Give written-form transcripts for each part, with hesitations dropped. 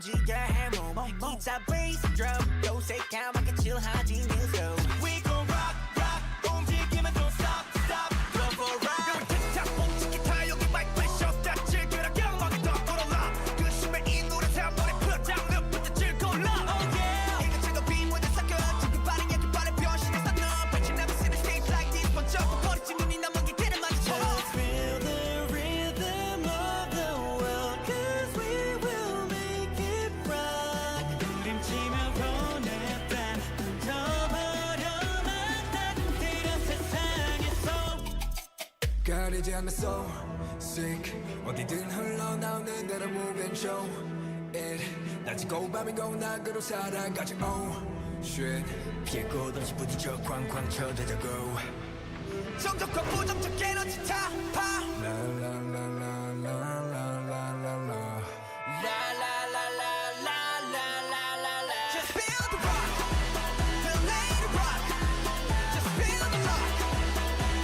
움직여 해몸 기타 베이스 드럼 요새 까맣게 칠하지 뉴스 We gon' rock rock 움직이면 don't stop stop Go for a ride 틱탁 뽕치기 타 여기 마이크 쉬었다 즐겨라 경험하게 더 걸어라 그 심해 이 노래 사번에 표정 늪부터 즐거울라 Oh yeah 이것저것 비무대 섞여 저기 빠른 얘기 빠른 변신해서 너 But you never seen a stage like this 번쩍 버리지 눈이 남은 게 걔를 마주쳐 Just feel the rhythm of the world Cause we will make it rock 부림치며 보냈다 던져버려만 따뜻해려 세상에서 가리지 않는 soul sick 어디든 흘러나오는 대로 move and show it 낮이고 밤이고 낙으로 살아가지 oh shit 피해 곳 없이 부딪혀 쾅쾅 쳐대자고 정적과 부정적 에너지 타파 la la la la la la la la la Just feel the rock Feel the rock Just feel the rock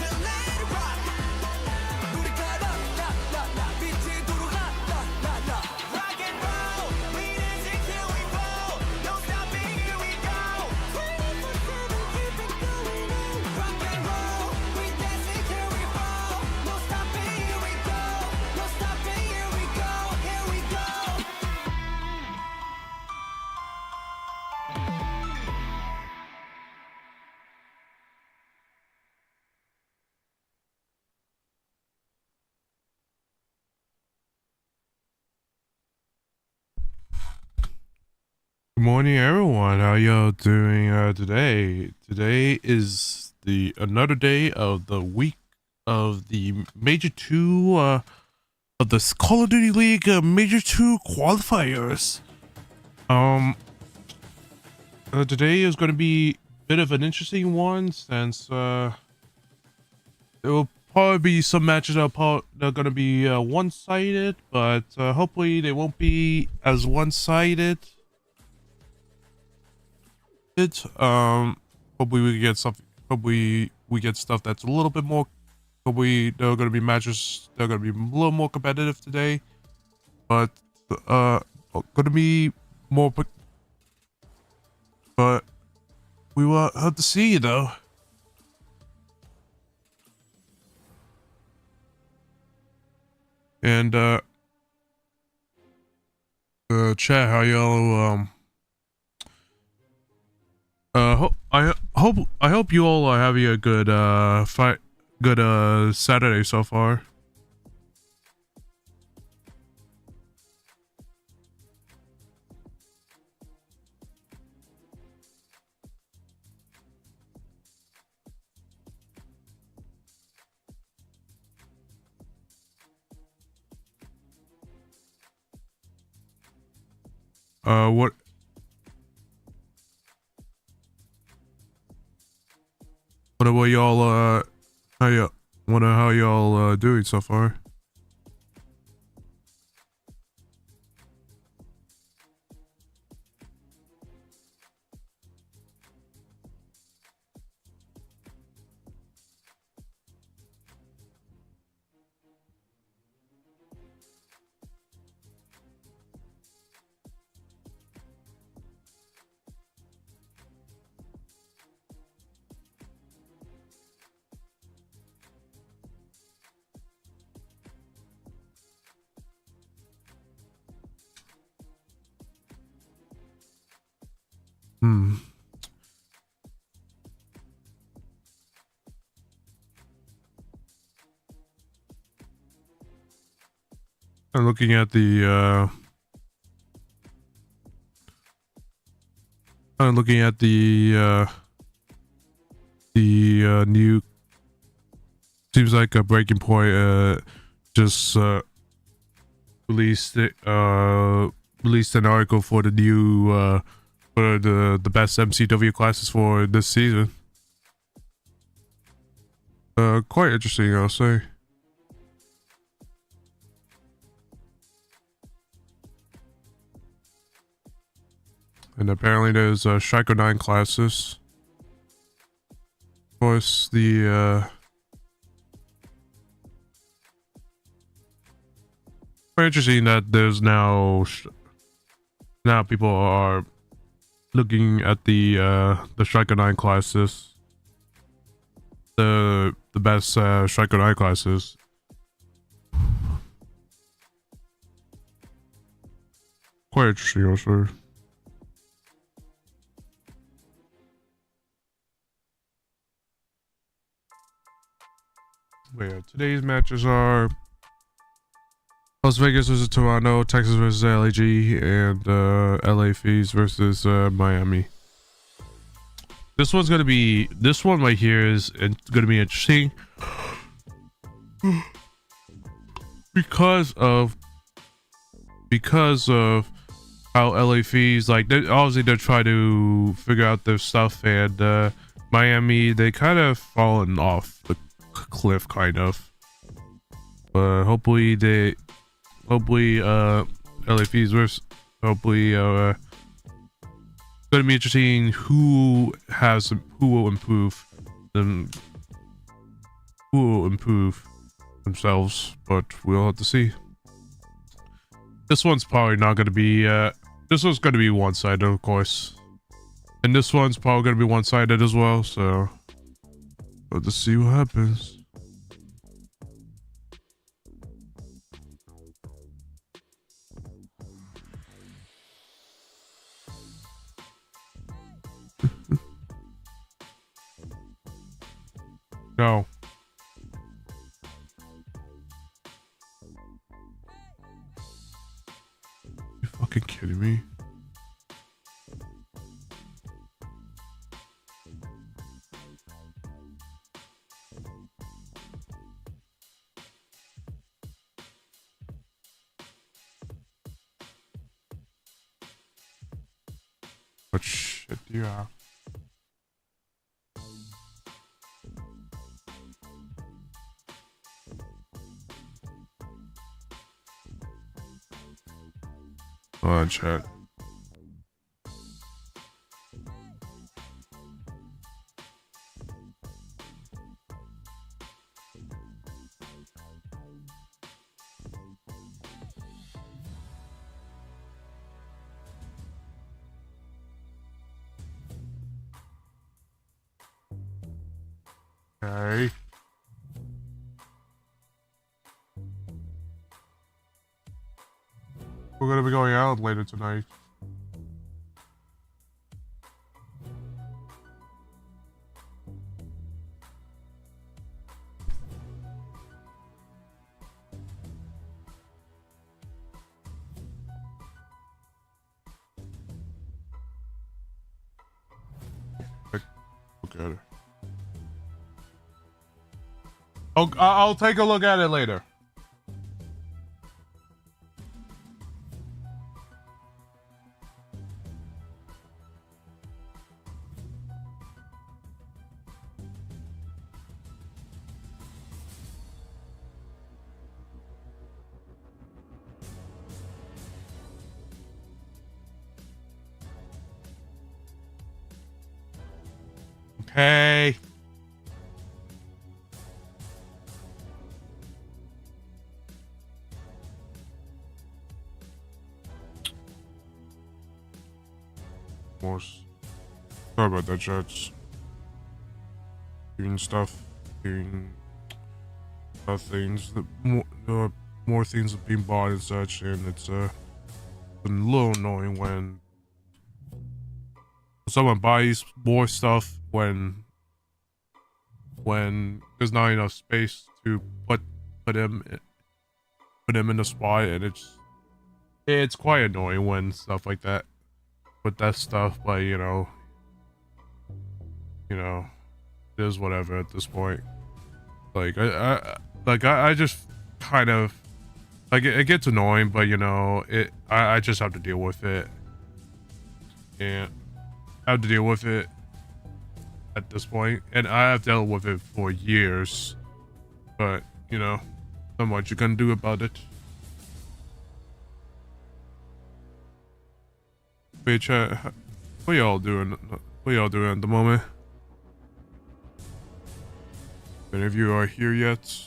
Feel the rock 우리가 라라라라 빛이 도로 라라라라 Rock and roll We dancing till we fall No stopping here we go 24/7 keep it going on Rock and roll We dancing till we fall No stopping here we go No stopping here we go Here we go Good morning, everyone. How y'all doing today? Today is another day of the week of the Major 2 of the Call of Duty League Major 2 qualifiers. Today is going to be a bit of an interesting one since there will probably be some matches that are going to be one-sided, but hopefully they won't be as one-sided. Hopefully we get something. Hopefully we get stuff that's a little bit more. Hopefully there are going to be matches that are going to be a little more competitive today, but going to be more. But we will have to see though. And chat, how y'all I hope you all are having a good Saturday so far. What about y'all how y'all doing so far? I'm looking at the new, seems like a Breaking Point just released an article for the new for the best MCW classes for this season. Quite interesting, I'll say. And apparently there's Striker 9 classes. Of course, the quite interesting that there's now Now people are looking at the Striker 9 classes, the best Striker 9 classes. Quite interesting, also. But yeah, today's matches are Las Vegas versus Toronto, Texas versus LAG, and LA Fees versus Miami. This one right here is gonna be interesting because of how LA Fees, like, obviously they're trying to figure out their stuff, and Miami, they kind of fallen off the cliff, kind of. But hopefully LA Fees versus gonna be interesting who will improve themselves, but we'll have to see. This one's probably not gonna be this one's gonna be one-sided, of course, and this one's probably gonna be one-sided as well, so we'll have to see what happens. No. You fucking kidding me? What shit do you have? Hold on, chat. Okay. We're gonna be going out later tonight. Look at it. I'll take a look at it later. Okay. Sorry about that, chats. Doing stuff, doing things, more things are being bought and such, and it's been a little annoying when someone buys more stuff when there's not enough space to put him in a spot, and it's quite annoying when stuff like that with that stuff. But you know, it is whatever at this point. Like I just kind of like it gets annoying, but I just have to deal with it, and I have to deal with it at this point, and I have dealt with it for years, but not much you can do about it. Wait, chat, what y'all doing? What y'all doing at the moment? Any of you are here yet?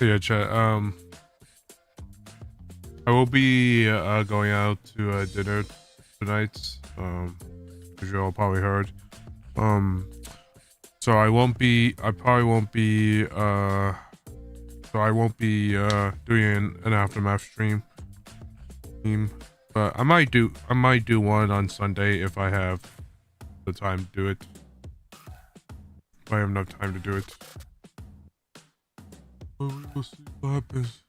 Yeah, chat. I will be going out to dinner tonight. As you all probably heard. So I won't be. I probably won't be. So I won't be doing an aftermath stream. But I might do. I might do one on Sunday if I have the time to do it. If I have enough time to do it. Well, we'll see what happens.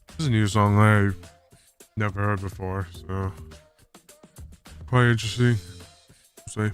This is a new song I've never heard before, so quite interesting. Say.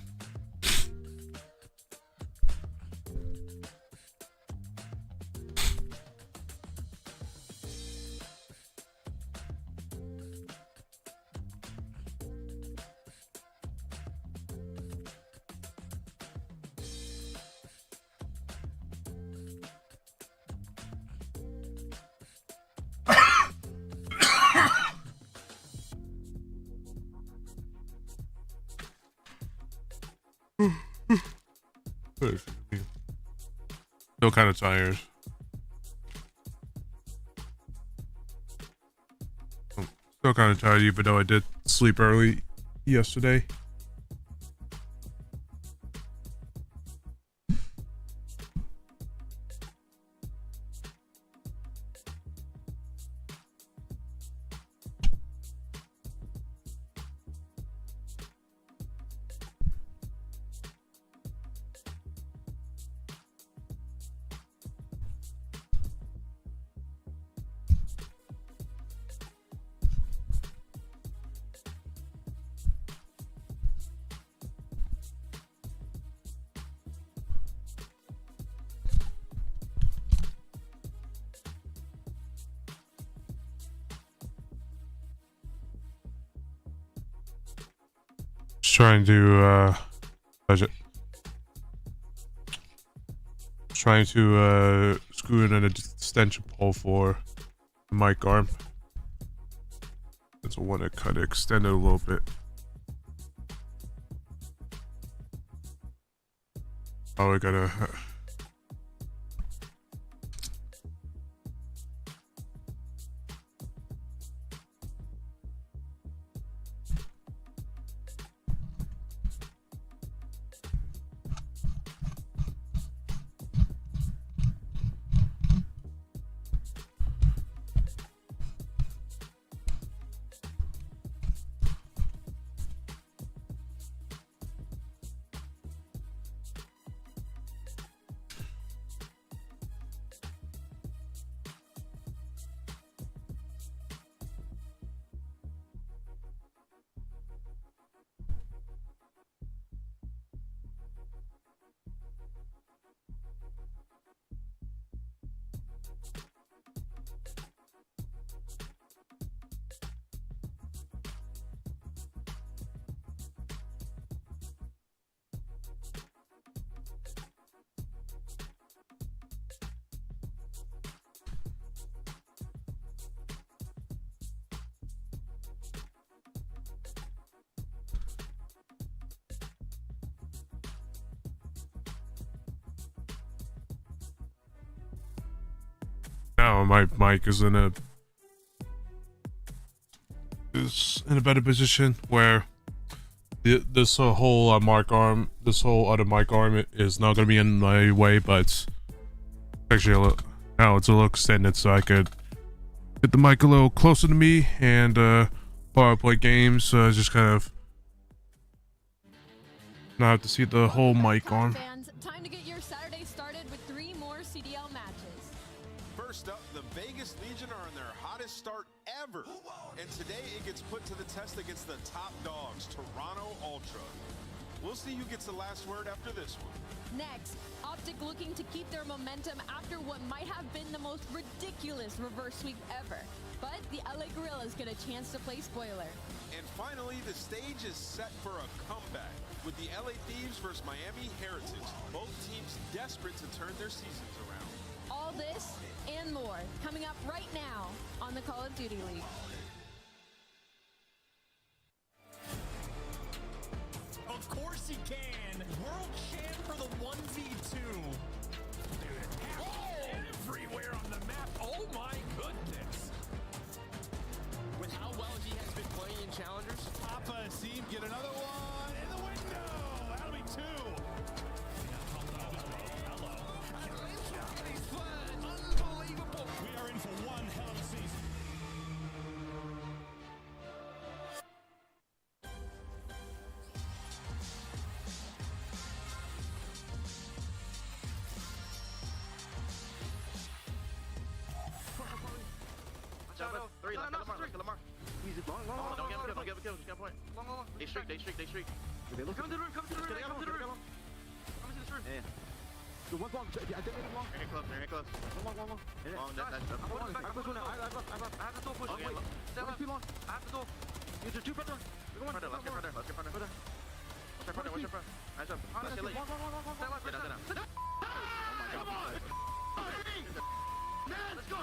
Still kind of tired. Still kind of tired, even though I did sleep early yesterday. Trying to budget. Trying to screw in an extension pole for the mic arm. That's a one that kind of extend it a little bit. Oh, I gotta. Now my mic is in a better position where this whole this whole other mic arm is not going to be in my way, but actually now it's a little extended, so I could get the mic a little closer to me and while I play games, just kind of not have to see the whole mic arm. Time to get your Saturday started with 3 more CDL matches. First up, the Vegas Legion are on their hottest start ever. And today it gets put to the test against the top dogs, Toronto Ultra. We'll see who gets the last word after this one. Next, Optic looking to keep their momentum after what might have been the most ridiculous reverse sweep ever. But the LA Gorillas get a chance to play spoiler. And finally, the stage is set for a comeback with the LA Thieves versus Miami Heritage. Both teams desperate to turn their seasons around. All this and more coming up right now on the Call of Duty League. Of course he can. World champ for the 1v2. Dude, everywhere on the map. Oh my goodness. With how well he has been playing in challengers. Papa Asim get another one in the window. That'll be two. Hello. Unbelievable. We are in for one hell of a season. Three, kill Lamar. Easy, long. Don't get a kill, get a point. Long. They streak. Come to the room. Come to the room. Come to the room. Yeah. Dude, one's long. I didn't even long. Very close. One long. That's I have to do push. Wait. One's too long. I have to do. You do two further. Let's get further. Watch your front. Nice job. Let's get late. Sit down. Oh my god. Man, let's go.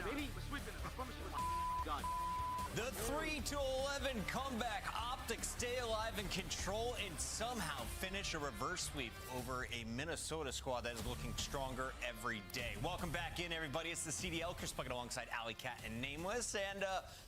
Baby, we're sweeping it. I promise you. God. The 3-11 comeback. Optic stay alive and control and somehow finish a reverse sweep over a Minnesota squad that is looking stronger every day. Welcome back in, everybody. It's the CDL. Chris Puckett alongside Alley Cat and Nameless. And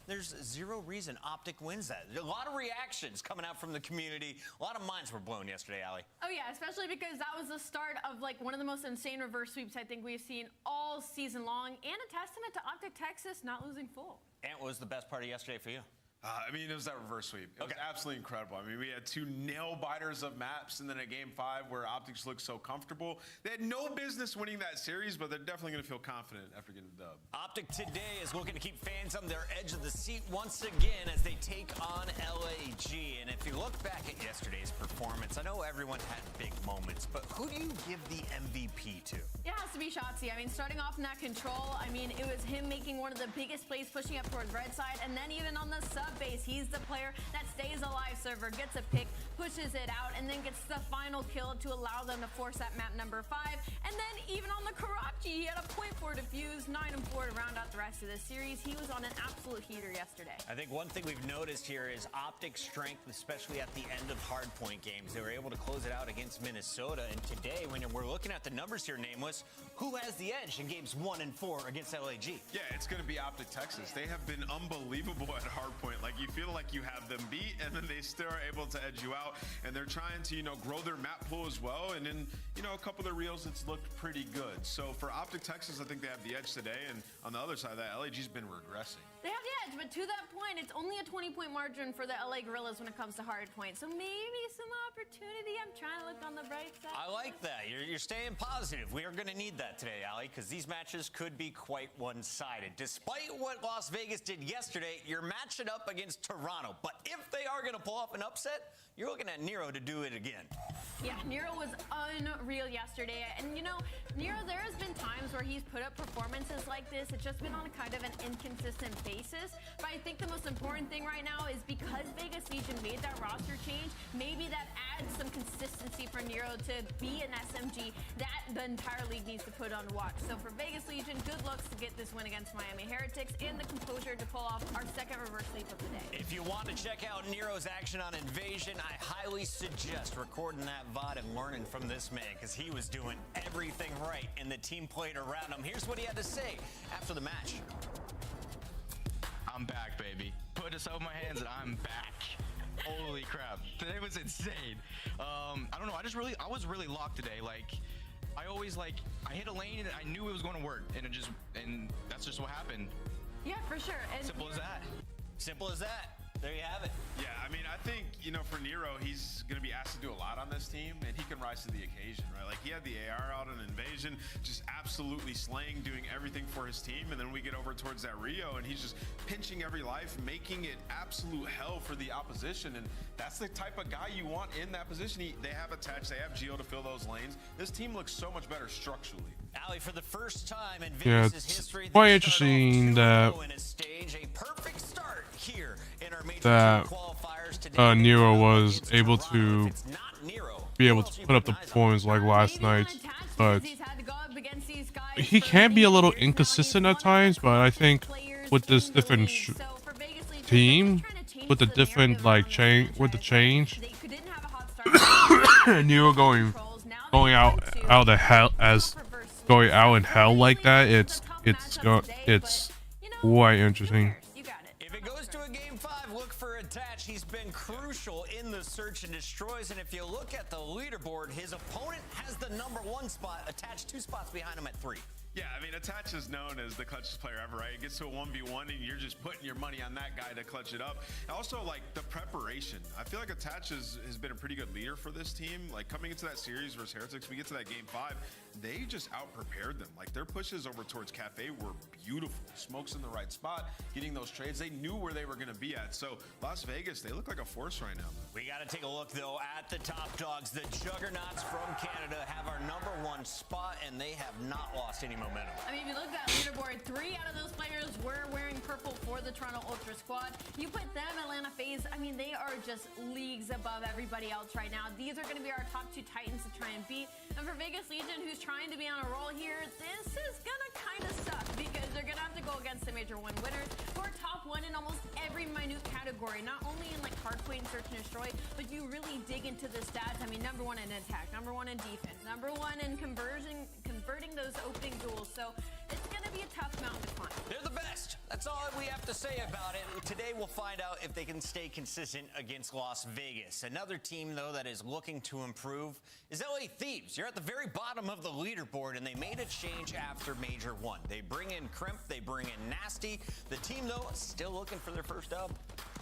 there's zero reason Optic wins that. A lot of reactions coming out from the community. A lot of minds were blown yesterday, Alley. Oh, yeah, especially because that was the start of, like, one of the most insane reverse sweeps I think we've seen all season long, and a testament to Optic Texas not losing full. And what was the best part of yesterday for you? I mean, it was that reverse sweep. It was absolutely incredible. I mean, we had two nail biters of maps, and then a game 5 where Optics looked so comfortable. They had no business winning that series, but they're definitely going to feel confident after getting the dub. Optic today is looking to keep fans on their edge of the seat once again as they take on LAG. And if you look back at yesterday's performance, I know everyone had big moments, but who do you give the MVP to? It has to be Shotzi. I mean, starting off in that control, I mean, it was him making one of the biggest plays, pushing up towards red side, and then even on the sub base, he's the player that stays alive server, gets a pick, pushes it out, and then gets the final kill to allow them to force that map number 5. And then even on the Karachi, he had a point for defuse, 9-4 to round out the rest of the series. He was on an absolute heater yesterday. I think one thing we've noticed here is Optic's strength, especially at the end of hardpoint games. They were able to close it out against Minnesota. And today, when we're looking at the numbers here, Nameless, who has the edge in games 1 and 4 against LAG? Yeah, it's going to be Optic Texas. They have been unbelievable at hardpoint. Like, you feel like you have them beat, and then they still are able to edge you out. And they're trying to, grow their map pool as well. And in, a couple of the reels, it's looked pretty good. So for Optic Texas, I think they have the edge today. And on the other side of that, LAG's been regressing. They have the edge, but to that point, it's only a 20-point margin for the LA Gorillas when it comes to hardpoint. So maybe some opportunity. I'm trying to look on the bright side. I like that. You're staying positive. We are going to need that today, Allie, because these matches could be quite one-sided. Despite what Las Vegas did yesterday, you're matching up against Toronto. But if they are going to pull off an upset, you're looking at Nero to do it again. Yeah, Nero was unreal yesterday. And, Nero, there has been times where he's put up performances like this. It's just been on kind of an inconsistent basis. But I think the most important thing right now is because Vegas Legion made that roster change, maybe that adds some consistency for Nero to be an SMG that the entire league needs to put on watch. So for Vegas Legion, good looks to get this win against Miami Heretics and the composure to pull off our second reverse sweep of the day. If you want to check out Nero's action on Invasion, I highly suggest recording that VOD and learning from this man, because he was doing everything right and the team played around him. Here's what he had to say after the match. I'm back, baby. Put us over my hands and I'm back. Holy crap. Today was insane. I don't know. I was really locked today. I hit a lane and I knew it was going to work, and that's just what happened. Yeah, for sure. And Simple as that. Simple as that. There you have it. Yeah, I mean, I think, you know, for Nero, he's going to be asked to do a lot on this team, and he can rise to the occasion, right? Like, he had the AR out on Invasion, just absolutely slaying, doing everything for his team, and then we get over towards that Rio, and he's just pinching every life, making it absolute hell for the opposition, and that's the type of guy you want in that position. They have attached, they have Geo to fill those lanes. This team looks so much better structurally. Ali, for the first time in Yeah, Vegas' it's history, quite they interesting start off that 2-0 in a stage, a perfect start here in our major that qualifiers today. Nero was able to It's not Nero. be able to put up the performance like last night, but he can be a little inconsistent at times. But I think with this different team, with the different like change, with the change, Nero going out of hell as going out in hell like that, it's quite interesting. If it goes to a game 5, look for Attach. He's been crucial in the search and destroys. And if you look at the leaderboard, his opponent has the #1 spot. Attach 2 spots behind him at 3. Yeah, I mean, Attach is known as the clutchest player ever, right? It gets to a 1v1 and you're just putting your money on that guy to clutch it up. And also, like, the preparation. I feel like Attach has been a pretty good leader for this team. Like, coming into that series versus Heretics, we get to that game 5, they just out-prepared them. Like, their pushes over towards Cafe were beautiful. Smokes in the right spot, getting those trades. They knew where they were going to be at. So, Las Vegas, they look like a force right now. We got to take a look, though, at the top dogs. The Juggernauts from Canada have our #1 spot, and they have not lost any momentum. I mean, if you look at that leaderboard, 3 out of those players were wearing purple for the Toronto Ultra squad. You put them, Atlanta FaZe, I mean, they are just leagues above everybody else right now. These are going to be our top 2 Titans to try and beat. And for Vegas Legion, who's trying to be on a roll here, this is going to kind of suck because they're going to have to go against the Major 1 winners who are top 1 in almost every minute category, not only in like hardpoint, search and destroy, but you really dig into the stats. I mean, #1 in attack, #1 in defense, #1 in converting those opening duels. So it's going to be a tough mountain to climb. They're the best. That's all we have to say about it. Today we'll find out if they can stay consistent against Las Vegas. Another team, though, that is looking to improve is LA Thieves. You're at the very bottom of the leaderboard, and they made a change after Major 1. They bring in Crimp, they bring in Nasty. The team, though, is still looking for their first dub.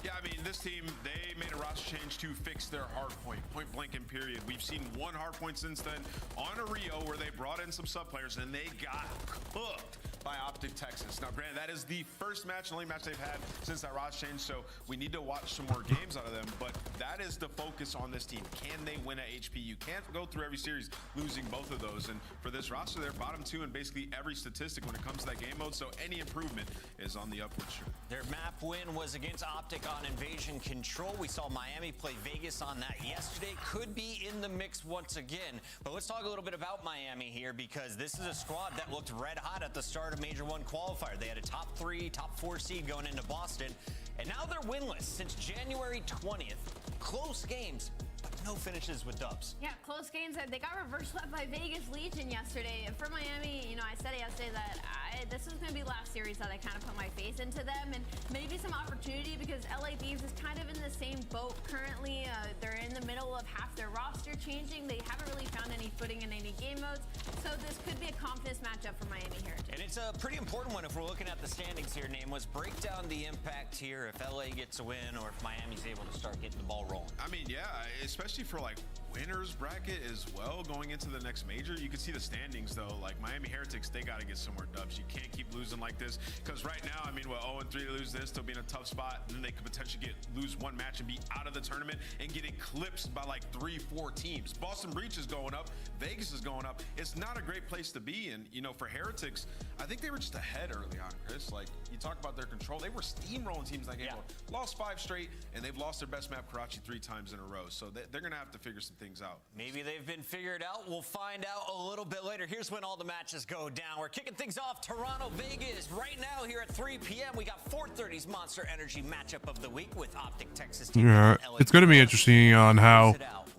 Yeah, I mean, this team, they made a roster change to fix their hard point blank and period. We've seen 1 hard point since then on a Rio where they brought in some sub players and they got cooked by Optic Texas. Now, granted, that is the first match and only match they've had since that roster change, so we need to watch some more games out of them, but that is the focus on this team. Can they win at HP? You can't go through every series losing both of those, and for this roster, they're bottom 2 in basically every statistic when it comes to that game mode, so any improvement is on the upward streak. Their map win was against Optic on Invasion Control. We saw Miami play Vegas on that yesterday. Could be in the mix once again. But let's talk a little bit about Miami here, because this is a squad that looked red hot at the start of Major 1 qualifier. They had a top 3, top 4 seed going into Boston, and now they're winless since January 20th. Close games, but no finishes with dubs. Yeah, close games. They got reverse swept by Vegas Legion yesterday. And for Miami, you know, I said it yesterday that this was going to be the last series that I kind of put my face into them, and maybe some opportunity because LA Thieves is kind of in the same boat currently. They're in the middle of half their roster changing. They haven't really found any footing in any game modes, so this could be a confidence matchup for Miami Heritage. And it's a pretty important one if we're looking at the standings here, Name. Let's break down the impact here if LA gets a win or if Miami's able to start getting the ball rolling. I mean, yeah, especially for like winners bracket as well going into the next major. You can see the standings though, like Miami Heretics, they got to get some more dubs. You can't keep losing like this, because right now, I mean, well, 0-3 to lose this, they'll be in a tough spot, and then they could potentially lose 1 match and be out of the tournament and get eclipsed by like 3-4 teams. Boston Breach is going up, Vegas is going up. It's not a great place to be, and you know, for Heretics, I think they were just ahead early on, Chris. Like, you talk about their control, they were steamrolling teams that game. Yeah. Lost 5 straight, and they've lost their best map, Karachi, 3 times in a row, so they're gonna have to figure some things out. Maybe they've been figured out. We'll find out a little bit later. Here's when all the matches go down. We're kicking things off Toronto, Vegas right now here at 3 p.m. We got 4:30's Monster Energy matchup of the week with Optic Texas. Yeah, it's going to be interesting on how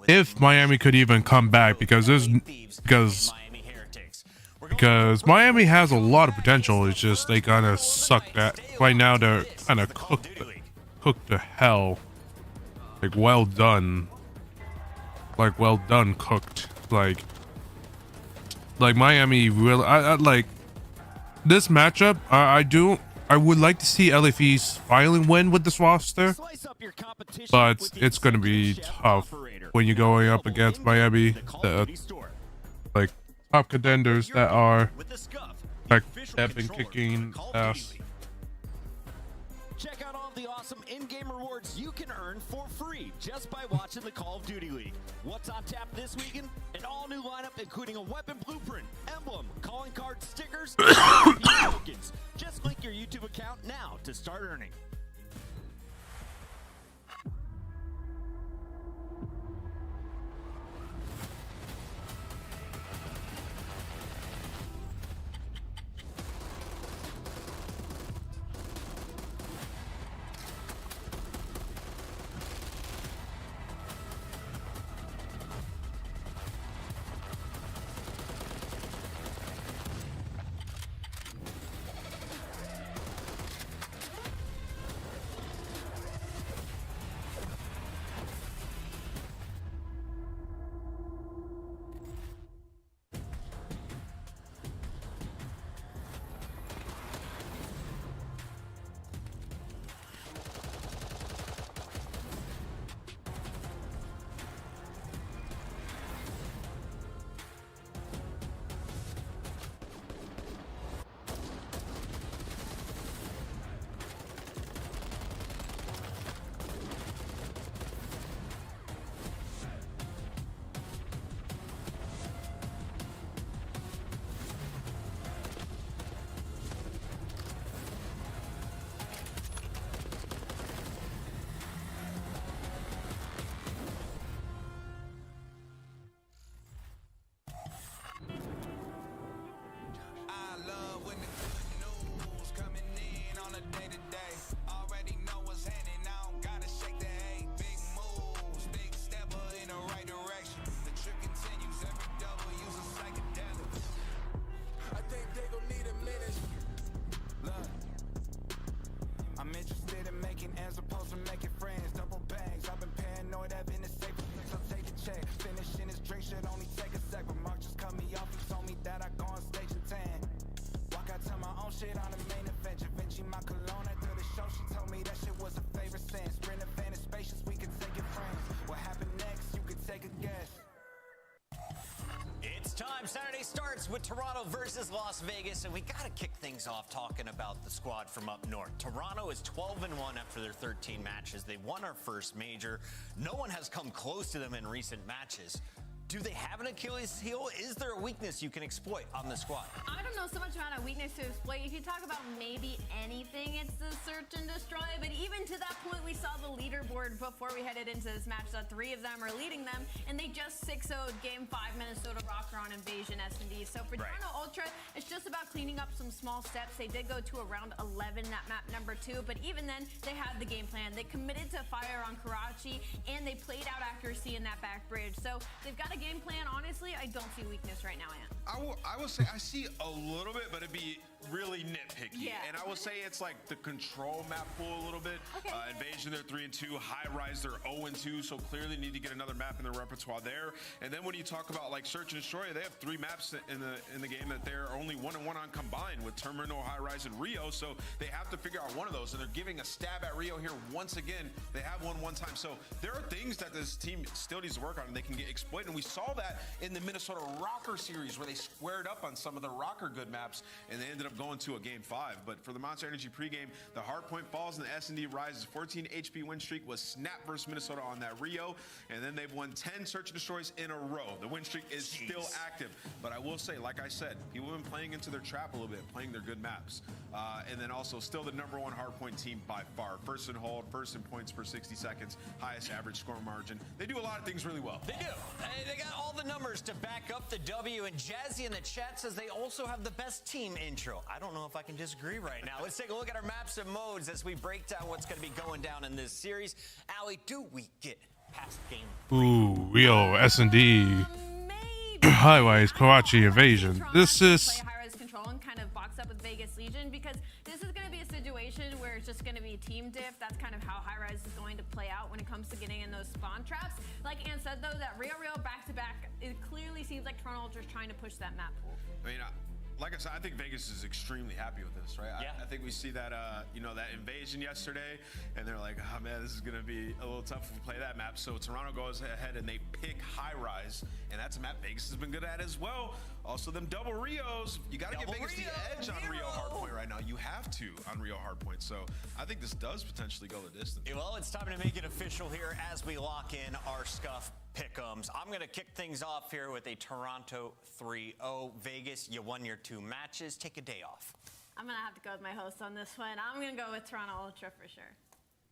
if Miami could even come back, because Miami has a lot of potential. It's just they kind of suck at right now. They're kind of cooked to hell. Like, well done. Like, well done cooked. Like Miami really, I like this matchup. I I would like to see LFEs finally win with this roster, but it's going to be tough when you're going up against Miami, the like top contenders that are like have been kicking ass. Check out all the awesome in-game rewards you can earn for free just by watching the Call of Duty League. What's on tap this weekend? An all-new lineup including a weapon blueprint, emblem, calling card stickers, and tokens. Just link your YouTube account now to start earning. Saturday starts with Toronto versus Las Vegas, and we got to kick things off talking about the squad from up north. Toronto is 12-1 after their 13 matches. They won our first major. No one has come close to them in recent matches. Do they have an Achilles heel? Is there a weakness you can exploit on the squad? I don't know so much about a weakness to exploit. If you talk about maybe anything, it's the search and destroy. But even to that point, we saw the leaderboard before we headed into this match. That 3 of them are leading them, and they just 6-0'd Game 5 Minnesota Rocker on Invasion S&D. So for Toronto Ultra, it's just about cleaning up some small steps. They did go to around 11 at map number 2, but even then, they had the game plan. They committed to fire on Karachi, and they played out accuracy in that back bridge. So they've got a game plan. Honestly, I don't see weakness right now, Ann. I will say I see a little bit, but it'd be really nitpicky. Yeah. And I will say it's like the control map pool a little bit. Okay. Invasion, they're 3-2. High Rise, they're 0-2. So clearly need to get another map in their repertoire there. And then when you talk about like Search and Destroy, they have 3 maps in the game that they're only 1-1 on combined with Terminal, High Rise, and Rio. So they have to figure out one of those. And they're giving a stab at Rio here once again. They have won one time. So there are things that this team still needs to work on, and they can get exploited. And we saw that in the Minnesota Rocker series where they squared up on some of the Rocker good maps, and they ended up going to a Game 5. But for the Monster Energy pregame, the hardpoint falls and the S&D rises. 14 HP win streak was snapped versus Minnesota on that Rio, and then they've won 10 Search and Destroys in a row. The win streak is still active, but I will say, like I said, people have been playing into their trap a little bit, playing their good maps. And then also still the #1 hardpoint team by far. First in hold, first in points per 60 seconds, highest average score margin. They do a lot of things really well. They do. They got all the numbers to back up the W, and Jazzy in the chat says they also have the best team intro. I don't know if I can disagree right now. Let's take a look at our maps and modes as we break down what's going to be going down in this series. Allie, do we get past game? Ooh, Rio, S&D, High Rise, Karachi, Invasion. This is... Play high-res control and kind of box up with Vegas Legion, because this is going to be a situation where it's just going to be team diff. That's kind of how high-res is going to play out when it comes to getting in those spawn traps. Like Ann said, though, that Rio back-to-back, it clearly seems like Toronto Ultra's trying to push that map pool. I mean, like I Max, I think Vegas is extremely happy with this, right? Yeah. I think we see that, you know, that invasion yesterday, and they're like, oh man, this is going to be a little tough if we play that map. So Toronto goes ahead and they pick High Rise, and that's a map Vegas has been good at as well. Also, them double Rios. You got to give Vegas the edge on Rio Hardpoint right now. You have to on Rio Hardpoint. So I think this does potentially go the distance. Well, it's time to make it official here as we lock in our Scuff pick'ems. I'm going to kick things off here with a Toronto 3-0. Vegas, you won your 2 matches. Take a day off. I'm going to have to go with my host on this one. I'm going to go with Toronto Ultra for sure.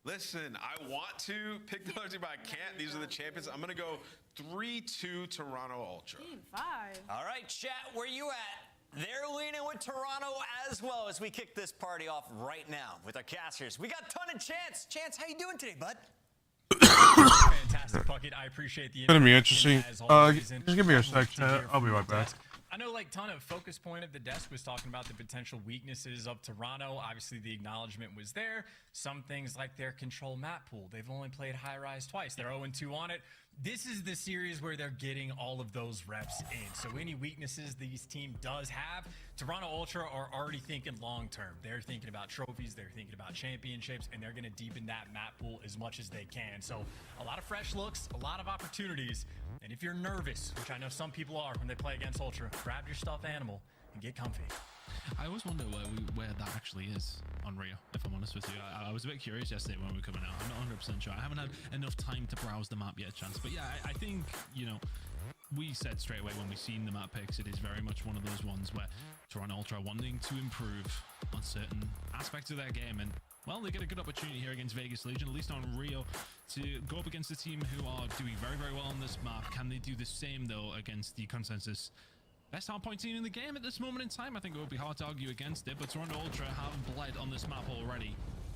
Listen, I want to pick the other team, but I can't. These are the champions. I'm going to go 3-2 Toronto Ultra. Game 5. All right, chat, where you at? They're leaning with Toronto as well as we kick this party off right now with our casters. We got a ton of Chance. Chance, how you doing today, bud? Fantastic, Bucket. I appreciate the. It's gonna be interesting. Just give me a sec, chat. I'll be right back. I know, like, ton of focus point of the desk was talking about the potential weaknesses of Toronto. Obviously, the acknowledgement was there. Some things like their control map pool. They've only played High Rise twice. They're 0-2 on it. This is the series where they're getting all of those reps in. So any weaknesses these team does have, Toronto Ultra are already thinking long term. They're thinking about trophies, they're thinking about championships, and they're going to deepen that map pool as much as they can. So a lot of fresh looks, a lot of opportunities. And if you're nervous, which I know some people are when they play against Ultra, grab your stuffed animal and get comfy. I always wonder where that actually is on Rio, if I'm honest with you. I was a bit curious yesterday when we were coming out. I'm not 100% sure. I haven't had enough time to browse the map yet, Chance. But yeah, I think, you know, we said straight away when we seen the map picks, it is very much one of those ones where Toronto Ultra are wanting to improve on certain aspects of their game. And, well, they get a good opportunity here against Vegas Legion, at least on Rio, to go up against a team who are doing very, very well on this map. Can they do the same, though, against the consensus best hardpoint team in the game at this moment in time? I think it would be hard to argue against it, but Toronto Ultra have bled on this map already.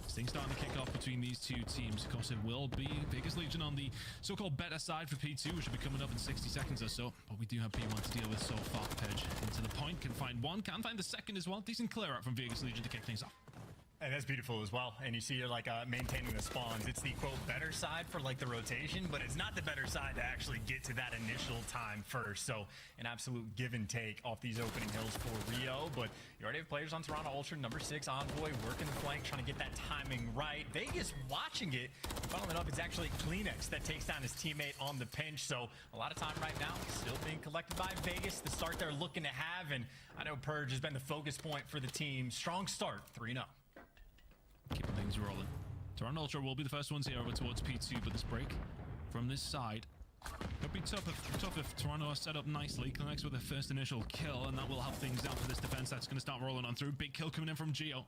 Things starting to kick off between these two teams. Of course, it will be Vegas Legion on the so-called better side for P2, which will be coming up in 60 seconds or so. But we do have P1 to deal with so far. Purge into the point, can find one, can find the second as well. Decent clear out from Vegas Legion to kick things off. And that's beautiful as well. And you see it like maintaining the spawns. It's the quote better side for like the rotation, but it's not the better side to actually get to that initial time first. So an absolute give and take off these opening hills for Rio. But you already have players on Toronto Ultra, number 6 Envoy working the flank, trying to get that timing right. Vegas watching it. Funnily enough, it's actually Kleenex that takes down his teammate on the pinch. So a lot of time right now still being collected by Vegas. The start they're looking to have, and I know Purge has been the focus point for the team. Strong start, 3-0. Keeping things rolling. Toronto Ultra will be the first ones here over towards P2, but this break from this side could be tough if Toronto are set up nicely. Connects with the first initial kill, and that will help things out for this defense. That's going to start rolling on through. Big kill coming in from Geo.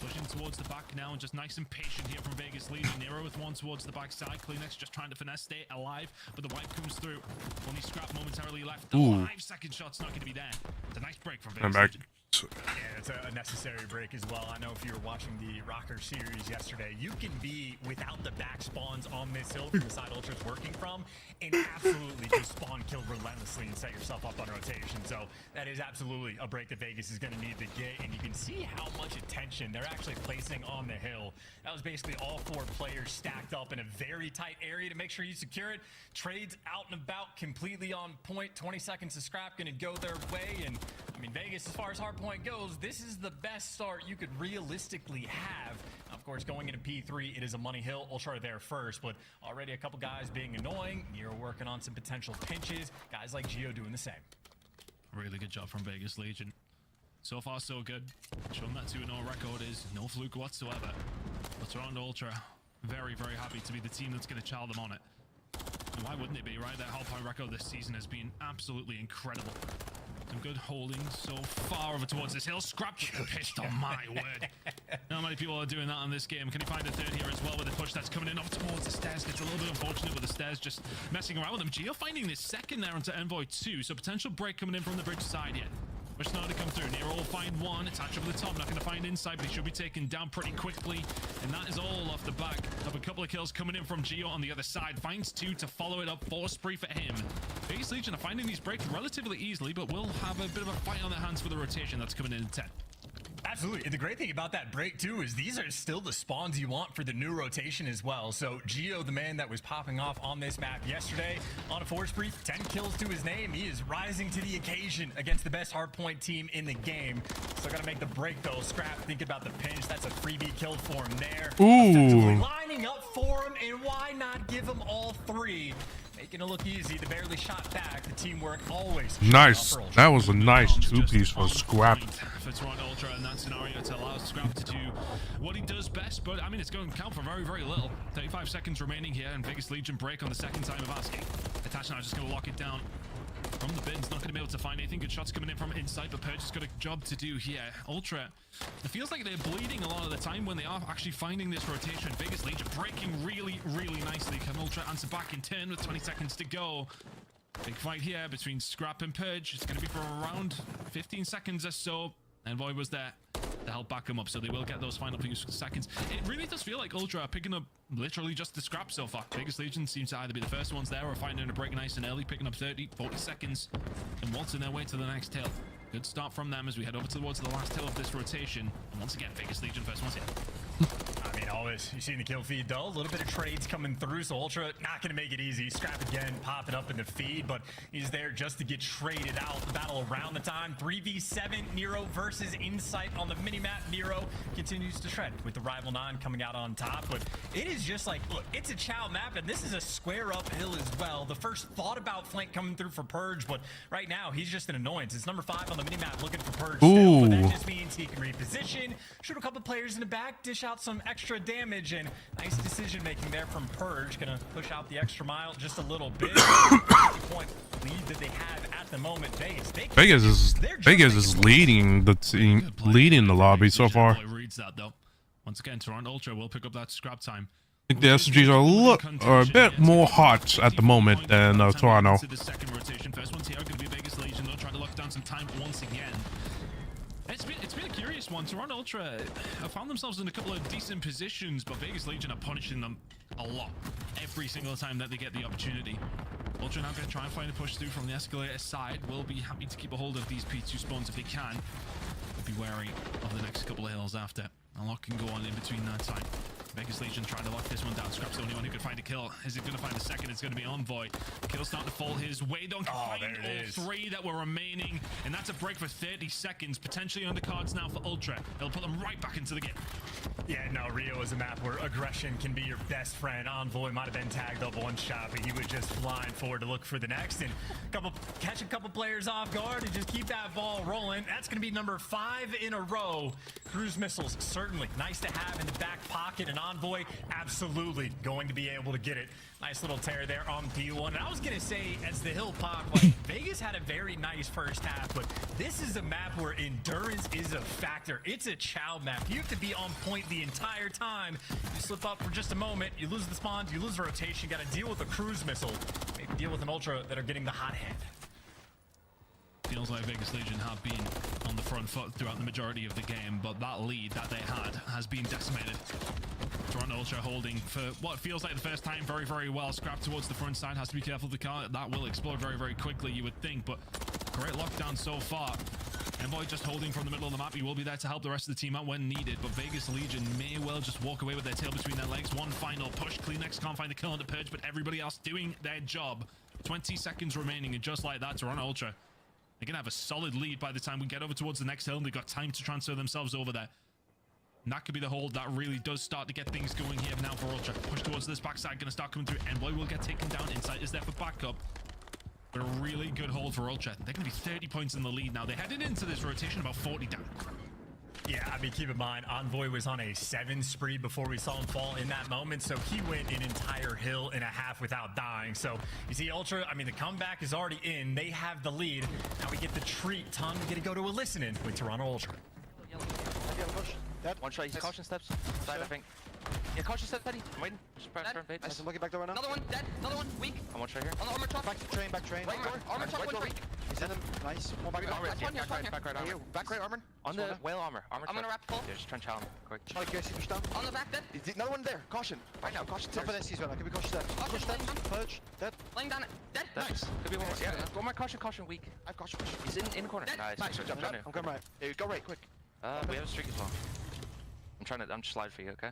Pushing towards the back now, and just nice and patient here from Vegas Legion. Nero with one towards the back side. Kleenex just trying to finesse, stay alive, but the wipe comes through. Only scrap momentarily left. 5-second shot's not going to be there. It's a nice break from Vegas Legion. Yeah, it's a necessary break as well. I know if you were watching the Rocker series yesterday, you can be without the back spawns on this hill from the side Ultra's working from and absolutely just spawn kill relentlessly and set yourself up on rotation. So that is absolutely a break that Vegas is going to need to get, and you can see how much attention they're actually placing on the hill. That was basically all 4 players stacked up in a very tight area to make sure you secure it. Trades out and about, completely on point. 20 seconds of scrap going to go their way, and I mean, Vegas, as far as hardpoint goes, this is the best start you could realistically have. Now, of course, going into P3, it is a money hill. Ultra are there first, but already a couple guys being annoying. You're working on some potential pinches. Guys like Geo doing the same. Really good job from Vegas Legion. So far, so good. Showing that 2-0 record is no fluke whatsoever. But Toronto Ultra, very, very happy to be the team that's going to chow them on it. And why wouldn't it be, right? That hardpoint record this season has been absolutely incredible. Some good holding so far over towards this hill. Scrap pistol, my word. Not many people are doing that on this game. Can he find a third here as well with the push that's coming in up towards the stairs? Gets a little bit unfortunate with the stairs just messing around with them. Geo finding this second there onto Envoy 2. So potential break coming in from the bridge side yet. Push now to come through. Nero will find one. Attach over the top. Not going to find inside, but he should be taken down pretty quickly. And that is all off the back of a couple of kills coming in from Geo on the other side. Finds 2 to follow it up. 4 spree for him. Vegas Legion are finding these breaks relatively easily, but will have a bit of a fight on their hands for the rotation that's coming in 10. Absolutely. And the great thing about that break, too, is these are still the spawns you want for the new rotation as well. So Geo, the man that was popping off on this map yesterday on a 4 spree, 10 kills to his name. He is rising to the occasion against the best hardpoint team in the game. Still got to make the break, though. Scrap, think about the pinch. That's a freebie kill for him there. Ooh. Lining up for him, and why not give him all 3? Making it look easy. The barely shot back. The teamwork always. Nice. That was a nice 2-piece for Scrap. For Toronto Ultra in that scenario to allow Scrap to do what he does best, but I mean, it's going to count for very, very little. 35 seconds remaining here, and Vegas Legion break on the second time of asking. Itachi now just going to lock it down from the bins. Not going to be able to find anything. Good shots coming in from inside, but Purge has got a job to do here. Ultra, it feels like they're bleeding a lot of the time when they are actually finding this rotation. Vegas Legion breaking really, really nicely. Can Ultra answer back in turn with 20 seconds to go? Big fight here between Scrap and Purge. It's going to be for around 15 seconds or so. Envoy was there to help back him up, so they will get those final few seconds. It really does feel like Ultra are picking up literally just the Scrap so far. Vegas Legion seems to either be the first ones there or finding a break nice and early, picking up 30, 40 seconds and waltzing their way to the next hill. Good start from them as we head over towards the last hill of this rotation. And once again, Vegas Legion first ones here. I mean, always, you've seen the kill feed, though. A little bit of trades coming through, so Ultra not going to make it easy. Scrap again, pop it up in the feed, but he's there just to get traded out. The battle around the time. 3v7, Nero versus Insight on the minimap. Nero continues to shred with the Rival 9 coming out on top, but it is just like, look, it's a Chow map, and this is a square uphill as well. The first thought about flank coming through for Purge, but right now, he's just an annoyance. It's number 5 on the minimap looking for Purge still, but that just means he can reposition, shoot a couple players in the back, dish out some extra damage, and nice decision making there from Purge. Gonna push out the extra mile just a little bit. Point lead that they have at the moment. Vegas is leading the team, leading the lobby so far. Reads that though. Once again, Toronto Ultra will pick up that Scrap time. I think the SGs are a bit more hot at the moment than Toronto. The second rotation. First one's here going to be Vegas Legion. They'll try to lock down some time once again. It's been a curious one. Toronto Ultra have found themselves in a couple of decent positions, but Vegas Legion are punishing them a lot every single time that they get the opportunity. Ultra now going to try and find a push through from the escalator side. Will be happy to keep a hold of these P2 spawns if they can. Be wary of the next couple of hills after. A lot can go on in between that time. Vegas Legion trying to lock this one down. Scrap's the only one who could find a kill. Is it going to find a second? It's going to be Envoy. Kill starting to fall his way. Don't find all 3 that were remaining. And that's a break for 30 seconds. Potentially on the cards now for Ultra. They'll put them right back into the game. Yeah, no, Rio is a map where aggression can be your best friend. Envoy might have been tagged up one shot, but he was just flying forward to look for the next. And catch a couple players off guard and just keep that ball rolling. That's going to be number 5 in a row. Cruise missiles, certainly nice to have in the back pocket. And Envoy, absolutely going to be able to get it. Nice little tear there on P1. And I was going to say, as the hill popped, like, Vegas had a very nice first half, but this is a map where endurance is a factor. It's a Chow map. You have to be on point the entire time. You slip up for just a moment, you lose the spawns, you lose the rotation, you got to deal with a cruise missile. Maybe deal with an Ultra that are getting the hot hand. Feels like Vegas Legion have been on the front foot throughout the majority of the game, but that lead that they had has been decimated. Toronto Ultra holding for what feels like the first time very, very well. Scrap towards the front side, has to be careful of the car. That will explode very, very quickly, you would think, but great lockdown so far. Envoy just holding from the middle of the map. He will be there to help the rest of the team out when needed, but Vegas Legion may well just walk away with their tail between their legs. One final push. Kleenex can't find the kill on the Purge, but everybody else doing their job. 20 seconds remaining, and just like that, Toronto Ultra, they're going to have a solid lead by the time we get over towards the next hill, and they've got time to transfer themselves over there. And that could be the hold that really does start to get things going here now for Ultra. Push towards this backside, going to start coming through. Envoy will get taken down. Insight is there for backup. But a really good hold for Ultra. They're going to be 30 points in the lead now. They headed into this rotation about 40 down. Yeah, I mean, keep in mind, Envoy was on a 7 spree before we saw him fall in that moment, so he went an entire hill and a half without dying. So you see Ultra, I mean, the comeback is already in. They have the lead. Now we get the treat. Ton, we get to go to a listening with Toronto Ultra. One shot, he's caution steps. Side, I think. Yeah, caution steps, Teddy. I'm waiting. Just press turn fade. I'm looking back door right now. Another one, dead. Another one, weak. I'm one shot here. On the armor top. Back train. Right armor top, one weak. He's in him. Nice. One back right. Back right armor. Back right armor. On the whale armor. I'm gonna wrap full. Yeah, just try and challenge him quick. Charlie, guys, push down. On the back, dead. Another one there. Caution. Right now, caution. Top of this, he's well. I can be cautious there. Push dead. Purge. Dead. Laying down it. Dead. Nice. Could be one more. Yeah, one more caution weak. I've caution. He's in the corner. Nice. I'm going right. Here, go right, quick. We have a streak as well. I'm just slide for you, okay?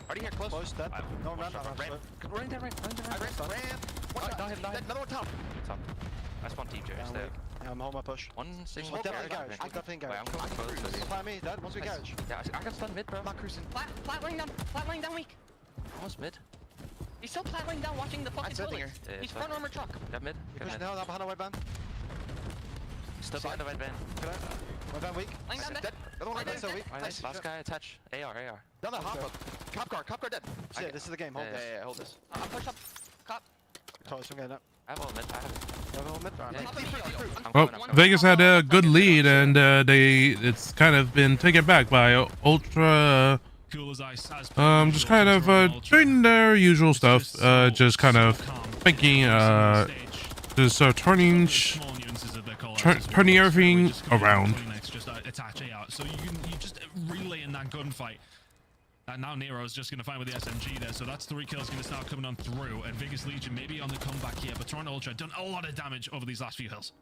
Already here, close. Dead. No, ramp. Running down ramp. Ramp. No, hit. Another one top. Top. I spawned TJ. Stay. Yeah, I'm holding my push. One single. Definitely garage. Definitely garage. I'm coming close to you. Flat me, dead. Once we garage. Yeah, I can stun mid, bro. I'm not cruising. Flat laying down weak. Almost mid. He's still flat laying down watching the fucking toilet. He's front armor truck. Got mid. Push now, behind the white band. Still behind the white van. White van weak. Laying down dead. Another one so weak. Nice. Last guy attach. AR. Down the hop up. Cop car dead. This is the game. Hold this. Yeah, hold this. I'm pushed up. Cop. Close, I'm getting up. I have all mid. Well, Vegas had a good lead, and it's kind of been taken back by Ultra. Cool as ice. Just kind of doing their usual stuff. Just kind of thinking, just turning everything around. Just attach AR, so you just relay in that gunfight. And now Nero's just going to find with the SMG there, so that's 3 kills going to start coming on through, and Vegas Legion maybe on the comeback here, but Toronto Ultra done a lot of damage over these last few hills.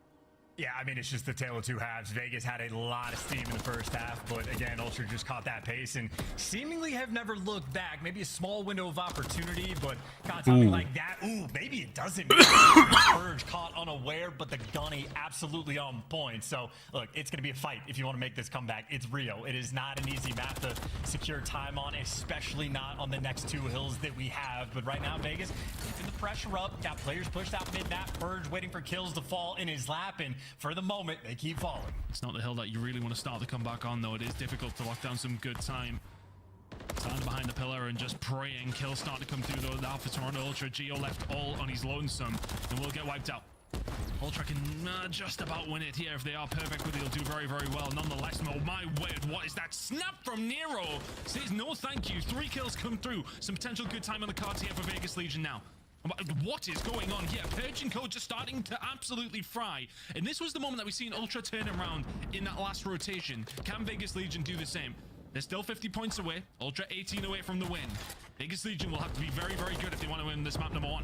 Yeah, I mean, it's just the tale of two halves. Vegas had a lot of steam in the first half, but again, Ultra just caught that pace and seemingly have never looked back. Maybe a small window of opportunity, but caught something like that. Ooh, maybe it doesn't. Purge caught unaware, but the gunny absolutely on point. So, look, it's going to be a fight if you want to make this comeback. It's Rio. It is not an easy map to secure time on, especially not on the next 2 hills that we have. But right now, Vegas, keeping the pressure up. Got players pushed out mid-map. Purge waiting for kills to fall in his lap, and for the moment, they keep falling. It's not the hill that you really want to start the comeback on, though. It is difficult to lock down some good time. Standing behind the pillar and just praying. Kills starting to come through, though. Now for Toronto Ultra, Geo left all on his lonesome, and will get wiped out. Ultra can just about win it here. If they are perfect with it, he'll do very, very well. Nonetheless, oh my word, what is that? Snap from Nero. Says no thank you. 3 kills come through. Some potential good time on the cards here for Vegas Legion now. What is going on here? Purge and Code just starting to absolutely fry. And this was the moment that we seen Ultra turn around in that last rotation. Can Vegas Legion do the same? They're still 50 points away. Ultra 18 away from the win. Vegas Legion will have to be very, very good if they want to win this map number 1.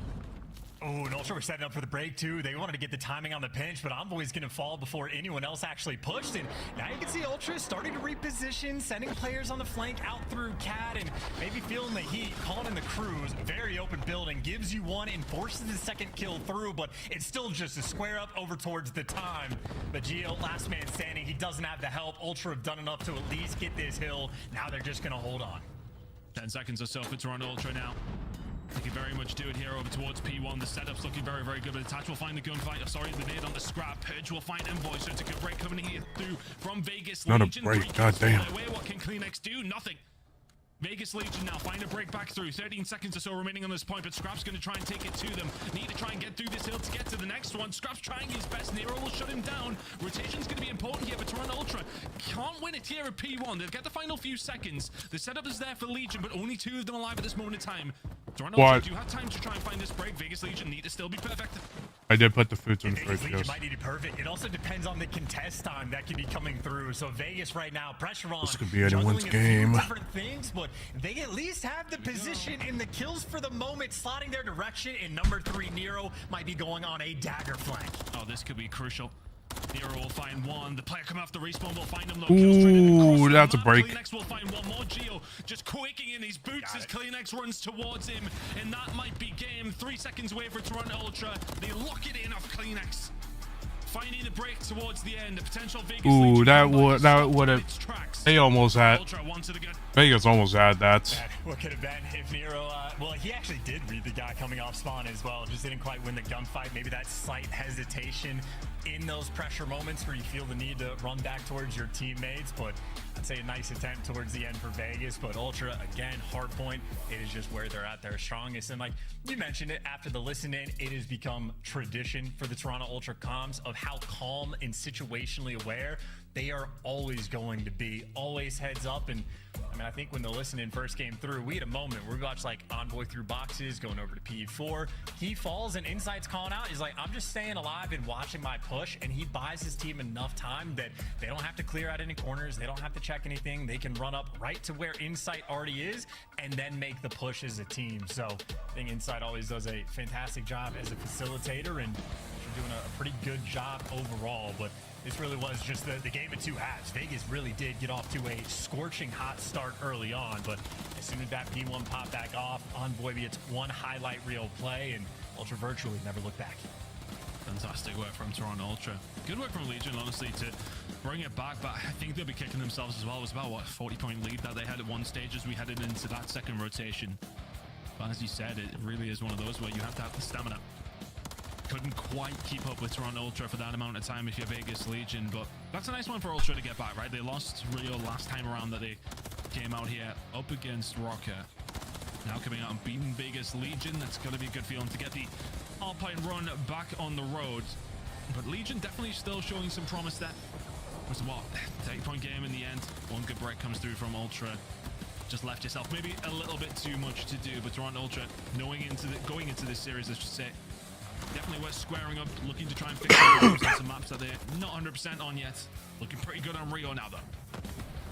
Oh, and Ultra were setting up for the break, too. They wanted to get the timing on the pinch, but Envoy's going to fall before anyone else actually pushed. And now you can see Ultra starting to reposition, sending players on the flank out through Cat, and maybe feeling the heat, calling in the cruise. Very open building, gives you one and forces the second kill through, but it's still just a square up over towards the time. But Geo, last man standing, he doesn't have the help. Ultra have done enough to at least get this hill. Now they're just going to hold on. 10 seconds or so for Toronto Ultra now. They can very much do it here over towards P1. The setup's looking very, very good. But Attach will find the gunfight. Sorry, the nade on the scrap. Purge will find Envoy. So it's a good break coming here through from Vegas Not Legion. a break, goddamn. What can Kleenex do? Nothing. Vegas Legion now find a break back through. 13 seconds or so remaining on this point, but Scrap's going to try and take it to them. Need to try and get through this hill to get to the next one. Scrap's trying his best. Nero will shut him down. Rotation's going to be important here, but Toronto Ultra can't win it here at P1. They'll get the final few seconds. The setup is there for Legion, but only 2 of them alive at this moment in time. Toronto Ultra do have time to try and find this break. Vegas Legion need to still be perfect. I did put the foods in first. Vegas might need it perfect. It also depends on the contest time that can be coming through. So Vegas right now, pressure on. This could be anyone's game. Different things, but they at least have the position and the kills for the moment, slotting their direction. And number 3, Nero, might be going on a dagger flank. Oh, this could be crucial. Nero will find one. The player coming off the respawn will find him. Ooh, that's a break. Kleenex will find one more. Geo just quaking in his boots as Kleenex runs towards him, and that might be game. 3 seconds away for Toronto Ultra. They lock it in off Kleenex. Finding the break towards the end. A potential Vegas. Ooh, that would have. They almost had. Vegas almost had that. What could have been if Nero? Well, he actually did read the guy coming off spawn as well. Just didn't quite win the gunfight. Maybe that slight hesitation in those pressure moments where you feel the need to run back towards your teammates. But I'd say a nice attempt towards the end for Vegas. But Ultra, again, hard point. It is just where they're at their strongest. And like you mentioned it, after the listen in, it has become tradition for the Toronto Ultra comms of how calm and situationally aware they are always going to be. Always heads up. And I mean, I think when the listen-in first came through, we had a moment where we watched like Envoy through boxes, going over to P4. He falls and Insight's calling out. He's like, I'm just staying alive and watching my push. And he buys his team enough time that they don't have to clear out any corners. They don't have to check anything. They can run up right to where Insight already is and then make the push as a team. So I think Insight always does a fantastic job as a facilitator, and doing a pretty good job overall, but this really was just the game of two halves. Vegas really did get off to a scorching hot start early on, but as soon as that P1 popped back off, Envoy gets one highlight reel play, and Ultra virtually never looked back. Fantastic work from Toronto Ultra. Good work from Legion, honestly, to bring it back, but I think they'll be kicking themselves as well. It was about, what, 40-point lead that they had at one stage as we headed into that second rotation. But as you said, it really is one of those where you have to have the stamina. Couldn't quite keep up with Toronto Ultra for that amount of time if you're Vegas Legion, but that's a nice one for Ultra to get back, right? They lost Rio last time around that they came out here up against Rocker. Now coming out and beating Vegas Legion, that's going to be a good feeling to get the Alpine run back on the road. But Legion definitely still showing some promise there. It was what, 30-point game in the end. One good break comes through from Ultra. Just left yourself maybe a little bit too much to do, but Toronto Ultra going into this series, let's just say, definitely worth squaring up, looking to try and fix some maps that they're not 100% on yet. Looking pretty good on Rio now, though.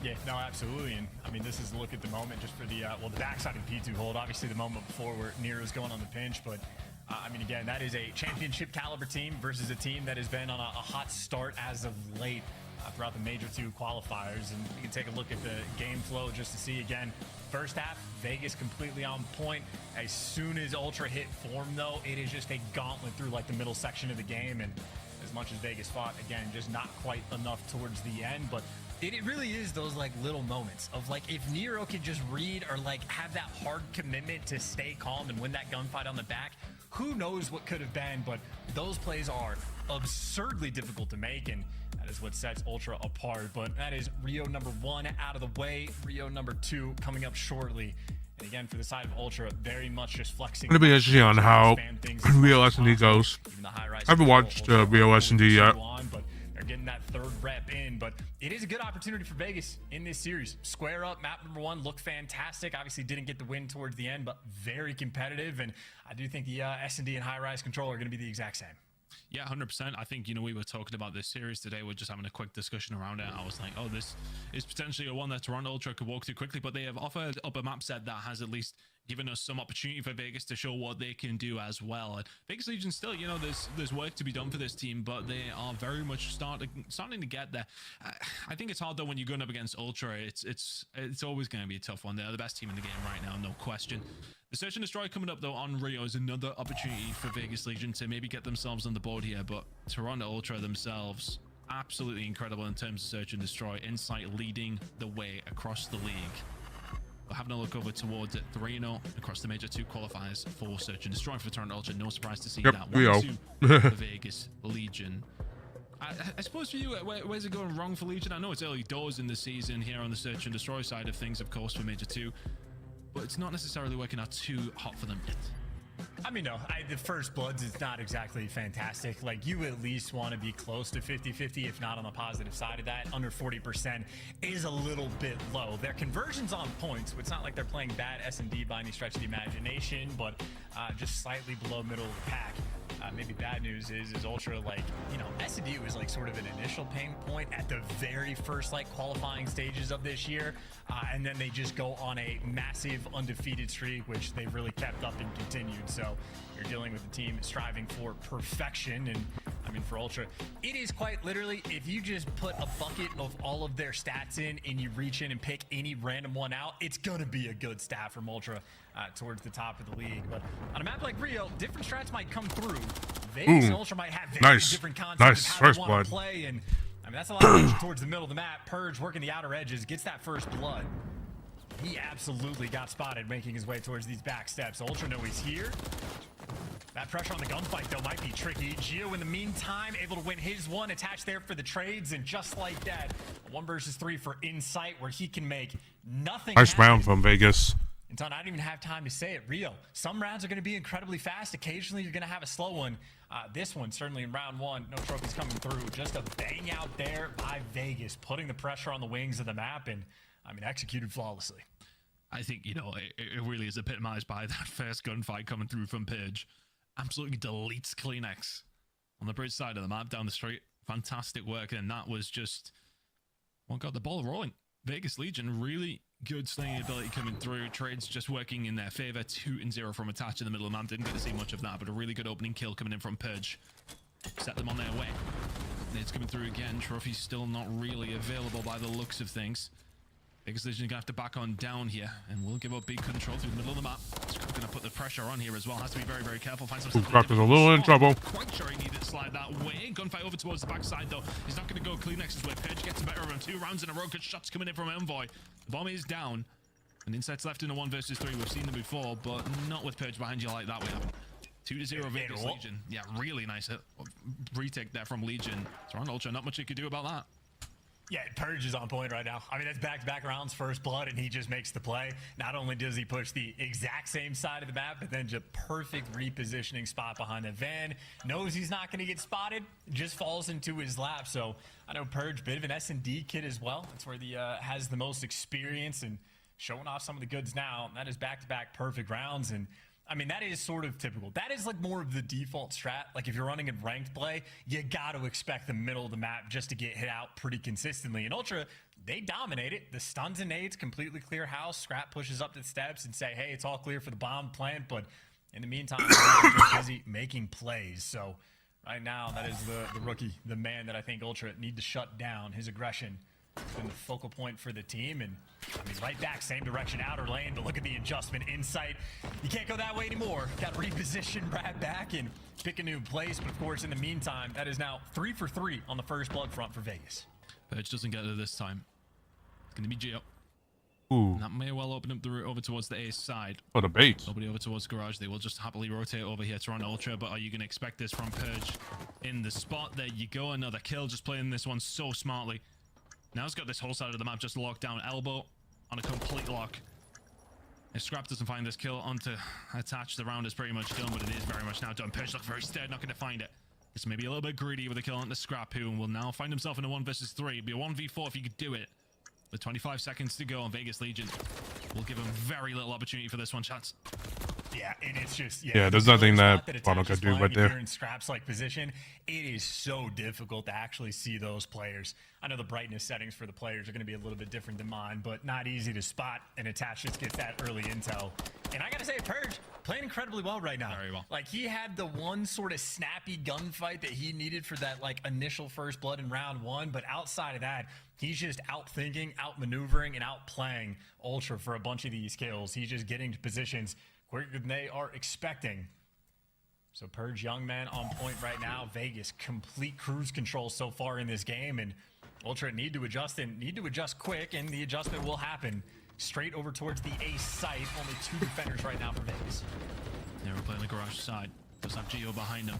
Yeah, no, absolutely. And I mean, this is a look at the moment just for the, well, the backside of the P2 hold. Obviously, the moment before where Nero's going on the pinch, but I mean, again, that is a championship caliber team versus a team that has been on a hot start as of late throughout the Major 2 qualifiers. And you can take a look at the game flow just to see, again, first half, Vegas completely on point. As soon as Ultra hit form, though, it is just a gauntlet through like the middle section of the game. And as much as Vegas fought, again, just not quite enough towards the end. But it really is those like little moments of like, if Nero could just read or like have that hard commitment to stay calm and win that gunfight on the back, who knows what could have been. But those plays are absurdly difficult to make, and that is what sets Ultra apart. But that is Rio number 1 out of the way. Rio number 2 coming up shortly. And again, for the side of Ultra, very much just flexing. It'll be interesting on how Rio S&D goes. I haven't watched Rio S&D yet. But they're getting that third rep in. But it is a good opportunity for Vegas in this series. Square up, map number 1 looked fantastic. Obviously didn't get the win towards the end, but very competitive. And I do think the S&D and high rise control are going to be the exact same. Yeah, 100%. I think, we were talking about this series today. We're just having a quick discussion around it. I was like, oh, this is potentially a one that Toronto Ultra could walk through quickly, but they have offered up a map set that has at least given us some opportunity for Vegas to show what they can do as well. And Vegas Legion still, there's work to be done for this team, but they are very much starting to get there. I think it's hard, though, when you're going up against Ultra. It's always going to be a tough one. They're the best team in the game right now, no question. The Search and Destroy coming up, though, on Rio is another opportunity for Vegas Legion to maybe get themselves on the board here, but Toronto Ultra themselves, absolutely incredible in terms of Search and Destroy. Insight leading the way across the league. But having a look over towards it, 3-0 across the Major 2 qualifiers for Search and Destroy for Toronto Ultra. No surprise to see that. 1-2 for Vegas Legion. I suppose for you, where's it going wrong for Legion? I know it's early doors in the season here on the Search and Destroy side of things, of course, for Major 2. But it's not necessarily working out too hot for them yet. I mean, no, the first bloods is not exactly fantastic. Like, you at least want to be close to 50-50, if not on the positive side of that. Under 40% is a little bit low. Their conversion's on point, so it's not like they're playing bad S&D by any stretch of the imagination, but just slightly below middle of the pack. Maybe bad news is Ultra, like, S&D was like sort of an initial pain point at the very first like qualifying stages of this year, and then they just go on a massive undefeated streak, which they've really kept up and continued. So you're dealing with a team striving for perfection. And I mean, for Ultra, it is quite literally, if you just put a bucket of all of their stats in and you reach in and pick any random one out, it's gonna be a good stat from Ultra towards the top of the league. But on a map like Rio, different strats might come through. Vegas and Ultra might have very different concepts of how they want to play. And I mean, that's a lot of towards the middle of the map. Purge working the outer edges, gets that first blood. He absolutely got spotted making his way towards these back steps. Ultra know he's here. That pressure on the gunfight, though, might be tricky. Gio, in the meantime, able to win his one, attached there for the trades, and just like that, 1 versus 3 for Insight, where he can make nothing Nice happen. round from Vegas. And Ton, I don't even have time to say it. Rio, some rounds are going to be incredibly fast. Occasionally, you're going to have a slow one. This one, certainly in round 1, no trophies coming through. Just a bang out there by Vegas, putting the pressure on the wings of the map, and, I mean, executed flawlessly. I think, it really is epitomized by that first gunfight coming through from Purge. Absolutely deletes Kleenex on the bridge side of the map down the street. Fantastic work, and that was just what got the ball rolling. Vegas Legion, really good slinging ability coming through. Trades just working in their favor. 2-0 from attach in the middle of the map. Didn't get to see much of that, but a really good opening kill coming in from Purge. set them on their way. It's coming through again. Trophy's still not really available by the looks of things. Vegas Legion gonna have to back on down here, and we'll give up big control through the middle of the map. Scrap gonna put the pressure on here as well. Has to be very, very careful. Find some Scrap is a little in trouble. Quite sure he needed to slide that way. Gunfight over towards the backside though. He's not gonna go clean next way. Purge gets the better of him. 2 rounds in a row. Good shots coming in from Envoy. The bomb is down. And Insight's left in a 1 versus 3. We've seen them before, but not with Purge behind you like that. We haven't. 2-0 Vegas Legion. Yeah, really nice hit. Retake there from Legion. Toronto Ultra, not much you could do about that. Yeah, Purge is on point right now. I mean, that's back-to-back rounds, first blood, and he just makes the play. Not only does he push the exact same side of the map, but then just perfect repositioning spot behind the van. Knows he's not going to get spotted, just falls into his lap. So I know Purge, bit of an S&D kid as well. That's where the has the most experience and showing off some of the goods now. That is back-to-back perfect rounds, and I mean, that is sort of typical. That is like more of the default strat. Like if you're running in ranked play, you got to expect the middle of the map just to get hit out pretty consistently. In Ultra, they dominate it. The stuns and nades completely clear house. Scrap pushes up the steps and say, hey, it's all clear for the bomb plant. But in the meantime, they're just busy making plays. So right now, that is the rookie, the man that I think Ultra need to shut down. His aggression has been the focal point for the team. And I mean, right back, same direction, outer lane, but look at the adjustment. Insight, you can't go that way anymore. Got to reposition right back and pick a new place. But of course, in the meantime, that is now 3 for 3 on the first blood front for Vegas. Purge doesn't get it this time. It's going to be Geo. Ooh. And that may well open up the route over towards the A side. Oh, the bait. Nobody over towards Garage. They will just happily rotate over here to run Ultra. But are you going to expect this from Purge in the spot? There you go. Another kill. Just playing this one so smartly. Now he's got this whole side of the map just locked down. Elbow on a complete lock. If Scrap doesn't find this kill onto attach, the round is pretty much done, but it is very much now done. Purge looks very scared, not going to find it. It's maybe a little bit greedy with a kill onto Scrap, who will now find himself in a 1 versus 3. It'd be a 1v4 if he could do it. With 25 seconds to go on Vegas Legion, will give him very little opportunity for this one, chance. Yeah, and it's just yeah. There's nothing that Bono can do right there. If you're in Scrap's like position, it is so difficult to actually see those players. I know the brightness settings for the players are going to be a little bit different than mine, but not easy to spot. And Attach just gets that early intel. And I gotta say, Purge playing incredibly well right now. Very well. Like he had the one sort of snappy gunfight that he needed for that like initial first blood in round 1, but outside of that, he's just outthinking, outmaneuvering, and outplaying Ultra for a bunch of these kills. He's just getting to positions quicker than they are expecting. So Purge young man on point right now. Vegas complete cruise control so far in this game, and Ultra need to adjust and need to adjust quick, and the adjustment will happen. Straight over towards the A site. Only 2 defenders right now for Vegas. Yeah, we're playing the Garage side. Just have Geo behind them.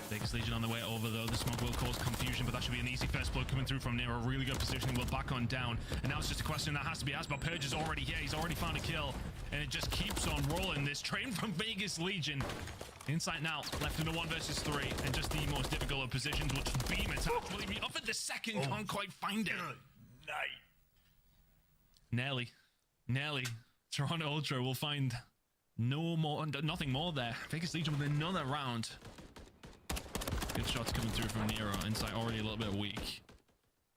Vegas Legion on the way over though. The smoke will cause confusion, but that should be an easy first blood coming through from Nero. Really good positioning. We'll back on down. And now it's just a question that has to be asked, but Purge is already here. He's already found a kill. And it just keeps on rolling. This train from Vegas Legion. Insight now, left in a 1 versus 3. And just the most difficult of positions, which beam attack. Will he be up at the second? Can't quite find it. Nelly. Toronto Ultra will find nothing more there. Vegas Legion with another round. Good shots coming through from Nero. Insight already a little bit weak.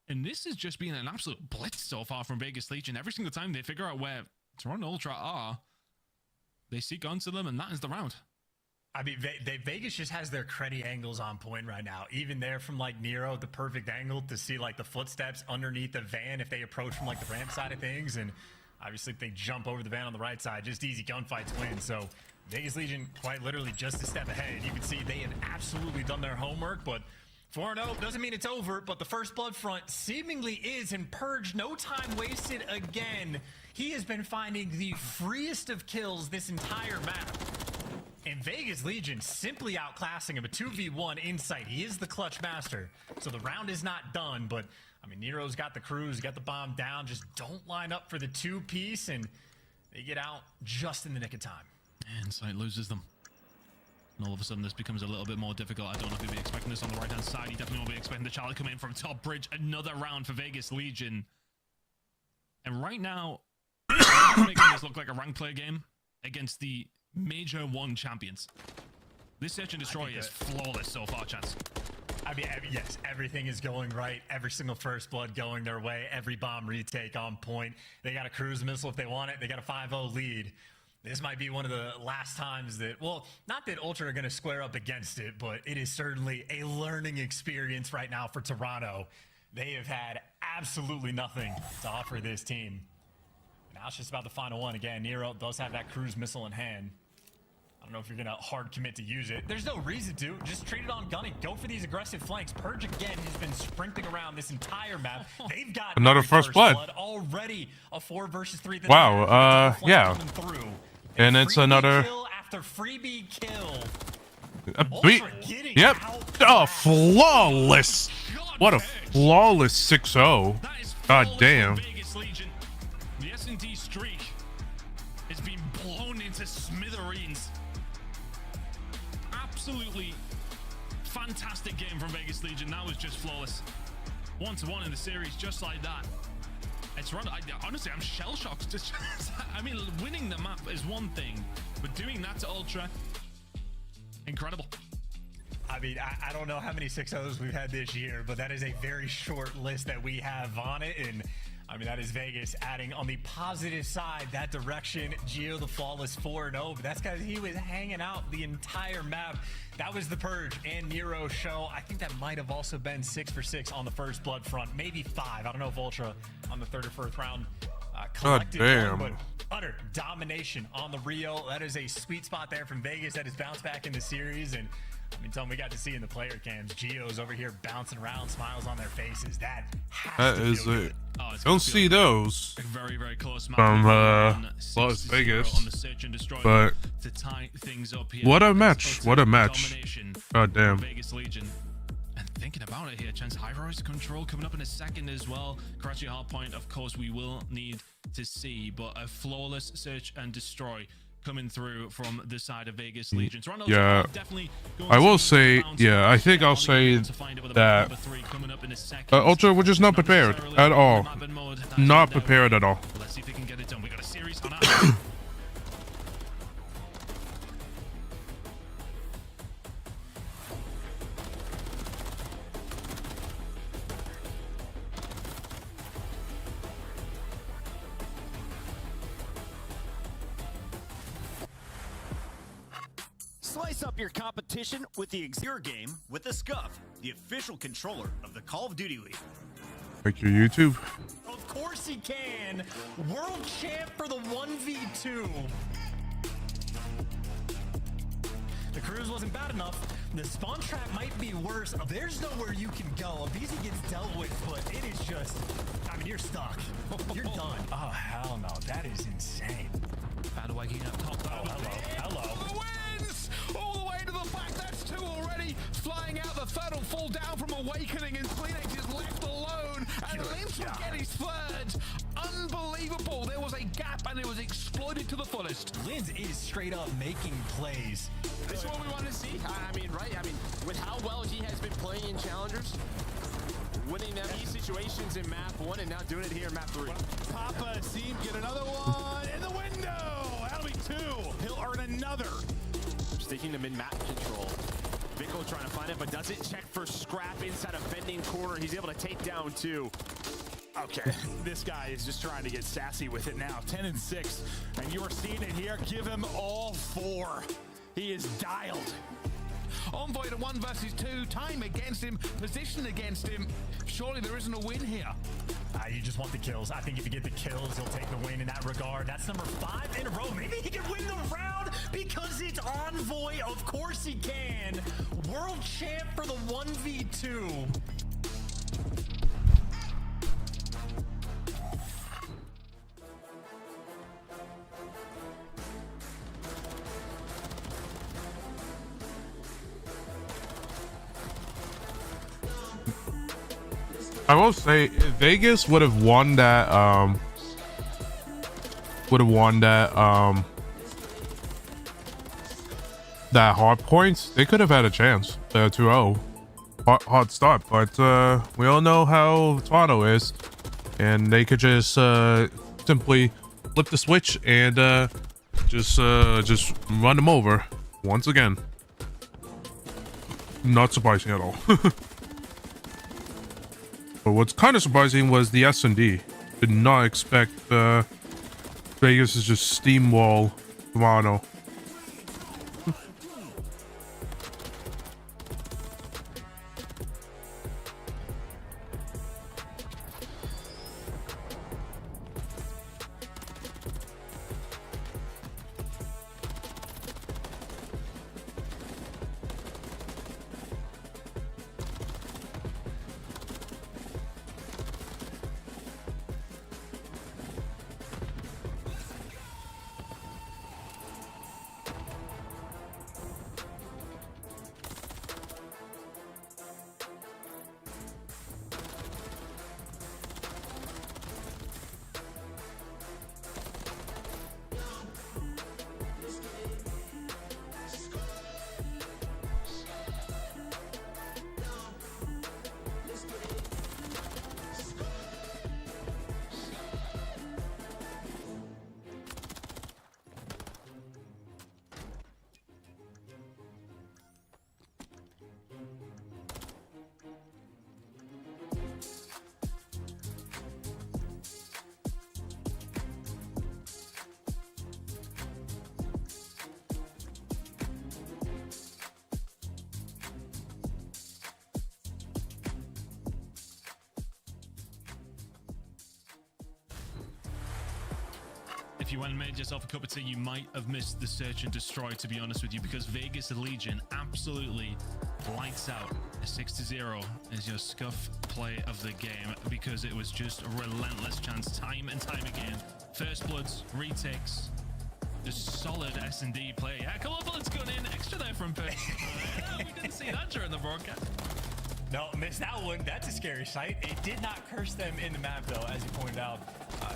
And this has just been an absolute blitz so far from Vegas Legion. Every single time they figure out where Toronto Ultra are, they seek onto them, and that is the round. I mean, Vegas just has their cruddy angles on point right now. Even there from like Nero, the perfect angle to see like the footsteps underneath the van if they approach from like the ramp side of things. And obviously, if they jump over the van on the right side, just easy gunfights win. So Vegas Legion quite literally just a step ahead. You can see they have absolutely done their homework, but 4-0 doesn't mean it's over, but the first blood front seemingly is, and Purge, no time wasted again. He has been finding the freest of kills this entire map. And Vegas Legion simply outclassing him, a 2v1 Insight. He is the clutch master. So the round is not done, but I mean, Nero's got the cruise, got the bomb down. Just don't line up for the 2-piece, and they get out just in the nick of time. Insight loses them. And all of a sudden, this becomes a little bit more difficult. I don't know if he'll be expecting this on the right-hand side. He definitely won't be expecting the Charlie come in from top bridge. Another round for Vegas Legion. And right now, they're making this look like a rank play game against the Major 1 champions. This Search and Destroy is flawless so far, Chance. I mean, yes, everything is going right. Every single first blood going their way. Every bomb retake on point. They got a cruise missile if they want it. They got a 5-0 lead. This might be one of the last times that, well, not that Ultra are going to square up against it, but it is certainly a learning experience right now for Toronto. They have had absolutely nothing to offer this team. Now it's just about the final one. Again, Nero does have that cruise missile in hand. I don't know if you're going to hard commit to use it. There's no reason to. Just treat it on gunning. Go for these aggressive flanks. Purge, again, has been sprinting around this entire map. They've got another first blood. Already a 4 versus 3. Wow, yeah. And it's another... Kill after freebie kill. Yep. Oh, flawless. What a flawless 6-0. God damn. Vegas Legion. The S&D streak has been blown into smithereens. Absolutely fantastic game from Vegas Legion. That was just flawless. 1-1 in the series, just like that. It's run. Honestly, I'm shell shocked. I mean, winning the map is one thing, but doing that to Ultra, incredible. I mean, I don't know how many 6-0s we've had this year, but that is a very short list that we have on it. And I mean, that is Vegas adding on the positive side that direction. Geo the flawless 4-0, but that's because he was hanging out the entire map. That was the Purge and Nero show. I think that might have also been 6 for 6 on the first blood front, maybe 5. I don't know if Ultra on the 3rd or 4th round collected one, but utter domination on the Rio. That is a sweet spot there from Vegas that has bounced back in the series. And I mean, tell them we got to see in the player cams, Geo's over here bouncing around, smiles on their faces. That is it. Don't see those very, very close from Las Vegas, on the search and destroy, but to tie things up here. What a match! What a match! God damn. Vegas Legion. And thinking about it here, Chance high rise control coming up in a second as well. Karachi hardpoint, of course, we will need to see, but a flawless search and destroy coming through from the side of Vegas Legion. So yeah, I will say, yeah, I think I'll say that Ultra were just not prepared at all. Not prepared at all. Let's see if they can get it done. We got a series on our Slice up your competition with the Your game with the Scuff, the official controller of the Call of Duty League. Like your YouTube. Of course he can. World champ for the 1v2. The cruise wasn't bad enough. The spawn trap might be worse. There's nowhere you can go. Abisi gets dealt with, but it is just, I mean, you're stuck. You're done. Oh, hell no. That is insane. Bad waking up top. Oh, hello. Wins! All the way to the back. That's 2 already. Flying out the 3rd will fall down from Awakening, and Kleenex is left alone. And Limbs will get his 3rd. Unbelievable. There was a gap and it was exploited to the fullest. Linz is straight up making plays. This is what we want to see. I mean, right? I mean, with how well he has been playing in Challengers, winning them situations in map 1 and now doing it here in map 3. Papa Seam get another one in the window. That'll be 2. He'll earn another. Sticking to mid-map control. Vico trying to find it, but doesn't check for scrap inside a bending corner. He's able to take down 2. Okay, this guy is just trying to get sassy with it now. 10 and 6, and you are seeing it here. Give him all 4. He is dialed. Envoy to 1 versus 2. Time against him. Position against him. Surely there isn't a win here. You just want the kills. I think if you get the kills, you'll take the win in that regard. That's number 5 in a row. Maybe he can win the round because it's Envoy. Of course he can. World champ for the 1v2. I will say Vegas would have won that that hard points. They could have had a chance. 2-0 hard start, but we all know how Toronto is, and they could just simply flip the switch and just run them over once again. Not surprising at all. But what's kind of surprising was the S&D. Did not expect Vegas to just steamwall the S&D. They could have had a chance. 2-0 hard start, but we all know how Toronto is, and they could just simply flip the switch and just run them over once again. Not surprising at all. But what's kind of surprising was the S&D. Did not expect Vegas to just steamwall Toronto. If you went and made yourself a cup of tea, you might have missed the search and destroy, to be honest with you, because Vegas Legion absolutely lights out. A 6-0 is your scuff play of the game, because it was just a relentless chance time and time again. First bloods, retakes, just solid S&D play. Yeah, a couple of bullets going in, extra there from Perth. We didn't see that during the broadcast. No, missed that one. That's a scary sight. It did not curse them in the map, though, as you pointed out.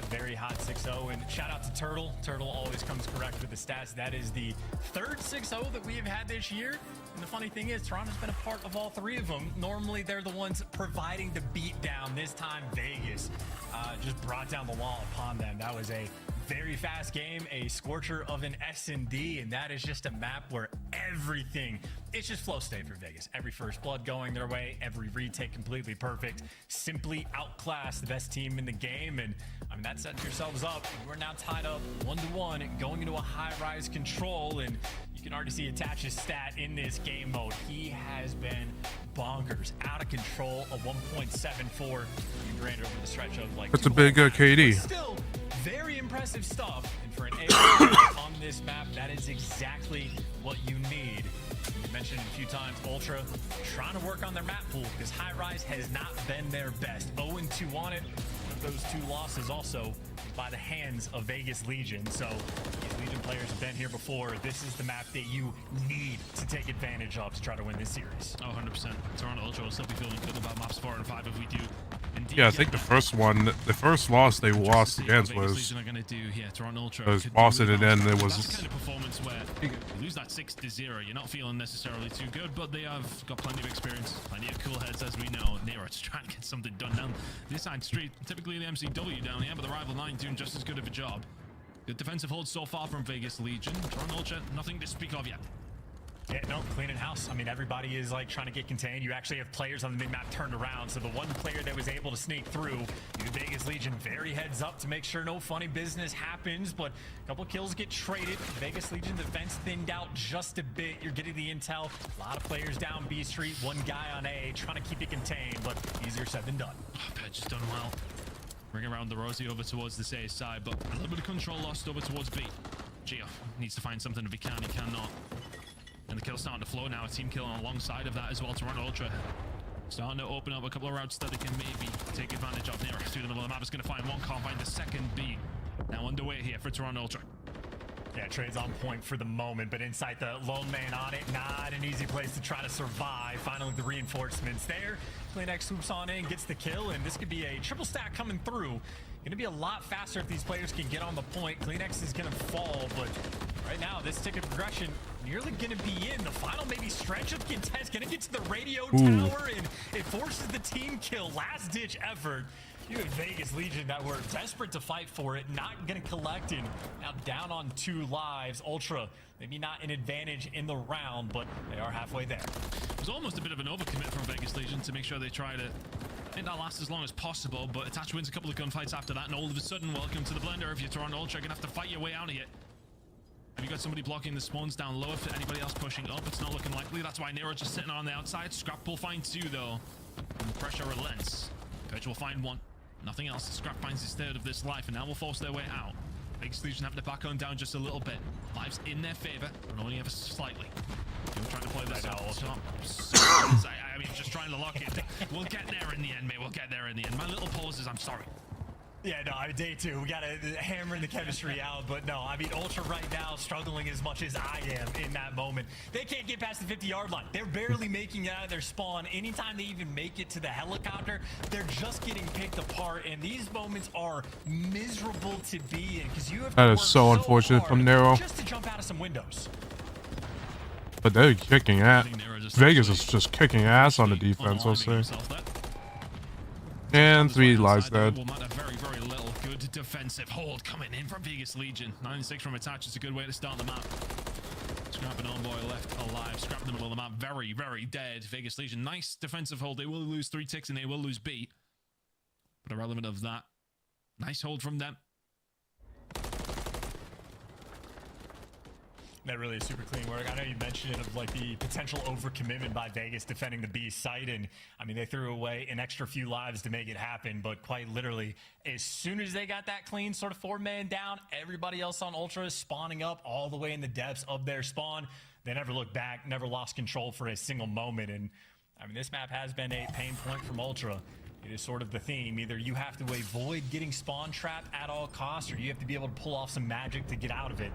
Very hot 6-0. And shout out to Turtle. Turtle always comes correct with the stats. That is the third 6-0 that we have had this year. And the funny thing is, Toronto's been a part of all three of them. Normally, they're the ones providing the beat down. This time, Vegas just brought down the wall upon them. That was a very fast game, a scorcher of an S&D, and that is just a map where everything, it's just flow state for Vegas. Every first blood going their way, every retake completely perfect, simply outclassed the best team in the game. And I mean, that sets yourselves up. We're now tied up 1-1, going into a high-rise control, and you can already see Attach's stat in this game mode. He has been bonkers, out of control, a 1.74 granted over the stretch of like. That's a big KD. Still very impressive stuff, and for an A on this map, that is exactly what you need. You mentioned it a few times, Ultra trying to work on their map pool because High Rise has not been their best. 0-2 on it. One of those two losses also by the hands of Vegas Legion. So these Legion players have been here before. This is the map that you need to take advantage of to try to win this series. Oh, 100%. Toronto Ultra will still be feeling good about maps 4 and 5 if we do. Yeah, I think the first loss they lost against was Boston, and then there was that's kind of performance where you lose that 6-0. You're not feeling necessarily too good, but they have got plenty of experience, plenty of cool heads, as we know. Nero just trying to get something done down this side street. Typically the MCW down here, but the Rival 9 doing just as good of a job. Good defensive hold so far from Vegas Legion. Toronto Ultra, nothing to speak of yet. Yeah, no, cleaning house. I mean, everybody is like trying to get contained. You actually have players on the mid-map turned around. So the one player that was able to sneak through, the Vegas Legion very heads up to make sure no funny business happens. But a couple kills get traded. Vegas Legion defense thinned out just a bit. You're getting the intel. A lot of players down B Street. One guy on A trying to keep it contained, but easier said than done. Oh, Ped just done well. Bring around the Rosie over towards the A side, but a little bit of control lost over towards B. Gio needs to find something if he can. He cannot. And the kill's starting to flow now. A team kill alongside of that as well. Toronto Ultra starting to open up a couple of routes that they can maybe take advantage of. Nero through the middle of the map is going to find one, can't find the second B. Now underway here for Toronto Ultra. Yeah, trade's on point for the moment, but inside the lone man on it, not an easy place to try to survive. Finally, the reinforcements there. CleanX swoops on in, gets the kill, and this could be a triple stack coming through. Gonna be a lot faster if these players can get on the point. CleanX is gonna fall, but right now, this ticket progression nearly gonna be in. The final maybe stretch of contest, gonna get to the radio tower, and it forces the team kill. Last ditch effort. You have Vegas Legion that were desperate to fight for it, not gonna collect it. Now down on 2 lives. Ultra, maybe not an advantage in the round, but they are halfway there. It was almost a bit of an overcommit from Vegas Legion to make sure they try to make that last as long as possible, but Attach wins a couple of gunfights after that, and all of a sudden, welcome to the blender. If you're Toronto Ultra, you're gonna have to fight your way out of here. Have you got somebody blocking the spawns down low? If anybody else pushing up, it's not looking likely. That's why Nero just sitting on the outside. Scrap will find 2 though. And the pressure relents. Purge will find 1. Nothing else. Scrap finds his 3rd of this life, and now will force their way out. Vegas Legion have to back on down just a little bit. Lives in their favor, but only ever slightly. We're trying to play this out. I mean, just trying to lock it. We'll get there in the end, mate. We'll get there in the end. My little pauses, I'm sorry. Yeah, no, I mean, day 2, we gotta hammer the chemistry out, but no, I mean, Ultra right now struggling as much as I am in that moment. They can't get past the 50-yard line. They're barely making it out of their spawn. Anytime they even make it to the helicopter, they're just getting picked apart, and these moments are miserable to be in because you have to That work is so unfortunate from Nero. just to jump out of some windows. But they're kicking ass. Vegas is just kicking ass on the defense, I'll say. And 3 lives dead. Very little. Good defensive hold coming in from Vegas Legion. 96 from attach is a good way to start the map. Scrap and Envoy left alive. Scrap in the middle of the map. Very dead. Vegas Legion. Nice defensive hold. They will lose 3 ticks and they will lose B. But irrelevant of that. Nice hold from them. That really is super clean work. I know you mentioned it of like the potential overcommitment by Vegas defending the B site, and I mean they threw away an extra few lives to make it happen, but quite literally as soon as they got that clean sort of 4-man down, everybody else on Ultra is spawning up all the way in the depths of their spawn. They never looked back, never lost control for a single moment, and I mean this map has been a pain point from Ultra. It is sort of the theme. Either you have to avoid getting spawn trapped at all costs, or you have to be able to pull off some magic to get out of it.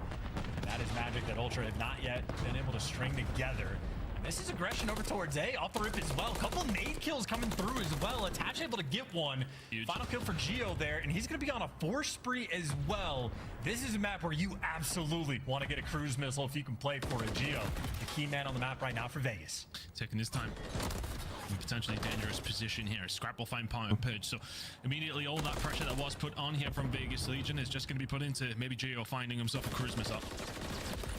And that is magic that Ultra have not yet been able to string together. And this is aggression over towards A, off the rip as well. A couple nade kills coming through as well. Attach able to get one. Huge. Final kill for Geo there, and he's going to be on a 4 spree as well. This is a map where you absolutely want to get a cruise missile if you can play for it. Geo, the key man on the map right now for Vegas. Taking his time. Potentially dangerous position here. Scrap will find Power and Purge. So immediately all that pressure that was put on here from Vegas Legion is just going to be put into maybe Geo finding himself a cruise missile.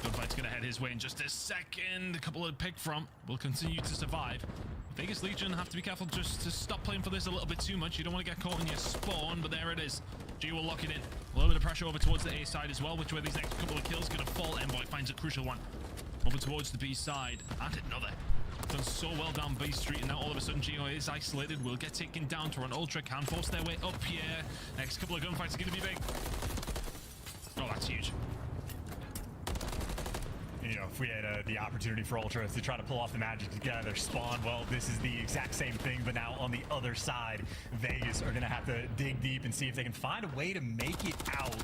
Gunfight's going to head his way in just a second. A couple of pick from will continue to survive. Vegas Legion have to be careful just to stop playing for this a little bit too much. You don't want to get caught in your spawn, but there it is. Geo will lock it in. A little bit of pressure over towards the A side as well, which way these next couple of kills going to fall. Envoy finds a crucial one. Over towards the B side. And another. Done so well down B Street, and now all of a sudden Geo is isolated. Will get taken down to run Ultra. Can force their way up here. Next couple of gunfights are going to be big. Oh, that's huge. You know, if we had the opportunity for Ultra to try to pull off the magic to get out of their spawn, well, this is the exact same thing, but now on the other side, Vegas are going to have to dig deep and see if they can find a way to make it out.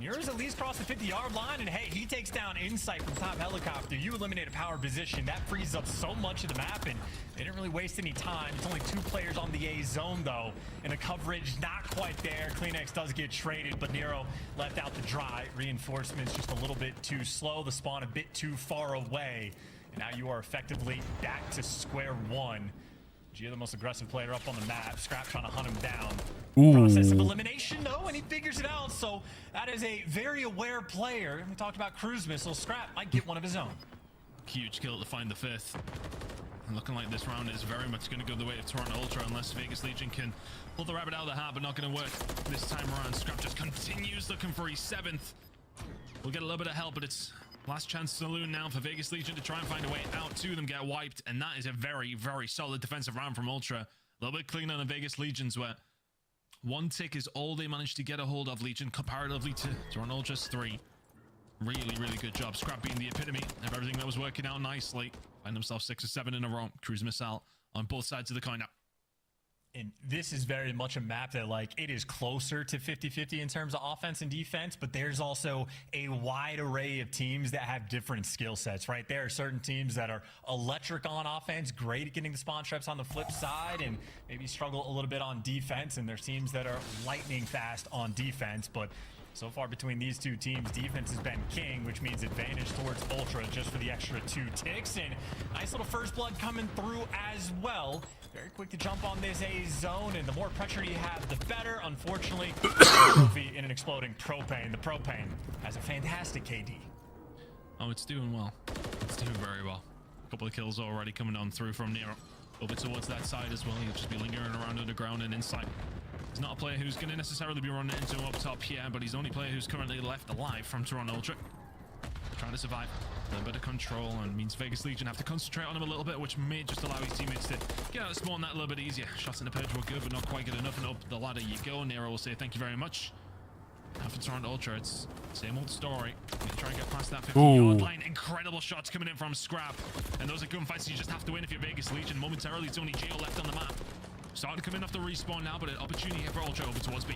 Nero's at least crossed the 50-yard line, and hey, he takes down Insight from top helicopter. You eliminate a power position. That frees up so much of the map, and they didn't really waste any time. It's only 2 players on the A zone, though, and the coverage not quite there. CleanX does get traded, but Nero left out to dry. Reinforcements just a little bit too slow. The spawn a bit too far away, and now you are effectively back to square one. Geo, the most aggressive player up on the map. Scrap trying to hunt him down. Process of elimination, though, and he figures it out. So that is a very aware player. We talked about cruise missiles. Scrap might get one of his own. Huge kill to find the 5th. And looking like this round is very much going to go the way of Toronto Ultra unless Vegas Legion can pull the rabbit out of the hat, but not going to work this time around. Scrap just continues looking for his 7th. We'll get a little bit of help, but it's last chance saloon now for Vegas Legion to try and find a way out. 2 of them get wiped, and that is a very solid defensive round from Ultra. A little bit cleaner than Vegas Legion's, where 1 tick is all they managed to get a hold of. Legion comparatively to Toronto Ultra's 3. Really good job. Scrap being the epitome of everything that was working out nicely. Find themselves 6 or 7 in a row. Cruise missile on both sides of the coin now. And this is very much a map that, like, it is closer to 50-50 in terms of offense and defense, but there's also a wide array of teams that have different skill sets, right? There are certain teams that are electric on offense, great at getting the spawn traps on the flip side, and maybe struggle a little bit on defense, and there's teams that are lightning fast on defense, but so far between these 2 teams, defense has been king, which means advantage towards Ultra just for the extra 2 ticks, and nice little first blood coming through as well. Very quick to jump on this A zone, and the more pressure you have, the better. Unfortunately, trophy in an exploding propane. The propane has a fantastic KD. Oh, it's doing well. It's doing very well. A couple of kills already coming on through from Nero. Over towards that side as well. He'll just be lingering around underground and inside. He's not a player who's going to necessarily be running into him up top here, but he's the only player who's currently left alive from Toronto Ultra. trying to survive. A little bit of control, and means Vegas Legion have to concentrate on him a little bit, which may just allow his teammates to get out of spawn that a little bit easier. Shots in the purge were good, but not quite good enough, and up the ladder you go. Nero will say thank you very much. Now for Toronto Ultra, it's same old story. Gonna try and get past that 50-yard line. Incredible shots coming in from Scrap, and those are gunfights you just have to win if you're Vegas Legion. Momentarily, it's only Geo left on the map. Starting to come in off the respawn now, but an opportunity here for Ultra over towards B.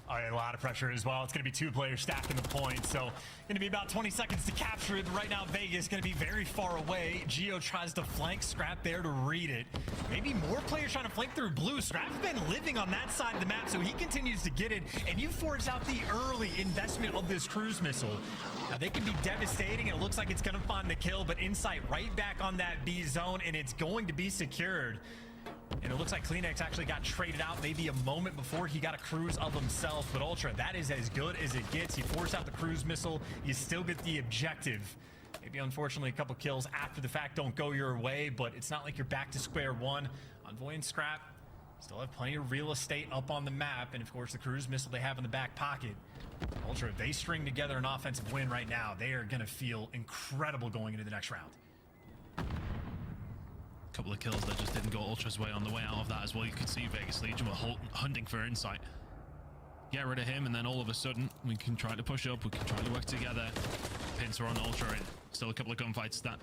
All right, a lot of pressure as well. It's going to be 2 players stacking the points, so going to be about 20 seconds to capture it. But right now, Vegas going to be very far away. Geo tries to flank Scrap there to read it. Maybe more players trying to flank through blue. Scrap's been living on that side of the map, so he continues to get it. And you force out the early investment of this cruise missile. Now, they can be devastating, and it looks like it's going to find the kill, but Insight right back on that B zone, and it's going to be secured. And it looks like Kleenex actually got traded out maybe a moment before he got a cruise of himself. But Ultra, that is as good as it gets. You force out the cruise missile, you still get the objective. Maybe unfortunately a couple kills after the fact don't go your way, but it's not like you're back to square one. Envoy and Scrap still have plenty of real estate up on the map, and of course the cruise missile they have in the back pocket. Ultra, if they string together an offensive win right now, they are going to feel incredible going into the next round. Couple of kills that just didn't go Ultra's way on the way out of that as well. You could see Vegas Legion were hunting for Insight. Get rid of him, and then all of a sudden we can try to push up, we can try to work together. Pins are on Ultra, and still a couple of gunfights that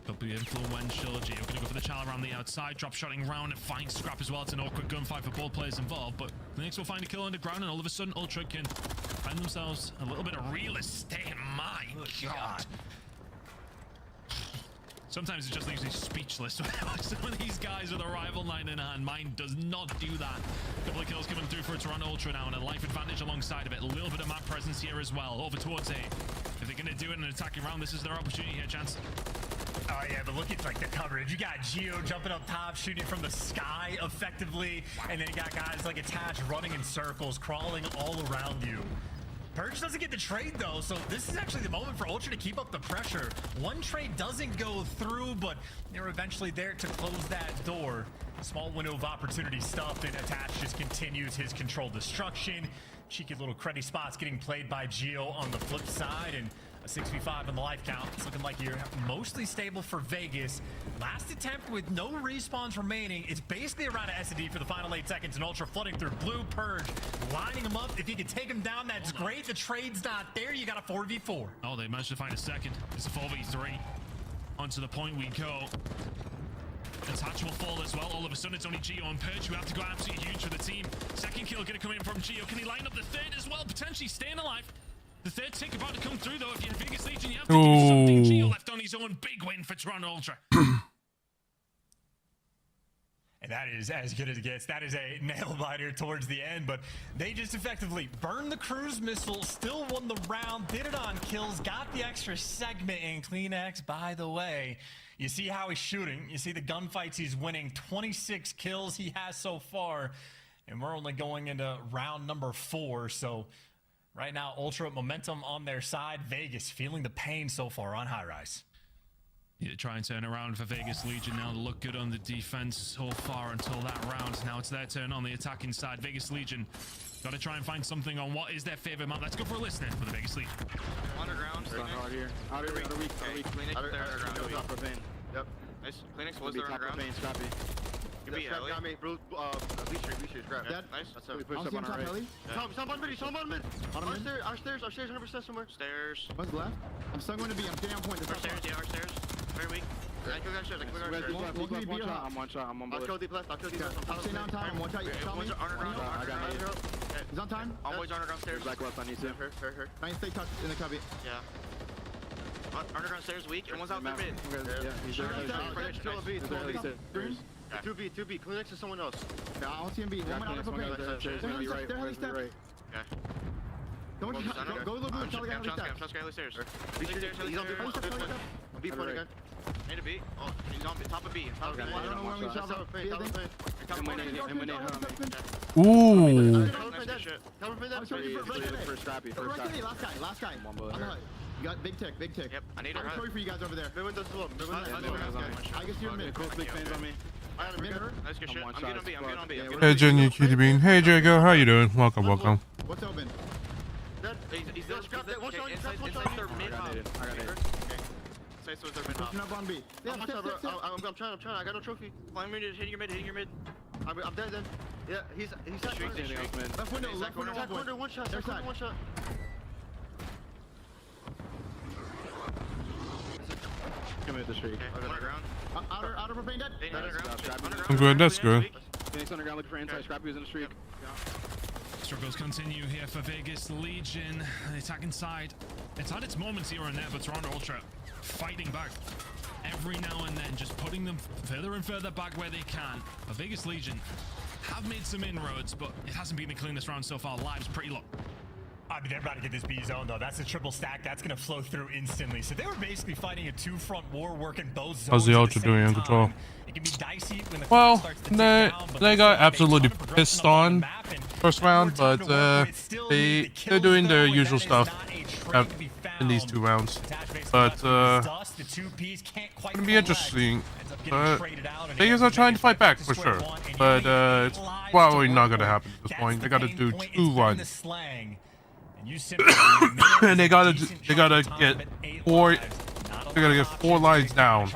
could be influential. Geo gonna go for the child around the outside, drop shotting round and find Scrap as well. It's an awkward gunfight for both players involved, but Kleenex will find a kill underground, and all of a sudden Ultra can find themselves a little bit of real estate. My God. Sometimes it just leaves me speechless. Some of these guys with a rival 9 in hand. Mine does not do that. A couple of kills coming through for Toronto Ultra now, and a life advantage alongside of it. A little bit of map presence here as well. Over towards A. If they're going to do it in an attacking round, this is their opportunity here, chance. Oh yeah, but look at like the coverage. You got Geo jumping up top, shooting from the sky effectively, and then you got guys like Attach running in circles, crawling all around you. Purge doesn't get the trade though, so this is actually the moment for Ultra to keep up the pressure. One trade doesn't go through, but they're eventually there to close that door. Small window of opportunity stuffed, and Attach just continues his controlled destruction. Cheeky little cruddy spots getting played by Geo on the flip side, and a 6v5 on the life count. It's looking like you're mostly stable for Vegas. Last attempt with no respawns remaining. It's basically around an S&D for the final 8 seconds, and Ultra flooding through blue. Purge lining him up. If you can take him down, that's great. The trade's not there. You got a 4v4. Oh, they managed to find a second. It's a 4v3. Onto the point we go. Attach will fall as well. All of a sudden, it's only Geo and Purge who have to go absolutely huge for the team. Second kill going to come in from Geo. Can he line up the third as well? Potentially staying alive. The third tick about to come through, though. If you're Vegas Legion, you have to do something. Geo left on his own. Big win for Toronto Ultra. And that is as good as it gets. That is a nail biter towards the end, but they just effectively burned the cruise missile, still won the round, did it on kills, got the extra segment, and Kleenex, by the way, you see how he's shooting. You see the gunfights he's winning. 26 kills he has so far, and we're only going into round number 4, so right now, Ultra momentum on their side. Vegas feeling the pain so far on high rise. Yeah, try and turn around for Vegas Legion now to look good on the defense so far until that round. Now it's their turn on the attacking side. Vegas Legion got to try and find something on what is their favorite map. Let's go for a listen for the Vegas Legion. Underground. Out here. Out here. Kleenex, they're underground. Yep. Nice. Kleenex was there underground. Scrappy. Could be Ellie. Got me. Blue street, scrap. Yeah, nice. That's it. We pushed up on our right. Some on mid. Our stairs, 100% somewhere. Stairs. What's left? I'm still going to be. I'm staying on point. Our stairs. Very weak. I click on stairs. I'm one shot. I'm on bullet. I'll kill deep left. I'm staying on time. I'm one shot. You shot me. Underground. He's on time. Always underground stairs. Black left. I need to. Her. I need to stay tucked in the cubby. Yeah. Underground stairs weak, and one's out there mid. Yeah, he's there. 2B. Kleenex is someone else. Yeah, I don't see him be. One out of the paint. They're right. Okay. Don't go to the blue. Tell the guy how to stack. I'm trying to scale the stairs. He's on B point again. Need a B. Oh, he's on top of B. I don't know when we shot up. Ooh. Last guy. You got big tick. Yep, I need I'm sorry for you guys over there. Mid windows below. I guess you're mid. Big fans on me. Nice good shit. I'm getting on B. Hey, Jenny, Cutie Bean. Hey, Jago. How you doing? Welcome. What's open? He's there. One shot inside Inside their mid hop. I got it. Okay. Say so is their mid hop. Pushing up on B. Yeah, I'm trying. I got no trophy. Flying mid, hitting your mid. I'm dead then. Yeah, he's Streak. Left window, one shot. Come in the street. Okay, underground. Outer propane dead. I'm good. That's good. Phoenix underground looking for inside. Scrappy was in the street. Struggles continue here for Vegas Legion. The attack inside. It's had its moments here and there, but Toronto Ultra fighting back every now and then, just putting them further and further back where they can. But Vegas Legion have made some inroads, but it hasn't been the cleanest round so far. Lives pretty low. I mean, they're about to get this B zone, though. That's a triple stack. That's going to flow through instantly. So they were basically fighting a two-front war, working both zones. How's the Ultra doing in control? It can be dicey when the Well, starts to tick down, but they got absolutely pissed on first round, but they're doing their usual stuff in these 2 rounds. But gonna be interesting. Vegas are trying to fight back for sure, but it's probably not gonna happen at this point. They gotta do 2 runs, and they gotta get 4. They gotta get 4 lines down,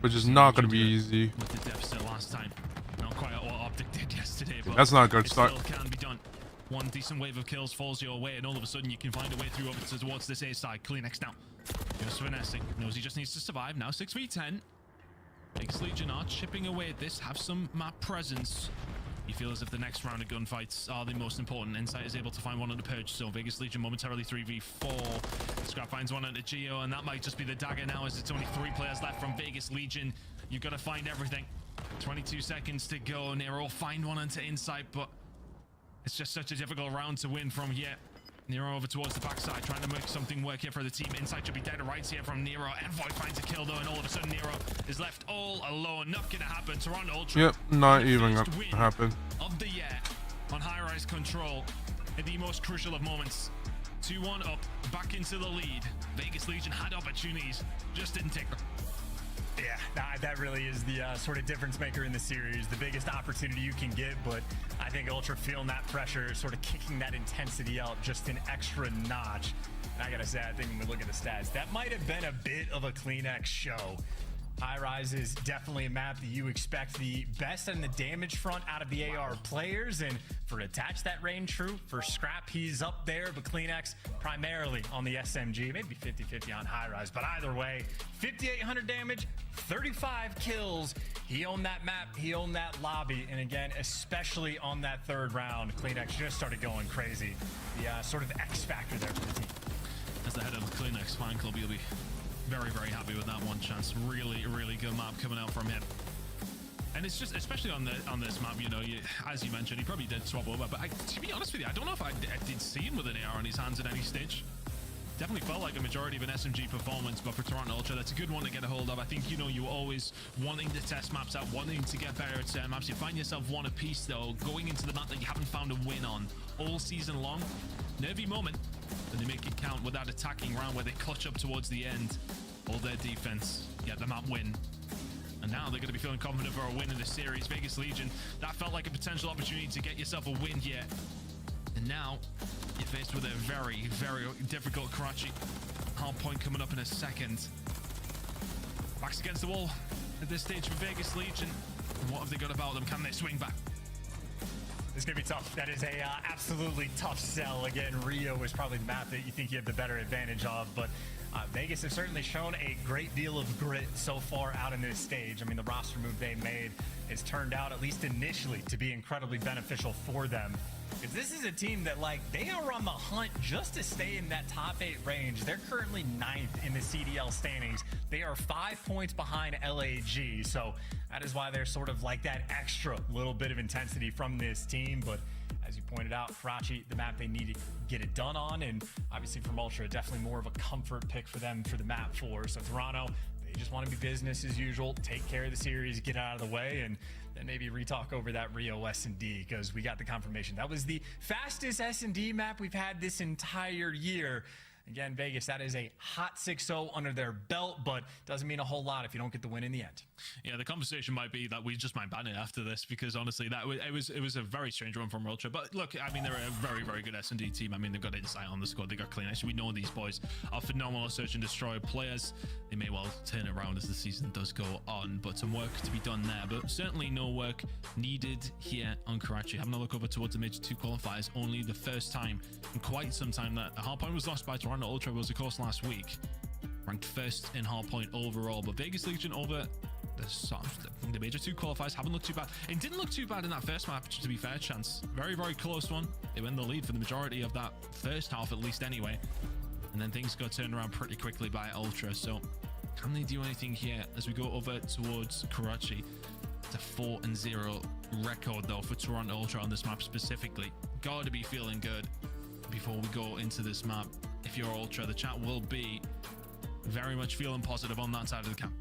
which is not gonna be easy. With the deficit last time, not quite what Optic did yesterday, but That's not a good it start. still can be done. One decent wave of kills falls your way, and all of a sudden you can find a way through over towards this A side. Kleenex down. Just finessing. Knows he just needs to survive. Now 6v10. Vegas Legion are chipping away at this. Have some map presence. You feel as if the next round of gunfights are the most important. Insight is able to find one on the purge, so Vegas Legion momentarily 3v4. Scrap finds one at the Geo, and that might just be the dagger now, as it's only 3 players left from Vegas Legion. You've got to find everything. 22 seconds to go. Nero will find one into Insight, but it's just such a difficult round to win from here. Nero over towards the backside, trying to make something work here for the team. Inside should be dead to rights here from Nero. Envoy finds a kill though, and all of a sudden Nero is left all alone. Not gonna happen. Toronto Ultra. Yep, not even gonna happen. Of the year on high-rise control at the most crucial of moments. 2-1 up, back into the lead. Vegas Legion had opportunities, just didn't take them. Yeah, that really is the sort of difference maker in the series. The biggest opportunity you can get, but I think Ultra feeling that pressure, sort of kicking that intensity out just an extra notch. And I gotta say, I think when we look at the stats, that might have been a bit of a Kleenex show. High Rise is definitely a map that you expect the best on the damage front out of the AR players, and for Attach, that range true. For Scrap, he's up there, but Kleenex primarily on the SMG, maybe 50-50 on High Rise, but either way, 5,800 damage, 35 kills. He owned that map, he owned that lobby, and again, especially on that 3rd round, Kleenex just started going crazy. The sort of X factor there for the team. As the head of the Kleenex fan club, you'll be very, very happy with that one chance. Really, really good map coming out from him. And it's just, especially on this map, you know, as you mentioned, he probably did swap over, but to be honest with you, I don't know if I did see him with an AR on his hands at any stage. Definitely felt like a majority of an SMG performance, but for Toronto Ultra, that's a good one to get a hold of. I think, you know, you're always wanting to test maps out, wanting to get better at certain maps. You find yourself one apiece, though, going into the map that you haven't found a win on all season long. Nervy moment, and they make it count with that attacking round where they clutch up towards the end. All their defense, get the map win. And now they're going to be feeling confident for a win in the series. Vegas Legion, that felt like a potential opportunity to get yourself a win here. And now you're faced with a very, very difficult Karachi. Hard point coming up in a second. Backs against the wall at this stage for Vegas Legion. And what have they got about them? Can they swing back? It's going to be tough. That is a absolutely tough sell. Again, Rio is probably the map that you think you have the better advantage of, but Vegas has certainly shown a great deal of grit so far out in this stage. I mean, the roster move they made has turned out, at least initially, to be incredibly beneficial for them. Because this is a team that, like, they are on the hunt just to stay in that top 8 range. They're currently 9th in the CDL standings. They are 5 points behind LAG. So that is why they're sort of like that extra little bit of intensity from this team. But as you pointed out, Karachi, the map they need to get it done on. And obviously from Ultra, definitely more of a comfort pick for them for the map 4. So Toronto, they just want to be business as usual, take care of the series, get out of the way, and then maybe retalk over that Rio S&D, because we got the confirmation. That was the fastest S&D map we've had this entire year. Again, Vegas, that is a hot 6-0 under their belt, but doesn't mean a whole lot if you don't get the win in the end. Yeah, the conversation might be that we just might ban it after this, because honestly, it was a very strange run from Ultra. But look, I mean, they're a very, very good S&D team. I mean, they've got insight on the squad. They got Kleenex. We know these boys are phenomenal search and destroy players. They may well turn it around as the season does go on, but some work to be done there. But certainly no work needed here on Karachi. Having a look over towards the Major 2 qualifiers, only the first time in quite some time that a hardpoint was lost by Toronto Ultra was, of course, last week. Ranked first in hardpoint overall, but Vegas Legion over the Major 2 qualifiers haven't looked too bad. It didn't look too bad in that first map, to be fair, Chance. Very, very close one. They went in the lead for the majority of that first half, at least anyway. And then things got turned around pretty quickly by Ultra. So can they do anything here as we go over towards Karachi? It's a 4-0 record, though, for Toronto Ultra on this map specifically. Got to be feeling good before we go into this map. If you're Ultra, the chat will be very much feeling positive on that side of the camp.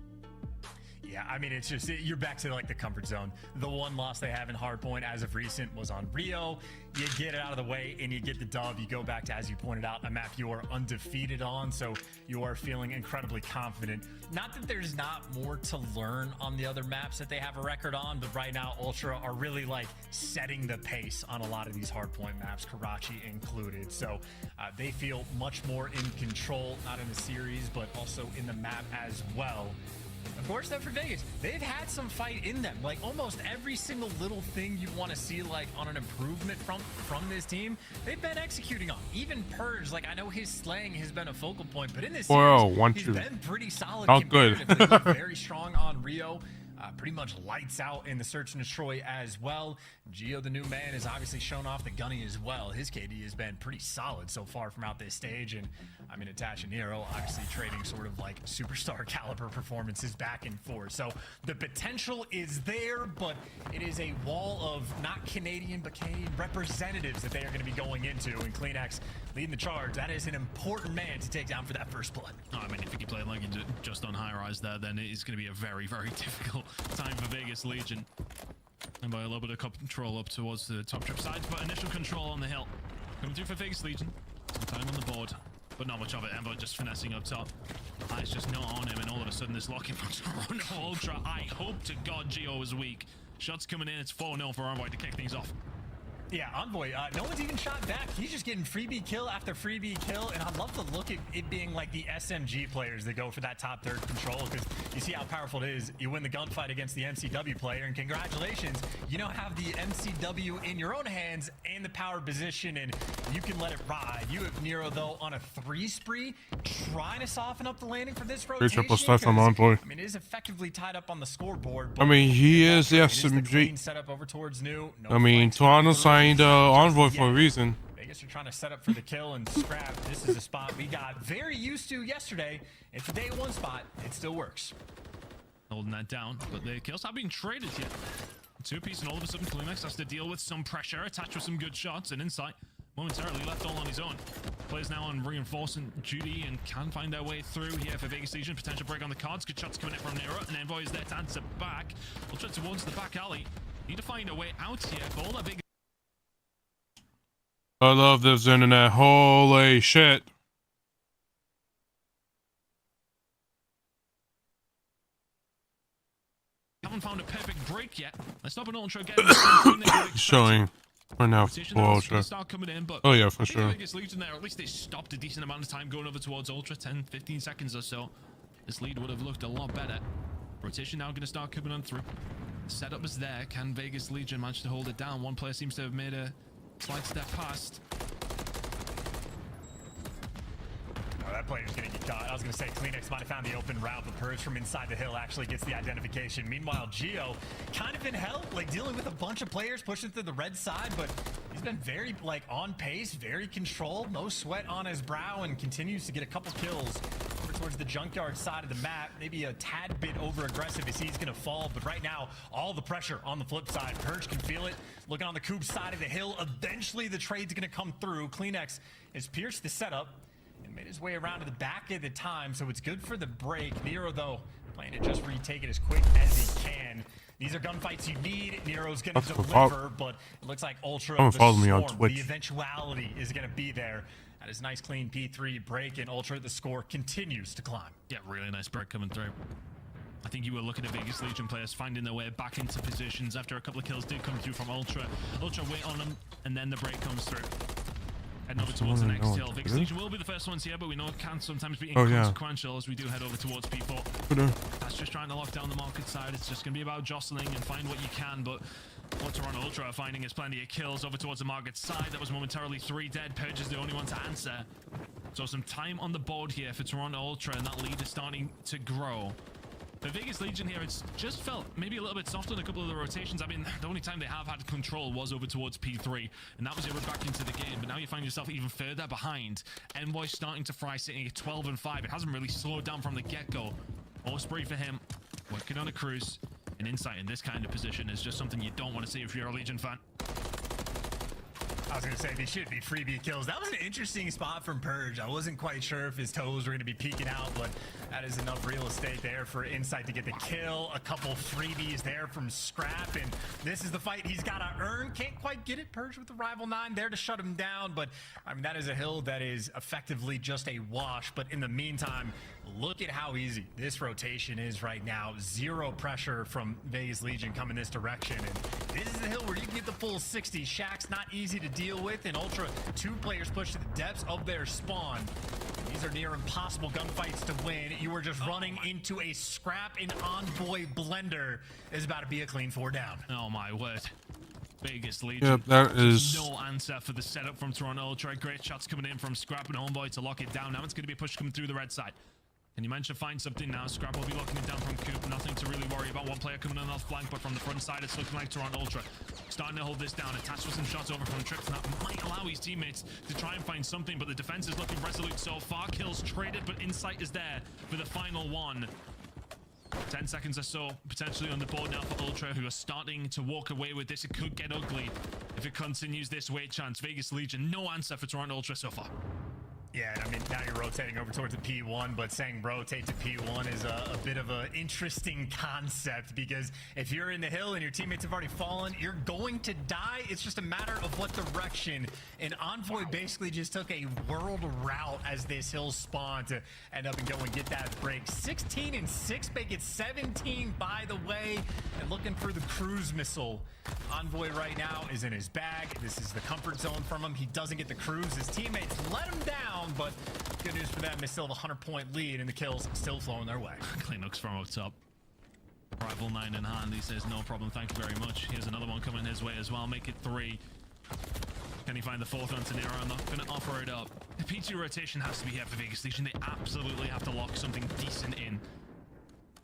Yeah, I mean, it's just, you're back to like the comfort zone. The one loss they have in hardpoint as of recent was on Rio. You get it out of the way and you get the dub. You go back to, as you pointed out, a map you are undefeated on, so you are feeling incredibly confident. Not that there's not more to learn on the other maps that they have a record on, but right now Ultra are really like setting the pace on a lot of these hardpoint maps, Karachi included. So they feel much more in control, not in the series, but also in the map as well. Of course, though, for Vegas, they've had some fight in them. Like, almost every single little thing you want to see, like, on an improvement from this team, they've been executing on. Even Purge, like, I know his slaying has been a focal point, but in this series, he's been pretty solid. Not good. Very strong on Rio. Pretty much lights out in the search and destroy as well. Gio, the new man, has obviously shown off the gunny as well. His KD has been pretty solid so far from out this stage. And I mean, Atash and Nero obviously trading sort of like superstar caliber performances back and forth. So the potential is there, but it is a wall of not Canadian, but Canadian representatives that they are going to be going into. And Kleenex leading the charge. That is an important man to take down for that first blood. Oh, I mean, if you play like just on high rise there, then it is going to be a very, very difficult time for Vegas Legion. And by a little bit of control up towards the top trip side, but initial control on the hill. Coming through for Vegas Legion. Some time on the board, but not much of it. Ember just finessing up top. Eyes just not on him, and all of a sudden this locking from Toronto Ultra. I hope to God Gio is weak. Shots coming in. It's 4-0 for Envoy to kick things off. Yeah, Envoy, no one's even shot back. He's just getting freebie kill after freebie kill, and I love the look at it being like the SMG players that go for that top third control, because you see how powerful it is. You win the gunfight against the MCW player, and congratulations, you now have the MCW in your own hands and the power position, and you can let it ride. You have Nero, though, on a 3 spree, trying to soften up the landing for this rotation. I mean, it is effectively tied up on the scoreboard. I mean, he is the SMG. Set up over towards New. I mean, Toronto signed Envoy for a reason. Vegas are trying to set up for the kill and scrap. This is a spot we got very used to yesterday. It's a day one spot. It still works. Holding that down, but the kills have been traded here. 2-piece, and all of a sudden Kleenex has to deal with some pressure, attached with some good shots and insight. Momentarily left all on his own. Players now on reinforcing duty and can find their way through here for Vegas Legion. Potential break on the cards. Good shots coming in from Nero, and Envoy is there to answer back. We'll try towards the back alley. Need to find a way out here for all that big. I love this internet. Holy shit. Haven't found a perfect break yet. Let's stop an Ultra get showing right now for Ultra. Oh yeah, for sure. Vegas Legion there. At least they stopped a decent amount of time going over towards Ultra. 10-15 seconds or so. This lead would have looked a lot better. Rotation now going to start coming on through. Setup is there. Can Vegas Legion manage to hold it down? One player seems to have made a slight step past. Oh, that player's gonna get caught. I was gonna say Kleenex might have found the open route, but Purge from inside the hill actually gets the identification. Meanwhile, Gio kind of in hell, like dealing with a bunch of players pushing through the red side, but he's been very like on pace, very controlled, no sweat on his brow, and continues to get a couple kills over towards the junkyard side of the map. Maybe a tad bit over aggressive as he's gonna fall, but right now all the pressure on the flip side. Purge can feel it. Looking on the Coop side of the hill, eventually the trade's gonna come through. Kleenex has pierced the setup and made his way around to the back at the time, so it's good for the break. Nero, though, planning to just retake it as quick as he can. These are gunfights you need. Nero's going to deliver, but it looks like Ultra, the storm, the eventuality is going to be there That is a nice clean P3 break, and Ultra, the score continues to climb. Yeah, really nice break coming through. I think you were looking at Vegas Legion players finding their way back into positions after a couple of kills did come through from Ultra. Ultra wait on them, and then the break comes through. Heading over towards the next hill. Vegas Legion will be the first ones here, but we know it can sometimes be inconsequential as we do head over towards P4. That's just trying to lock down the market side. It's just going to be about jostling and find what you can, but what Toronto Ultra are finding is plenty of kills over towards the market side. That was momentarily 3 dead. Purge is the only one to answer. So some time on the board here for Toronto Ultra, and that lead is starting to grow. The Vegas Legion here, it's just felt maybe a little bit softer in a couple of the rotations. I mean, the only time they have had control was over towards P3, and that was it back into the game. But now you find yourself even further behind. NY starting to fry, sitting at 12 and 5. It hasn't really slowed down from the get-go. All spree for him, working on a cruise. And insight in this kind of position is just something you don't want to see if you're a Legion fan. I was going to say, they should be freebie kills. That was an interesting spot from Purge. I wasn't quite sure if his toes were going to be peeking out, but that is enough real estate there for Insight to get the kill. A couple freebies there from Scrap, and this is the fight he's got to earn. Can't quite get it. Purge with the Rival 9 there to shut him down, but I mean, that is a hill that is effectively just a wash. But in the meantime, look at how easy this rotation is right now. Zero pressure from Vegas Legion coming this direction, and this is the hill where you can get the full 60. Shaq's not easy to deal with, and Ultra, 2 players pushed to the depths of their spawn. These are near impossible gunfights to win. You are just running into a Scrap and Envoy blender. Is about to be a clean 4 down. Oh my word. Vegas Legion. Yep, that is no answer for the setup from Toronto Ultra. Great shots coming in from Scrap and Envoy to lock it down. Now it's going to be a push coming through the red side. And you managed to find something now. Scrap will be locking it down from Coop. Nothing to really worry about. One player coming on off flank, but from the front side, it's looking like Toronto Ultra starting to hold this down. Attached with some shots over from Trips. That might allow his teammates to try and find something, but the defense is looking resolute so far. Kills traded, but Insight is there for the final one. 10 seconds or so potentially on the board now for Ultra, who are starting to walk away with this. It could get ugly if it continues this way. Chance Vegas Legion, no answer for Toronto Ultra so far. Yeah, I mean, now you're rotating over towards the P1, but saying rotate to P1 is a bit of an interesting concept, because if you're in the hill and your teammates have already fallen, you're going to die. It's just a matter of what direction. And Envoy basically just took a world route as this hill spawned to end up and go and get that break. 16 and 6, make it 17, by the way. And looking for the cruise missile. Envoy right now is in his bag. This is the comfort zone from him. He doesn't get the cruise. His teammates let him down, but good news for them. They still have a 100-point lead, and the kills still flowing their way. Clean looks from up top. Rival 9 in hand. He says, no problem, thank you very much. Here's another one coming his way as well. Make it 3. Can he find the 4th one to Nero? I'm not going to offer it up. The P2 rotation has to be here for Vegas Legion. They absolutely have to lock something decent in.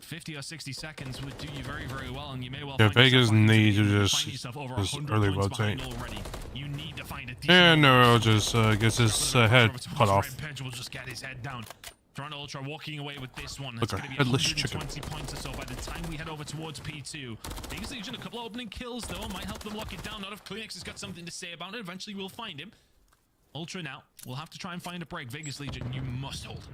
50 or 60 seconds would do you very, very well, and you may well find Vegas needs to just early rotate. You need to find a decent and Nero just gets his head cut off. Page will just get his head down. Toronto Ultra walking away with this one. Look, It's going to be headless 120 points or so by the time we head over towards P2. Vegas Legion, a couple of opening kills though, might help them lock it down. Not if Kleenex has got something to say about it. Eventually we'll find him. Ultra now, we'll have to try and find a break. Vegas Legion, you must hold.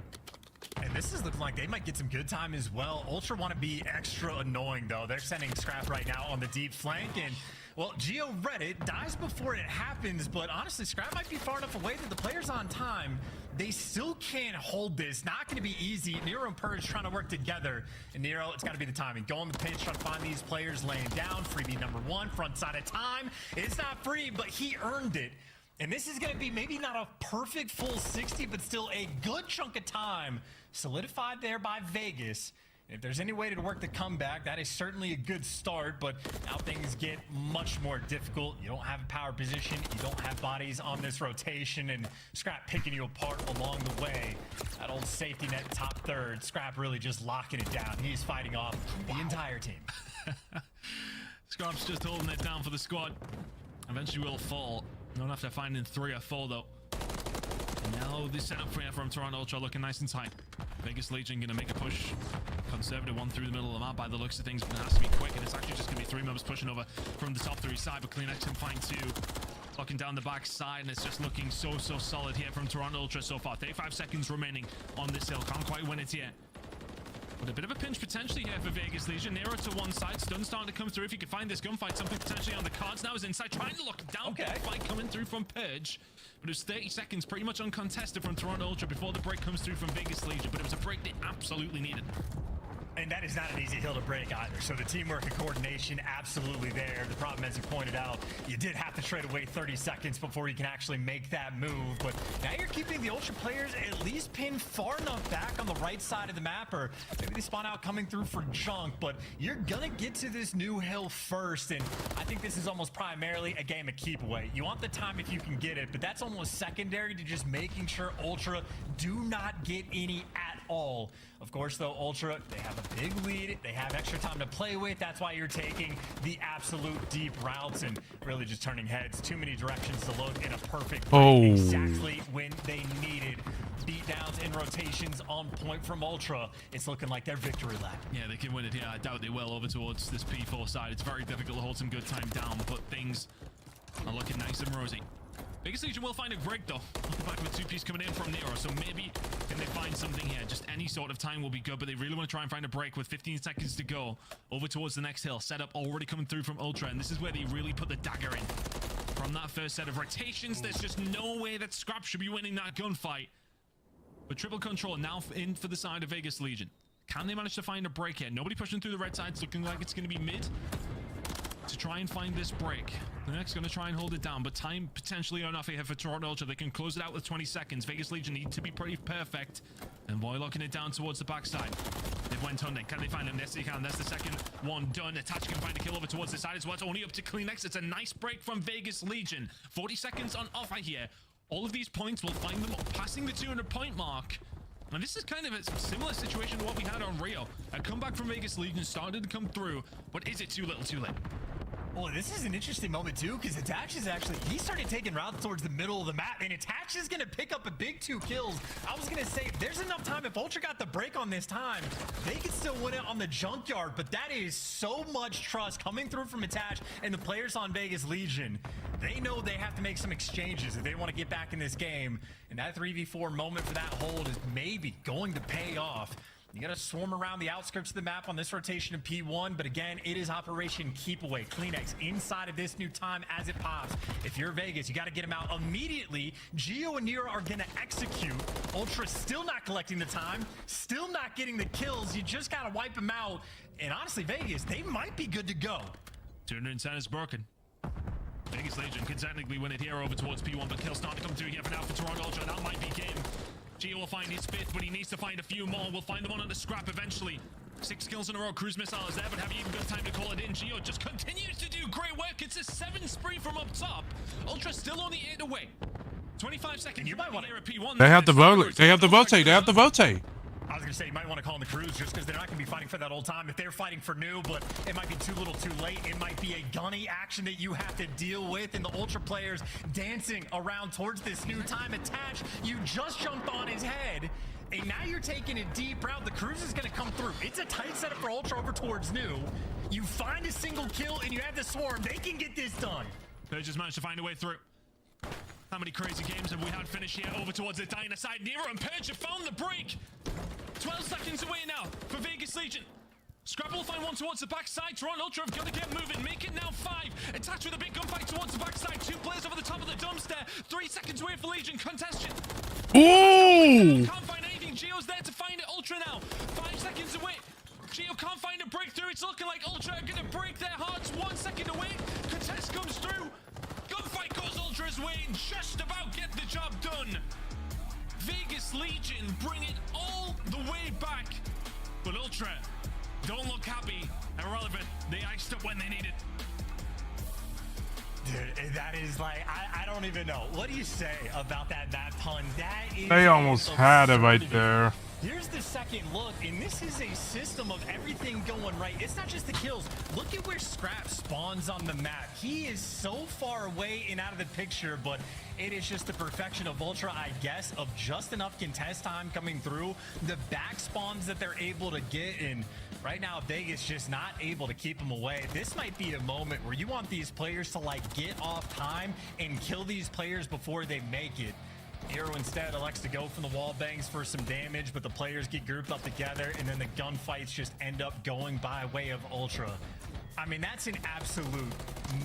And this is looking like they might get some good time as well. Ultra want to be extra annoying, though. They're sending Scrap right now on the deep flank, and, well, Geo read it, dies before it happens, but honestly, Scrap might be far enough away that the player's on time. They still can't hold this. Not going to be easy. Nero and Purge trying to work together. And Nero, it's got to be the timing. Go on the pinch, try to find these players laying down. Freebie number 1, front side of time. It's not free, but he earned it. And this is going to be maybe not a perfect full 60, but still a good chunk of time solidified there by Vegas. And if there's any way to work the comeback, that is certainly a good start, but now things get much more difficult. You don't have a power position. You don't have bodies on this rotation, and Scrap picking you apart along the way. That old safety net top third. Scrap really just locking it down. He's fighting off the entire team. Scrap's just holding it down for the squad. Eventually will fall. Not after finding 3 or 4 though. And now this setup from Toronto Ultra looking nice and tight. Vegas Legion gonna make a push. Conservative one through the middle of the map by the looks of things, but it has to be quick, and it's actually just gonna be 3 members pushing over from the top 3 side, but Kleenex can find 2. Locking down the back side, and it's just looking so solid here from Toronto Ultra so far. 35 seconds remaining on this hill. Can't quite win it yet. But a bit of a pinch potentially here for Vegas Legion. Nero to one side. Stun starting to come through. If you can find this gunfight, something potentially on the cards now is inside. Trying to lock it down. Okay. Fight coming through from Purge. But it was 30 seconds pretty much uncontested from Toronto Ultra before the break comes through from Vegas Legion. But it was a break they absolutely needed. And that is not an easy hill to break either. So the teamwork and coordination absolutely there. The problem, as you pointed out, you did have to trade away 30 seconds before you can actually make that move. But now you're keeping the Ultra players at least pinned far enough back on the right side of the map, or maybe they spawn out coming through for junk, but you're gonna get to this new hill first. And I think this is almost primarily a game of keep away. You want the time if you can get it, but that's almost secondary to just making sure Ultra do not get any at all. Of course, though, Ultra, they have a big lead. They have extra time to play with. That's why you're taking the absolute deep routes and really just turning heads. Too many directions to look in a perfect break. Exactly when they needed. Beatdowns and rotations on point from Ultra. It's looking like their victory lap. Yeah, they can win it. Yeah, I doubt they will over towards this P4 side. It's very difficult to hold some good time down, but things are looking nice and rosy. Vegas Legion will find a break though. Back with 2-piece coming in from Nero, so maybe can they find something here? Just any sort of time will be good, but they really want to try and find a break with 15 seconds to go over towards the next hill. Setup already coming through from Ultra, and this is where they really put the dagger in. From that first set of rotations, there's just no way that Scrap should be winning that gunfight. But triple control now in for the side of Vegas Legion. Can they manage to find a break here? Nobody pushing through the red side. It's looking like it's going to be mid to try and find this break. The next going to try and hold it down, but time potentially enough here for Toronto Ultra. They can close it out with 20 seconds. Vegas Legion need to be pretty perfect. And boy, locking it down towards the backside. They've went hunting. Can they find him? Yes, they can. That's the second one done. Attach can find a kill over towards the side as well. It's only up to Kleenex. It's a nice break from Vegas Legion. 40 seconds on offer here. All of these points will find them passing the 200-point mark. And this is kind of a similar situation to what we had on Rio. A comeback from Vegas Legion started to come through, but is it too little too late? Well, this is an interesting moment too, because Attach is actually, he started taking routes towards the middle of the map, and Attach is going to pick up a big 2 kills. I was going to say, there's enough time. If Ultra got the break on this time, they could still win it on the junkyard, but that is so much trust coming through from Attach and the players on Vegas Legion. They know they have to make some exchanges if they want to get back in this game, and that 3v4 moment for that hold is maybe going to pay off. You gotta swarm around the outskirts of the map on this rotation of P1, but again, it is Operation Keep Away. Kleenex inside of this new time as it pops. If you're Vegas, you gotta get him out immediately. Geo and Nero are gonna execute. Ultra still not collecting the time, still not getting the kills. You just gotta wipe him out. And honestly, Vegas, they might be good to go. 210 is broken. Vegas Legion can technically win it here over towards P1, but kills starting to come through here for now for Toronto Ultra. That might be game. Geo will find his 5th, but he needs to find a few more. We'll find them on the Scrap eventually. 6 kills in a row. Cruise missile is there, but have you even got time to call it in? Geo just continues to do great work. It's a 7 spree from up top. Ultra still only 8 away. 25 seconds. You might want to P1. They have the vote. They have the rotate. They have the rotate. I was going to say, you might want to call in the Cruise just because they're not going to be fighting for that old time. If they're fighting for new, but it might be too little too late. It might be a gunny action that you have to deal with, and the Ultra players dancing around towards this new time. Attach, you just jumped on his head, and now you're taking a deep route. The Cruise is going to come through. It's a tight setup for Ultra over towards new. You find a single kill, and you have the swarm. They can get this done. They just managed to find a way through. How many crazy games have we had finish here over towards the Diner side? Nero and Purge have found the break. 12 seconds away now for Vegas Legion. Scrap will find one towards the backside. Toronto Ultra have got to get moving. Make it now 5. Attached with a big gunfight towards the backside. 2 players over the top of the dumpster. 3 seconds away for Legion. Contestation. Ooh! Can't find anything. Geo's there to find it. Ultra now. 5 seconds away. Geo can't find a breakthrough. It's looking like Ultra are going to break their hearts. 1 second away. Contest comes through. Gunfight goes Ultra's way. Just about get the job done. Vegas Legion bring it all the way back. But Ultra don't look happy and relevant. They iced up when they need it. Dude, that is like, I don't even know. What do you say about that pun? That is They almost had it right there. Here's the second look, and this is a system of everything going right. It's not just the kills. Look at where Scrap spawns on the map. He is so far away and out of the picture, but it is just the perfection of Ultra, I guess, of just enough contest time coming through. The back spawns that they're able to get, and right now Vegas just not able to keep them away. This might be a moment where you want these players to like get off time and kill these players before they make it. Hero instead elects to go from the wall bangs for some damage, but the players get grouped up together, and then the gunfights just end up going by way of Ultra. I mean, that's an absolute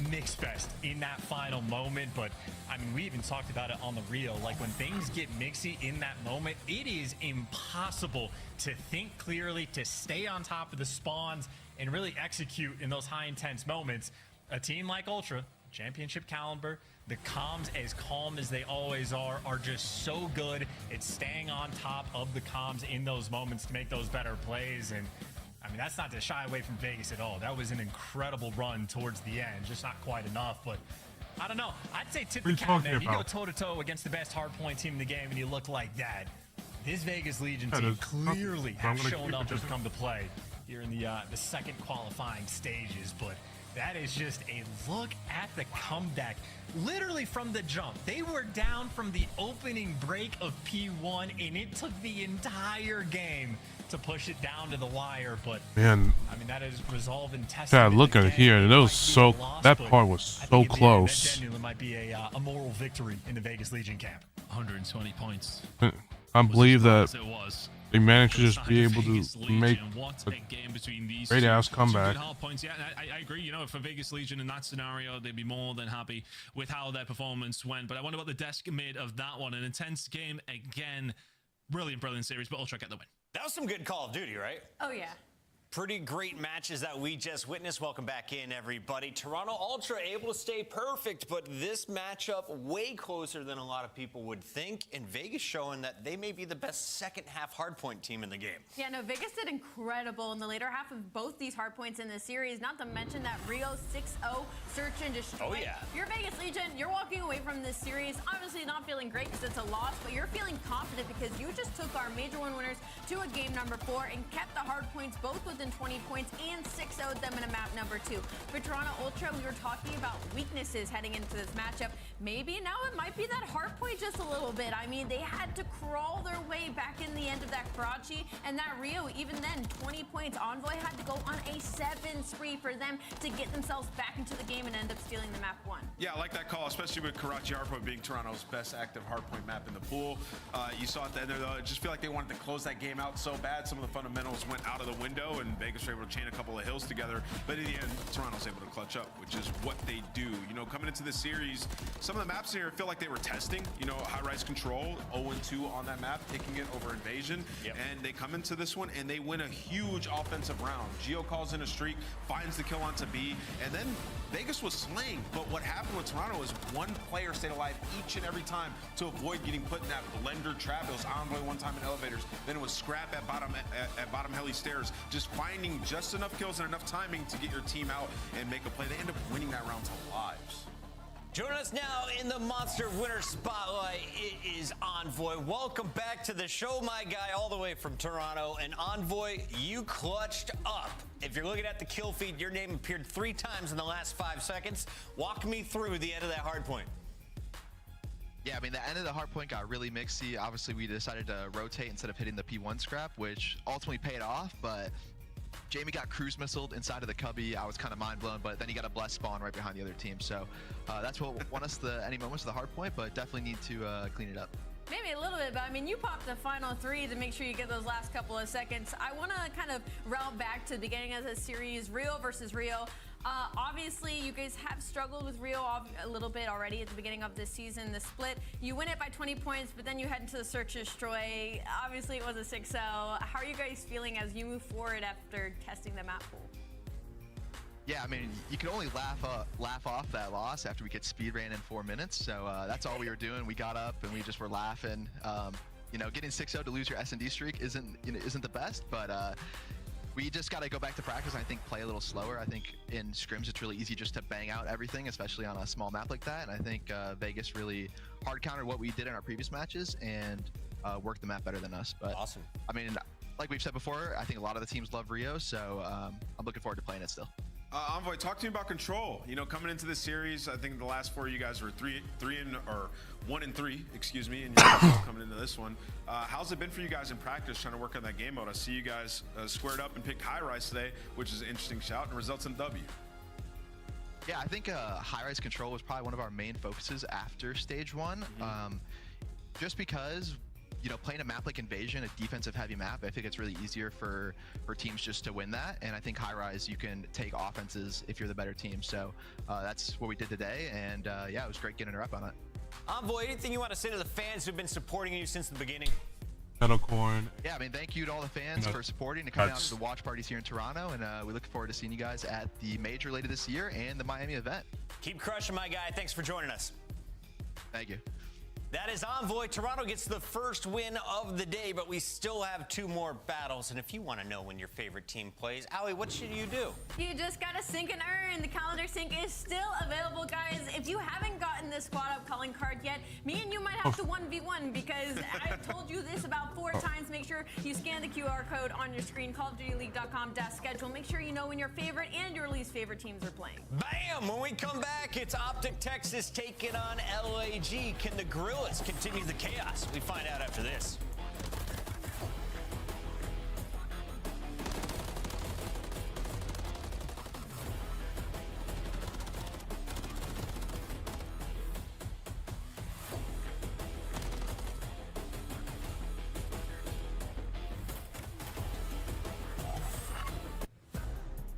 mix fest in that final moment, but I mean, we even talked about it on the reel. Like, when things get mixy in that moment, it is impossible to think clearly, to stay on top of the spawns, and really execute in those high intense moments. A team like Ultra, championship caliber, the comms as calm as they always are just so good at staying on top of the comms in those moments to make those better plays. And I mean, that's not to shy away from Vegas at all. That was an incredible run towards the end, just not quite enough. But I don't know. I'd say tip the cap, man. You go toe-to-toe against the best hardpoint team in the game and you look like that. This Vegas Legion team clearly have shown up and come to play here in the second qualifying stages. But that is just a look at the comeback. Literally from the jump, they were down from the opening break of P1, and it took the entire game to push it down to the wire. But man, I mean, that is resolve and test. God, look at it here. That was so. That part was so close. That genuinely might be a moral victory in the Vegas Legion camp. 120 points. I believe that it was. They managed to just be able to make a game between these great ass comeback. Hard points. Yeah, I agree. You know, for Vegas Legion in that scenario, they'd be more than happy with how their performance went. But I wonder what the desk made of that one. An intense game again. Brilliant series, but Ultra get the win. That was some good Call of Duty, right? Oh, yeah. Pretty great matches that we just witnessed. Welcome back in, everybody. Toronto Ultra able to stay perfect, but this matchup way closer than a lot of people would think. And Vegas showing that they may be the best second half hardpoint team in the game. Yeah, no, Vegas did incredible in the later half of both these hardpoints in this series. Not to mention that Rio 6-0 search and destroy. Oh, yeah. You're Vegas Legion. You're walking away from this series obviously not feeling great because it's a loss, but you're feeling confident because you just took our Major 1 winners to a game number 4 and kept the hardpoints both within 20 points and 6-0'd them in a map number 2. For Toronto Ultra, we were talking about weaknesses heading into this matchup. Maybe now it might be that hardpoint just a little bit. I mean, they had to crawl their way back in the end of that Karachi, and that Rio, even then, 20 points. Envoy had to go on a 7 spree for them to get themselves back into the game and end up stealing the map 1. Yeah, I like that call, especially with Karachi hardpoint being Toronto's best active hardpoint map in the pool. You saw at the end there, though, I just feel like they wanted to close that game out so bad. Some of the fundamentals went out of the window, and Vegas were able to chain a couple of hills together. But in the end, Toronto's able to clutch up, which is what they do. You know, coming into this series, some of the maps here feel like they were testing. You know, high-rise control, 0-2 on that map, taking it over invasion. Yep. And they come into this one, and they win a huge offensive round. Geo calls in a streak, finds the kill onto B, and then Vegas was slaying. But what happened with Toronto is one player stayed alive each and every time to avoid getting put in that blender trap. It was Envoy one time in elevators, then it was Scrap at bottom heli stairs, just finding just enough kills and enough timing to get your team out and make a play. They end up winning that round to lives. Join us now in the Monster Winner Spotlight. It is Envoy. Welcome back to the show, my guy, all the way from Toronto. And Envoy, you clutched up. If you're looking at the kill feed, your name appeared 3 times in the last 5 seconds. Walk me through the end of that hard point. Yeah, I mean, the end of the hard point got really mixy. Obviously, we decided to rotate instead of hitting the P1 scrap, which ultimately paid off, but Jamie got cruise missiled inside of the cubby. I was kind of mind blown, but then he got a blessed spawn right behind the other team. So that's what won us any moments of the hard point, but definitely need to clean it up. Maybe a little bit, but I mean, you popped the final 3 to make sure you get those last couple of seconds. I want to kind of route back to the beginning of the series, Rio versus Rio. Obviously, you guys have struggled with Rio a little bit already at the beginning of this season. The split, you win it by 20 points, but then you head into the search and destroy. Obviously, it was a 6-0. How are you guys feeling as you move forward after testing the map pool? Yeah, I mean, you can only laugh off that loss after we get speed ran in 4 minutes. So that's all we were doing. We got up and we just were laughing. You know, getting 6-0 to lose your S&D streak isn't the best, but we just got to go back to practice and I think play a little slower. I think in scrims it's really easy just to bang out everything, especially on a small map like that. And I think Vegas really hard countered what we did in our previous matches and worked the map better than us. But awesome. I mean, like we've said before, I think a lot of the teams love Rio, so I'm looking forward to playing it still. Envoy, talk to me about control. You know, coming into this series, I think the last 4 you guys were 1 and 3, excuse me, and you're coming into this one. How's it been for you guys in practice trying to work on that game mode? I see you guys squared up and picked high rise today, which is an interesting shout and results in W. Yeah, I think high rise control was probably one of our main focuses after stage 1. just because, you know, playing a map like Invasion, a defensive heavy map, I think it's really easier for teams just to win that. And I think High Rise, you can take offenses if you're the better team. So that's what we did today. And yeah, it was great getting a rep on it. Envoy, anything you want to say to the fans who've been supporting you since the beginning? Corn. Yeah, I mean, thank you to all the fans for supporting and coming out to the watch parties here in Toronto. And we look forward to seeing you guys at the major later this year and the Miami event. Keep crushing, my guy. Thanks for joining us. Thank you. That is Envoy. Toronto gets the first win of the day, but we still have 2 more battles. And if you want to know when your favorite team plays, Allie, what should you do? You just gotta sync and earn. The calendar sync is still available, guys. If you haven't gotten the squad up calling card yet, me and you might have to 1v1 because I've told you this about 4 times. Make sure you scan the QR code on your screen, CallOfDutyLeague.com/schedule. Make sure you know when your favorite and your least favorite teams are playing. Bam! When we come back, it's Optic Texas taking on LAG. Can the Gorillas continue the chaos? We find out after this.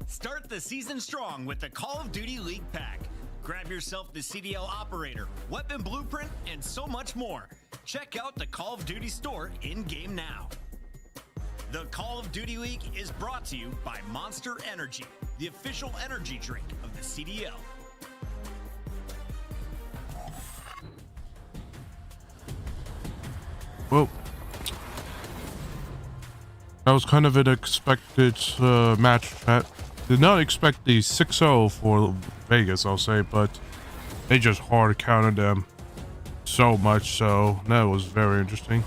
Start the season strong with the Call of Duty League Pack. Grab yourself the CDL Operator, Weapon Blueprint, and so much more. Check out the Call of Duty store in-game now. The Call of Duty League is brought to you by Monster Energy, the official energy drink of the CDL. Well, that was kind of an expected match. Did not expect the 6-0 for Vegas, I'll say, but they just hard counted them so much, so that was very interesting.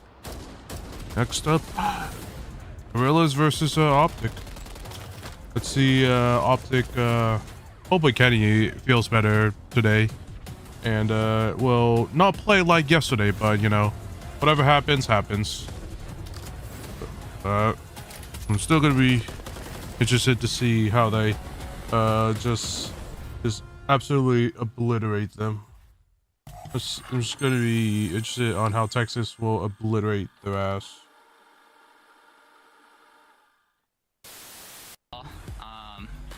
Next up, Gorillas versus Optic. Let's see, Optic, hopefully Kenny feels better today and will not play like yesterday, but you know, whatever happens, happens. I'm still gonna be interested to see how they just absolutely obliterate them. I'm just gonna be interested on how Texas will obliterate their ass.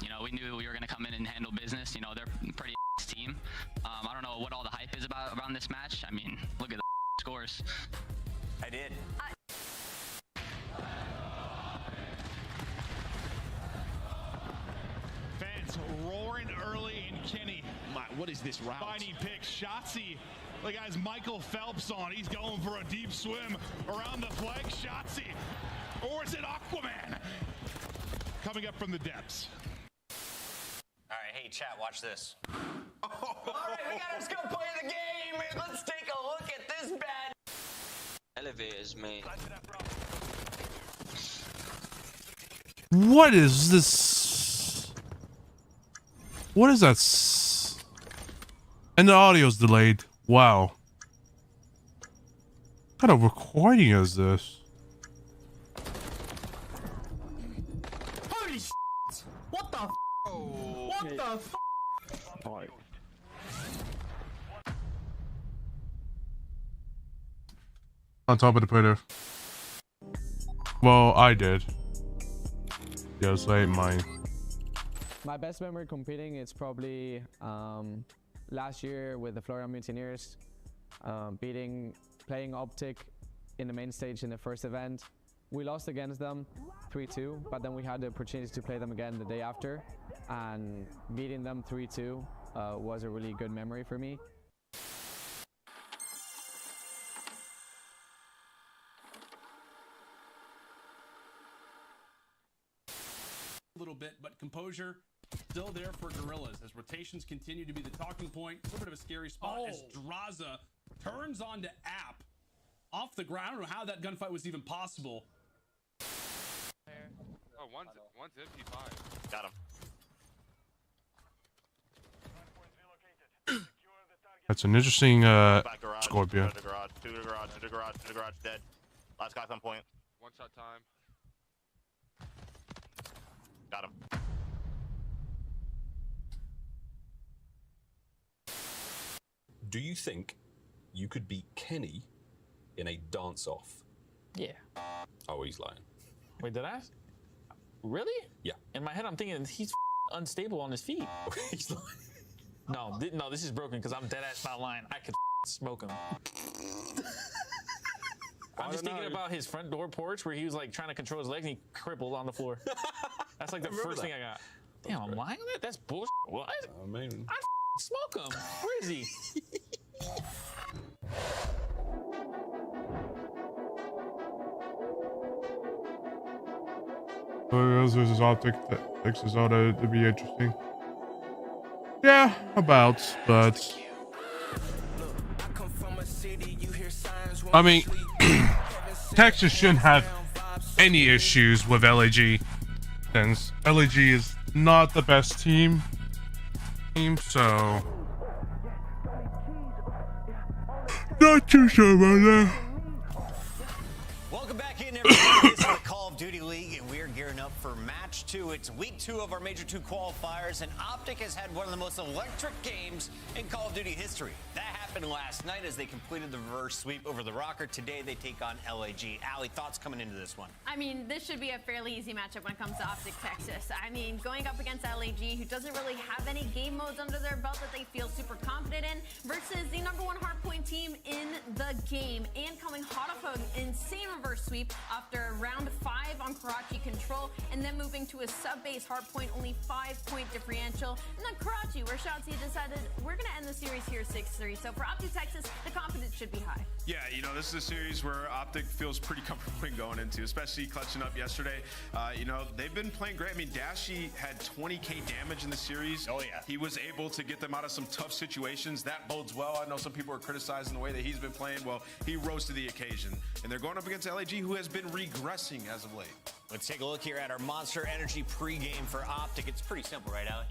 You know, we knew we were gonna come in and handle business. You know, they're a pretty team. I don't know what all the hype is around this match. I mean, look at the scores. I did. Fans roaring early in Kenny. What is this route? Finding picks. Shotzi. The guy's Michael Phelps on. He's going for a deep swim around the flag. Shotzi. Or is it Aquaman? Coming up from the depths. All right, hey, chat, watch this. All right, let's go play the game. Let's take a look at this bad. Elevators, man. What is this? What is that? And the audio's delayed. Wow. What kind of recording is this? Holy shit! What the f? What the f? Alright. On top of the Twitter. Well, I did. Yes, I ain't mine. My best memory competing is probably last year with the Florida Mutineers, playing Optic in the main stage in the first event. We lost against them 3-2, but then we had the opportunity to play them again the day after, and beating them 3-2 was a really good memory for me. A little bit, but composure still there for Gorillas as rotations continue to be the talking point. A little bit of a scary spot as Draza turns on to App off the ground. I don't know how that gunfight was even possible. Oh, one's MP5. Got him. That's an interesting Scorpion. To the garage, dead. Last guy's on point. One shot time. Got him. Do you think you could beat Kenny in a dance-off. Yeah. Oh, he's lying. Wait, did I? Really? Yeah. In my head, I'm thinking he's unstable on his feet. He's lying. No, this is broken because I'm dead ass not lying. I could smoke him. I'm just thinking about his front door porch where he was like trying to control his legs and he crippled on the floor. That's like the first thing I got. Damn, I'm lying on that? That's bullshit. What? I mean, I'd smoke him. Where is he? Gorillas versus Optic Texas ought to be interesting. Yeah, about, but I mean, Texas shouldn't have any issues with LAG, since LAG is not the best team, so not too sure about that. Welcome back in, everybody. This is the Call of Duty League, and we're gearing up for Match 2. It's Week 2 of our Major 2 qualifiers, and Optic has had one of the most electric games in Call of Duty history. That happened last night as they completed the reverse sweep over the Rocker. Today, they take on LAG. Allie, thoughts coming into this one? I mean, this should be a fairly easy matchup when it comes to Optic Texas. I mean, going up against LAG, who doesn't really have any game modes under their belt that they feel super confident in, versus the #1 hardpoint team in the game, and coming hot off an insane reverse sweep after round 5 on Karachi control, and then moving to a sub-base hardpoint, only 5-point differential. And then Karachi, where Shotzi decided we're going to end the series here 6-3. So for Optic Texas, the confidence should be high. Yeah, you know, this is a series where Optic feels pretty comfortable in going into, especially clutching up yesterday. You know, they've been playing great. I mean, Dashy had 20k damage in the series. Oh, yeah. He was able to get them out of some tough situations. That bodes well. I know some people are criticizing the way that he's been playing. Well, he rose to the occasion. And they're going up against LAG, who has been regressing as of late. Let's take a look here at our Monster Energy pregame for Optic. It's pretty simple, right, Allie?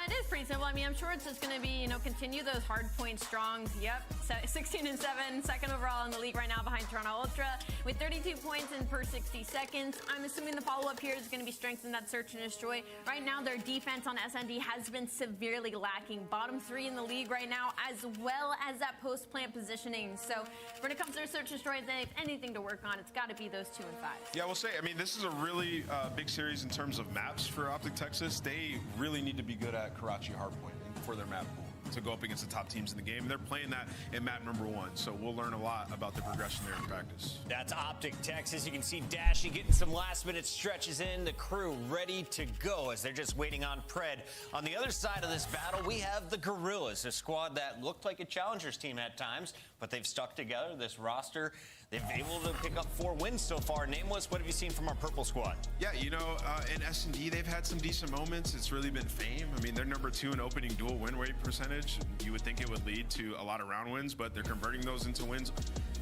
It is pretty simple. I mean, I'm sure it's just going to be, you know, continue those hard point strongs. Yep, 16-7, second overall in the league right now behind Toronto Ultra with 32 points in per 60 seconds. I'm assuming the follow-up here is going to be strengthen that search and destroy. Right now, their defense on SND has been severely lacking. Bottom 3 in the league right now, as well as that post-plant positioning. So when it comes to their search and destroy, if they have anything to work on, it's got to be those 2 and 5. Yeah, we'll say, I mean, this is a really big series in terms of maps for Optic Texas. They really need to be good at Karachi hardpoint for their map pool to go up against the top teams in the game. They're playing that in map #1, so we'll learn a lot about the progression there in practice. That's Optic Texas. You can see Dashy getting some last-minute stretches in. The crew ready to go as they're just waiting on Pred. On the other side of this battle, we have the Gorillas, a squad that looked like a challengers team at times, but they've stuck together. This roster, they've been able to pick up 4 wins so far. Nameless, what have you seen from our purple squad? Yeah, you know, in S&D, they've had some decent moments. It's really been fame. I mean, they're #2 in opening dual win rate percentage. You would think it would lead to a lot of round wins, but they're converting those into wins.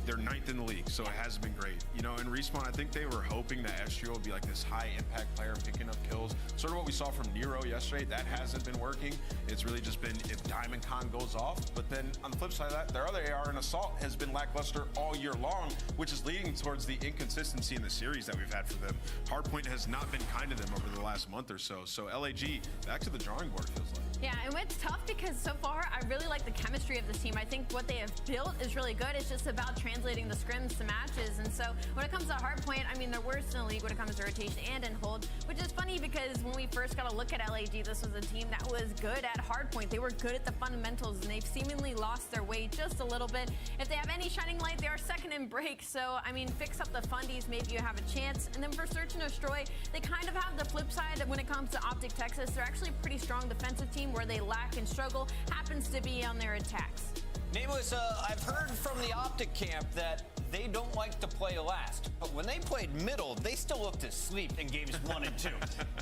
They're 9th in the league, so it has been great. You know, in Respawn, I think they were hoping that Estrio would be like this high-impact player picking up kills. Sort of what we saw from Nero yesterday. That hasn't been working. It's really just been if Diamond Con goes off. But then on the flip side of that, their other AR in Assault has been lackluster all year long, which is leading towards the inconsistency in the series that we've had for them. Hardpoint has not been kind to them over the last month or so. So LAG, back to the drawing board, feels like. Yeah, and it's tough because so far, I really like the chemistry of this team. I think what they have built is really good. It's just about translating the scrims to matches. And so when it comes to hardpoint, I mean, they're worst in the league when it comes to rotation and in hold, which is funny because when we first got a look at LAG, this was a team that was good at hardpoint. They were good at the fundamentals, and they've seemingly lost their way just a little bit. If they have any shining light, they are second in break. So, I mean, fix up the fundies, maybe you have a chance. And then for search and destroy, they kind of have the flip side when it comes to Optic Texas. They're actually a pretty strong defensive team. Where they lack and struggle happens to be on their attacks. Nameless, I've heard from the Optic camp that they don't like to play last, but when they played middle, they still looked asleep in games 1 and 2.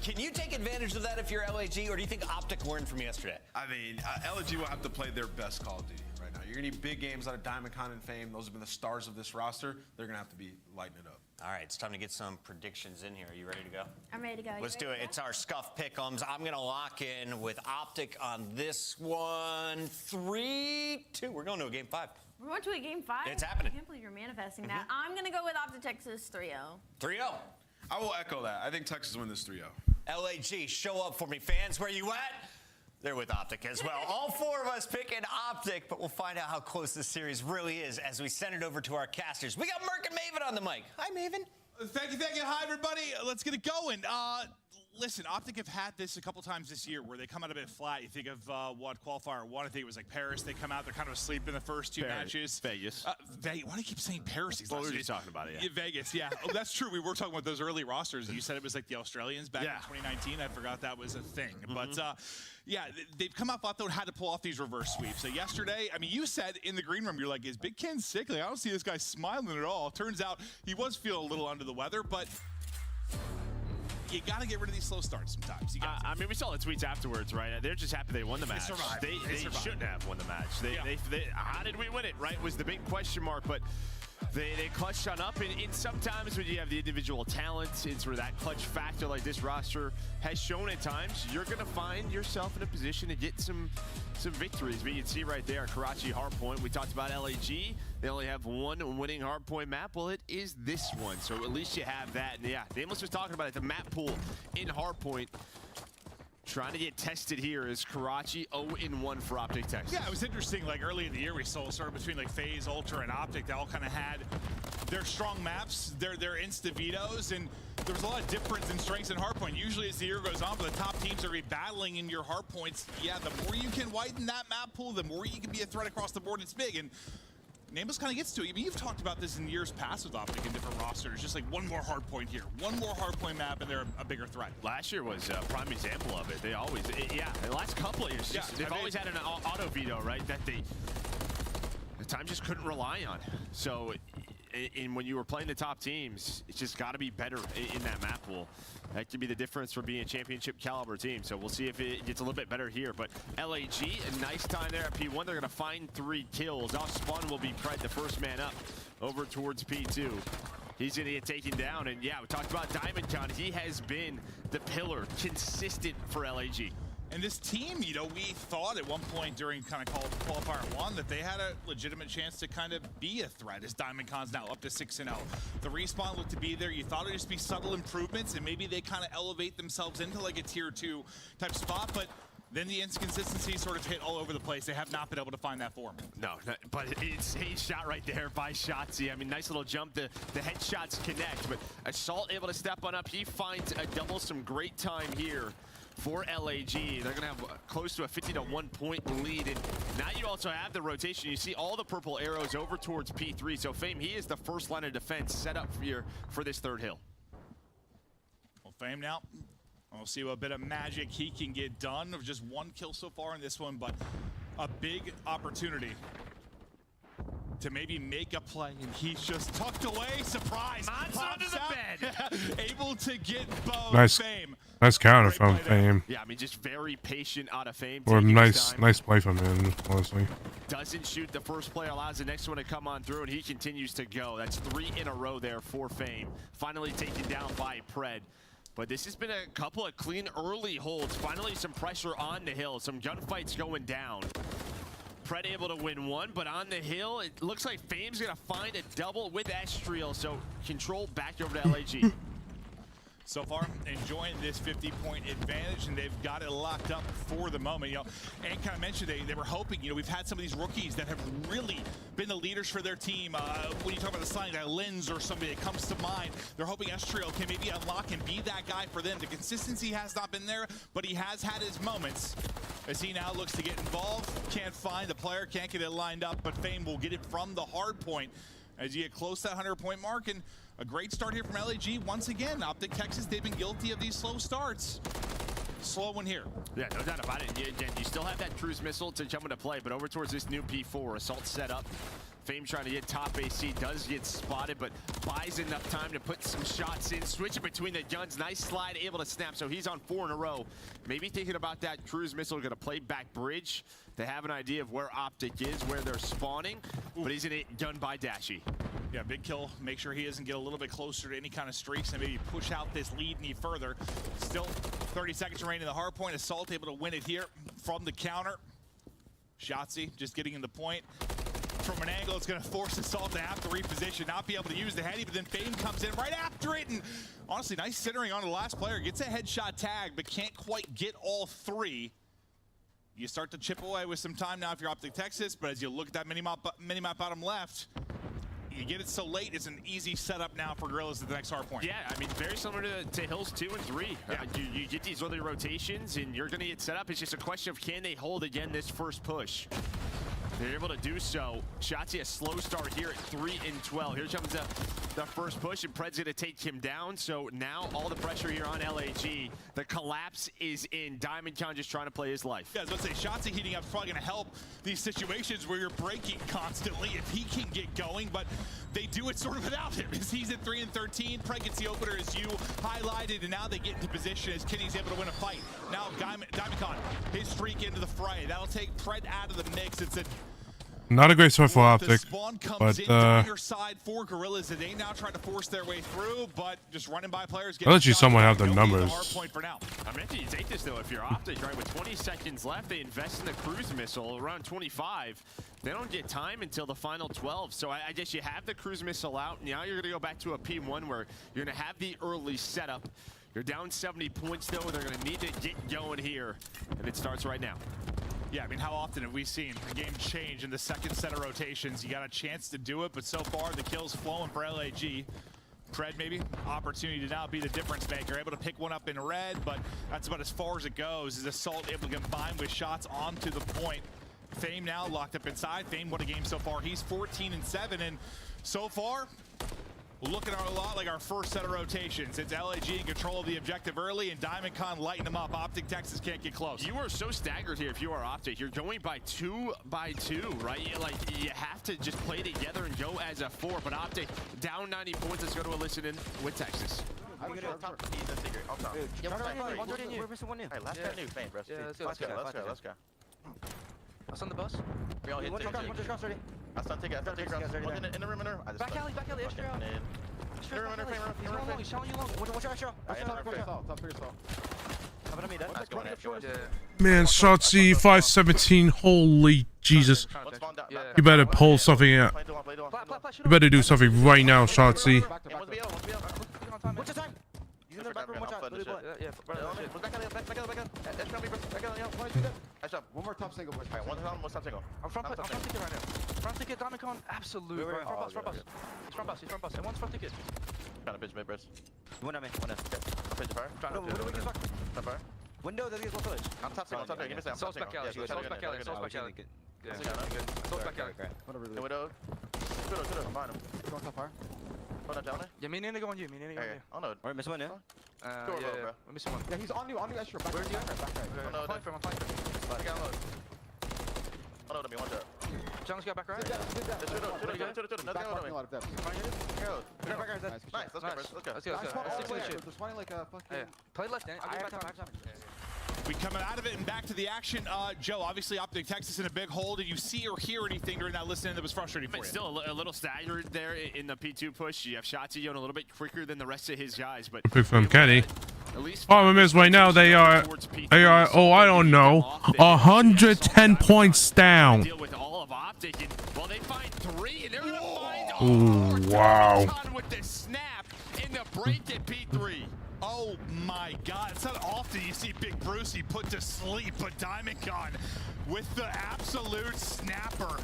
Can you take advantage of that if you're LAG, or do you think Optic learned from yesterday? I mean, LAG will have to play their best Call of Duty right now. You're going to need big games out of Diamond Con and Fame. Those have been the stars of this roster. They're going to have to be lighting it up. All right, it's time to get some predictions in here. Are you ready to go? I'm ready to go. Let's do it. It's our Scuff Pick'ems. I'm going to lock in with Optic on this one. 3-2. We're going to a game 5. We're going to a game 5? It's happening. I can't believe you're manifesting that. I'm going to go with Optic Texas 3-0. 3-0. I will echo that. I think Texas win this 3-0. LAG, show up for me, fans. Where you at? They're with Optic as well. All four of us picking Optic, but we'll find out how close this series really is as we send it over to our casters. We got Merc and Maven on the mic. Hi, Maven. Thank you. Hi, everybody. Let's get it going. Listen, Optic have had this a couple times this year where they come out a bit flat. You think of what Qualifier 1, I think it was like Paris. They come out, they're kind of asleep in the first two matches. Vegas. Why do you keep saying Paris? Well, we were just talking about it, yeah. Vegas, yeah. Oh, that's true. We were talking about those early rosters. You said it was like the Australians back in 2019. I forgot that was a thing. But, yeah, they've come out flat, though, and had to pull off these reverse sweeps. So yesterday, I mean, you said in the green room, you're like, is Big Ken sick? Like, I don't see this guy smiling at all. Turns out he was feeling a little under the weather, but you got to get rid of these slow starts sometimes. I mean, we saw the tweets afterwards, right? They're just happy they won the match. They survived. Shouldn't have won the match. How did we win it, right, was the big question mark. But they clutched on up, and sometimes when you have the individual talent and sort of that clutch factor like this roster has shown at times, you're going to find yourself in a position to get some victories. But you can see right there, Karachi Hardpoint. We talked about LAG. They only have one winning Hardpoint map. Well, it is this one, so at least you have that. And yeah, Nameless was talking about it, the map pool in Hardpoint. Trying to get tested here is Karachi 0-1 for Optic Texas. Yeah, it was interesting. Like early in the year, we saw sort of between like FaZe, Ultra, and Optic. They all kind of had their strong maps, their insta vetoes, and there was a lot of difference in strengths in Hardpoint. Usually, as the year goes on, but the top teams are battling in your Hardpoints. Yeah, the more you can widen that map pool, the more you can be a threat across the board. It's big. And Nameless kind of gets to it. I mean, you've talked about this in years past with Optic in different rosters. Just like one more hardpoint here, one more hardpoint map, and they're a bigger threat. Last year was a prime example of it. They always, the last couple of years, they've always had an auto veto, right? That the time just couldn't rely on. So, when you were playing the top teams, it's just got to be better in that map pool. That could be the difference for being a championship caliber team. So we'll see if it gets a little bit better here. But LAG, a nice time there at P1. They're going to find 3 kills. Off spawn will be Pred, the first man up over towards P2. He's going to get taken down. And yeah, we talked about Diamond Con. He has been the pillar, consistent for LAG. And this team, you know, we thought at one point during kind of Qualifier 1 that they had a legitimate chance to kind of be a threat, as Diamond Con's now up to 6-0. The respawn looked to be there. You thought it'd just be subtle improvements, and maybe they kind of elevate themselves into like a tier 2 type spot, but then the inconsistency sort of hit all over the place. They have not been able to find that form. No, but it's a shot right there by Shotzi. I mean, nice little jump. The headshots connect, but Assault able to step on up. He finds a double, some great time here for LAG. They're going to have close to a 50-1 point lead. And now you also have the rotation. You see all the purple arrows over towards P3. So Fame, he is the first line of defense set up here for this third hill. Well, Fame now, we'll see what bit of magic he can get done. Of just 1 kill so far in this one, but a big opportunity to maybe make a play, and he's just tucked away. Surprise! Monster under the bed. Able to get both. Fame. Nice counter from Fame. Yeah, I mean, just very patient out of Fame. Or nice play from him, honestly. Doesn't shoot the first play, allows the next one to come on through, and he continues to go. That's 3 in a row there for Fame. Finally taken down by Pred. But this has been a couple of clean early holds. Finally some pressure on the hill. Some gunfights going down. Pred able to win 1, but on the hill, it looks like Fame's gonna find a double with Estriel. So control back over to LAG. So far, enjoying this 50-point advantage, and they've got it locked up for the moment. You know, and kind of mentioned they were hoping. You know, we've had some of these rookies that have really been the leaders for their team. When you talk about the signing, that Lens or somebody that comes to mind, they're hoping Estriel can maybe unlock and be that guy for them. The consistency has not been there, but he has had his moments. As he now looks to get involved, can't find the player, can't get it lined up, but Fame will get it from the hard point as you get close to that 100-point mark. And a great start here from LAG. Once again, Optic Texas, they've been guilty of these slow starts. Slow one here. Yeah, no doubt about it. Again, you still have that cruise missile to jump into play, but over towards this new P4, Assault set up. Fame trying to get top AC, does get spotted, but buys enough time to put some shots in, switching between the guns. Nice slide, able to snap, so he's on 4 in a row. Maybe thinking about that cruise missile, gonna play back bridge. They have an idea of where Optic is, where they're spawning, but he's gonna get done by Dashy. Yeah, big kill. Make sure he doesn't get a little bit closer to any kind of streaks and maybe push out this lead any further. Still 30 seconds remaining in the hard point. Assault able to win it here from the counter. Shotzi just getting in the point. From an angle, it's going to force Assault to have to reposition, not be able to use the heady, but then Fame comes in right after it. And honestly, nice centering on the last player. Gets a headshot tag, but can't quite get all 3. You start to chip away with some time now if you're Optic Texas, but as you look at that mini-map bottom left, you get it so late, it's an easy setup now for Gorillas at the next hard point. Yeah, I mean, very similar to Hills 2 and 3. Yeah. You get these early rotations, and you're going to get set up. It's just a question of can they hold again this first push. They're able to do so. Shotzi a slow start here at 3 and 12. Here comes the first push, and Pred's going to take him down. So now all the pressure here on LAG. The collapse is in. DiamondCon just trying to play his life. Yeah, I was about to say, Shotzi heating up is probably going to help these situations where you're breaking constantly if he can get going, but they do it sort of without him. As he's at 3 and 13, Pred gets the opener as you highlighted, and now they get into position as Kenny's able to win a fight. Now DiamondCon, his streak into the fray. That'll take Pred out of the mix. It's a Not a great start for Optic, spawn comes but in dire side for Gorillas, and they now try to force their way through, but just running by players. I'll let you someone have the numbers. Point for now. I mean, after you take this though, if you're Optic, right, with 20 seconds left, they invest in the cruise missile around 25. They don't get time until the final 12. So I guess you have the cruise missile out. Now you're gonna go back to a P1 where you're gonna have the early setup. You're down 70 points though. They're gonna need to get going here, and it starts right now. Yeah, I mean, how often have we seen a game change in the second set of rotations? You got a chance to do it, but so far the kills flowing for LAG. Pred maybe, opportunity to now be the difference maker. Able to pick one up in red, but that's about as far as it goes. Is Assault able to combine with shots onto the point. Fame now locked up inside. Fame won a game so far. He's 14 and 7, and so far, looking a lot like our first set of rotations. It's LAG in control of the objective early, and DiamondCon lighting them up. Optic Texas can't get close. You are so staggered here if you are Optic. You're going by 2 by 2, right? You have to just play together and go as a 4, but Optic down 90 points. Let's go to a listen in with Texas. I'm gonna top he's a secret. I'll top. We're missing one in. Alright, last guy new fame, bro. Let's go. What's on the bus? We all hit it. I stun ticket. In the room. Back alley, extra. In the room. He's showing you long. Watch out. Man, Shotzi 517. Holy Jesus! You better pull something out. You better do something right now, Shotzi. What's the time? He's in the back room, watch out. Yeah. One more top single. Alright, one top single. I'm front ticket right now. Front ticket, DiamondCon, absolute. Front bus. He's front bus. And one's front ticket. Trying to bitch mid, bros. One at me. Pitch fire. Top fire. Window, that is one village. I'm top single. Give me some. Soul's back alley. Soul's back alley. Yeah, good. Soul's back alley. The window. Good. I'm behind him. Going top fire. Yeah, me need to go on you. Oh no. Alright, miss one, yeah? Yeah. We're missing one. Yeah, he's on you extra. Where's he? Back right. I'm flying for him. I got load. Oh no, me one shot. John's got back right. Nice, let's go. Play left, I'll get back time. We coming out of it and back to the action. Joe, obviously Optic Texas in a big hole. Did you see or hear anything during that listening that was frustrating for you? Still a little staggered there in the P2 push. You have Shotzi going a little bit quicker than the rest of his guys, but Pick from Kenny. Problem is right now they are. Oh, I don't know. 110 points down. Deal with all of Optic, and well, they find 3, and they're gonna find. Oh wow. With the snap in the break at P3. Oh my God, it's not often you see Big Brucey put to sleep, but DiamondCon with the absolute snapper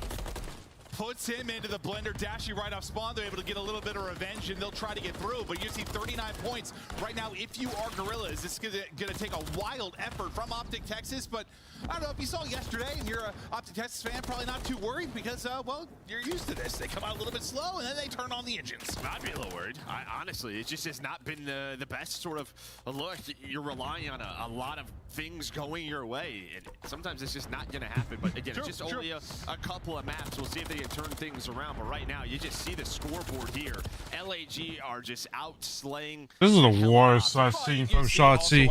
puts him into the blender, dashing right off spawn. They're able to get a little bit of revenge, and they'll try to get through, but you see 39 points right now. If you are Gorillas, this is gonna take a wild effort from Optic Texas, but I don't know if you saw yesterday and you're an Optic Texas fan, probably not too worried because, well, you're used to this. They come out a little bit slow, and then they turn on the engines. I'd be a little worried. Honestly, it just has not been the best sort of look. You're relying on a lot of things going your way, and sometimes it's just not going to happen. But again, it's just only a couple of maps. We'll see if they can turn things around. But right now, you just see the scoreboard here. LAG are just out slaying. This is the worst I've seen from Shotzi.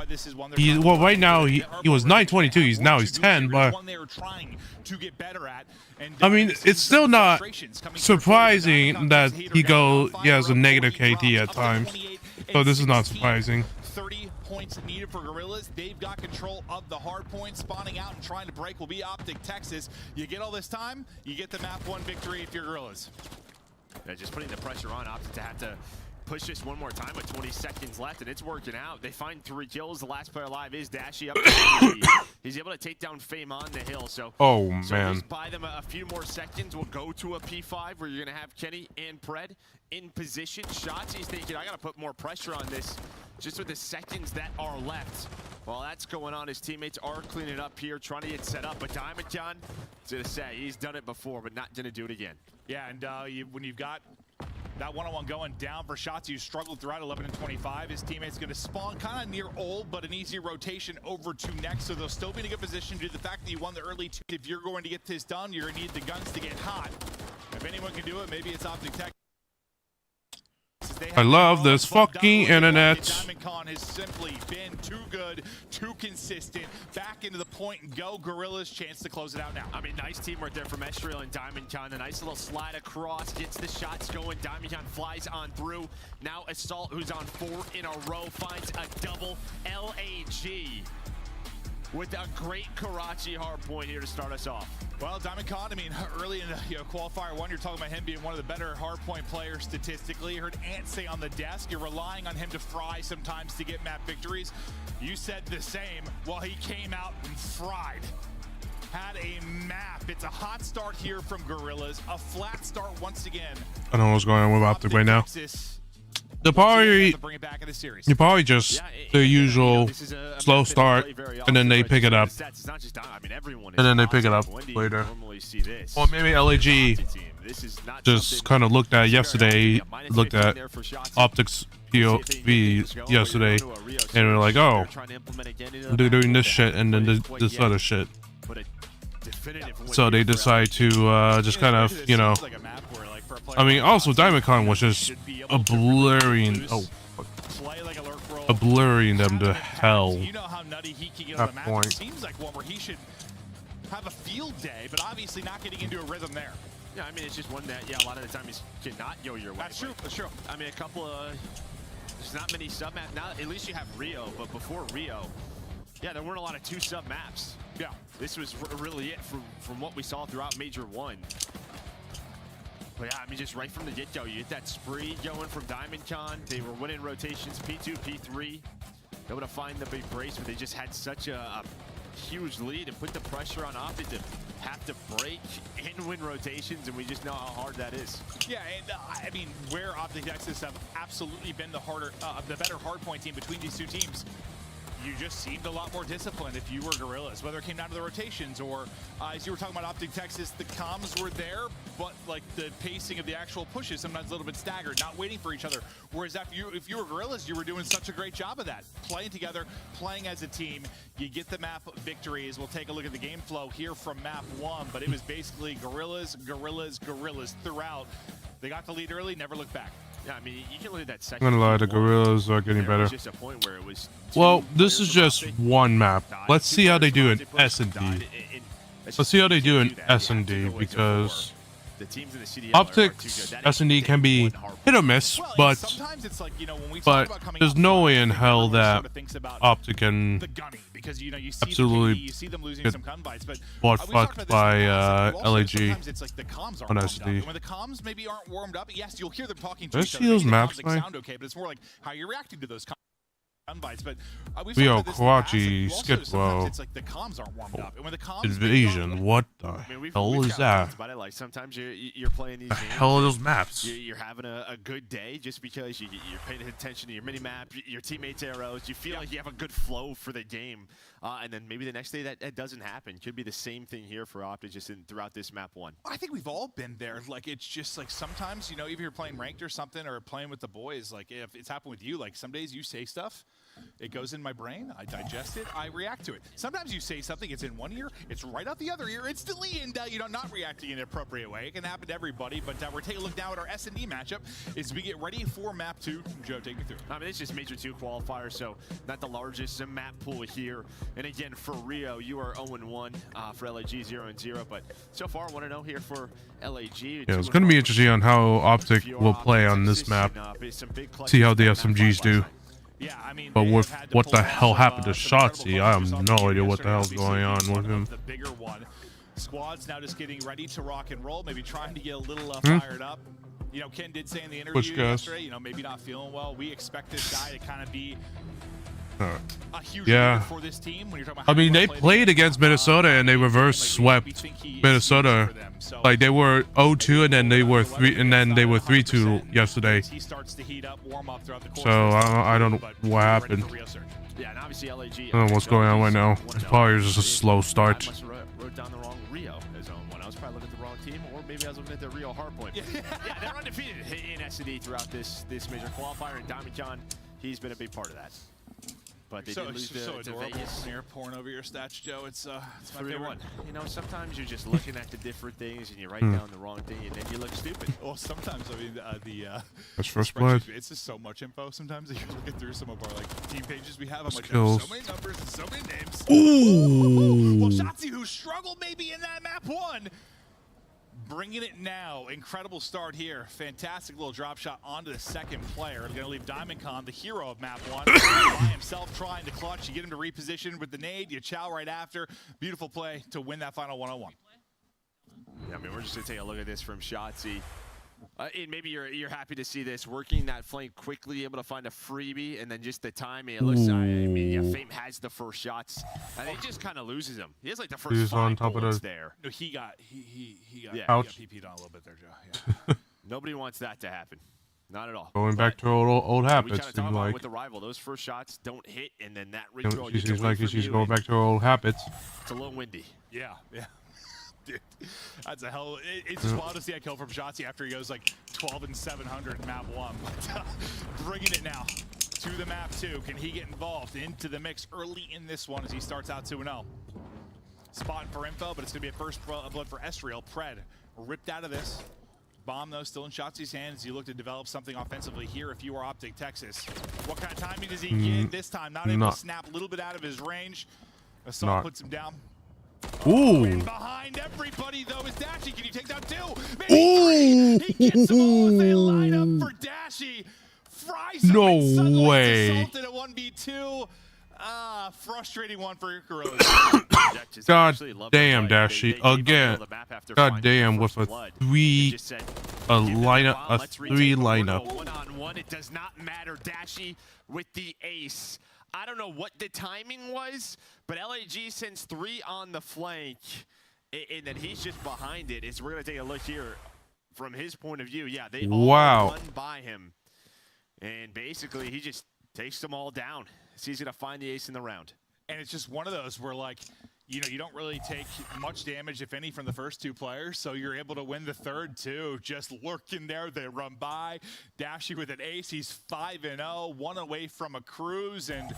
Well, right now he was 922. He's 10, but I mean, it's still not surprising that he has a negative KD at times. So this is not surprising. 30 points needed for Gorillas. They've got control of the hard point. Spawning out and trying to break will be Optic Texas. You get all this time, you get the map 1 victory if you're Gorillas. Yeah, just putting the pressure on Optic to have to push this one more time with 20 seconds left, and it's working out. They find 3 kills. The last player alive is Dashy up. He's able to take down Fame on the hill. So, man. just buy them a few more seconds. We'll go to a P5 where you're going to have Kenny and Pred in position. Shotzi's thinking, I got to put more pressure on this just with the seconds that are left. While that's going on, his teammates are cleaning up here, trying to get set up. But Diamond Con, to say, he's done it before, but not going to do it again. Yeah, and when you've got that one-on-one going down for Shotzi, who struggled throughout 11 and 25. His teammate's going to spawn kind of near ult, but an easy rotation over to next. So they'll still be in a good position due to the fact that you won the early 2. If you're going to get this done, you're going to need the guns to get hot. If anyone can do it, maybe it's Optic Tech. I love this fucking internet. Diamond Con has simply been too good, too consistent. Back into the point and go. Gorillas chance to close it out now. I mean, nice teamwork there from Estriel and Diamond Con. A nice little slide across, gets the shots going. Diamond Con flies on through. Now Assault, who's on 4 in a row, finds a double LAG with a great Karachi hard point here to start us off. Well, Diamond Con, I mean, early in the qualifier 1, you're talking about him being one of the better hardpoint players statistically. You heard Ant say on the desk, you're relying on him to fry sometimes to get map victories. You said the same. Well, he came out and fried. Had a map. It's a hot start here from Gorillas. A flat start once again. I don't know what's going on with Optic right now. You probably just the usual slow start, and then they pick it up, and then they pick it up later. Or maybe LAG just kind of looked at yesterday, looked at Optic's POV yesterday, and we're like, oh, they're doing this shit and then this other shit. So they decide to just kind of, you know. I mean, also Diamond Con was just obliterating them to hell. You know how nutty he can get at on the map. point. It seems like one where he should have a field day, but obviously not getting into a rhythm there. Yeah, I mean, it's just one that, a lot of the time you cannot go your way. That's true, that's true. I mean, a couple of, there's not many sub maps. Now, at least you have Rio, but before Rio, there weren't a lot of 2 sub maps. Yeah. This was really it from what we saw throughout Major 1. But yeah, I mean, just right from the get-go, you get that spree going from Diamond Con. They were winning rotations, P2, P3. Able to find the big brace, but they just had such a huge lead and put the pressure on Optic to have to break and win rotations, and we just know how hard that is. Yeah, and I mean, where Optic Texas have absolutely been the better hardpoint team between these 2 teams. You just seemed a lot more disciplined if you were Gorillas, whether it came down to the rotations or, as you were talking about Optic Texas, the comms were there, but like the pacing of the actual pushes sometimes a little bit staggered, not waiting for each other. Whereas if you were Gorillas, you were doing such a great job of that. Playing together, playing as a team, you get the map victories. We'll take a look at the game flow here from map 1, but it was basically Gorillas, Gorillas, Gorillas throughout. They got the lead early, never looked back. Yeah, I mean, you can look at that second. I'm gonna lie, the Gorillas are getting better. Just a point where it was well, this is just one map. Let's see how they do in S&D. Let's see how they do in S&D, because Optic's S&D can be hit or miss, but there's no way in hell that Optic can absolutely get butt fucked by LAG on S&D. When the comms maybe aren't warmed up, yes, you'll hear them talking to Did I each see other. those Maybe the maps, comms man? sound okay, but it's more like how you're reacting to those gunfights. But we've We talked are about this in the past, Karachi, and also Skidrow, sometimes it's like the comms aren't warmed up. And when the comms Invasion, what the hell is that? About it. Like sometimes you're playing these The games, hell are those maps? You're having a good day just because you're paying attention to your mini map, your teammates' arrows. You feel like you have a good flow for the game, and then maybe the next day that doesn't happen. Could be the same thing here for Optic just throughout this map 1. I think we've all been there. Like, it's just like sometimes, you know, even if you're playing ranked or something or playing with the boys, like if it's happened with you, like some days you say stuff, it goes in my brain, I digest it, I react to it. Sometimes you say something, it's in one ear, it's right out the other ear instantly, and you know, not reacting in an appropriate way. It can happen to everybody, but we're taking a look now at our S&D matchup as we get ready for map 2. Joe, take me through. I mean, it's just Major 2 qualifier, so not the largest map pool here. And again, for Rio, you are 0-1, for LAG 0-0, but so far 1-0 here for LAG. Yeah, it's going to be interesting on how Optic will play on this map. See how the SMGs do. Yeah, I mean, but with what the hell happened to Shotzi, I have no idea what the hell's going on with him. The bigger one. Squad's now just getting ready to rock and roll, maybe trying to get a little fired up. You know, Ken did say in the Push interview gas. yesterday, you know, maybe not feeling well. We expect this guy to kind of be a huge Yeah. leader for this team. When you're talking about I how mean, you they play played against Minnesota and they reverse swept Minnesota. Like they were 0-2 and then they were 3-2 yesterday. he starts to heat up, warm up throughout the course. So I don't know what happened. Yeah, and obviously LAG. I don't know what's going on right now. It's probably just a slow start. I must have wrote down the wrong Rio as on one. I was probably looking at the wrong team, or maybe I was looking at the Rio hardpoint. Yeah, they're undefeated in S&D throughout this major qualifier, and Diamond John, he's been a big part of that. But they did lose so to adorable Vegas. when you're pouring over your stats, Joe. It's my 3-1. favorite. You know, sometimes you're just looking at the different things and you write down the wrong thing and then you look stupid. Well, sometimes I mean That's first spreadsheet, blood. it's just so much info. Sometimes you're looking through some of our like team pages we have. I'm like, Skills. there's so many numbers and so many names. Ooh. Well, Shotzi, who struggled maybe in that map one, bringing it now. Incredible start here. Fantastic little drop shot onto the second player. Going to leave Diamondcon, the hero of map one, by himself trying to clutch. You get him to reposition with the nade. You chow right after. Beautiful play to win that final 1-on-1. Yeah, I mean, we're just going to take a look at this from Shotzi. And maybe you're happy to see this. Working that flank quickly, able to find a freebie, and then just the timing. It looks like, I mean, yeah, Fame has the first shots. And he just kind of loses them. He has like the first He's 5 on top of bullets the- No, there. he got Ouch. PP'd on a little bit there, Joe. Yeah. Nobody wants that to happen. Not at all. Going back to old We habits. kind of talk Seems about like with the rival. Those first shots don't hit, and then that redraw she gets seems away like from she's you, going and back to her old habits. It's a little windy. Yeah. Dude, that's a hell. It's just wild to see that kill from Shotzi after he goes like 12 and 700 in map one. But bringing it now to the map two. Can he get involved into the mix early in this one as he starts out 2-0? Spotting for info, but it's going to be a first blood for Esriel. Pred ripped out of this. Bomb, though, still in Shotzi's hands. You look to develop something offensively here if you are Optic Texas. What kind of timing does he get this time? Not able to snap a little bit out of his range. Assault puts him down. Ooh. In behind everybody, though, is Dashy. Can you take down 2? Maybe 3. He gets them all as they line up for Dashy. Fries him and suddenly way. it's assaulted at 1v2. Frustrating one for Gorillas. God damn, Dashi. Again. God damn, with a 3 lineup. A 3 lineup. One-on-one, it does not matter. Dashy with the ace. I don't know what the timing was, but LAG sends 3 on the flank, and then he's just behind it. We're going to take a look here from his point of view. Yeah, they all run by him, and basically he just takes them all down. So he's going to find the ace in the round. And it's just one of those where, like, you know, you don't really take much damage, if any, from the first 2 players, so you're able to win the third, too. Just lurking there, they run by. Dashy with an ace, he's 5-0, 1 away from a cruise, and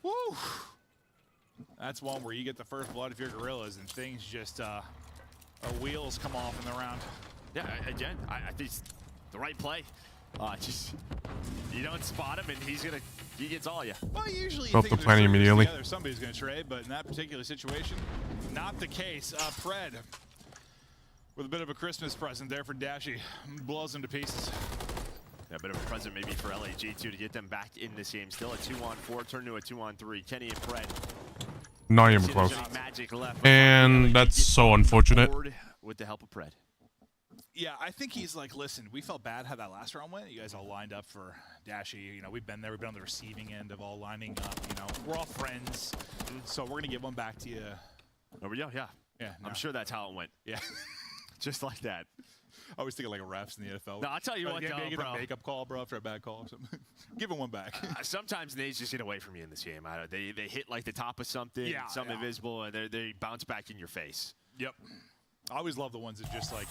woo! That's one where you get the first blood if you're Gorillas, and things just, wheels come off in the round. Yeah, again, I think it's the right play. Just, you don't spot him, and he gets all you. Well, usually you Drop think the if there's planning circles immediately. together, somebody's going to trade, but in that particular situation, not the case. Pred with a bit of a Christmas present there for Dashy. Blows him to pieces. Yeah, a bit of a present maybe for LAG, too, to get them back in this game. Still a 2-on-4, turn to a 2-on-3. Kenny and Pred. Not even close. Magic left, And that's so unfortunate. With the help of Pred. Yeah, I think he's like, listen, we felt bad how that last round went. You guys all lined up for Dashy. You know, we've been there. We've been on the receiving end of all lining up. You know, we're all friends. So we're going to give one back to you. Over we go, yeah. Yeah. I'm sure that's how it went. Yeah. Just like that. I always think of like refs in the NFL. No, I'll tell you what, you though, get bro. a makeup call, bro, after a bad call or something. Give him one back. Sometimes nades just get away from you in this game. They hit like the top of something, invisible, and they bounce back in your face. Yep. I always love the ones that just like,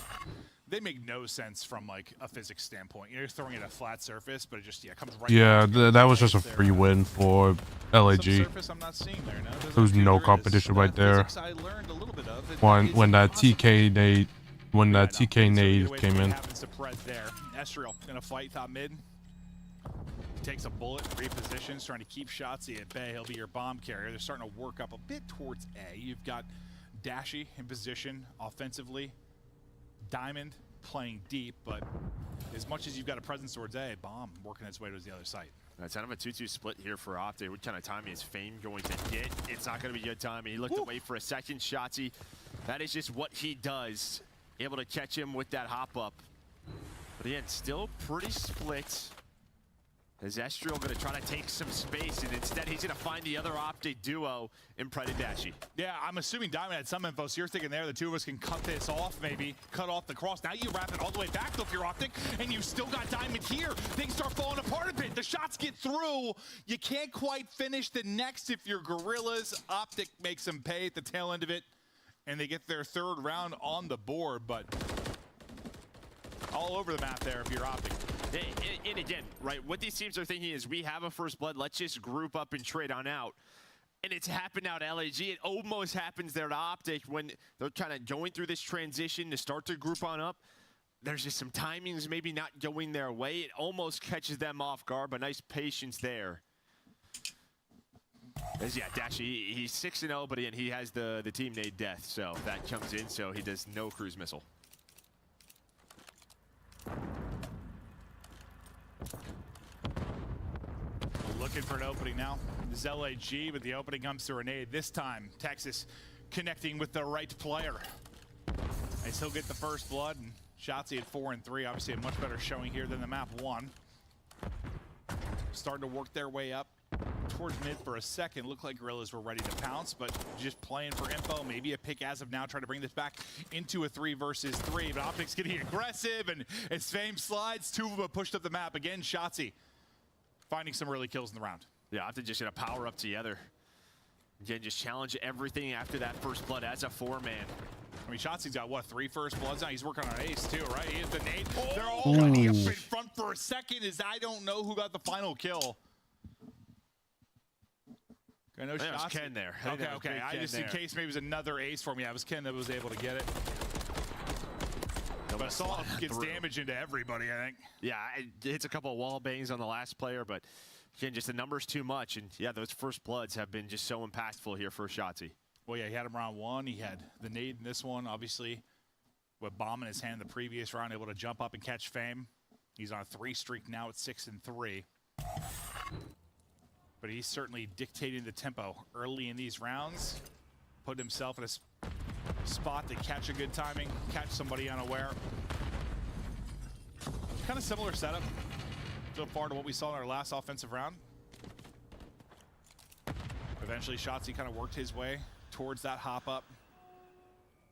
they make no sense from like a physics standpoint. You're throwing it at a flat surface, but it just comes right. Yeah, that was just a free win for LAG. Surface I'm not seeing there. No, There was no competition right there. I learned a little bit of it. When that TK nade, TK nade came in. Happens to Pred there. Esriel in a fight top mid. Takes a bullet, repositions, trying to keep Shotzi at bay. He'll be your bomb carrier. They're starting to work up a bit towards A. You've got Dashy in position offensively. Diamond playing deep, but as much as you've got a presence towards A, bomb working its way towards the other site. It's kind of a 2-2 split here for Optic. What kind of timing is Fame going to get? It's not going to be good timing. He looked away for a second. Shotzi, that is just what he does. Able to catch him with that hop up. Again, still pretty split. Is Estriel going to try to take some space, and instead he's going to find the other Optic duo in Pred and Dashi. Yeah, I'm assuming Diamond had some info, so you're thinking there the two of us can cut this off, maybe cut off the cross. Now you wrap it all the way back though if you're Optic, and you still got Diamond here. Things start falling apart a bit. The shots get through. You can't quite finish the next if you're Gorillas. Optic makes them pay at the tail end of it, and they get their third round on the board, but all over the map there if you're Optic. And again, right, what these teams are thinking is we have a first blood, let's just group up and trade on out. And it's happened out at LAG. It almost happens there to Optic when they're kind of going through this transition to start to group on up. There's just some timings maybe not going their way. It almost catches them off guard, but nice patience there. As, yeah, Dashi, he's 6-0, but again, he has the team nade death, so that comes in, so he does no cruise missile. Looking for an opening now. This is LAG, but the opening comes through a nade. This time, Texas connecting with the right player. They still get the first blood, and Shotzzy at 4-3. Obviously a much better showing here than the map one. Starting to work their way up towards mid for a second. Looked like Gorillas were ready to pounce, but just playing for info. Maybe a pick as of now, trying to bring this back into a 3 versus 3. But Optic's getting aggressive, and as Fame slides, two of them have pushed up the map. Again, Shotzzy finding some early kills in the round. Yeah, Optic just gonna power up together. Again, just challenge everything after that first blood as a 4-man. I mean, Shotzi's got, what, 3 first bloods now? He's working on an ace, too, right? He has the nade. They're all running up in front for a second as I don't know who got the final kill. I know Shotzi. Ken there. Okay. I just, in case maybe it was another ace for me, it was Ken that was able to get it. But Assault gets damage into everybody, I think. Yeah, it hits a couple of wall bangs on the last player, but again, just the numbers too much. And yeah, those first bloods have been just so impactful here for Shotzi. Well, yeah, he had him round 1. He had the nade in this one, obviously, with bomb in his hand the previous round, able to jump up and catch Fame. He's on a 3 streak now at 6-3. But he's certainly dictating the tempo early in these rounds, putting himself in a spot to catch a good timing, catch somebody unaware. Kind of similar setup so far to what we saw in our last offensive round. Eventually, Shotzzy kind of worked his way towards that hop up.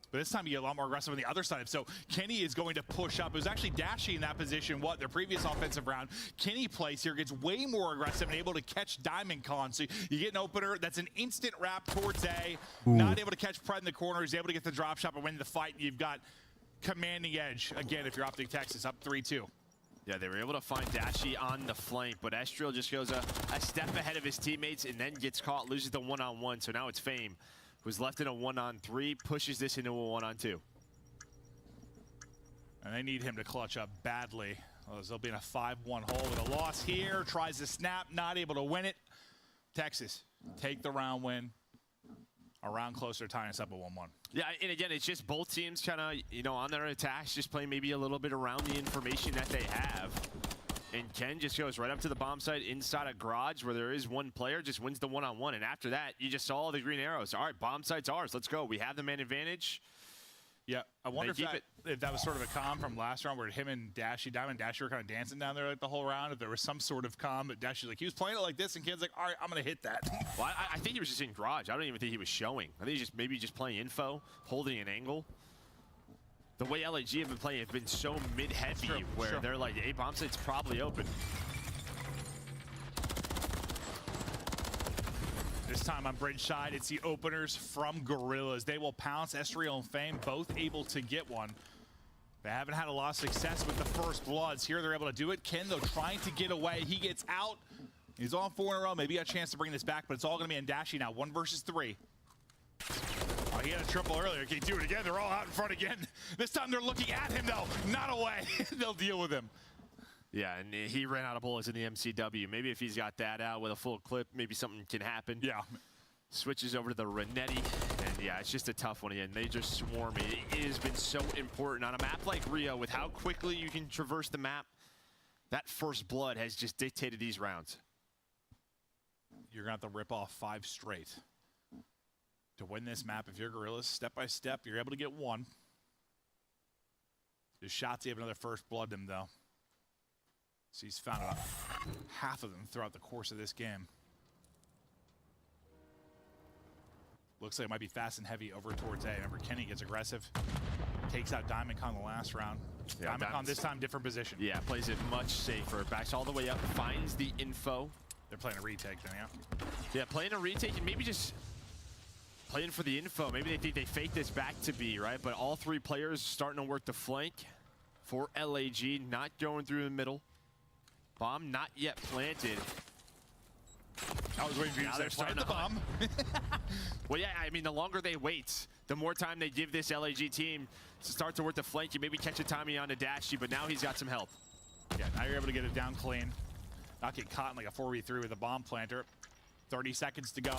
But this time you get a lot more aggressive on the other side. So Kenny is going to push up. It was actually Dashi in that position, their previous offensive round. Kenny plays here, gets way more aggressive and able to catch Diamond Con. So you get an opener that's an instant wrap towards A. Not able to catch Pred in the corner. He's able to get the drop shot and win the fight. You've got commanding edge, again, if you're Optic Texas, up 3-2. Yeah, they were able to find Dashi on the flank, but Estriel just goes a step ahead of his teammates and then gets caught, loses the 1-on-1. So now it's Fame, who's left in a 1-on-3, pushes this into a 1-on-2. And they need him to clutch up badly. They'll be in a 5-1 hole with a loss here. Tries to snap, not able to win it. Texas take the round win. A round closer, tying us up at 1-1. Yeah, and again, it's just both teams kind of, on their attacks, just playing maybe a little bit around the information that they have. And Ken just goes right up to the bomb site inside a garage where there is one player, just wins the 1-on-1. And after that, you just saw the green arrows. All right, bomb site's ours. Let's go. We have the man advantage. Yeah, I wonder if that was sort of a comm from last round where him and Dashi, Diamond and Dashi were kind of dancing down there like the whole round. If there was some sort of comm, but Dashi's like, he was playing it like this, and Ken's like, all right, I'm going to hit that. Well, I think he was just in garage. I don't even think he was showing. I think he's just maybe just playing info, holding an angle. The way LAG have been playing, have been so mid-heavy where they're like, hey, bomb site's probably open. This time on bridge side, it's the openers from Gorillas. They will pounce. Estriel and Fame both able to get one. They haven't had a lot of success with the first bloods. Here they're able to do it. Ken, though, trying to get away. He gets out. He's on 4 in a row. Maybe a chance to bring this back, but it's all going to be on Dashi now. 1 versus 3. Oh, he had a triple earlier. Can he do it again? They're all out in front again. This time they're looking at him, though, not away. They'll deal with him. Yeah, and he ran out of bullets in the MCW. Maybe if he's got that out with a full clip, maybe something can happen. Yeah. Switches over to the Renetti, and yeah, it's just a tough one again. They just swarm it. It has been so important on a map like Rio with how quickly you can traverse the map. That first blood has just dictated these rounds. You're going to have to rip off 5 straight to win this map. If you're Gorillas, step by step, you're able to get 1. Does Shotzzy have another first blood in him, though? So he's found about half of them throughout the course of this game. Looks like it might be fast and heavy over towards A. Remember, Kenny gets aggressive. Takes out Diamond Con the last round. Yeah, Diamond Con this time, different position. Yeah, plays it much safer. Backs all the way up, finds the info. They're playing a retake then, yeah? Yeah, playing a retake and maybe just playing for the info. Maybe they think they fake this back to B, right? But all three players starting to work the flank for LAG, not going through the middle. Bomb not yet planted. I was waiting for you to start the bomb. Well, yeah, I mean, the longer they wait, the more time they give this LAG team to start to work the flank. You maybe catch a timing on the Dashy, but now he's got some help. Yeah, now you're able to get it down clean. Not get caught in like a 4v3 with a bomb planter. 30 seconds to go.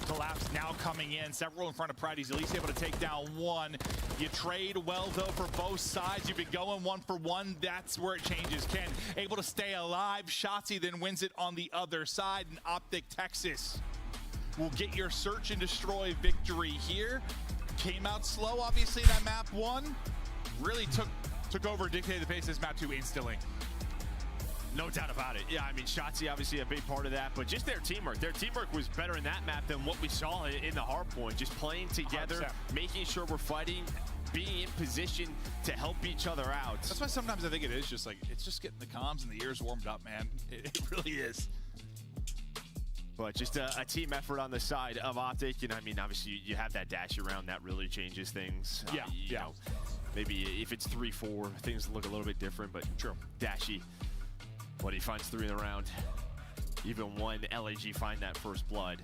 Collapse now coming in. Several in front of Pride. He's at least able to take down one. You trade well, though, for both sides. You've been going 1 for 1. That's where it changes. Ken able to stay alive. Shotzi then wins it on the other side. And Optic Texas will get your search and destroy victory here. Came out slow, obviously, that map 1. Really took over, dictated the pace of this map 2 instantly. No doubt about it. Yeah, I mean, Shotzi obviously a big part of that, but just their teamwork. Their teamwork was better in that map than what we saw in the hard point. Just playing together, 100%. making sure we're fighting, being in position to help each other out. That's why sometimes I think it is just like, it's just getting the comms and the ears warmed up, man. It really is. But just a team effort on the side of Optic. And I mean, obviously, you have that dash around. That really changes things. Yeah, you know, maybe if it's 3-4, things look a little bit different, but true. Dashy. But he finds 3 in the round. Even one LAG find that first blood.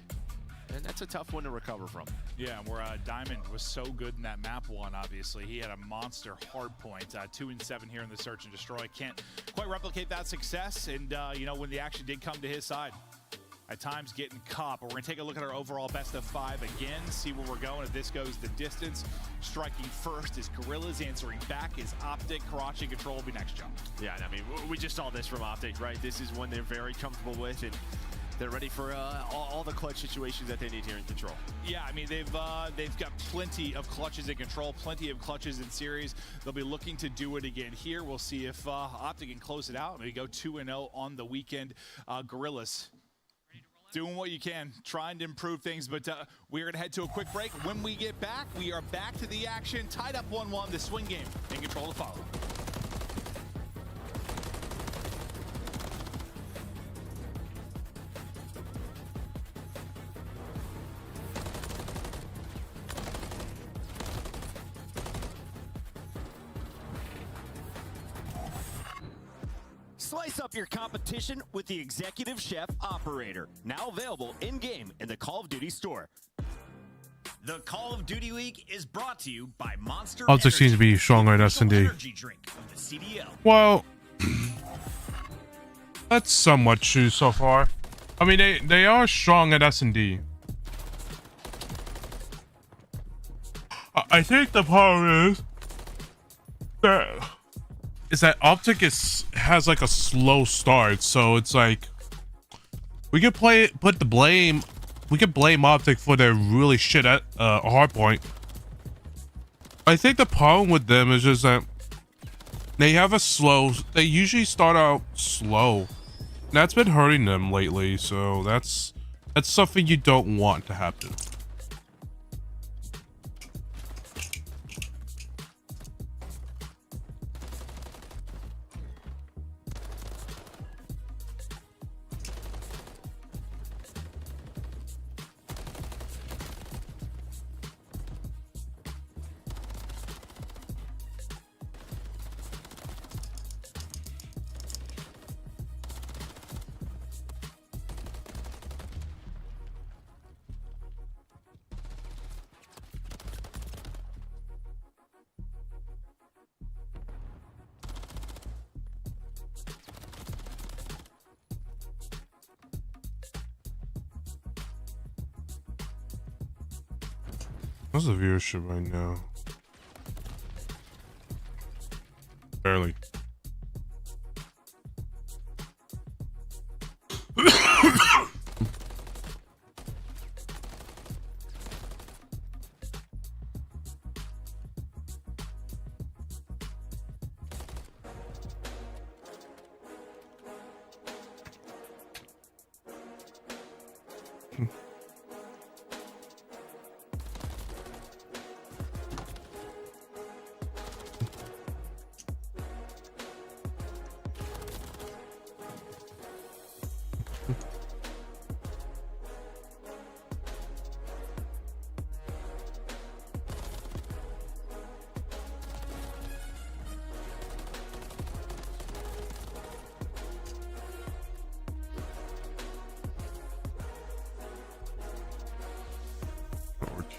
And that's a tough one to recover from. Yeah, where Diamond was so good in that map 1, obviously. He had a monster hard point. 2 and 7 here in the search and destroy. Can't quite replicate that success. And, you know, when the action did come to his side, at times getting caught. But we're going to take a look at our overall best of 5 again, see where we're going. If this goes the distance, striking first is Gorillas, answering back is Optic. Karachi Control will be next jump. Yeah, and I mean, we just saw this from Optic, right? This is one they're very comfortable with, and they're ready for all the clutch situations that they need here in Control. Yeah, I mean, they've got plenty of clutches in Control, plenty of clutches in Series. They'll be looking to do it again here. We'll see if Optic can close it out. Maybe go 2-0 on the weekend. Gorillas doing what you can, trying to improve things, but we're going to head to a quick break. When we get back, we are back to the action, tied up 1-1, the swing game in Control to follow. Slice up your competition with the Executive Chef Operator, now available in-game in the Call of Duty store. The Call of Duty League is brought to you by Monster Optic Energy, seems to be stronger in S&D. energy drink of the CDL. Well, that's somewhat true so far. I mean, they are strong at S&D. I think the problem is that Optic has like a slow start, so it's like we could blame Optic for their really shit at hardpoint. I think the problem with them is just that they usually start out slow. That's been hurting them lately, so that's something you don't want to happen. What's the viewership right now? Barely.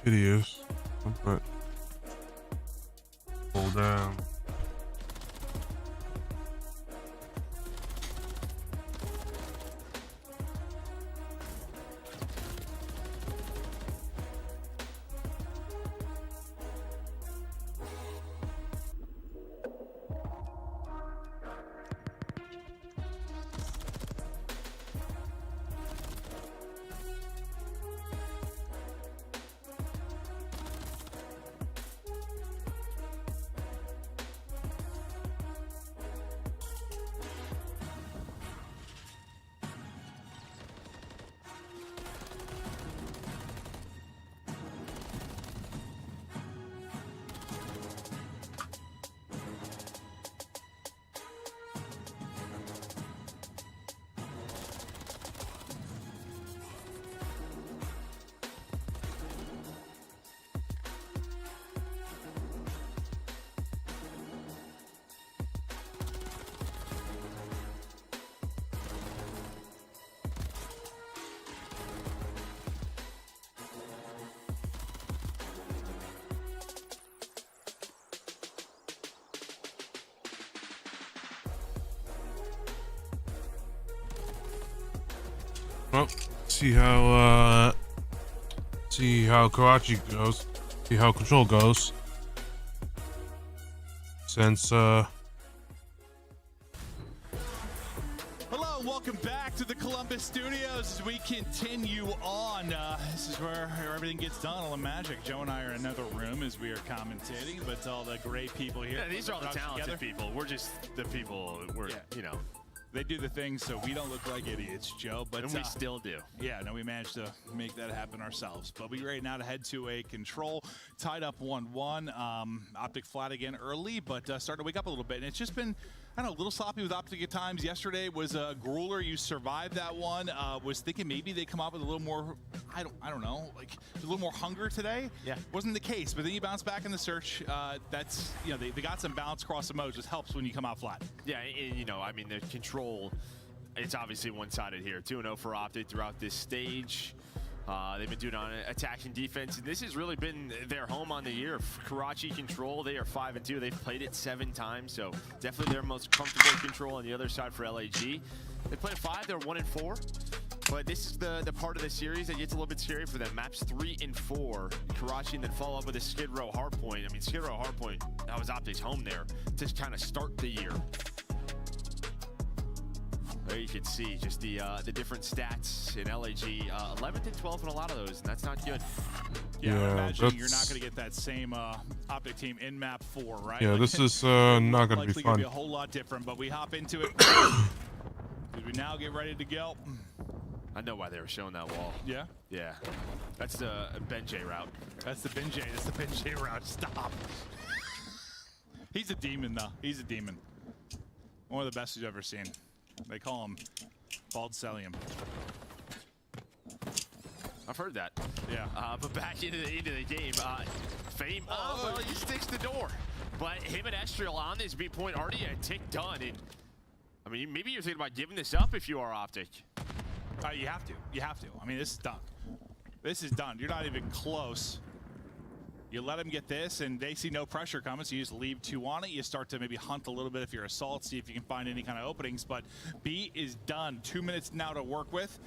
Hideous, but pull down. Well, see how Karachi goes. See how Control goes. Since Hello, welcome back to the Columbus Studios as we continue on. This is where everything gets done. All the magic. Joe and I are in another room as we are commentating, but all the great people here. Yeah, these are all the talented people. We're just the people. You know. They do the things so we don't look like idiots, Joe. But and we still do. Yeah, no, we managed to make that happen ourselves. But we're ready now to head to a Control. Tied up 1-1. Optic flat again early, but starting to wake up a little bit. And it's just been, I don't know, a little sloppy with Optic at times. Yesterday was a grueler. You survived that one. Was thinking maybe they come up with a little more, I don't know, like a little more hunger today. Yeah. Wasn't the case, but then you bounce back in the search. That's, you know, they got some bounce across the modes. Just helps when you come out flat. Yeah, and, you know, I mean, the Control, it's obviously one-sided here. 2-0 for Optic throughout this stage. They've been doing on attack and defense, and this has really been their home on the year. Karachi Control, they are 5-2. They've played it 7 times, so definitely their most comfortable Control. On the other side for LAG, they played 5. They're 1-4. But this is the part of the series that gets a little bit scary for them. Maps 3 and 4. Karachi, and then follow up with a Skid Row Hardpoint. I mean, Skid Row Hardpoint, that was Optic's home there to kind of start the year. There you can see just the different stats in LAG. 11th and 12th in a lot of those, and that's not good. Yeah, I imagine you're not going to get that same Optic team in map 4, right? yeah, Like, this is not going to be likely fun. be a whole lot different, but we hop into it. As we now get ready to go. I know why they were showing that wall. Yeah? Yeah. That's the Benjay route. That's the Benjay. That's the Benjay route. Stop. He's a demon, though. He's a demon. One of the best you've ever seen. They call him Bald Celium. I've heard that. Yeah. But back into the game, Fame. Oh, well, he sticks the door. But him and Estriel on this B point already a tick done. And I mean, maybe you're thinking about giving this up if you are Optic. You have to. You have to. I mean, this is done. This is done. You're not even close. You let them get this, and they see no pressure coming, so you just leave 2 on it. You start to maybe hunt a little bit if you're Assault, see if you can find any kind of openings. But B is done. 2 minutes now to work with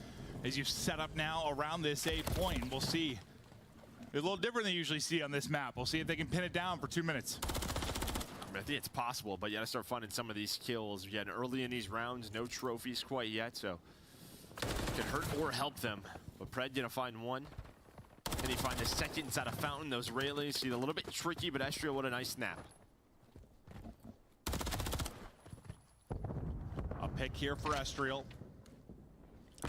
as you set up now around this A point. We'll see. It's a little different than you usually see on this map. We'll see if they can pin it down for 2 minutes. I think it's possible, but you gotta start finding some of these kills. We had early in these rounds, no trophies quite yet, so it can hurt or help them. But Pred gonna find one. Then he find the second inside a fountain. Those railings see a little bit tricky, but Estriel, what a nice snap. A pick here for Estriel.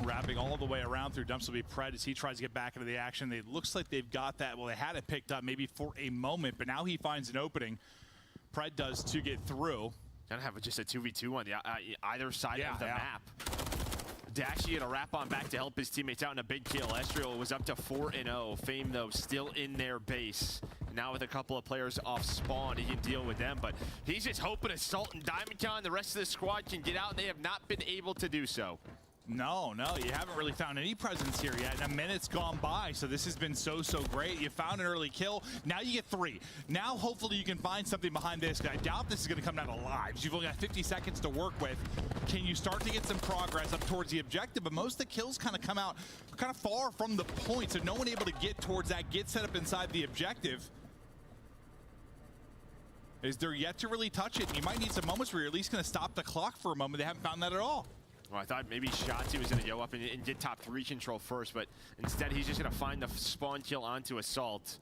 Wrapping all the way around through dumps will be Pred as he tries to get back into the action. It looks like they've got that. Well, they had it picked up maybe for a moment, but now he finds an opening. Pred does to get through. Gonna have just a 2v2 on the either side of the map. Dashy gonna wrap on back to help his teammates out in a big kill. Estriel was up to 4-0. Fame, though, still in their base. Now with a couple of players off spawn, he can deal with them, but he's just hoping Assault and DiamondCon, the rest of the squad, can get out, and they have not been able to do so. No, you haven't really found any presence here yet. And a minute's gone by, so this has been so great. You found an early kill. Now you get 3. Now hopefully you can find something behind this. I doubt this is going to come down to lives. You've only got 50 seconds to work with. Can you start to get some progress up towards the objective? But most of the kills kind of come out kind of far from the point, so no one able to get towards that, get set up inside the objective. Is there yet to really touch it? And you might need some moments where you're at least going to stop the clock for a moment. They haven't found that at all. Well, I thought maybe Shotzi was going to go up and get top 3 control first, but instead he's just going to find the spawn kill onto Assault.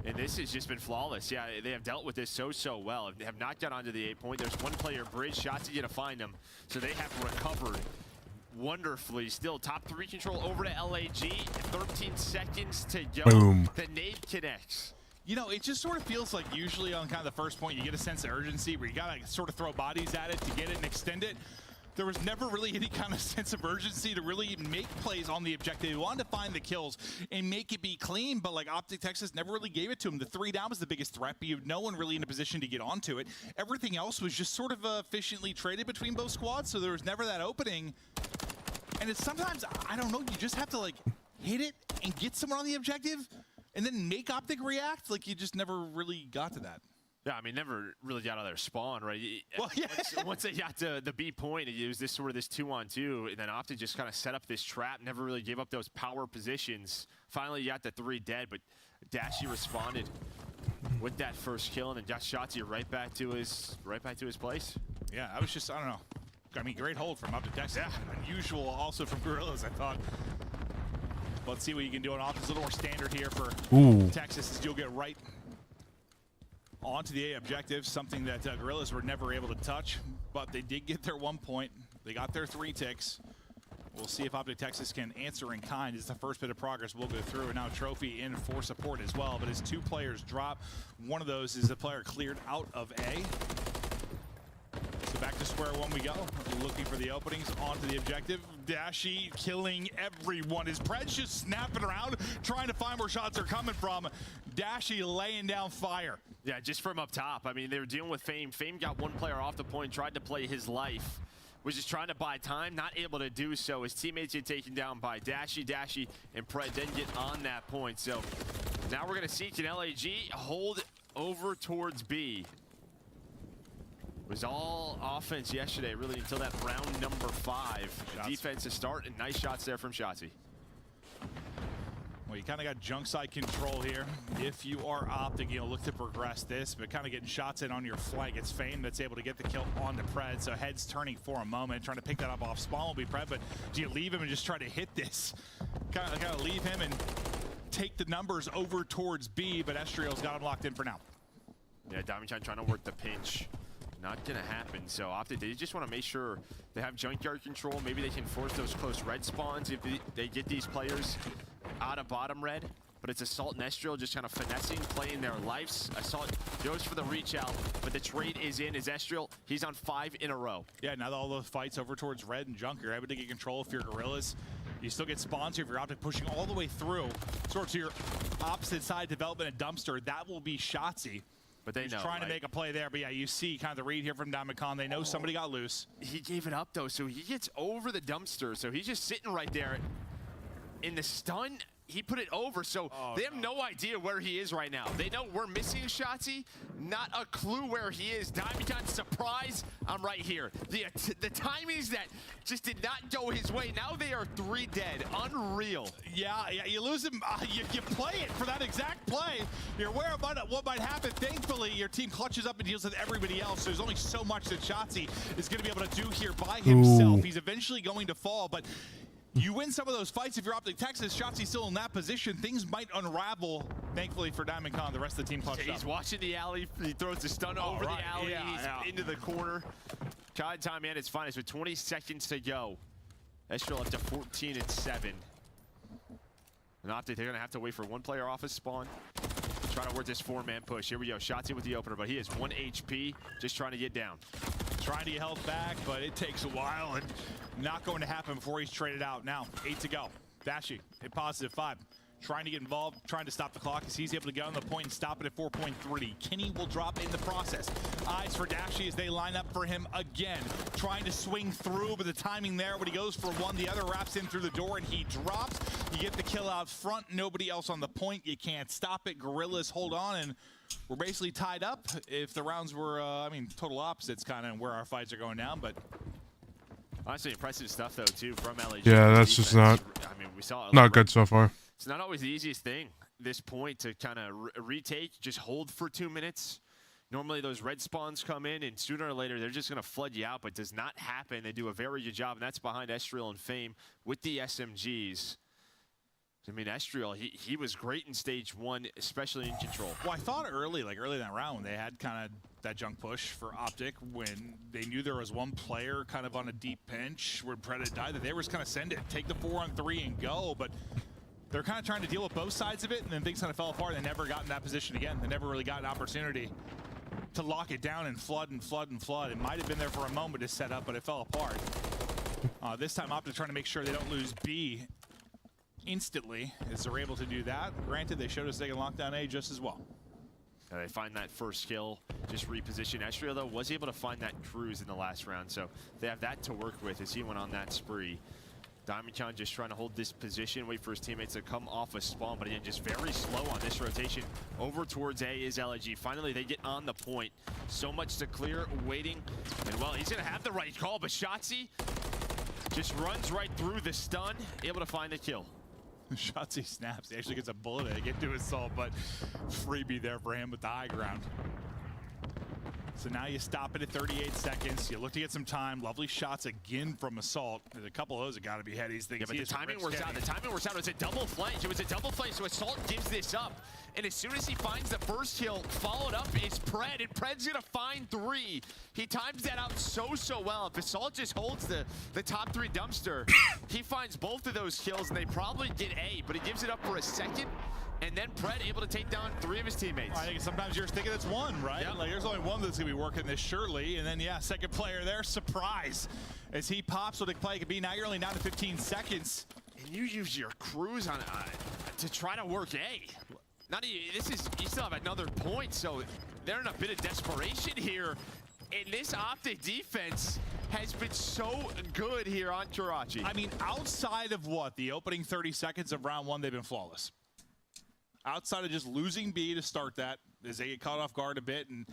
And this has just been flawless. Yeah, they have dealt with this so well. They have not got onto the 8 point. There's one player bridge. Shotzi going to find them. So they have recovered wonderfully. Still top 3 control over to LAG. 13 seconds to go. Boom. The nade connects. You know, it just sort of feels like usually on kind of the first point, you get a sense of urgency where you got to sort of throw bodies at it to get it and extend it. There was never really any kind of sense of urgency to really make plays on the objective. They wanted to find the kills and make it be clean, but like Optic Texas never really gave it to him. The 3 down was the biggest threat, but you have no one really in a position to get onto it. Everything else was just sort of efficiently traded between both squads, so there was never that opening. And it's sometimes, I don't know, you just have to like hit it and get someone on the objective and then make Optic react. Like you just never really got to that. Yeah, I mean, never really got out of their spawn, right? Well, yeah. Once they got to the B point, it was this 2-on-2, and then Optic just kind of set up this trap, never really gave up those power positions. Finally, you got the 3 dead, but Dashy responded with that first kill, and then got Shotzi right back to his place. Yeah, I was just, I don't know. I mean, great hold from Optic Texas. Yeah. Unusual also from Gorillas, I thought. Let's see what you can do on offense. A little more standard here for Texas as you'll get right onto the A objective, something that Gorillas were never able to touch, but they did get their 1 point. They got their 3 ticks. We'll see if Optic Texas can answer in kind. It's the first bit of progress we'll go through, and now Trophy in for support as well. But as 2 players drop, one of those is the player cleared out of A. So back to square one we go, looking for the openings onto the objective. Dashy killing everyone. His Pred's just snapping around, trying to find where shots are coming from. Dashy laying down fire. Yeah, just from up top. I mean, they were dealing with Fame. Fame got one player off the point, tried to play his life. Was just trying to buy time, not able to do so. His teammates get taken down by Dashy, and Pred didn't get on that point. So now we're going to see can LAG hold over towards B. It was all offense yesterday, really, until that round number 5. Defense to start, and nice shots there from Shotzi. Well, you kind of got junk side control here. If you are Optic, you'll look to progress this, but kind of getting shots in on your flank. It's Fame that's able to get the kill on the Pred, so heads turning for a moment, trying to pick that up off spawn will be Pred, but do you leave him and just try to hit this? Kind of leave him and take the numbers over towards B, but Estriel's got him locked in for now. Yeah, DiamondCon trying to work the pinch. Not gonna happen. So Optic, they just want to make sure they have junkyard control. Maybe they can force those close red spawns if they get these players out of bottom red. But it's Assault and Estriel just kind of finessing, playing their lives. Assault goes for the reach out, but the trade is in. Is Estriel, he's on 5 in a row. Yeah, now all those fights over towards red and junk, you're able to get control if you're Gorillas. You still get spawns here if you're Optic, pushing all the way through. Sort of to your opposite side development and dumpster. That will be Shotzi. But they know, trying to make a play there, but yeah, you see kind of the read here from DiamondCon. They know somebody got loose. He gave it up, though, so he gets over the dumpster. So he's just sitting right there in the stun. He put it over, so they have no idea where he is right now. They know we're missing Shotzi, not a clue where he is. DiamondCon, surprise, I'm right here. The timings that just did not go his way, now they are 3 dead. Unreal. Yeah, you lose him. You play it for that exact play. You're aware of what might happen. Thankfully, your team clutches up and deals with everybody else. There's only so much that Shotzi is going to be able to do here by himself. He's eventually going to fall, but you win some of those fights if you're Optic Texas. Shotzi's still in that position. Things might unravel. Thankfully for DiamondCon, the rest of the team clutched up. He's watching the alley. He throws the stun over the alley. He's into the corner. Time at its finest with 20 seconds to go. Estrel up to 14-7. And Optic, they're going to have to wait for one player off his spawn. Trying to work this 4-man push. Here we go. Shotzzy with the opener, but he has 1 HP, just trying to get down. Trying to get held back, but it takes a while and not going to happen before he's traded out. Now, 8 to go. Dashy, a positive 5. Trying to get involved, trying to stop the clock as he's able to get on the point and stop it at 4.3. Kenny will drop in the process. Eyes for Dashy as they line up for him again. Trying to swing through, but the timing there when he goes for one, the other wraps in through the door and he drops. You get the kill out front, nobody else on the point. You can't stop it. Gorillas hold on, and we're basically tied up. If the rounds were, total opposites kind of where our fights are going down, but honestly, impressive stuff though too from LG. Yeah, that's just not. We saw not good so far. It's not always the easiest thing, this point, to kind of retake, just hold for 2 minutes. Normally those red spawns come in, and sooner or later they're just going to flood you out, but it does not happen. They do a very good job, and that's behind Estriel and Fame with the SMGs. I mean, Estriel, he was great in stage 1, especially in control. Well, I thought early in that round, when they had kind of that junk push for Optic, when they knew there was one player kind of on a deep pinch where Predator died, that they were just kind of send it, take the 4-on-3 and go, but they're kind of trying to deal with both sides of it, and then things kind of fell apart. They never got in that position again. They never really got an opportunity to lock it down and flood and flood and flood. It might have been there for a moment to set up, but it fell apart. This time, Optic trying to make sure they don't lose B instantly, as they're able to do that. Granted, they showed us they can lock down A just as well. They find that first kill, just reposition. Estriel, though, was able to find that cruise in the last round, so they have that to work with as he went on that spree. Diamondcon just trying to hold this position, wait for his teammates to come off a spawn, but again, just very slow on this rotation. Over towards A is LG. Finally, they get on the point. So much to clear, waiting, and well, he's gonna have the right call, but Shotzzy just runs right through the stun, able to find the kill. Shotzzy snaps. He actually gets a bullet to get to his soul, but freebie there for him with the high ground. So now you stop it at 38 seconds. You look to get some time. Lovely shots again from Assault. There's a couple of those that got to be headies. Yeah, but the timing works out. The timing works out. It was a double flank. It was a double flank, so Assault gives this up. And as soon as he finds the first kill, followed up is Pred, and Pred's going to find 3. He times that out so well. If Assault just holds the top 3 dumpster, he finds both of those kills, and they probably get A, but he gives it up for a second. And then Pred able to take down 3 of his teammates. I think sometimes you're thinking it's 1, right? Yeah. Like there's only 1 that's gonna be working this surely. And then yeah, second player there, surprise. As he pops what the play could be. Now you're only down to 15 seconds. And you use your cruise on to try to work A. You still have another point, so they're in a bit of desperation here. And this Optic defense has been so good here on Karachi. I mean, outside of what? The opening 30 seconds of round 1, they've been flawless. Outside of just losing B to start that, as they get caught off guard a bit, and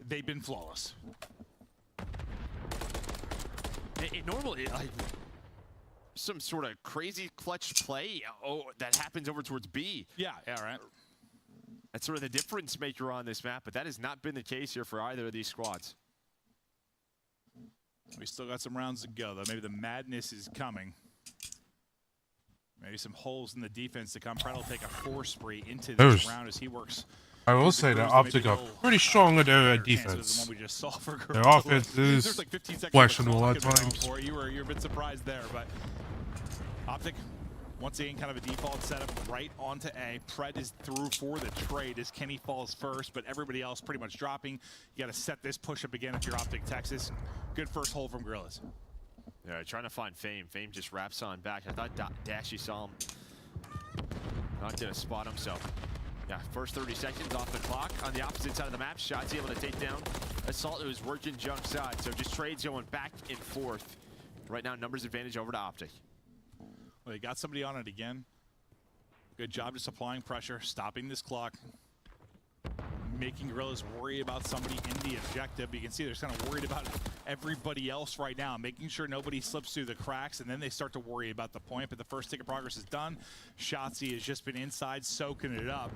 they've been flawless. Normally, like, some sort of crazy clutch play that happens over towards B. Yeah, right. That's sort of the difference maker on this map, but that has not been the case here for either of these squads. We still got some rounds to go, though. Maybe the madness is coming. Maybe some holes in the defense to come. Pred will take a 4 spree into this round as he works. I will say that Optic are pretty strong at their defense. The one we just saw for their offense is like 15 seconds questionable at times. You're a bit surprised there, but Optic, once again, kind of a default setup right onto A. Pred is through for the trade as Kenny falls first, but everybody else pretty much dropping. You got to set this push up again if you're Optic Texas. Good first hold from Gorillas. Yeah, trying to find Fame. Fame just wraps on back. I thought Dashy saw him. Not gonna spot him, so yeah, first 30 seconds off the clock. On the opposite side of the map, Shotzzy able to take down Assault, who was working jump side. So just trades going back and forth. Right now, numbers advantage over to Optic. Well, they got somebody on it again. Good job just applying pressure, stopping this clock, making Gorillas worry about somebody in the objective. You can see they're kind of worried about everybody else right now, making sure nobody slips through the cracks, and then they start to worry about the point. But the first tick of progress is done. Shotzzy has just been inside soaking it up.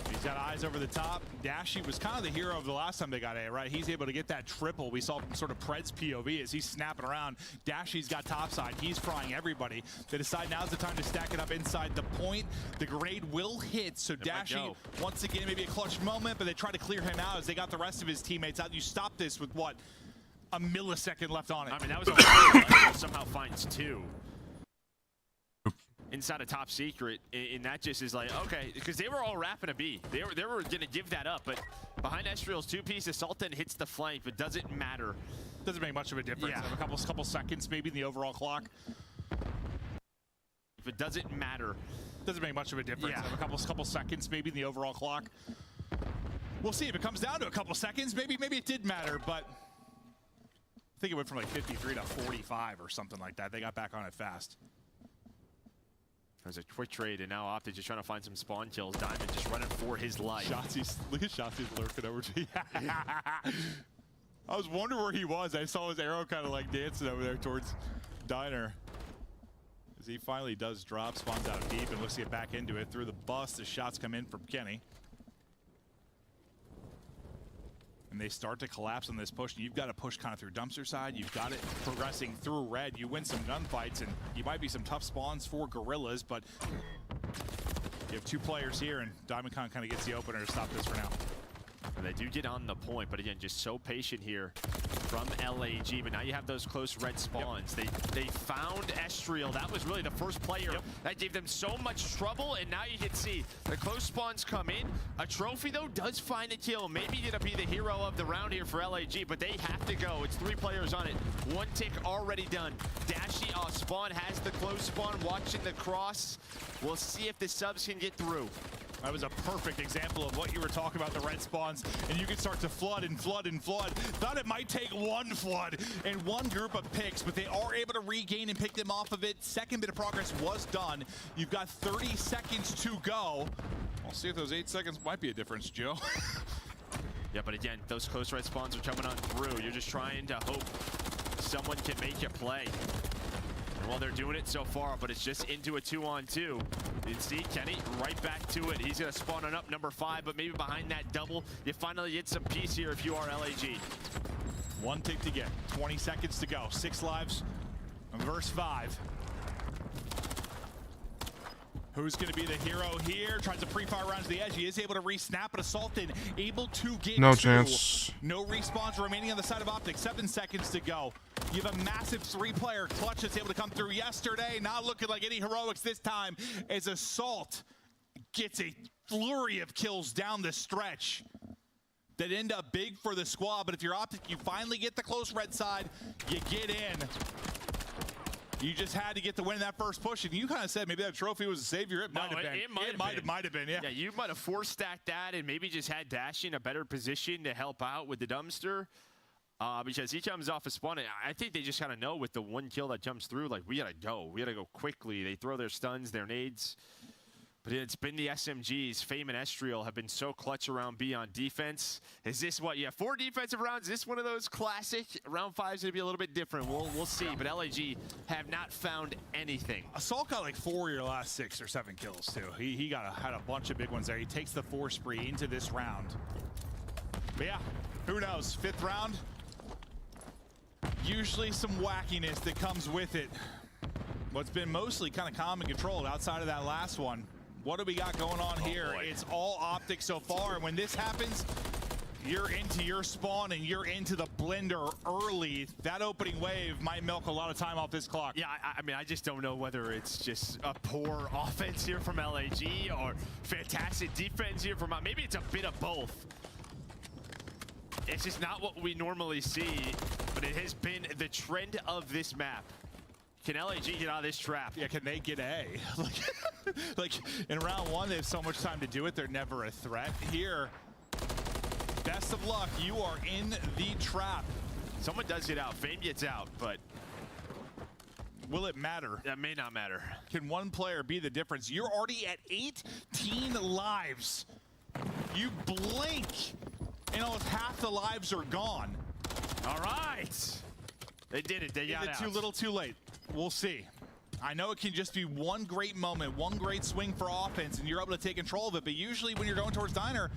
He's got eyes over the top. Dashy was kind of the hero of the last time they got A, right? He's able to get that triple. We saw from sort of Pred's POV as he's snapping around. Dashy's got topside. He's frying everybody. They decide now's the time to stack it up inside the point. The grenade will hit, so Dashy, once again, maybe a clutch moment, but they try to clear him out as they got the rest of his teammates out. You stop this with what? A millisecond left on it. I mean, that was a somehow finds 2 inside a top secret, and that just is like, okay, because they were all wrapping a B. They were gonna give that up, but behind Estriel's 2-piece, Sultan hits the flank, but doesn't matter. Doesn't make much of a difference. Yeah. A couple seconds maybe in the overall clock. If it doesn't matter. Doesn't make much of a difference. Yeah. A couple seconds maybe in the overall clock. We'll see if it comes down to a couple seconds. Maybe it did matter, but I think it went from like 53 to 45 or something like that. They got back on it fast. There's a quick trade, and now Optic just trying to find some spawn kills. Diamond just running for his life. Look at Shotzi's lurking over to you. I was wondering where he was. I saw his arrow kind of like dancing over there towards Diner. As he finally does drop, spawns out deep and looks to get back into it. Through the bust, the shots come in from Kenny. And they start to collapse on this push. And you've got to push kind of through dumpster side. You've got it progressing through red. You win some gunfights, and you might be some tough spawns for Gorillas, but you have 2 players here, and DiamondCon kind of gets the opener to stop this for now. And they do get on the point, but again, just so patient here from LAG. But now you have those close red spawns. Yep. They found Estriel. That was really the first player that gave them so much trouble. And now you can see the close spawns come in. A trophy, though, does find a kill. Maybe going to be the hero of the round here for LAG, but they have to go. It's 3 players on it. 1 tick already done. Dashy Spawn has the close spawn, watching the cross. We'll see if the subs can get through. That was a perfect example of what you were talking about, the red spawns, and you can start to flood and flood and flood. Thought it might take 1 flood and 1 group of picks, but they are able to regain and pick them off of it. Second bit of progress was done. You've got 30 seconds to go. We'll see if those 8 seconds might be a difference, Joe. Yeah, but again, those close red spawns are coming on through. You're just trying to hope someone can make a play. And well, they're doing it so far, but it's just into a 2-on-2. You can see Kenny right back to it. He's going to spawn on up number 5, but maybe behind that double, you finally get some peace here if you are LAG. 1 tick to get, 20 seconds to go. 6 lives, verse 5. Who's going to be the hero here? Tries to pre-fire around to the edge. He is able to re-snap, but Assaulted able to get No 2. chance. No respawns remaining on the side of Optic. 7 seconds to go. You have a massive 3-player clutch that's able to come through yesterday. Not looking like any heroics this time as Assault gets a flurry of kills down the stretch that end up big for the squad. But if you're Optic, you finally get the close red side. You get in. You just had to get the win in that first push, and you kind of said maybe that trophy was a savior. It might have been. It might have been, yeah. Yeah, you might have force-stacked that and maybe just had Dash in a better position to help out with the dumpster. Because he comes off a spawn. I think they just kind of know with the 1 kill that jumps through, like, we got to go. We got to go quickly. They throw their stuns, their nades. But it's been the SMGs. Fame and Estriel have been so clutch around B on defense. Is this what? Yeah, 4 defensive rounds. Is this one of those classic? Round 5 is going to be a little bit different. We'll see. But LAG have not found anything. Assault got like 4 of your last 6 or 7 kills, too. He had a bunch of big ones there. He takes the 4 spree into this round. But yeah, who knows? 5th round. Usually some wackiness that comes with it. What's been mostly kind of calm and controlled outside of that last one. What do we got going on here? Boy. It's all Optic so far, and when this happens, you're into your spawn and you're into the blender early. That opening wave might milk a lot of time off this clock. Yeah, I mean, I just don't know whether it's just a poor offense here from LAG or fantastic defense here from... Maybe it's a bit of both. It's just not what we normally see, but it has been the trend of this map. Can LAG get out of this trap? Yeah, can they get A? like in round 1, they have so much time to do it. They're never a threat. Here, best of luck. You are in the trap. Someone does get out. Fame gets out, but will it matter? That may not matter. Can 1 player be the difference? You're already at 18 lives. You blink, and almost half the lives are gone. All right. They did it. They got out. Is it too little, too late? We'll see. I know it can just be 1 great moment, 1 great swing for offense, and you're able to take control of it. But usually when you're going towards Diner,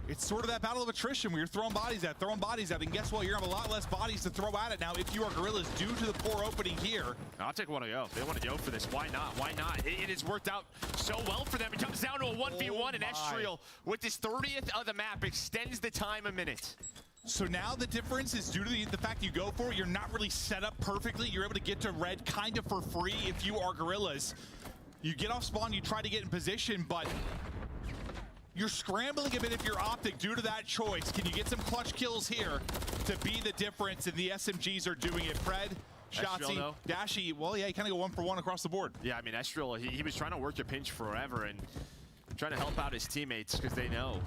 it's sort of that battle of attrition where you're throwing bodies at. And guess what? You're going to have a lot less bodies to throw at it now if you are Gorillas due to the poor opening here. I'll take 1 to go. They want to go for this. Why not? Why not? It has worked out so well for them. It comes down to a 1v1, and Estriel, with his 30th of the map, extends the time a minute. So now the difference is due to the fact you go for it, you're not really set up perfectly. You're able to get to red kind of for free if you are Gorillas. You get off spawn, you try to get in position, but you're scrambling a bit if you're Optic due to that choice. Can you get some clutch kills here to be the difference? And the SMGs are doing it. Pred, Shotzzy, Dashy, well, yeah, he kind of go 1 for 1 across the board. Yeah, I mean, Estrel, he was trying to work a pinch forever and trying to help out his teammates because they know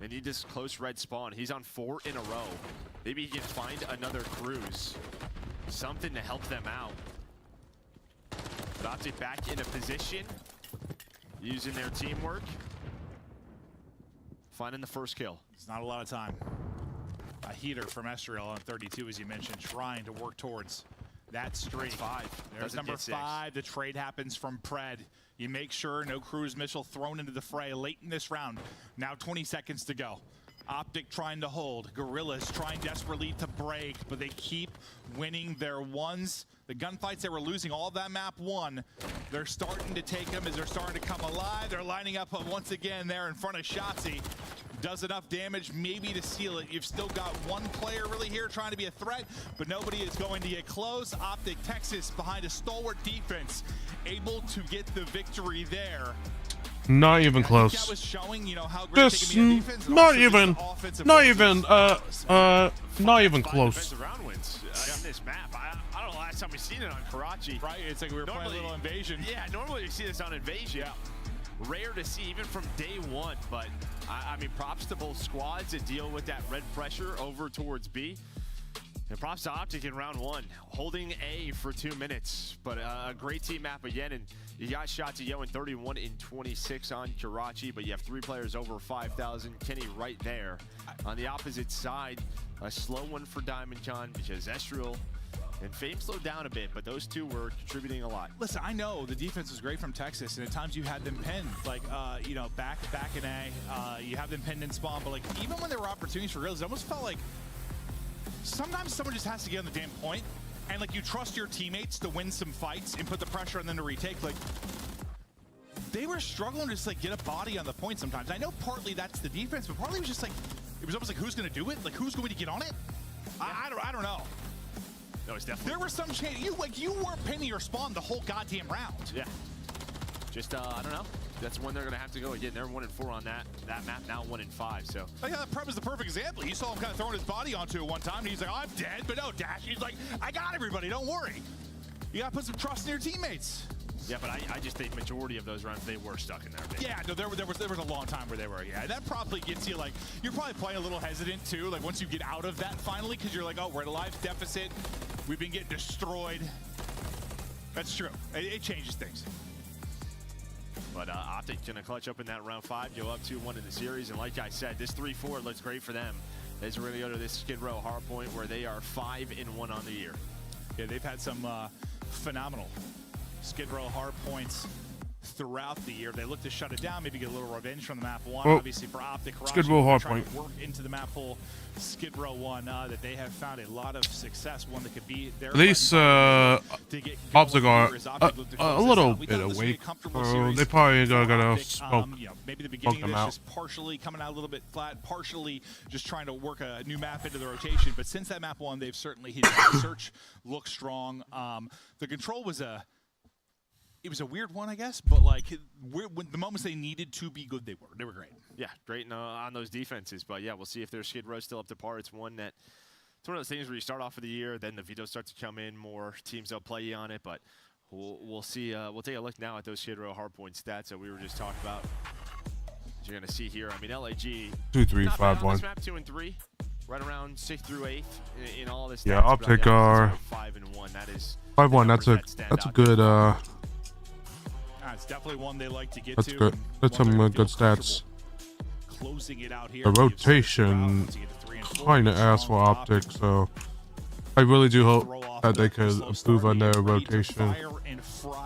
they need this close red spawn. He's on 4 in a row. Maybe he can find another cruise. Something to help them out. Optic back in a position, using their teamwork. Finding the first kill. It's not a lot of time. A heater from Estriel on 32, as you mentioned, trying to work towards that streak. That's 5. There's number 5. The trade happens from Pred. You make sure no cruise missile thrown into the fray late in this round. Now 20 seconds to go. Optic trying to hold. Gorillas trying desperately to break, but they keep winning their ones. The gunfights they were losing all of that map 1, they're starting to take them as they're starting to come alive. They're lining up once again there in front of Shotzzy. Does enough damage maybe to seal it. You've still got one player really here trying to be a threat, but nobody is going to get close. Optic Texas behind a stalwart defense, able to get the victory there. Not even close. That was showing, you know, how great Just they can be on defense, not even close. Defensive round wins on this map. I don't know last time we've seen it on Karachi. Right, it's like we were playing a little Invasion. Yeah, normally you see this on Invasion. Yeah. Rare to see even from day 1, but I mean, props to both squads that deal with that red pressure over towards B. And props to Optic in round 1, holding A for 2 minutes. But a great team map again, and you got shots at in 31 in 26 on Karachi, but you have 3 players over 5,000. Kenny right there. On the opposite side, a slow one for DiamondCon because Estriel and Fame slowed down a bit, but those 2 were contributing a lot. Listen, I know the defense was great from Texas, and at times you had them pinned, like, you know, back in A, you have them pinned in spawn, but like, even when there were opportunities for Gorillas, it almost felt like sometimes someone just has to get on the damn point, and like, you trust your teammates to win some fights and put the pressure on them to retake. Like, they were struggling to just like get a body on the point sometimes. I know partly that's the defense, but partly it was just like, it was almost like, who's going to do it? Like, who's going to get on it? I don't know. No, it's definitely. There was some chance. You weren't pinning your spawn the whole goddamn round. Yeah. Just, I don't know. That's when they're going to have to go again. They're 1 and 4 on that map, now 1 and 5. So. Yeah, that prep is the perfect example. You saw him kind of throwing his body onto it one time, and he's like, oh, I'm dead. But no, Dash, he's like, I got everybody. Don't worry. You got to put some trust in your teammates. Yeah, but I just think majority of those rounds, they were stuck in there. Yeah, no, there was a long time where they were. Yeah, that probably gets you, like, you're probably playing a little hesitant, too. Like, once you get out of that finally, because you're like, oh, we're at a life deficit. We've been getting destroyed. That's true. It changes things. But Optic gonna clutch up in that round 5, go up 2-1 in the series, and like I said, this 3-4 looks great for them as we're gonna go to this Skid Row hardpoint where they are 5-1 on the year. Yeah, they've had some phenomenal Skid Row hardpoints throughout the year. They look to shut it down, maybe get a little revenge from the map 1. Well, obviously for Optic, Skid Row trying hardpoint. to work into the map full Skid Row 1 that they have found a lot of success. One that could be their At least Optic are a little bit awake, so they probably gotta smoke, you know, maybe the smoke beginning of them this out. just partially coming out a little bit flat, partially just trying to work a new map into the rotation. But since that map 1, they've certainly hit it. The search looks strong. The control was it was a weird one, I guess, but like when the moments they needed to be good, they were great. Yeah, great on those defenses. But yeah, we'll see if their Skid Row's still up to par. It's one of those things where you start off of the year, then the vetoes start to come in, more teams will play you on it. But we'll see. We'll take a look now at those Skid Row hardpoint stats that we were just talking about. As you're gonna see here, I mean, LAG 2, 3, 5, 1. Map 2 and 3, right around 6th through 8th in all this. Yeah, Optic are 5-1. That is 5-1. That's a good. It's definitely one they like to get That's to. good. That's some good stats. Closing it out here. The rotation kind of ass for Optic, so I really do hope that they could improve on their rotation.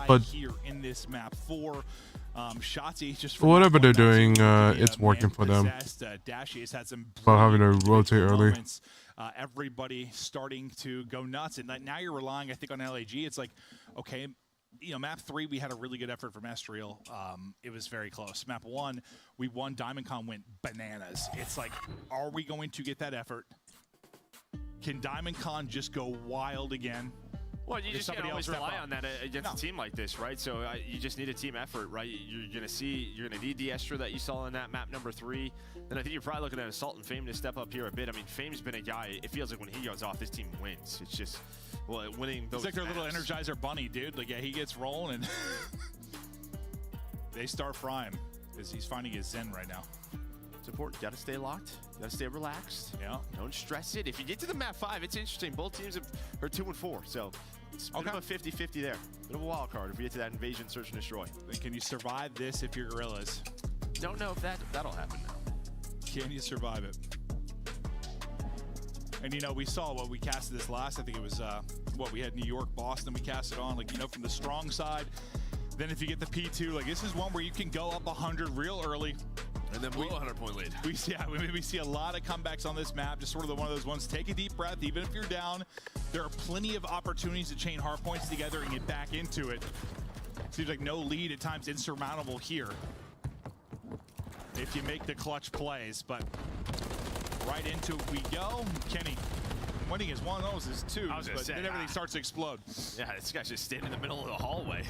But here in this map 4, Shotzzy just for whatever they're doing, it's working for them. Dashy has had some About having to rotate early. moments. Everybody starting to go nuts, and now you're relying, I think, on LAG. It's like, okay, you know, map 3, we had a really good effort from Estriel. It was very close. Map 1, we won. DiamondCon went bananas. It's like, are we going to get that effort Can Diamond Con just go wild again? Well, you just can't always rely on that against No. a team like this, right? So you just need a team effort, right? You're going to need the extra that you saw in that map number 3. Then I think you're probably looking at Assault and Fame to step up here a bit. I mean, Fame's been a guy, it feels like when he goes off, this team wins. It's just, well, winning those It's like their little maps. Energizer bunny, dude. Like, yeah, he gets rolling and they start frying because he's finding his zen right now. It's important. You got to stay locked. You got to stay relaxed. Yeah. Don't stress it. If you get to the map 5, it's interesting. Both teams are 2 and 4. So it's a bit of a 50-50 there. Bit of a wild card if we get to that invasion, search, and destroy. And can you survive this if you're Gorillas? Don't know if that'll happen now. Can you survive it? And, you know, we saw what we casted this last. I think it was, we had New York, Boston. We cast it on, like, you know, from the strong side. Then if you get the P2, like, this is one where you can go up 100 real early. And then blow a 100-point lead. We see a lot of comebacks on this map. Just sort of one of those ones. Take a deep breath, even if you're down. There are plenty of opportunities to chain hard points together and get back into it. Seems like no lead at times insurmountable here, if you make the clutch plays. But right into it we go. Kenny winning is one, those is two. I was gonna but say, then everything starts to explode. Yeah, this guy's just standing in the middle of the hallway.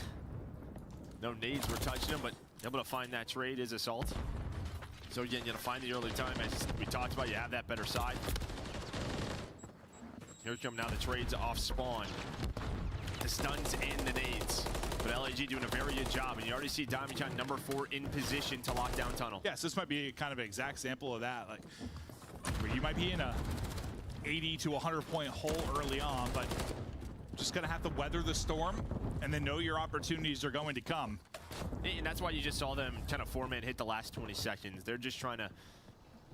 No nades were touching him, but able to find that trade is Assault. So again, you gotta find the early time. As we talked about, you have that better side. Here come now the trades off spawn. The stuns and the nades. But LAG doing a very good job, and you already see Diamond number 4 in position to lock down tunnel. Yes, this might be kind of an exact sample of that. Like, where you might be in a 80 to 100-point hole early on, but just gonna have to weather the storm and then know your opportunities are going to come. And that's why you just saw them kind of 4-man hit the last 20 seconds. They're just trying to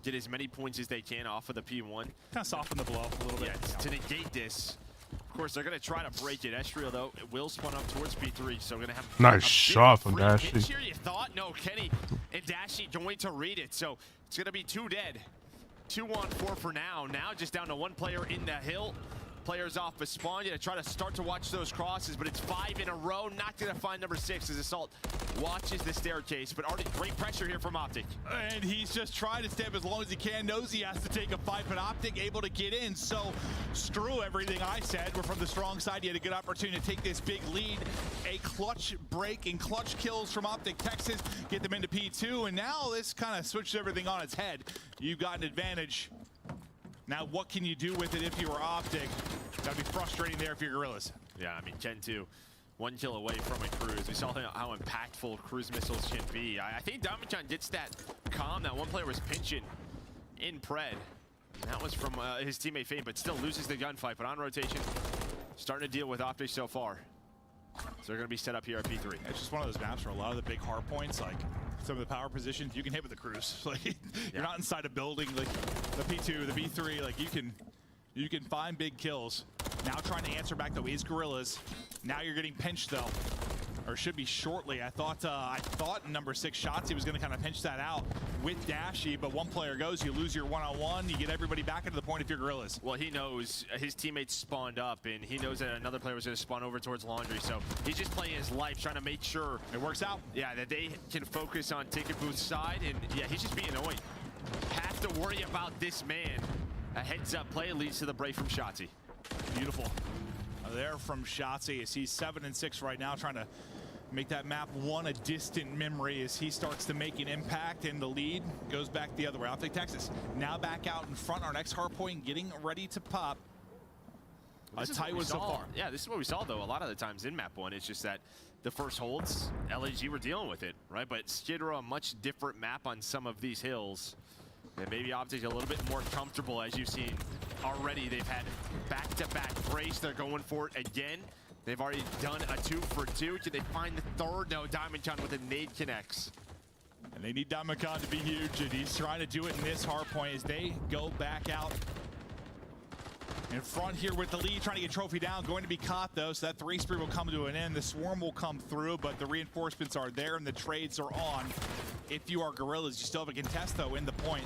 get as many points as they can off of the P1. Kind of soften the blow a little bit. Yeah, to negate this. Of course, they're going to try to break it. Estrio, though, it will spawn up towards P3, so we're going to have Nice a shot from free Dashy. pitch here, you thought? No, Kenny and Dashy going to read it, so it's going to be 2 dead. 2 on 4 for now. Now just down to 1 player in the hill. Players off the spawn. You gotta try to start to watch those crosses, but it's 5 in a row. Not gonna find number 6 as Assault watches the staircase, but already great pressure here from Optic. And he's just trying to stay up as long as he can. Knows he has to take a fight, but Optic able to get in. So screw everything I said. We're from the strong side. He had a good opportunity to take this big lead. A clutch break and clutch kills from Optic Texas. Get them into P2, and now this kind of switches everything on its head. You've got an advantage. Now, what can you do with it if you were Optic? That'd be frustrating there if you're Gorillas. Yeah, I mean, Ken 2, 1 kill away from a cruise. We saw how impactful cruise missiles can be. I think Diamond gets that calm. That 1 player was pinching in Pred. And that was from his teammate Fame, but still loses the gunfight. But on rotation, starting to deal with Optic so far. So they're going to be set up here at P3. It's just one of those maps where a lot of the big hard points, like some of the power positions, you can hit with the cruise. Like you're not inside a building. Like the P2, the B3, like you can find big kills. Now trying to answer back though is Gorillas. Now you're getting pinched though, or should be shortly. I thought number 6 shots he was going to kind of pinch that out with Dashy, but 1 player goes, you lose your one-on-one, you get everybody back into the point if you're Gorillas. Well, he knows his teammates spawned up, and he knows that another player was going to spawn over towards Laundry, so he's just playing his life, trying to make sure it works out. Yeah, that they can focus on Ticket Booth's side, and yeah, he's just being annoying. Have to worry about this man. A heads-up play leads to the break from Shotzi. Beautiful. There from Shotzi as he's 7 and 6 right now, trying to make that map 1 a distant memory as he starts to make an impact, and the lead goes back the other way. Optic Texas now back out in front. Our next hard point getting ready to pop. A tight one so far. Yeah, this is what we saw though a lot of the times in map 1. It's just that the first holds, LAG were dealing with it, right? But Skid Row, a much different map on some of these hills. And maybe Optic a little bit more comfortable, as you've seen already. They've had back-to-back brace. They're going for it again. They've already done a 2 for 2. Can they find the third? No, Diamondcon with a nade connects. And they need Diamondcon to be huge, and he's trying to do it in this hard point as they go back out in front here with the lead, trying to get trophy down. Going to be caught though, so that 3 spree will come to an end. The swarm will come through, but the reinforcements are there and the trades are on. If you are Gorillas, you still have a contest though in the point.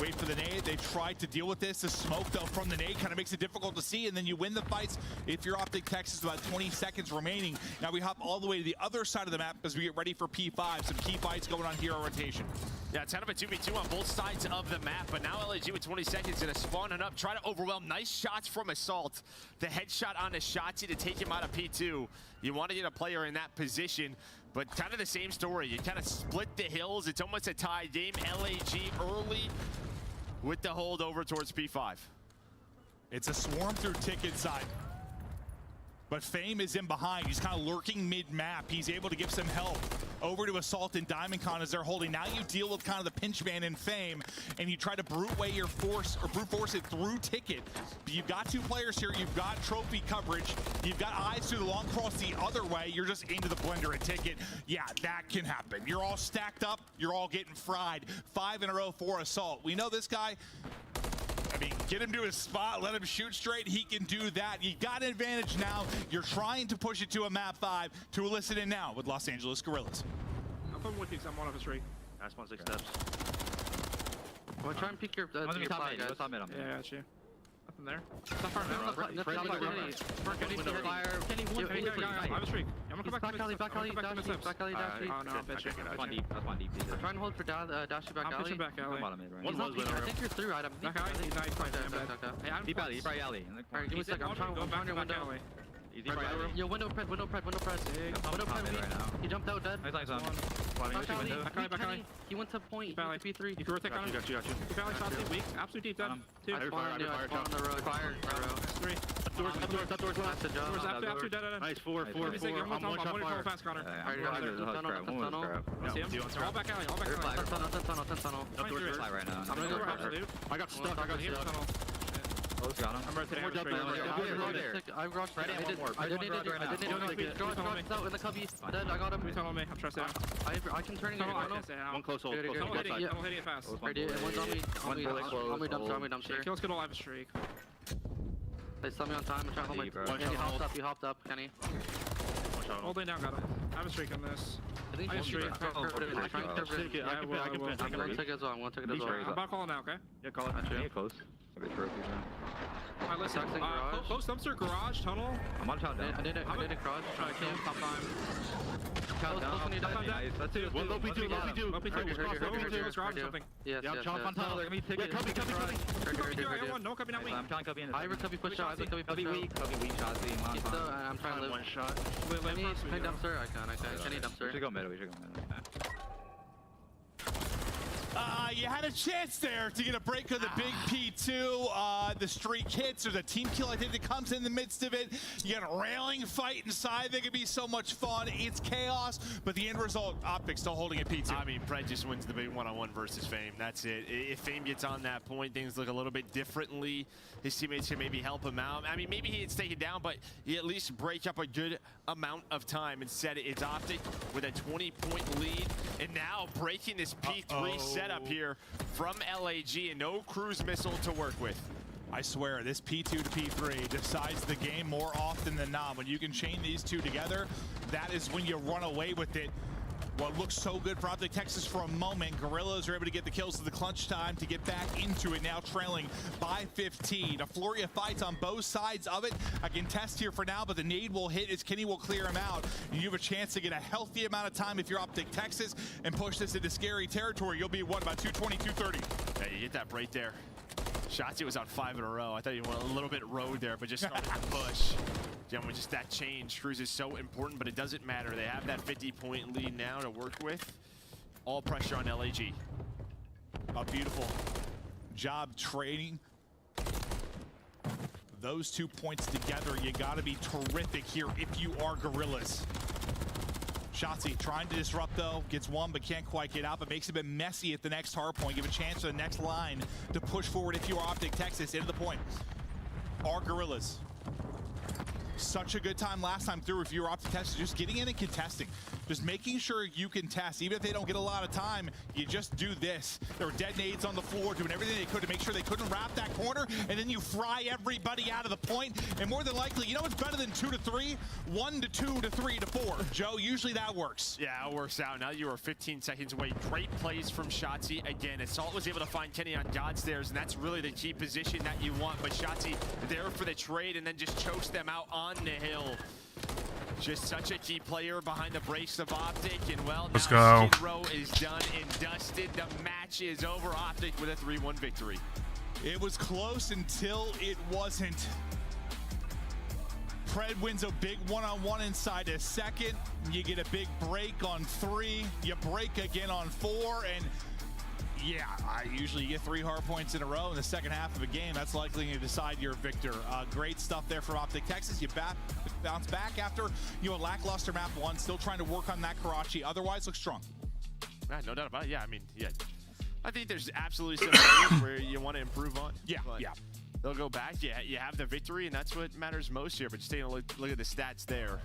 wait for the nade. They try to deal with this. The smoke, though, from the nade kind of makes it difficult to see, and then you win the fights if you're Optic Texas. About 20 seconds remaining. Now we hop all the way to the other side of the map as we get ready for P5. Some key fights going on here on rotation. Yeah, it's kind of a 2v2 on both sides of the map, but now LAG with 20 seconds gonna spawn it up, try to overwhelm. Nice shots from Assault. The headshot on the Shotzi to take him out of P2. You want to get a player in that position, but kind of the same story. You kind of split the hills. It's almost a tie game. LAG early with the hold over towards P5. It's a swarm through ticket side. But Fame is in behind. He's kind of lurking mid-map. He's able to give some help over to Assault and DiamondCon as they're holding. Now you deal with kind of the pinch man in Fame, and you try to brute force it through Ticket. But you've got two players here. You've got trophy coverage. You've got eyes through the long cross the other way. You're just into the blender at Ticket. Yeah, that can happen. You're all stacked up. You're all getting fried. 5 in a row for Assault. We know this guy. I mean, get him to his spot, let him shoot straight, he can do that. You got an advantage now. You're trying to push it to a map 5 to elicit it now with Los Angeles Gorillas. I'm coming with you because I'm one of us three. That's 1 6 steps. Well, try and pick your top mid, guys. yeah, I got you. Nothing there. Stop far I have a streak. I'm gonna come back alley, back alley, dash. Oh no, bitch. That's one deep. Try and hold for Dashy back alley. I'm pushing back alley. I think you're through item. Back alley? He's not quite dead. Hey, I'm deep alley, he's probably alley. Alright, give me a second. I'm trying to window. alley. Yo, window press. Window press. He jumped out dead. Back alley. He went to point. P3. You can rotate on him. Got you. Keep alley shots deep, weak. Absolute deep dead. 2. Fire on the road. Fire. 3. Doors. That's the job. Doors after dead. Nice. 4. I'm one shot fast, Connor. Tunnel. See him? All back alley. 10 tunnel. Right now. I'm gonna go absolute. I got stuck. I'm rotating. I rocked right at one more. I didn't out in the cubby. Dead. I got him. He's on me. I'm trusting him. I can turn it. One close hold. I'm hitting it fast. One's on me. On me dumpster. Kill's gonna live a streak. They saw me on time. I'm trying to hold my... He hopped up, Kenny. Holding down, got him. I have a streak on this. I have a streak. I'm gonna take it as well. I'm about to call it now, okay? Yeah, call it. Yeah, close. Alright, listen. Close dumpster, garage, tunnel. I'm on top down. I did it garage. Try to kill him, top time. That's it. One low P2. Garage or something. Yes. Jump on tunnel. They're gonna be ticket. Cubby, no cubby, not weak. I'm trying cubby in. I cubby push out. Cubby weak. Shot. I'm trying to live. One shot. Can dumpster? I can. Kenny dumpster. We should go middle. You had a chance there to get a break of the big P2. The streak hits. There's a team kill, I think, that comes in the midst of it. You got a railing fight inside that could be so much fun. It's chaos, but the end result, Optic still holding it P2. I mean, Pred just wins the big one-on-one versus Fame. That's it. If Fame gets on that point, things look a little bit differently. His teammates can maybe help him out. I mean, maybe he gets taken down, but he at least break up a good amount of time. Instead, it's Optic with a 20-point lead, and now breaking this P3 setup here from LAG, and no cruise missile to work with. I swear, this P2 to P3 decides the game more often than not. When you can chain these two together, that is when you run away with it. What looks so good for Optic Texas for a moment. Gorillas are able to get the kills to the clutch time to get back into it, now trailing by 15. A flurry of fights on both sides of it. A contest here for now, but the nade will hit as Kenny will clear him out. And you have a chance to get a healthy amount of time if you're Optic Texas and push this into scary territory. You'll be, what, about 220, 230? Yeah, you get that right there. Shotzi was on 5 in a row. I thought you went a little bit road there, but just started to push. Gentlemen, just that change. Cruise is so important, but it doesn't matter. They have that 50-point lead now to work with. All pressure on LAG. A beautiful job trading those 2 points together. You got to be terrific here if you are Gorillas. Shotzi trying to disrupt, though. Gets one, but can't quite get out, but makes it a bit messy at the next hard point. Give a chance to the next line to push forward if you are Optic Texas into the point. Are Gorillas. such a good time last time through if you were Optic Texas, just getting in and contesting. Just making sure you can test. Even if they don't get a lot of time, you just do this. There were dead nades on the floor, doing everything they could to make sure they couldn't wrap that corner, and then you fry everybody out of the point. And more than likely, you know what's better than 2 to 3? 1 to 2 to 3 to 4. Joe, usually that works. Yeah, it works out. Now you are 15 seconds away. Great plays from Shotzzy. Again, Assault was able to find Kenny on God stairs, and that's really the key position that you want. But Shotzzy there for the trade and then just chokes them out on the hill. Just such a key player behind the brace of Optic, and well, Let's now go. Skid Row is done and dusted. The match is over. Optic with a 3-1 victory. It was close until it wasn't. Pred wins a big one-on-one inside a second. You get a big break on 3. You break again on 4, and yeah, I usually get 3 hard points in a row in the second half of a game. That's likely to decide your victor. Great stuff there from Optic Texas. You bounce back after a lackluster map 1, still trying to work on that Karachi. Otherwise, look strong. No doubt about it. Yeah, I mean, yeah. I think there's absolutely some areas where you want to improve on. Yeah, yeah. They'll go back. Yeah, you have the victory, and that's what matters most here. But just taking a look at the stats there.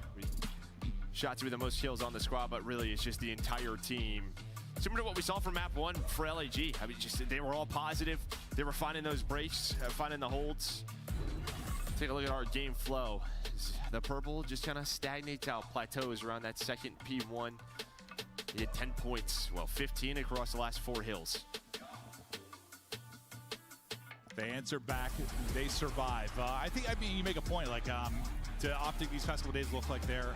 Shotzzy with the most kills on the squad, but really it's just the entire team. Similar to what we saw from map 1 for LAG. I mean, just they were all positive. They were finding those breaks, finding the holds. Take a look at our game flow. The purple just kind of stagnates out, plateaus around that second P1. He had 10 points, well, 15 across the last 4 hills. They answer back. They survive. I mean, you make a point. Like, to Optic, these past couple days look like they're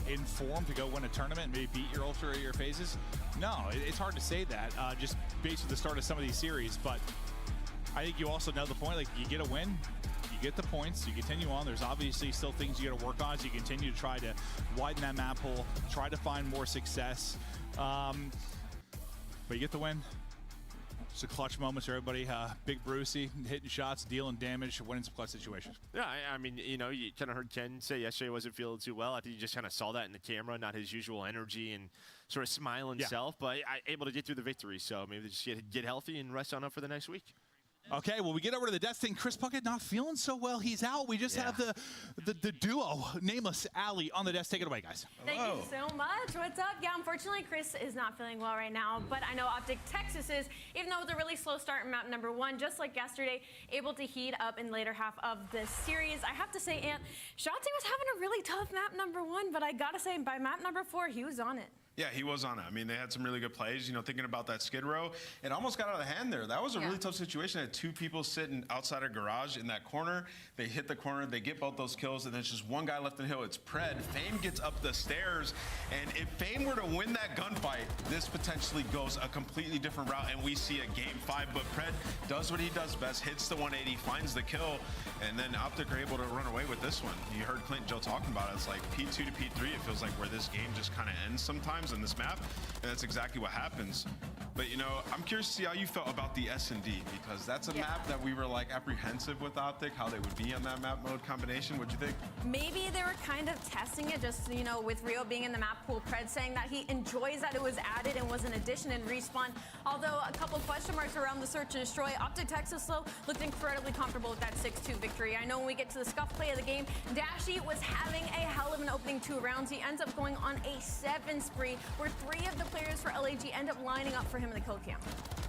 in form to go win a tournament and maybe beat your ultra-year phases. No, it's hard to say that just based on the start of some of these series. But I think you also know the point. Like, you get a win, you get the points, you continue on. There's obviously still things you got to work on as you continue to try to widen that map hole, try to find more success. But you get the win. Just a clutch moments for everybody. Big Brucey hitting shots, dealing damage, winning some clutch situations. Yeah, I mean, you know, you kind of heard Ken say yesterday wasn't feeling too well. I think you just kind of saw that in the camera, not his usual energy and sort of smiling self, but able to get through the victory. So maybe just get healthy and rest on up for the next week. Okay, well, we get over to the death thing. Chris Puckett not feeling so well. He's out. We just have the duo, Nameless Ali, on the desk. Take it away, guys. Thank you so much. What's up? Yeah, unfortunately, Chris is not feeling well right now, but I know Optic Texas is, even though it was a really slow start in map number 1, just like yesterday, able to heat up in later half of the series. I have to say, Ant, Shotzzy was having a really tough map number 1, but I gotta say, by map number 4, he was on it. Yeah, he was on it. I mean, they had some really good plays. You know, thinking about that skid row, it almost got out of hand there. That was a really tough situation. I had 2 people sitting outside a garage in that corner. They hit the corner, they get both those kills, and there's just one guy left in the hill. It's Pred. Fame gets up the stairs, and if Fame were to win that gunfight, this potentially goes a completely different route, and we see a game 5. But Pred does what he does best, hits the 180, finds the kill, and then Optic are able to run away with this one. You heard Clint and Joe talking about it. It's like P2 to P3. It feels like where this game just kind of ends sometimes in this map, and that's exactly what happens. But you know, I'm curious to see how you felt about the S&D, because that's a map that we were like apprehensive with Optic, how they would be on that map mode combination. What'd you think? Maybe they were kind of testing it, just, you know, with Rio being in the map pool. Pred saying that he enjoys that it was added and was an addition in Respawn. Although a couple of question marks around the search and destroy, Optic Texas though looked incredibly comfortable with that 6-2 victory. I know when we get to the scuff play of the game, Dashy was having a hell of an opening 2 rounds. He ends up going on a 7 spree, where 3 of the players for LAG end up lining up for him in the kill cam.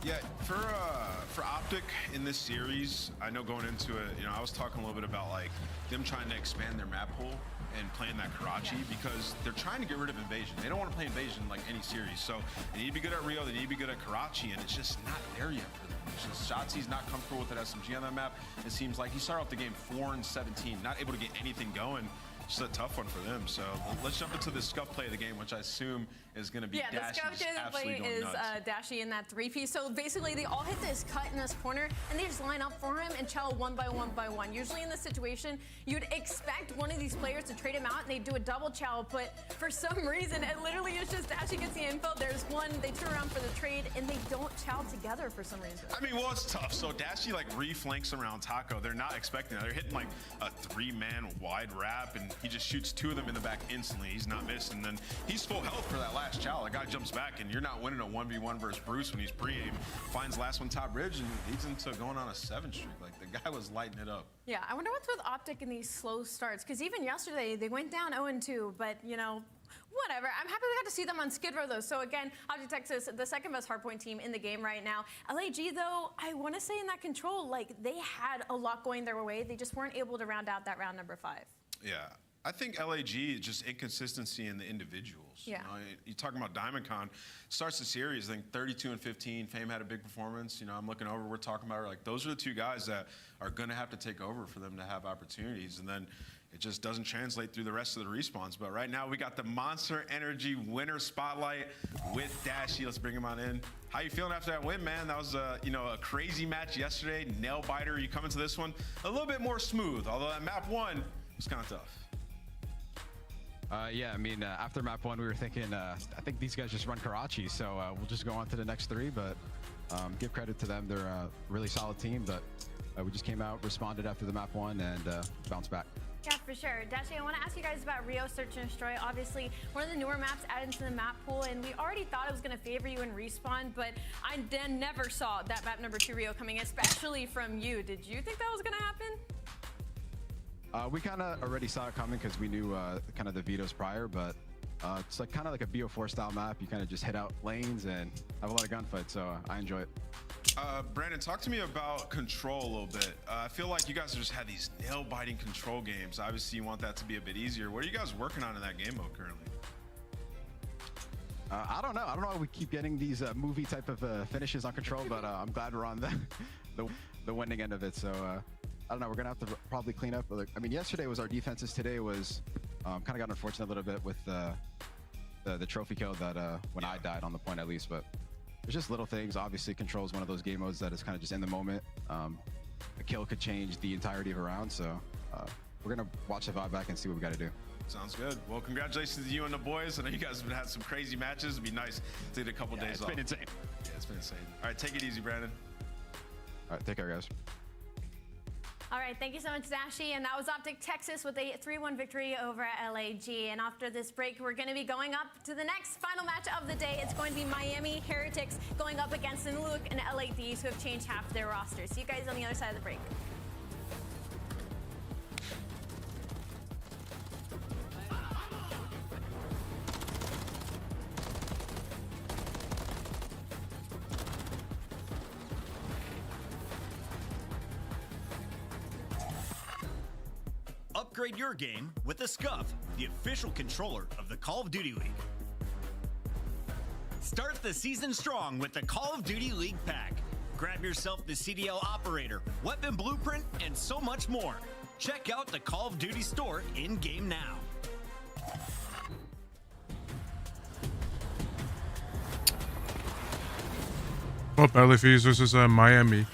Yeah, for Optic in this series, I know going into it, you know, I was talking a little bit about like them trying to expand their map pool and playing that Karachi because they're trying to get rid of Invasion. They don't want to play Invasion like any series, so they need to be good at Rio, they need to be good at Karachi, and it's just not there yet for them. It's just Shotzi's not comfortable with that SMG on that map. It seems like he started off the game 4-17, not able to get anything going. Just a tough one for them. So let's jump into the scuff play of the game, which I assume is going to be the scuff play is Dashy in that 3-piece. So basically, they all hit this cut in this corner, and they just line up for him and chow 1 by 1 by 1. Usually in this situation, you'd expect one of these players to trade him out, and they do a double chow, but for some reason, it literally is just Dashy gets the info. There's one, they turn around for the trade, and they don't chow together for some reason. I mean, well, it's tough. So Dashy like reflanks around Taco. They're not expecting that. They're hitting like a 3-man wide wrap, and he just shoots 2 of them in the back instantly. He's not missed, and then he's full health for that last chow. The guy jumps back, and you're not winning a 1v1 versus Bruce when he's pre-aim. Finds last one top bridge, and leads into going on a 7 streak. Like, the guy was lighting it up. Yeah, I wonder what's with Optic in these slow starts, because even yesterday they went down 0-2, but you know, whatever. I'm happy we got to see them on Skid Row though. So again, Optic Texas, the second best hardpoint team in the game right now. LAG though, I want to say in that control, like they had a lot going their way. They just weren't able to round out that round number 5. Yeah. I think LAG is just inconsistency in the individuals. Yeah. You know, you're talking about DiamondCon, starts the series, I think 32-15. Fame had a big performance. You know, I'm looking over, we're talking about like those are the 2 guys that are going to have to take over for them to have opportunities. And then it just doesn't translate through the rest of the respawns. But right now we got the Monster Energy winner spotlight with Dashy. Let's bring him on in. How you feeling after that win, man? That was a crazy match yesterday. Nail biter. You come into this one a little bit more smooth, although that map 1 was kind of tough. Yeah, I mean, after map 1, we were thinking, I think these guys just run Karachi, so we'll just go on to the next 3, but give credit to them. They're a really solid team, but we just came out, responded after the map 1, and bounced back. Yeah, for sure. Dashy, I want to ask you guys about Rio Search and Destroy. Obviously, one of the newer maps added to the map pool, and we already thought it was going to favor you in respawn, but I then never saw that map number 2 Rio coming, especially from you. Did you think that was going to happen? We kind of already saw it coming because we knew kind of the vetoes prior, but it's like kind of like a BO4 style map. You kind of just hit out lanes and have a lot of gunfights, so I enjoy it. Brandon, talk to me about control a little bit. I feel like you guys just had these nail-biting control games. Obviously, you want that to be a bit easier. What are you guys working on in that game mode currently? I don't know. I don't know why we keep getting these movie type of finishes on control, but I'm glad we're on the winning end of it. So I don't know. We're gonna have to probably clean up. I mean, yesterday was our defenses. Today was kind of got unfortunate a little bit with the trophy kill that when I died on the point at least, but. There's just little things. Obviously, control is one of those game modes that is kind of just in the moment. A kill could change the entirety of a round, so we're going to watch the VOD back and see what we got to do. Sounds good. Well, congratulations to you and the boys. I know you guys have had some crazy matches. It'd be nice to get a couple days off. It's been insane. Yeah, it's been insane. All right, take it easy, Brandon. All right, take care, guys. All right, thank you so much, Dashy. And that was Optic Texas with a 3-1 victory over at LAG. And after this break, we're going to be going up to the next final match of the day. It's going to be Miami Heretics going up against Nuluk and LADs, who have changed half their roster. See you guys on the other side of the break. Upgrade your game with the Scuff, the official controller of the Call of Duty League. Start the season strong with the Call of Duty League pack. Grab yourself the CDL operator, weapon blueprint, and so much more. Check out the Call of Duty store in-game now. Oh, Bellyfees versus Miami.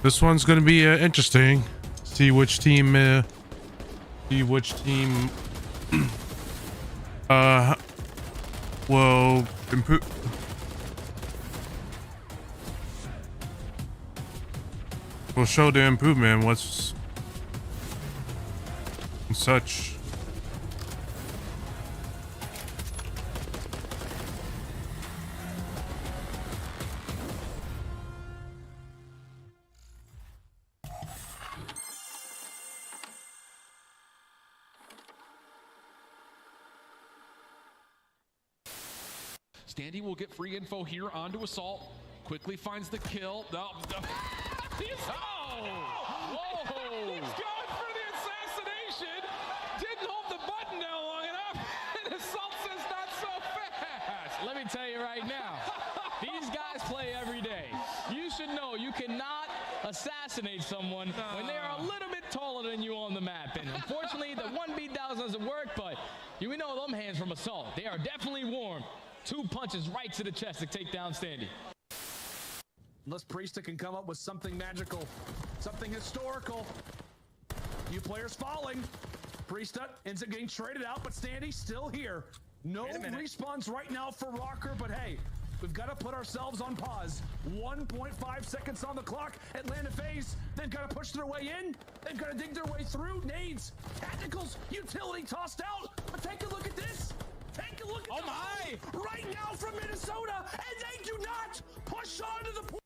This one's gonna be interesting. See which team will improve. Will show the improvement. What's and such. Standy will get free info here onto Assault. Quickly finds the kill. Whoa! He's going for the assassination. Didn't hold the button down long enough. And Assault says not so fast. Let me tell you right now, these guys play every day. You should know you cannot assassinate someone when they are a little bit taller than you on the map. And unfortunately, the 1v doesn't work, but you know them hands from Assault. They are definitely warm. 2 punches right to the chest to take down Standy. Unless Priesta can come up with something magical, something historical. New players falling. Priesta ends up getting traded out, but Standy's still here. No respawns right now for Rocker, but hey, We've got to put ourselves on pause. 1.5 seconds on the clock. Atlanta phase. They've got to push their way in. They've got to dig their way through. Nades, tacticals, utility tossed out. But take a look at this. Take a look at right now from Minnesota, and they do not push on to the point.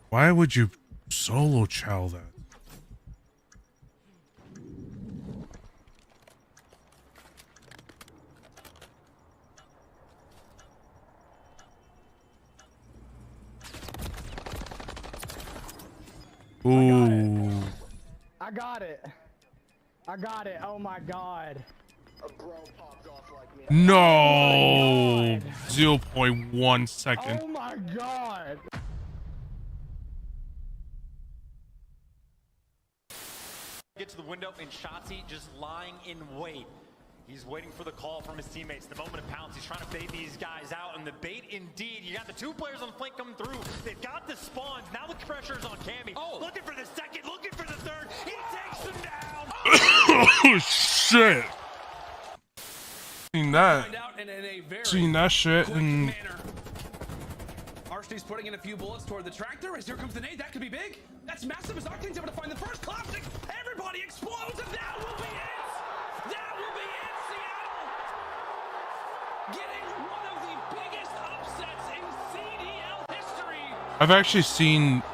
Why would you solo chow that? Ooh. I got it. I got it. Oh my god. No. 0.1 second. Oh my god. Get to the window and Shotzi just lying in wait. He's waiting for the call from his teammates. The moment of pounce, he's trying to bait these guys out, and the bait indeed. You got the two players on the flank coming through. They've got the spawns. Now the pressure's on Cammy. Looking for the second, looking for the third. He takes them down. Oh shit. Seen that. Seen that shit and Archie's putting in a few bullets toward the tractor. As here comes the nade, that could be big. That's massive as Octane's able to find the first classic. Everybody explodes, and that will be it. That will be it, Seattle. Getting one of the biggest upsets in CDL history.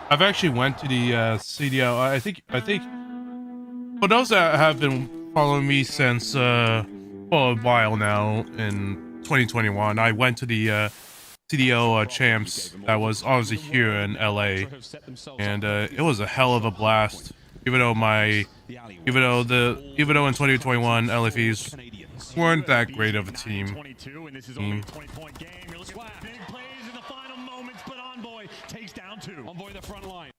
I've actually went to the CDL. I think for those that have been following me since for a while now in 2021, I went to the CDL champs that was obviously here in LA, and it was a hell of a blast. Even though in 2021 LFEs weren't that great of a team. Takes down two. Envoy the front line.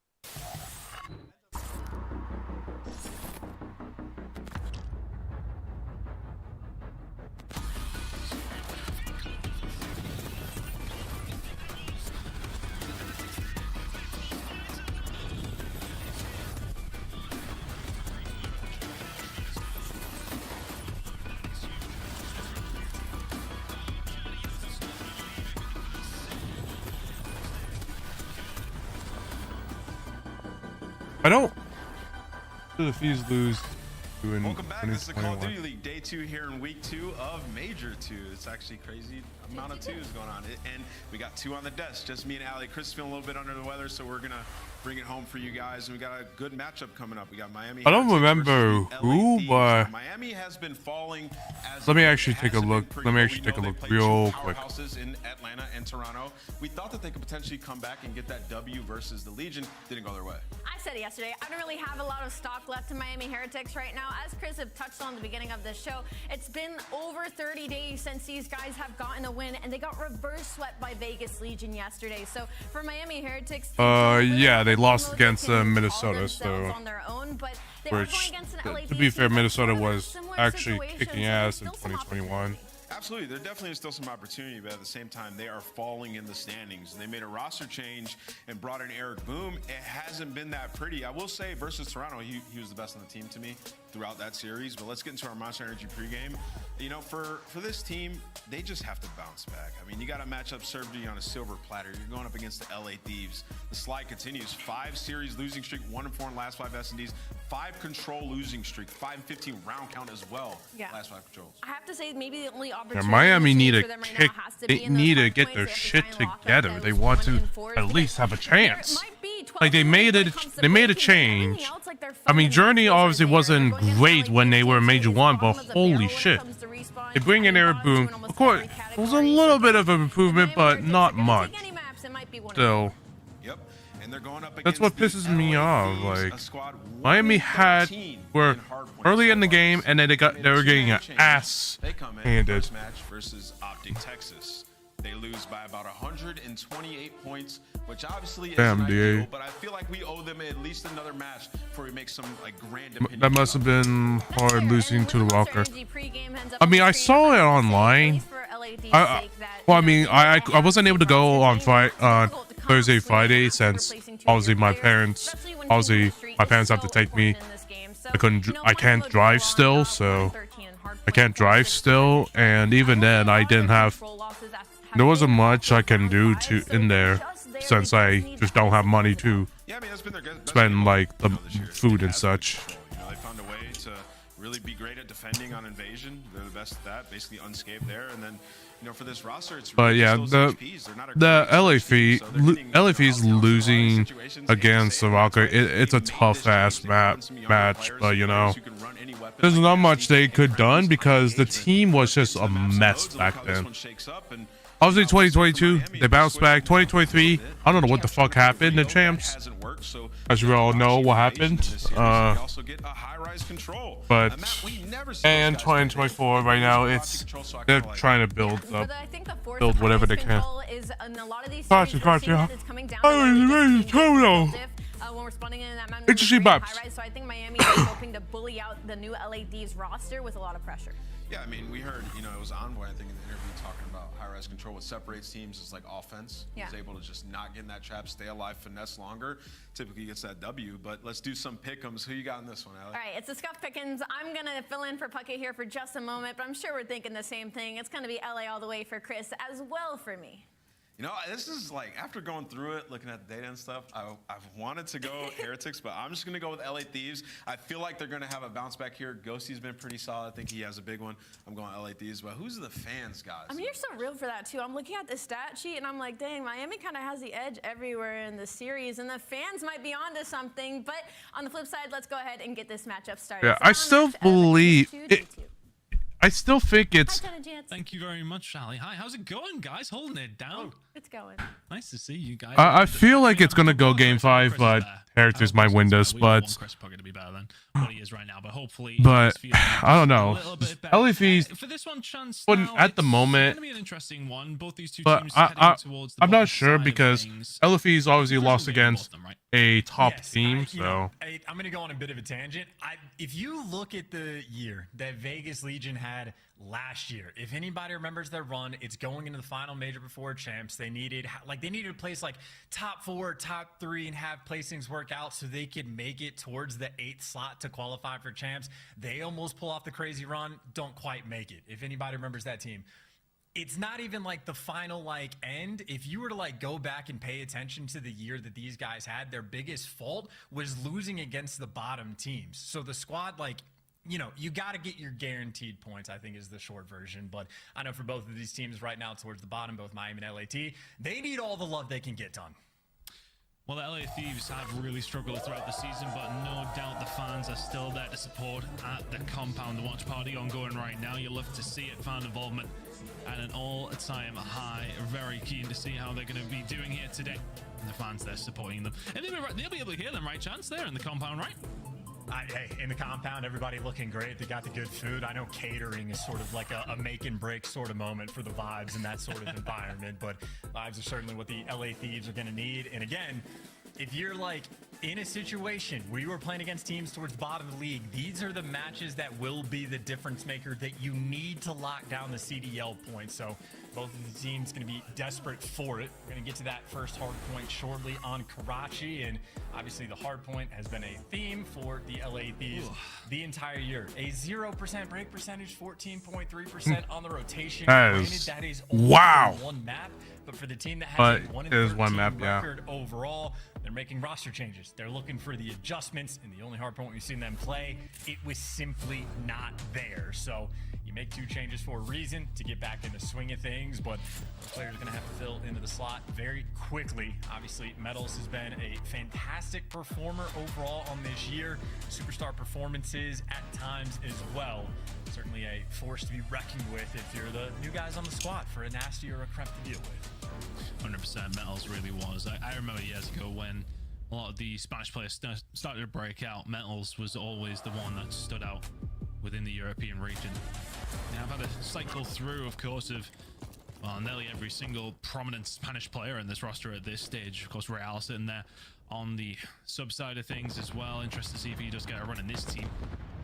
I don't. The fees lose. Welcome back. This is the Call of Duty League, day 2 here in week 2 of Major 2. It's actually crazy amount of 2s going on. And we got 2 on the desk. Just me and Allie. Chris is feeling a little bit under the weather, so we're going to bring it home for you guys. And we got a good matchup coming up. We got Miami. I don't remember who, but Miami has been falling as let me actually take a look. Let me actually take a look real quick. In Atlanta and Toronto. We thought that they could potentially come back and get that W versus the Legion. Didn't go their way. I said it yesterday. I don't really have a lot of stock left in Miami Heretics right now. As Chris have touched on at the beginning of this show, it's been over 30 days since these guys have gotten a win, and they got reverse swept by Vegas Legion yesterday. So for Miami Heretics, yeah, they lost against Minnesota, so on their own, but they are going against an LA to be fair, Minnesota was similar actually situation, kicking so ass in there's still some 2021. Absolutely, there definitely is still some opportunity, but at the same time, they are falling in the standings. They made a roster change and brought in Eric Boom. It hasn't been that pretty. I will say, versus Toronto, he was the best on the team to me throughout that series. But let's get into our Monster Energy pregame. You know, for this team, they just have to bounce back. I mean, you got to match up served to you on a silver platter. You're going up against the LA Thieves. The slide continues. 5 series losing streak, 1-4 in last 5 S&Ds. 5 control losing streak, 5-15 round count as well. Yeah. Last 5 controls. I have to say, maybe the only Yeah, opportunity Miami need a for them right kick. now has to They be in those need to hard get points. their They have to shit try and lock up together. those They want 1 to and 4s at least have a chance. Like they made a change. I mean, Journey obviously wasn't great when they were in Major 1, but holy shit. They bring in Eric Boom. Of course, it was a little bit of an improvement, but not much. Still. That's what pisses me off. Like, Miami were early in the game, and then they were getting an ass handed. First match versus Optic Texas. They lose by about 128 points, which obviously Damn, isn't DA. ideal, but I feel like we owe them at least another match before we make some like grand opinion. That must have been hard losing to the Walker. I mean, I saw it online. I wasn't able to go on Thursday, Friday, since obviously my parents have to take me. I can't drive still, so I can't drive still, and even then I didn't have. There wasn't much I can do in there since I just don't have money to spend like the food and such. They found a way to really be great at defending on invasion. They're the best at that, basically unscathed there, and then. For this roster, it's but yeah, the LAF's losing against Soroka. It's a tough ass match, but there's not much they could done because the team was just a mess back then. Obviously, 2022 they bounced back. 2023, I don't know what the fuck happened. The champs, as we all know, what happened. But and 2024 right now, they're trying to build whatever they can. Interesting maps. So I think Miami is hoping to bully out the new LAD's roster with a lot of pressure. Yeah, I mean, we heard, it was Envoy, I think, in the interview talking about high-res control. What separates teams is like offense. Yeah. He's able to just not get in that trap, stay alive, finesse longer. Typically gets that W, but let's do some pick'ems. Who you got in this one, Allie? All right, it's the Scuff Pickens. I'm going to fill in for Puckett here for just a moment, but I'm sure we're thinking the same thing. It's going to be LA all the way for Chris as well for me. This is like, after going through it, looking at the data and stuff, I've wanted to go Heretics, but I'm just going to go with LA Thieves. I feel like they're going to have a bounce back here. Ghosty's been pretty solid. I think he has a big one. I'm going LA Thieves, but who's the fans, guys? I mean, you're so real for that, too. I'm looking at the stat sheet, and I'm like, dang, Miami kind of has the edge everywhere in the series, and the fans might be onto something. But on the flip side, let's go ahead and get this matchup started. Yeah, I still believe it. I still think it's. Thank you very much, Sally. Hi, how's it going, guys? Holding it down. It's going. Nice to see you guys. I feel like it's gonna go Game 5, but Heretics might win this. But Chris Puckett to be better than what he is right now, but hopefully. But I don't know. LAF's for this one, chance at the moment. It's gonna be an interesting one. Both these two But teams heading towards the I'm not sure because LFE's obviously lost against them, right? a top team, so. I'm going to go on a bit of a tangent. If you look at the year that Vegas Legion had last year, if anybody remembers their run, it's going into the final major before champs. They needed to place like top 4, top 3 and have placings work out so they could make it towards the 8th slot to qualify for champs. They almost pull off the crazy run, don't quite make it. If anybody remembers that team. It's not even like the final end. If you were to go back and pay attention to the year that these guys had, their biggest fault was losing against the bottom teams. So the squad, you got to get your guaranteed points, I think is the short version. But I know for both of these teams right now towards the bottom, both Miami and LAT, they need all the love they can get done. Well, the LA Thieves have really struggled throughout the season, but no doubt the fans are still there to support at the compound. The watch party ongoing right now. You love to see it. Fan involvement at an all-time high. Very keen to see how they're going to be doing here today. And the fans there supporting them. And they'll be able to hear them, right, Chance? There in the compound, right? Hey, in the compound, everybody looking great. They got the good food. I know catering is sort of like a make and break sort of moment for the vibes in that sort of environment, but vibes are certainly what the LA Thieves are going to need. And again, if you're in a situation where you are playing against teams towards the bottom of the league, these are the matches that will be the difference maker that you need to lock down the CDL points. So both of the teams going to be desperate for it. We're going to get to that first hard point shortly on Karachi, and obviously the hard point has been a theme for the LA Thieves the entire year. A 0% break percentage, 14.3% on the rotation. That is wow. One map, but for the team that has a 1-13 record overall, they're making roster changes. They're looking for the adjustments, and the only hard point we've seen them play, it was simply not there. So you make 2 changes for a reason, to get back in the swing of things, but the player's going to have to fill into the slot very quickly. Obviously, Metals has been a fantastic performer overall on this year. Superstar performances at times as well. Certainly a force to be reckoned with if you're the new guys on the squad for a nasty or a crep to deal with. 100% Metals really was. I remember years ago when a lot of the Spanish players started to break out. Metals was always the one that stood out within the European region. Now, I've had a cycle through, of course, of nearly every single prominent Spanish player in this roster at this stage. Of course, Real sitting there on the sub side of things as well. Interested to see if he does get a run in this team.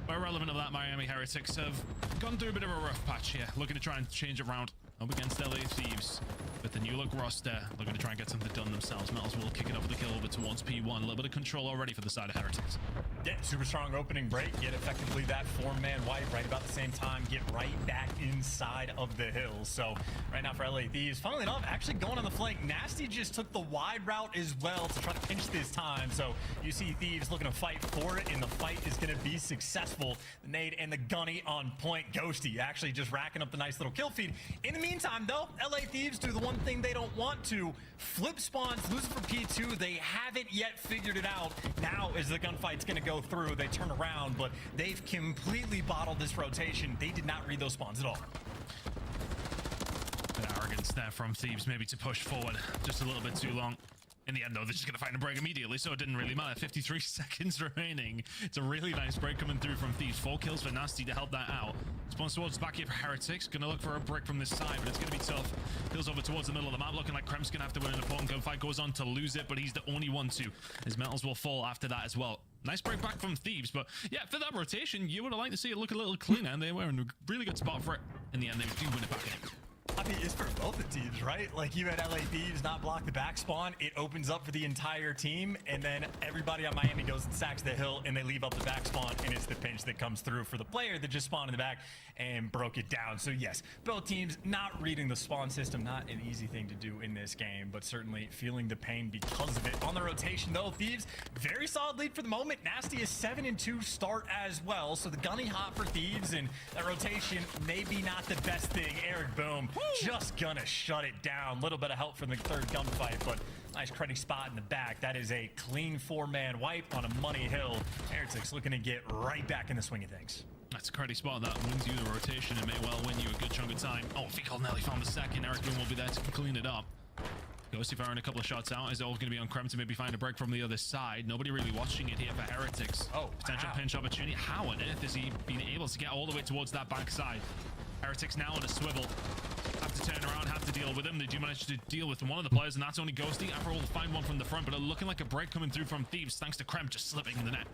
But irrelevant of that, Miami Heretics have gone through a bit of a rough patch here, looking to try and change it around. up against LA Thieves with the new look roster. Looking to try and get something done themselves. Metals will kick it over the kill over towards P1. A little bit of control already for the side of Heretics. Yeah, super strong opening break. Get effectively that 4-man wipe right about the same time. Get right back inside of the hills. So right now for LA Thieves, funnily enough, actually going on the flank. Nasty just took the wide route as well to try to pinch this time. So you see Thieves looking to fight for it, and the fight is going to be successful. The nade and the gunny on point. Ghosty actually just racking up the nice little kill feed. In the meantime, though, LA Thieves do the one thing they don't want to. Flip spawns, losing for P2. They haven't yet figured it out. Now, as the gunfight's going to go through, they turn around, but they've completely bottled this rotation. They did not read those spawns at all. Bit of arrogance there from Thieves, maybe to push forward just a little bit too long. In the end, though, they're just going to find a break immediately, so it didn't really matter. 53 seconds remaining. It's a really nice break coming through from Thieves. 4 kills for Nasty to help that out. Spawns towards the back here for Heretics. Going to look for a break from this side, but it's going to be tough. Kills over towards the middle of the map, looking like Krem's going to have to win an important gunfight. Goes on to lose it, but he's the only one to. His Metals will fall after that as well. Nice break back from Thieves, but yeah, for that rotation, you would have liked to see it look a little cleaner, and they were in a really good spot for it. In the end, they do win it back in. I mean, it's for both the teams, right? Like, you had LA Thieves not block the back spawn. It opens up for the entire team, and then everybody on Miami goes and sacks the hill, and they leave up the back spawn, and it's the pinch that comes through for the player that just spawned in the back and broke it down. So yes, both teams not reading the spawn system, not an easy thing to do in this game, but certainly feeling the pain because of it. On the rotation, though, Thieves, very solid lead for the moment. Nasty is 7-2 start as well, so the gunny hot for Thieves, and that rotation, maybe not the best thing. Eric Boom just gonna shut it down. Little bit of help from the third gunfight, but nice cruddy spot in the back. That is a clean 4-man wipe on a money hill. Heretics looking to get right back in the swing of things. That's a cruddy spot that wins you the rotation and may well win you a good chunk of time. Oh, Fecal Nelly found the second. Eric Boom will be there to clean it up. Ghosty firing a couple of shots out. Is all going to be on Krem to maybe find a break from the other side. Nobody really watching it here for Heretics. Oh, potential pinch opportunity. How on earth has he been able to get all the way towards that backside? Heretics now on a swivel. Have to turn around, have to deal with him. They do manage to deal with one of the players, and that's only Ghosty. After all, find one from the front, but it looking like a break coming through from Thieves, thanks to Krem just slipping in the net.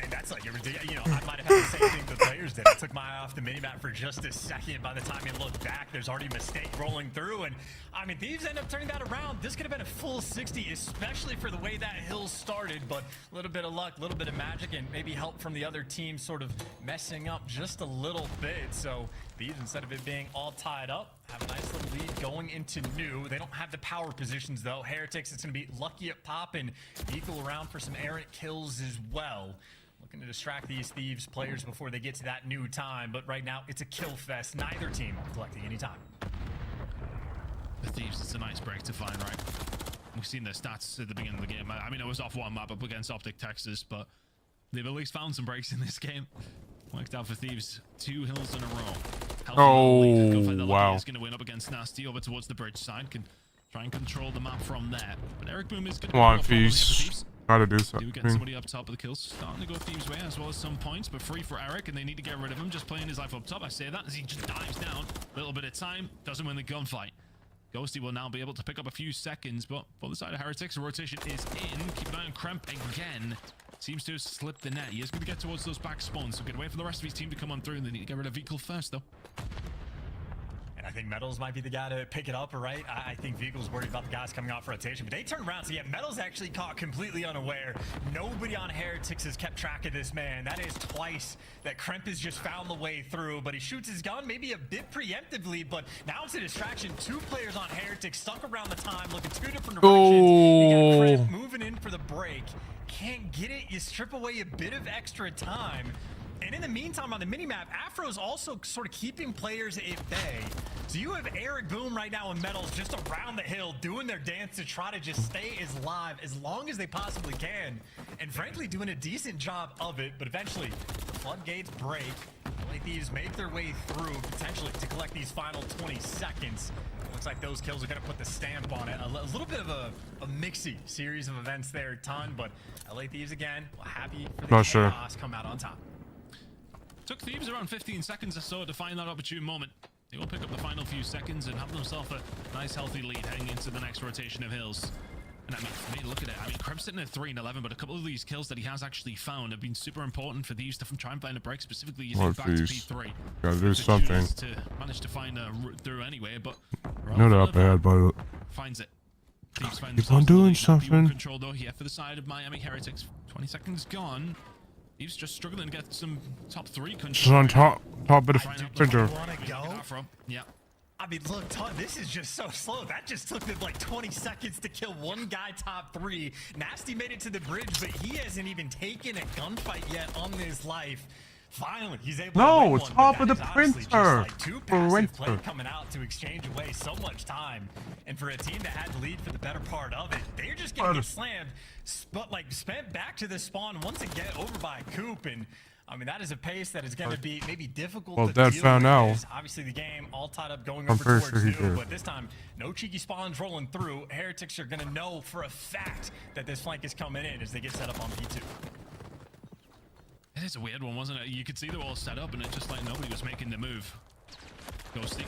And that's like, you know, I might have had the same thing the players did. I took my eye off the minimap for just a second. By the time you look back, there's already a mistake rolling through. And I mean, Thieves end up turning that around. This could have been a full 60, especially for the way that hill started. But a little bit of luck, a little bit of magic, and maybe help from the other team sort of messing up just a little bit. So Thieves, instead of it being all tied up, have a nice little lead going into new. They don't have the power positions, though. Heretics, it's going to be lucky at pop and equal around for some errant kills as well. Looking to distract these Thieves players before they get to that new time, but right now it's a kill fest. Neither team collecting any time. The Thieves, it's a nice break to find, right? We've seen their stats at the beginning of the game. I mean, it was off one map up against Optic Texas, but they've at least found some breaks in this game. Worked out for Thieves. 2 hills in a row. Oh, wow. Is going to win up against Nasty over towards the bridge side. Can try and control the map from there. But Eric Boom is going to come on, Thieves. Gotta do something. Do get somebody up top of the kills. Starting to go Thieves' way as well as some points, but free for Eric, and they need to get rid of him. Just playing his life up top. I say that as he just dives down. A little bit of time. Doesn't win the gunfight. Ghosty will now be able to pick up a few seconds, but for the side of Heretics, the rotation is in. Keep an eye on Kremp again. Seems to have slipped the net. He is going to get towards those back spawns, so get away for the rest of his team to come on through, and they need to get rid of Vehicle first, though. And I think Metals might be the guy to pick it up, right? I think Vehicle's worried about the guys coming off rotation, but they turn around. So yeah, Metals actually caught completely unaware. Nobody on Heretics has kept track of this man. That is twice that Kremp has just found the way through, but he shoots his gun maybe a bit preemptively, but now it's a distraction. 2 players on Heretics stuck around the time, looking 2 different directions. You got Kremp moving in for the break. Can't get it. You strip away a bit of extra time. And in the meantime, on the minimap, Afro's also sort of keeping players at bay. So you have Eric Boom right now in Metals just around the hill doing their dance to try to just stay as live as long as they possibly can. And frankly, doing a decent job of it. But eventually, the floodgates break. LA Thieves make their way through potentially to collect these final 20 seconds. Looks like those kills are going to put the stamp on it. A little bit of a mixy series of events there, Ton. But LA Thieves again, happy for the chaos, come out on top. Took Thieves around 15 seconds or so to find that opportune moment. They will pick up the final few seconds and have themselves a nice healthy lead heading into the next rotation of hills. And I mean, for me, look at it. I mean, Krebs sitting at 3 and 11, but a couple of these kills that he has actually found have been super important for these to try and find a break, specifically using back to P3. Gotta do something. To manage to find a route through anyway, but Not that bad, but finds it. Thieves find keep on doing something. Control though here for the side of Miami Heretics. 20 seconds gone. Thieves just struggling to get some top 3 control. just on top of the printer. Yeah. I mean, look, Todd, this is just so slow. That just took them like 20 seconds to kill one guy top 3. Nasty made it to the bridge, but he hasn't even taken a gunfight yet on his life. Finally, he's able to win one, top of but the that is honestly just printer. like 2 passive play coming out to exchange away so much time. And for a team that had the lead for the better part of it, they're just getting get slammed, but like spent back to the spawn once again over by Coop. And I mean, that is a pace that is going to be maybe difficult to Dad deal found with. out. As obviously, the game all tied up going I'm over pretty towards sure he 2, did. but this time, no cheeky spawns rolling through. Heretics are going to know for a fact that this flank is coming in as they get set up on P2. It is a weird one, wasn't it? You could see they were all set up, and it just like nobody was making the move. Ghosty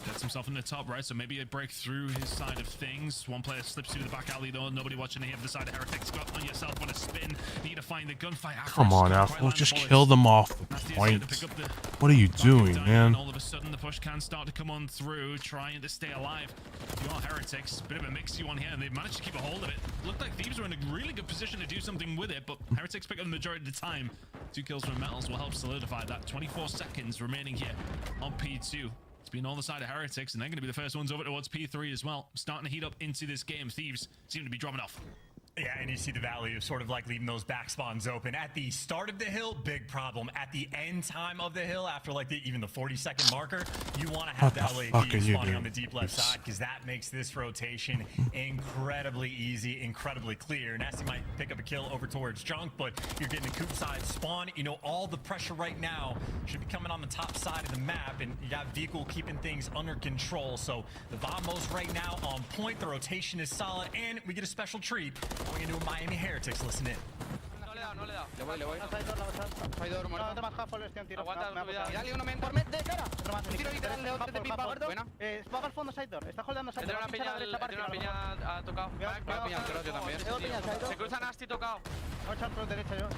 gets himself in the top right, so maybe a break through his side of things. One player slips through the back alley though. Nobody watching here for the side of Heretics. Got on yourself on a spin. Need to find the gunfight. Come on, Afro, just kill them off the point. What are you doing, man? All of a sudden, the push can start to come on through, trying to stay alive. You are Heretics, bit of a mix you on here, and they've managed to keep a hold of it. Looked like Thieves were in a really good position to do something with it, but Heretics pick up the majority of the time. 2 kills from Metals will help solidify that. 24 seconds remaining here on P2. It's been on the side of Heretics, and they're going to be the first ones over towards P3 as well. Starting to heat up into this game. Thieves seem to be dropping off. Yeah, and you see the value of sort of like leaving those back spawns open. At the start of the hill, big problem. At the end time of the hill, after like even the 40-second marker, you want to have the LAD spawning on the deep left side, because that makes this rotation incredibly easy, incredibly clear. Nasty might pick up a kill over towards Junk, but you're getting the Coop side spawn. You know, all the pressure right now should be coming on the top side of the map, and you got Vehicle keeping things under control. So the Vamos right now on point. The rotation is solid, and we get a special treat going into a Miami Heretics. Listen in. No le da. Le voy. Traidor, muerto. Dale uno mentor. De cara. Un tiro literal de otro de pipa. Buena. Baja al fondo, Saidor. Está holdeando Saidor. Tiene una piña ha tocado. Va a piñar, yo también. Se cruza Nasty tocado. Voy a echar por derecha yo.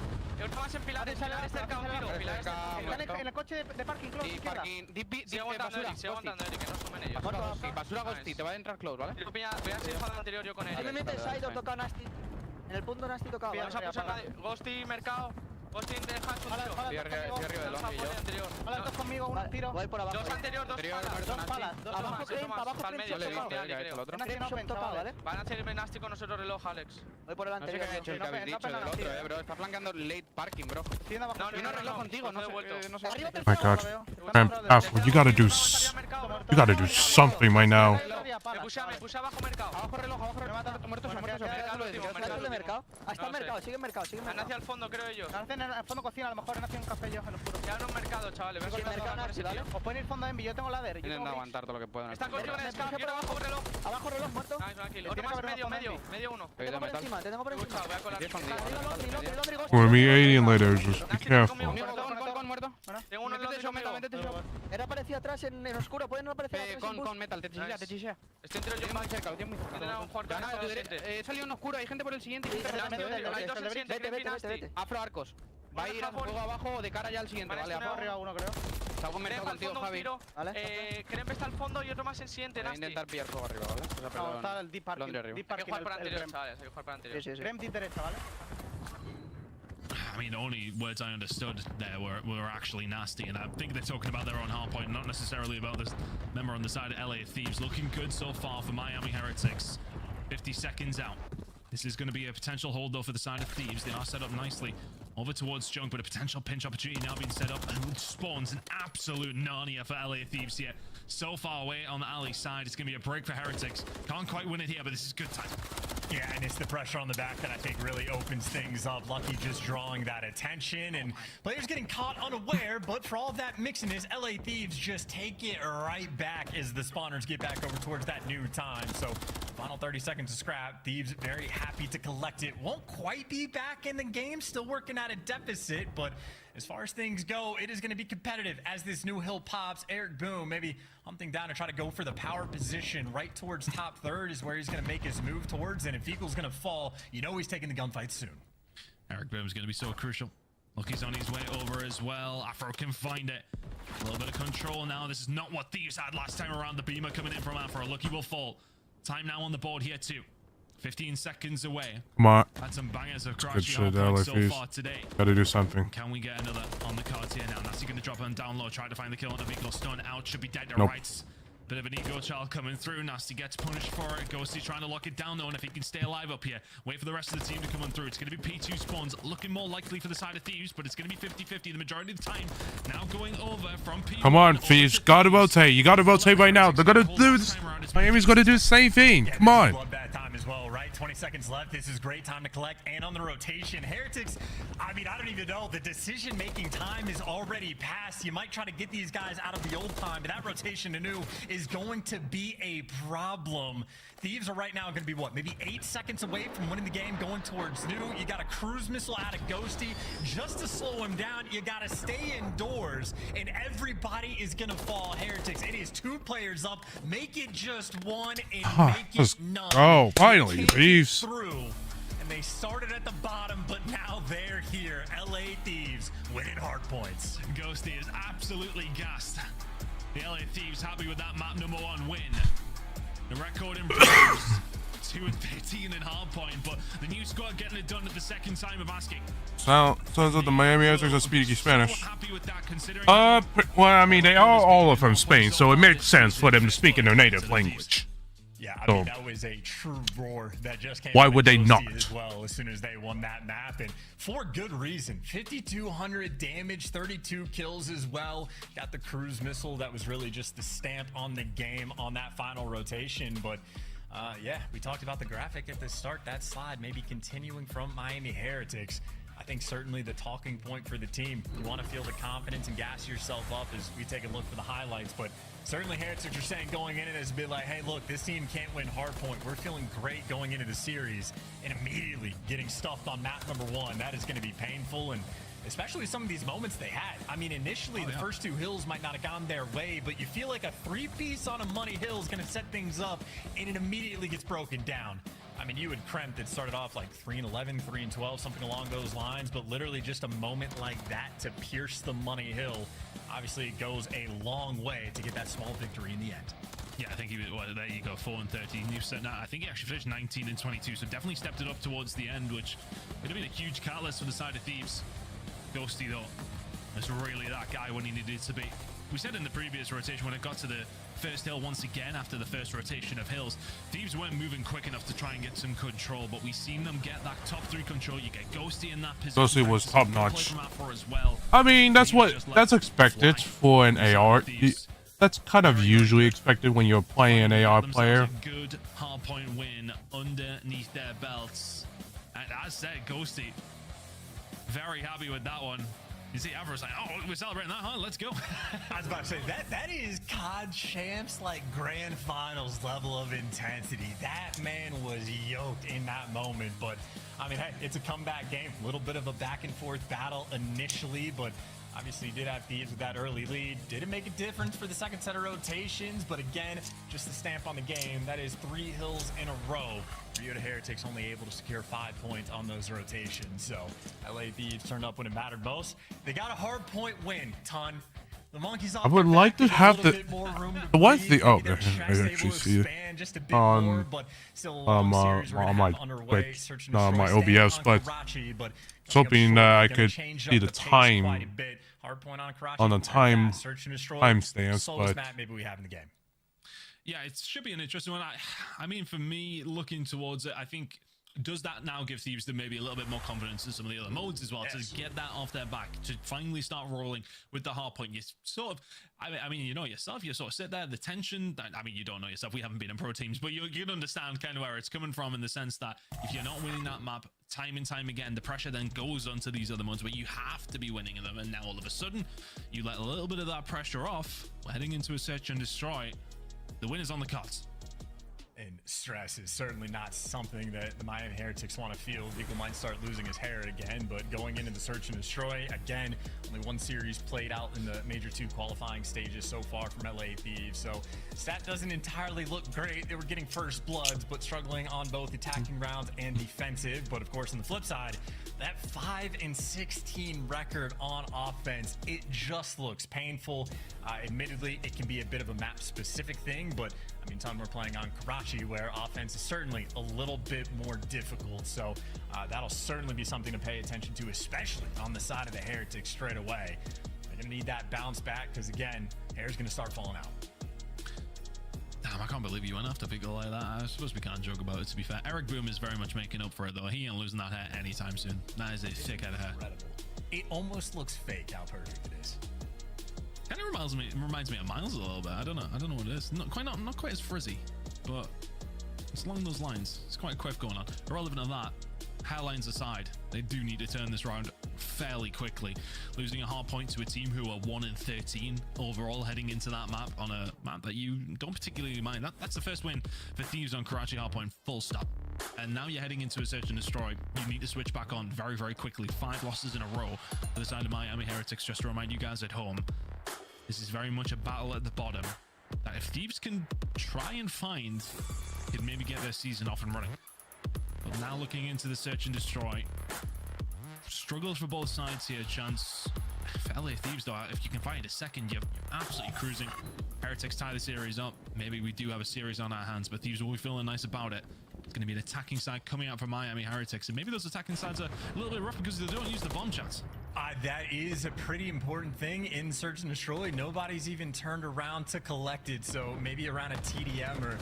Está más en pilares cerca, un tiro. Pilares Está en el coche de parking, close, izquierda. Sigue aguantando Eric, que no sumen ellos. Basura Ghosty, te va a entrar close, ¿vale? Voy a seguir jugando anterior yo con Eric. Me mete Saidor, toca Nasty. En el punto Nasty tocado. Ghosty, mercado. Ghosty, deja su tiro. Estoy arriba del long y yo. Hola, dos conmigo, un tiro. Voy por abajo. Dos anterior, dos palas. Abajo Crane, abajo Para el medio, ¿vale? Van a hacer Nasty con nosotros reloj, Alex. Voy por el anterior. No sé qué ha hecho el que habéis dicho del otro, bro. Está flanqueando late parking, bro. No, no reloj contigo, no sé. Oh my God, Afro, you gotta do something right now. Me pusha abajo mercado. Abajo reloj. Muertos. Mercado. Está mercado, sigue mercado. Van hacia el fondo, creo ellos. En el fondo cocina, a lo mejor en un café yo en el puro. Ya no mercado, chavales. Ven con mercado, ¿vale? Os pueden ir fondo Envy, yo tengo ladder. Intenten aguantar todo lo que puedan. Está contigo en el scout, quiero abajo reloj. Abajo reloj, muerto. Tranquilo. Otro más, medio uno. Te tengo por encima. Voy a colar. For me, alien later, just be careful. Muerto. Tengo uno en los Era aparecido atrás en oscuro, pueden no aparecer atrás. Con metal, te chisea. Estoy entero yo más cerca, muy cerca. He salido en oscuro, hay gente por el siguiente. Hay dos en el siguiente. Afro arcos. Va a ir a fuego abajo de cara ya al siguiente, vale. Afro arriba uno, creo. Salgo mercado contigo, Javi. Crempe está al fondo y otro más en siguiente, Nasty. Voy a intentar pillar fuego arriba, ¿vale? Está el deep parking. Hay que jugar para anterior, chavales. Hay que jugar para anterior. Creme deep derecha, ¿vale? I mean, the only words I understood there were actually Nasty, and I think they're talking about their own hard point, not necessarily about this member on the side of LA Thieves. Looking good so far for Miami Heretics. 50 seconds out. This is going to be a potential hold, though, for the side of Thieves. They are set up nicely over towards Junk, but a potential pinch opportunity now being set up, and spawns an absolute Narnia for LA Thieves here. So far away on the alley side, it's going to be a break for Heretics. Can't quite win it here, but this is good time. Yeah, and it's the pressure on the back that I think really opens things up. Lucky just drawing that attention, and players getting caught unaware, but for all of that mixiness, LA Thieves just take it right back as the spawners get back over towards that new time. So final 30 seconds to scrap. Thieves very happy to collect it. Won't quite be back in the game, still working at a deficit, but as far as things go, it is going to be competitive as this new hill pops. Eric Boom maybe hunting down to try to go for the power position right towards top third is where he's going to make his move towards. And if Eagle's going to fall, you know he's taking the gunfight soon. Eric Boom's going to be so crucial. Lucky's on his way over as well. Afro can find it. A little bit of control now. This is not what Thieves had last time around. The beamer coming in from Afro. Lucky will fall. Time now on the board here too. 15 seconds away. Come on. Had some bangers of Good Crouchy shit, so LFEs. far today. Gotta do something. Can we get another on the cards here now? Nasty gonna drop on down low. Try to find the kill on the vehicle. Stun out. Should be dead to Nope. rights. Bit of an ego child coming through. Nasty gets punished for it. Ghosty trying to lock it down though, and if he can stay alive up here, wait for the rest of the team to come on through. It's going to be P2 spawns, looking more likely for the side of Thieves, but it's going to be 50-50 the majority of the time. Now going over from P1. Come on, Thieves. Gotta rotate. You gotta rotate right now. They're gonna do this. Miami's gonna do the same thing. Come on. Bloodbath time as well, right? 20 seconds left. This is great time to collect. And on the rotation, Heretics, I mean, I don't even know. The decision-making time is already passed. You might try to get these guys out of the old time, but that rotation to new is going to be a problem. Thieves are right now going to be, what, maybe 8 seconds away from winning the game, going towards new. You got a cruise missile out of Ghosty. Just to slow him down, you got to stay indoors, and everybody is going to fall. Heretics, it is 2 players up. Make it just 1 and make Let's it none. go. Finally, They can't get Thieves. through, and they started at the bottom, but now they're here. LA Thieves winning hard points. Ghosty is absolutely gassed. The LA Thieves happy with that map number 1 win. The record improves 2 and 13 in hard point, but the new squad getting it done at the second time of asking. Sounds like the Miami Aztecs are speaking Spanish. Happy with that considering. Well, I mean, they are all from Spain, so it makes sense for them to speak in their native language. Yeah, I mean, that was a true roar that just came Why out of would they Ghosty not? as well as soon as they won that map, and for good reason. 5,200 damage, 32 kills as well. Got the cruise missile that was really just the stamp on the game on that final rotation, but yeah, we talked about the graphic at the start. That slide maybe continuing from Miami Heretics. I think certainly the talking point for the team. You want to feel the confidence and gas yourself up as we take a look for the highlights, but certainly Heretics are saying going in it is a bit like, hey, look, this team can't win hardpoint. We're feeling great going into the series, and immediately getting stuffed on map number 1. That is going to be painful, and especially some of these moments they had. I mean, initially the first 2 hills might not have gone their way, but you feel like a 3-piece on a money hill is going to set things up, and it immediately gets broken down. I mean, you had Kremp that started off like 3-11, 3-12, something along those lines, but literally just a moment like that to pierce the money hill. Obviously, it goes a long way to get that small victory in the end. Yeah, I think he was, well, there you go, 4 and 13. I think he actually finished 19 and 22, so definitely stepped it up towards the end, which could have been a huge catalyst for the side of Thieves. Ghosty, though, is really that guy when he needed to be. We said in the previous rotation, when it got to the first hill once again after the first rotation of hills, Thieves weren't moving quick enough to try and get some control, but we've seen them get that top 3 control. You get Ghosty in that position. Ghosty was top notch. As well. I mean, that's expected for an AR. That's kind of usually expected when you're playing an AR player. A good hardpoint win underneath their belts. And as said, Ghosty, very happy with that one. You see Avro's like, oh, we're celebrating that, huh? Let's go. I was about to say, that is COD Champs, like, grand finals level of intensity. That man was yoked in that moment. But, I mean, hey, it's a comeback game. A little bit of a back-and-forth battle initially, but obviously did have Thieves with that early lead. Didn't make a difference for the second set of rotations, but again, just the stamp on the game. That is 3 hills in a row. Rio de Heretics only able to secure 5 points on those rotations. So LA Thieves turned up when it mattered most. They got a hard point win, ton. The monkeys off I would like to have the what's the oh I actually see it on my Twitch, on my OBS, but was hoping that I could see the time on the timestamps, but maybe we have in the game. Yeah, it should be an interesting one. I mean, for me, looking towards it, I think, does that now give Thieves maybe a little bit more confidence in some of the other modes as well, to get that off their back, to finally start rolling with the hard point? You sort of, I mean, you know yourself, you sort of sit there, the tension, I mean, you don't know yourself, we haven't been in pro teams, but you can understand kind of where it's coming from, in the sense that if you're not winning that map time and time again, the pressure then goes onto these other modes where you have to be winning them, and now all of a sudden, you let a little bit of that pressure off. We're heading into a search and destroy. The win is on the cards. And stress is certainly not something that the Miami Heretics want to feel. Viko might start losing his hair again, but going into the search and destroy, again, only one series played out in the Major 2 qualifying stages so far from LA Thieves. So stat doesn't entirely look great. They were getting first bloods, but struggling on both attacking rounds and defensive. But of course, on the flip side, that 5-16 record on offense, it just looks painful. Admittedly, it can be a bit of a map-specific thing, but I mean, we're playing on Karachi, where offense is certainly a little bit more difficult. So that'll certainly be something to pay attention to, especially on the side of the Heretics straight away. They're going to need that bounce back because, again, hair's going to start falling out. Damn, I can't believe you went after Viko like that. I suppose we can't joke about it, to be fair. Eric Boom is very much making up for it, though. He ain't losing that hair anytime soon. That is a thick head of hair. Incredible. It almost looks fake how perfect it is. Kind of reminds me of Miles a little bit. I don't know what it is. Not quite as frizzy, but it's along those lines. It's quite a quiff going on. Irrelevant of that, hairlines aside, they do need to turn this round fairly quickly. Losing a hard point to a team who are 1-13 overall heading into that map on a map that you don't particularly mind. That's the first win for Thieves on Karachi hardpoint, full stop. And now you're heading into a search and destroy. You need to switch back on very, very quickly. 5 losses in a row for the side of Miami Heretics. Just to remind you guys at home, this is very much a battle at the bottom that if Thieves can try and find, could maybe get their season off and running. But now looking into the search and destroy, struggles for both sides here. Chance for LA Thieves, though, if you can find a second, you're absolutely cruising. Heretics tie the series up. Maybe we do have a series on our hands, but Thieves will be feeling nice about it. It's going to be an attacking side coming out from Miami Heretics, and maybe those attacking sides are a little bit rough because they don't use the bomb chance. That is a pretty important thing in Search and Destroy. Nobody's even turned around to collect it, so maybe around a TDM or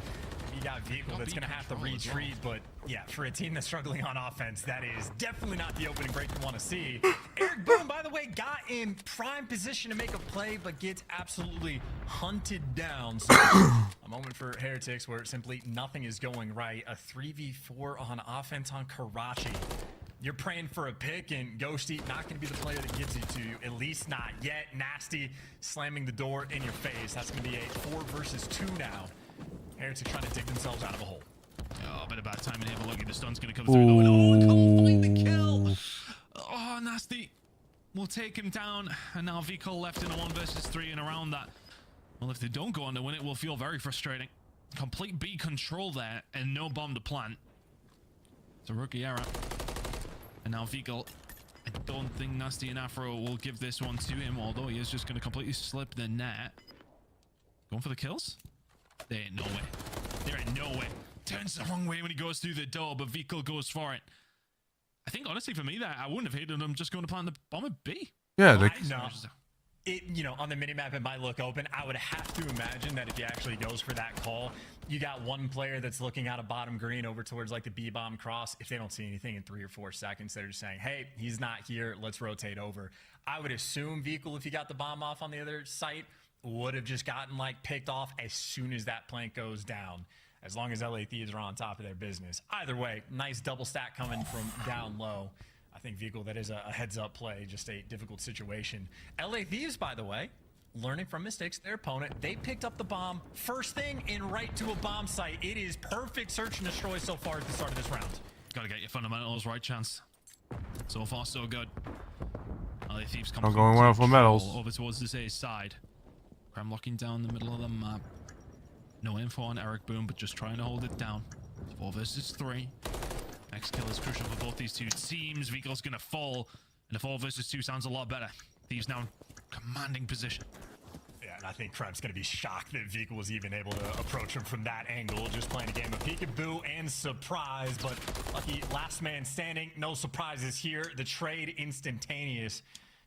you got vehicle that's going to have to retreat. But yeah, for a team that's struggling on offense, that is definitely not the opening break you want to see. Eric Boom, by the way, got in prime position to make a play, but gets absolutely hunted down. So a moment for Heretics where simply nothing is going right. A 3v4 on offense on Karachi. You're praying for a pick, and Ghosty not going to be the player that gives it to you, at least not yet. Nasty slamming the door in your face. That's going to be a 4 versus 2 now. Heretics trying to dig themselves out of a hole. Oh, a bit of bad timing here, but look at the stun's going to come through. Oh, come find the kill. Oh, Nasty will take him down, and now Viko left in a 1 versus 3, and around that, well, if they don't go on to win it, will feel very frustrating. Complete B control there, and no bomb to plant. It's a rookie error. And now Viko, I don't think Nasty and Afro will give this one to him, although he is just going to completely slip the net. Going for the kills? There ain't no way. There ain't no way. Turns the wrong way when he goes through the door, but Viko goes for it. I think, honestly, for me, that I wouldn't have hated him just going to plant the bomb at B. Yeah, You know, on the minimap, it might look open. I would have to imagine that if he actually goes for that call, you got one player that's looking out of bottom green over towards like the B-bomb cross. If they don't see anything in 3 or 4 seconds, they're just saying, hey, he's not here. Let's rotate over. I would assume Vehicle, if he got the bomb off on the other site, would have just gotten like picked off as soon as that plank goes down, as long as LA Thieves are on top of their business. Either way, nice double stack coming from down low. I think Vehicle, that is a heads-up play, just a difficult situation. LA Thieves, by the way, learning from mistakes of their opponent. They picked up the bomb first thing and right to a bomb site. It is perfect search and destroy so far at the start of this round. Gotta get your fundamentals right, Chance. So far, so good. LA Thieves come going well for medals. Over towards this A side. Cram locking down the middle of the map. No info on Eric Boom, but just trying to hold it down. 4 versus 3. Next kill is crucial for both these two teams. Viko's gonna fall, and a 4 versus 2 sounds a lot better. Thieves now in commanding position. Yeah, and I think Krem's gonna be shocked that Viko was even able to approach him from that angle, just playing a game of peekaboo and surprise, but lucky last man standing. No surprises here. The trade instantaneous.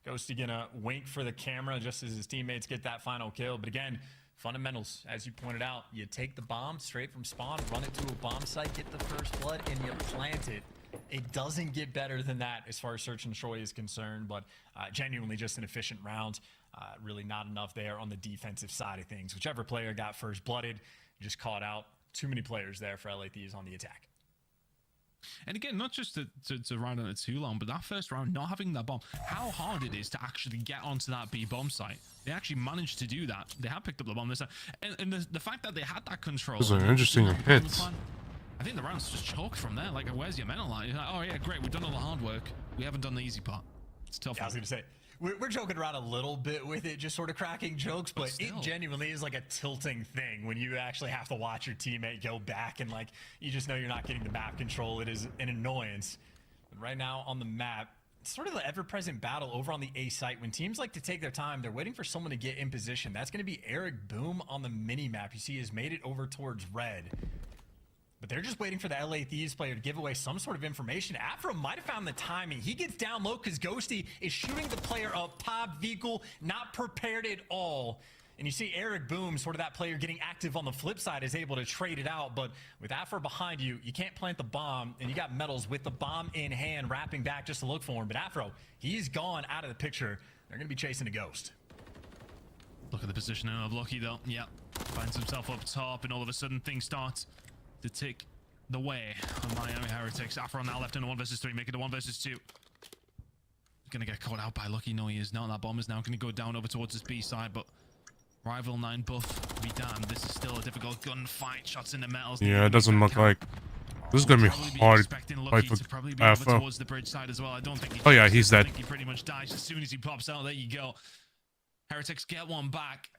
Ghosty gonna wink for the camera just as his teammates get that final kill, but again, fundamentals, as you pointed out, you take the bomb straight from spawn, run it to a bomb site, get the first blood, and you plant it. It doesn't get better than that as far as search and destroy is concerned, but genuinely just an efficient round. Really not enough there on the defensive side of things. Whichever player got first blooded, just caught out. Too many players there for LA Thieves on the attack. And again, not just to ride on it too long, but that first round, not having that bomb, how hard it is to actually get onto that B bomb site. They actually managed to do that. They have picked up the bomb this time. And the fact that they had that control. Those are interesting hits. I think the round's just chalked from there. Like, where's your mental line? You're like, oh yeah, great, we've done all the hard work. We haven't done the easy part. It's tough. Yeah, I was going to say, we're joking around a little bit with it, just sort of cracking jokes, but it genuinely is like a tilting thing when you actually have to watch your teammate go back and, like, you just know you're not getting the map control. It is an annoyance. But right now on the map, it's sort of the ever-present battle over on the A site. When teams like to take their time, they're waiting for someone to get in position. That's going to be Eric Boom on the mini-map. You see he has made it over towards red. But they're just waiting for the LA Thieves player to give away some sort of information. Afro might have found the timing. He gets down low because Ghosty is shooting the player up. Pop Vehicle not prepared at all. And you see Eric Boom, sort of that player getting active on the flip side, is able to trade it out. But with Afro behind you, you can't plant the bomb. And you got Metals with the bomb in hand, wrapping back just to look for him. But Afro, he's gone out of the picture. They're going to be chasing a Ghost. Look at the positioning of Lucky, though. Yeah, finds himself up top, and all of a sudden things start to tick the way on Miami Heretics. Afro now left in a 1 versus 3, making it a 1 versus 2. Gonna get caught out by Lucky. No, he is not. That bomb is now gonna go down over towards his B side, but Rival 9 buff be damned. This is still a difficult gunfight. Shots in the Metals. Yeah, it doesn't look like this is gonna be hard fight for probably be Afro. over towards the bridge side as well. I don't think he Oh yeah, he's dead. I think he pretty much dies as soon as he pops out. There you go. Heretics get one back.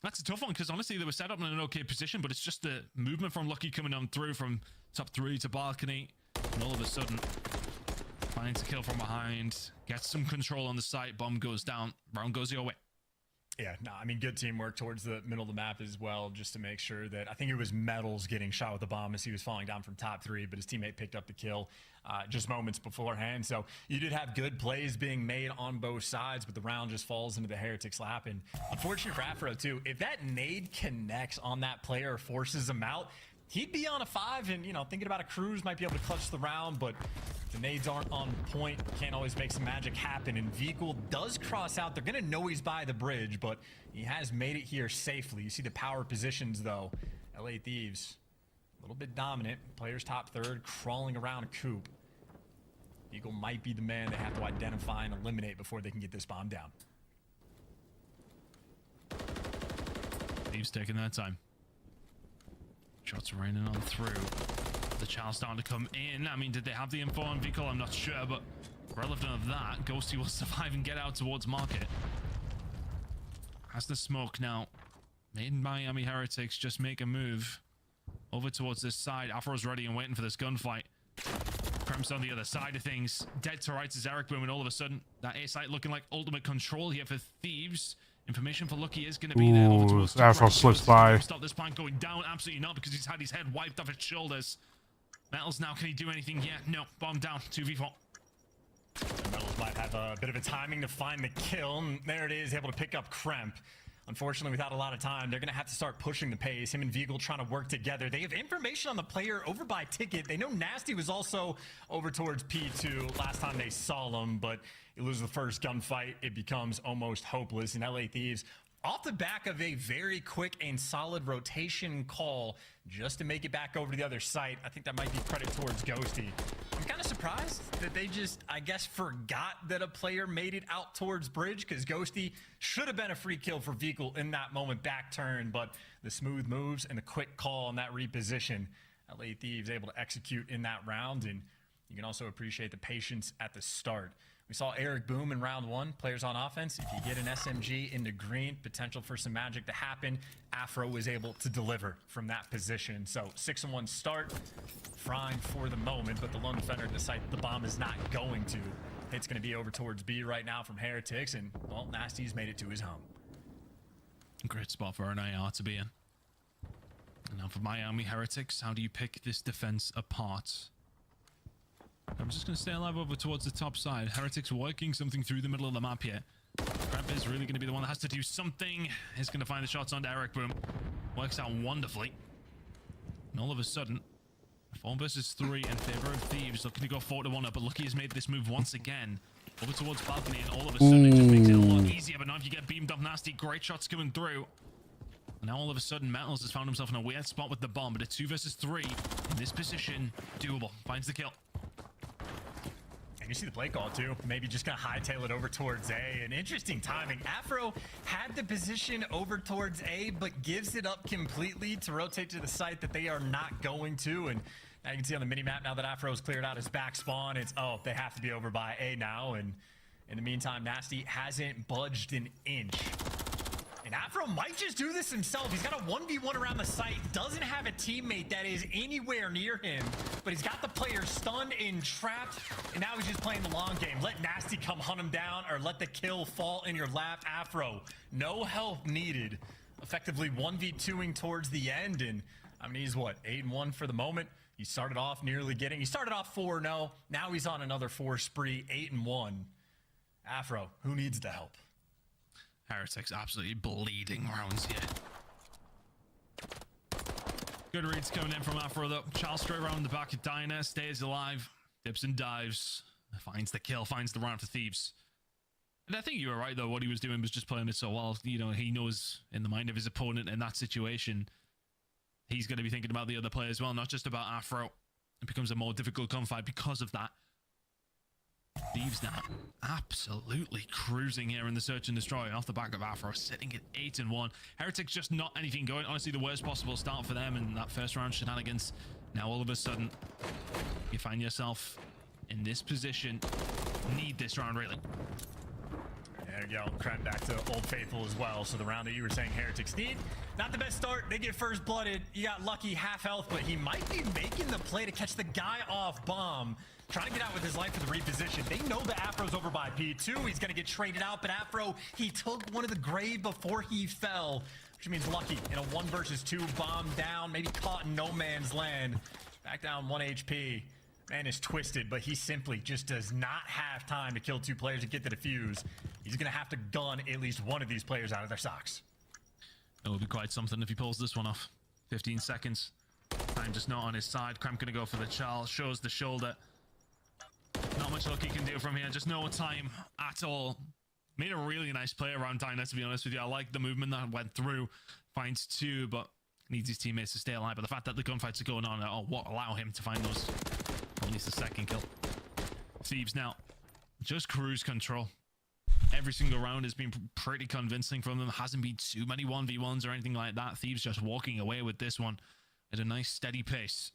That's a tough one because honestly they were set up in an okay position, but it's just the movement from Lucky coming on through from top 3 to balcony, and all of a sudden finds a kill from behind, gets some control on the site, bomb goes down, round goes your way. Yeah, no, I mean, good teamwork towards the middle of the map as well, just to make sure that, I think it was Metals getting shot with the bomb as he was falling down from top 3, but his teammate picked up the kill just moments beforehand. So you did have good plays being made on both sides, but the round just falls into the Heretics' lap. And unfortunate for Afro too, if that nade connects on that player or forces him out, he'd be on a 5 and, you know, thinking about a cruise, might be able to clutch the round, but the nades aren't on point. Can't always make some magic happen. And Vehicle does cross out. They're going to know he's by the bridge, but he has made it here safely. You see the power positions, though. LA Thieves, a little bit dominant. Players top 3rd, crawling around a coop. Vehicle might be the man they have to identify and eliminate before they can get this bomb down. Thieves taking their time. Shots raining on through. The challenge starting to come in. I mean, did they have the info on Vehicle? I'm not sure, but relevant of that, Ghosty will survive and get out towards market. Has the smoke now. Made Miami Heretics just make a move over towards this side. Afro's ready and waiting for this gunfight. Krem's on the other side of things. Dead to rights is Eric Boom, and all of a sudden, that A site looking like ultimate control here for Thieves. Information for Lucky is going to be there. Over towards Afro slips by. Stop this plan going down. Absolutely not, because he's had his head wiped off his shoulders. Metals now, can he do anything yet? No, bomb down, 2v4. Metals might have a bit of a timing to find the kill, and there it is, able to pick up Kremp. Unfortunately, without a lot of time, they're going to have to start pushing the pace. Him and Vehicle trying to work together. They have information on the player over by Ticket. They know Nasty was also over towards P2 last time they saw him, but you lose the first gunfight, it becomes almost hopeless. And LA Thieves, off the back of a very quick and solid rotation call just to make it back over to the other site, I think that might be credit towards Ghosty. I'm kind of surprised that they just, I guess, forgot that a player made it out towards bridge, because Ghosty should have been a free kill for Vehicle in that moment, back turn, but the smooth moves and the quick call on that reposition, LA Thieves able to execute in that round, and you can also appreciate the patience at the start. We saw Eric Boom in round 1, players on offense. If you get an SMG into green, potential for some magic to happen. Afro was able to deliver from that position. So 6-1 start, frying for the moment, but the lone defender decided the bomb is not going to. It's going to be over towards B right now from Heretics, and, well, Nasty's made it to his home. Great spot for an AR to be in. And now for Miami Heretics, how do you pick this defense apart? I'm just going to stay alive over towards the top side. Heretics working something through the middle of the map here. Kremp is really going to be the one that has to do something. He's going to find the shots on Eric Boom. Works out wonderfully. And all of a sudden, 4 versus 3 in favor of Thieves. Looking to go 4-1 up, but Lucky has made this move once again. Over towards balcony, and all of a sudden it just makes it a lot easier. But now if you get beamed up Nasty, great shots coming through. Now all of a sudden, Metals has found himself in a weird spot with the bomb, but a 2 versus 3 in this position, doable. Finds the kill. And you see the play call too. Maybe just gonna hightail it over towards A. An interesting timing. Afro had the position over towards A, but gives it up completely to rotate to the site that they are not going to. And now you can see on the mini-map, now that Afro's cleared out his back spawn, it's, oh, they have to be over by A now. And in the meantime, Nasty hasn't budged an inch. And Afro might just do this himself. He's got a 1v1 around the site. Doesn't have a teammate that is anywhere near him. But he's got the player stunned and trapped. And now he's just playing the long game. Let Nasty come hunt him down or let the kill fall in your lap. Afro, no help needed. Effectively 1v2ing towards the end. And I mean, he's what, 8-1 for the moment. He started off he started off 4-0. Now he's on another 4 spree, 8-1. Afro, who needs the help? Heretics absolutely bleeding rounds here. Good reads coming in from Afro though. Charles straight around the back of Dyna, stays alive, dips and dives, finds the kill, finds the round for Thieves. And I think you were right though, what he was doing was just playing it so well. You know, he knows in the mind of his opponent in that situation, he's going to be thinking about the other player as well, not just about Afro. It becomes a more difficult gunfight because of that. Thieves now absolutely cruising here in the search and destroy off the back of Afro, sitting at 8-1. Heretics just not anything going. Honestly, the worst possible start for them in that first round shenanigans. Now all of a sudden, you find yourself in this position. Need this round really. There you go. Crap back to Old Faithful as well. So the round that you were saying Heretics need, not the best start. They get first blooded. You got Lucky half health, but he might be making the play to catch the guy off bomb. Trying to get out with his life for the reposition. They know that Afro's over by P2. He's going to get traded out, but Afro, he took one of the grave before he fell, which means Lucky in a 1 versus 2 bomb down, maybe caught in no man's land. Back down 1 HP. Man is twisted, but he simply just does not have time to kill 2 players and get the defuse. He's going to have to gun at least one of these players out of their socks. It will be quite something if he pulls this one off. 15 seconds. Time just not on his side. Cramp going to go for the Charles. Shows the shoulder. Not much Lucky can do from here. Just no time at all. Made a really nice play around Dyna, to be honest with you. I like the movement that went through. Finds 2, but needs his teammates to stay alive. But the fact that the gunfights are going on, what allow him to find those. At least a second kill. Thieves now. Just cruise control. Every single round has been pretty convincing from them. Hasn't been too many 1v1s or anything like that. Thieves just walking away with this one at a nice steady pace.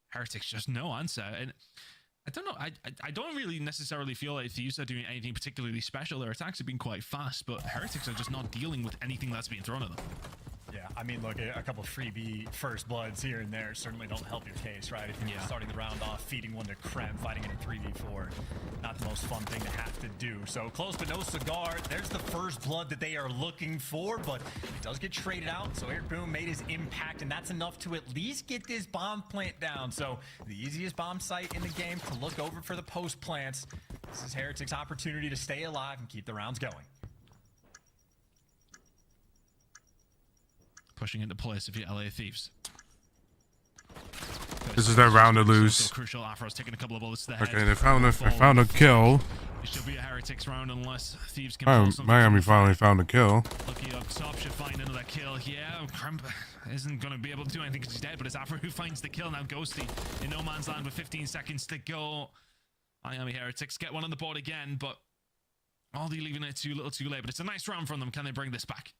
Heretics just no answer. And I don't know. I don't really necessarily feel like Thieves are doing anything particularly special. Their attacks have been quite fast, but Heretics are just not dealing with anything that's being thrown at them. Yeah, I mean, look, a couple freebie first bloods here and there certainly don't help your case, right? If you're starting the round off, feeding one to Krem, fighting in a 3v4, not the most fun thing to have to do. So close but no cigar. There's the first blood that they are looking for, but it does get traded out. So Eric Boom made his impact, and that's enough to at least get this bomb plant down. So the easiest bomb site in the game to look over for the post plants. This is Heretics' opportunity to stay alive and keep the rounds going. Pushing into place if you're LA Thieves. This is their round to lose. So crucial. Afro's taking a couple of bullets to the head. Okay, they found a kill. It should be a Heretics round unless Thieves can Oh, Miami finally found a kill. Lucky up top should find another kill. Yeah, Cramp isn't going to be able to do anything because he's dead, but it's Afro who finds the kill. Now Ghosty in no man's land with 15 seconds to go. Miami Heretics get one on the board again, but are they leaving it too little too late? But it's a nice round from them. Can they bring this back?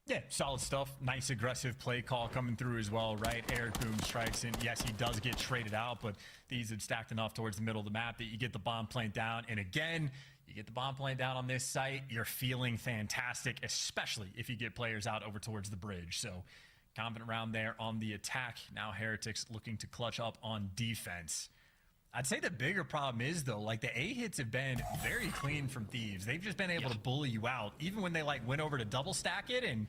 Yeah, solid stuff. Nice aggressive play call coming through as well, right? Eric Boom strikes in. Yes, he does get traded out, but these have stacked enough towards the middle of the map that you get the bomb plane down. And again, you get the bomb plane down on this site, you're feeling fantastic, especially if you get players out over towards the bridge. So confident round there on the attack. Now Heretics looking to clutch up on defense. I'd say the bigger problem is, though, like the A hits have been very clean from Thieves. They've just been able to bully you out, even when they like went over to double stack it. And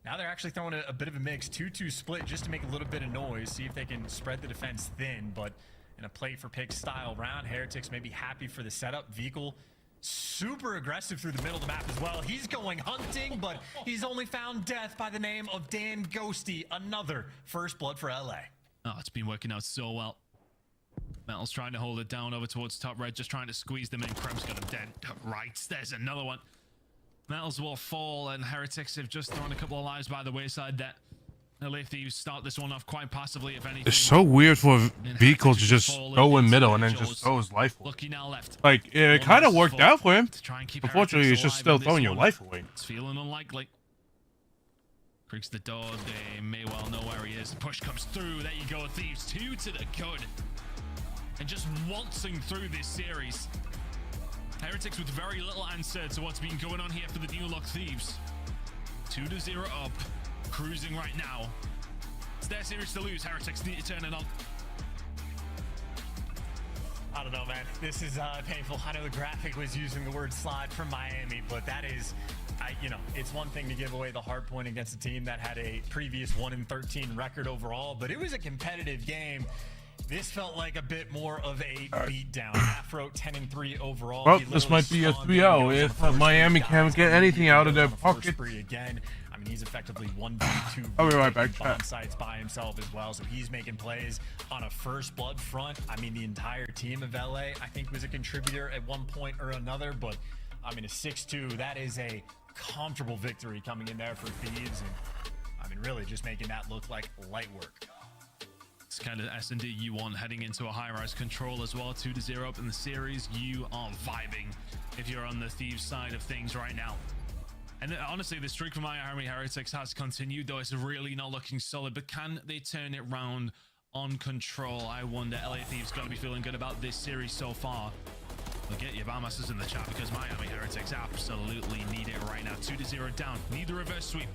now they're actually throwing a bit of a mix, 2-2 split just to make a little bit of noise, see if they can spread the defense thin. But in a play for pick style round, Heretics may be happy for the setup. Vehicle super aggressive through the middle of the map as well. He's going hunting, but he's only found death by the name of Dan Ghosty. Another first blood for LA. Oh, it's been working out so well. Metal's trying to hold it down over towards top red, just trying to squeeze them in. Krem's got him dead. Right, there's another one. Metals will fall, and Heretics have just thrown a couple of lives by the wayside. That LA Thieves start this one off quite passively, if anything. It's so weird for a vehicle to just go in middle and then just throw his life away. Lucky now left. Like, it kind of worked out for him. Unfortunately, it's just alive still in this throwing your one. life away. It's feeling unlikely. Creaks the door. They may well know where he is. The push comes through. There you go, Thieves. 2 to the good. And just waltzing through this series. Heretics with very little answer to what's been going on here for the New Look Thieves. 2-0 up. Cruising right now. It's their series to lose. Heretics need to turn it on. I don't know, man. This is painful. I know the graphic was using the word slide from Miami, but that is, it's one thing to give away the hard point against a team that had a previous 1-13 record overall, but it was a competitive game. This felt like a bit more of a beatdown. Afro 10-3 overall. Well, this might be a 3-0 if Miami can't get anything out of their pocket. Again. I mean, he's effectively 1v2. I'll be right back. Bomb sites by himself as well, so he's making plays on a first blood front. I mean, the entire team of LA, I think, was a contributor at one point or another, but I mean, a 6-2, that is a comfortable victory coming in there for Thieves, and I mean, really just making that look like light work. It's kind of S&D you want heading into a high-rise control as well. 2-0 up in the series. You are vibing if you're on the Thieves side of things right now. And honestly, the streak from Miami Heretics has continued, though it's really not looking solid. But can they turn it round on control? I wonder. LA Thieves got to be feeling good about this series so far. But get your Bowmasters in the chat, because Miami Heretics absolutely need it right now. 2-0 down. Need the reverse sweep.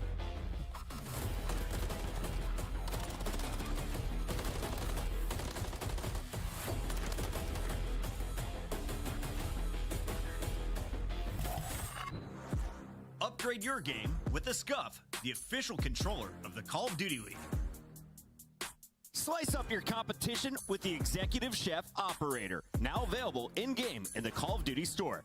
Upgrade your game with the Scuff, the official controller of the Call of Duty League. Slice up your competition with the Executive Chef Operator, now available in-game in the Call of Duty store.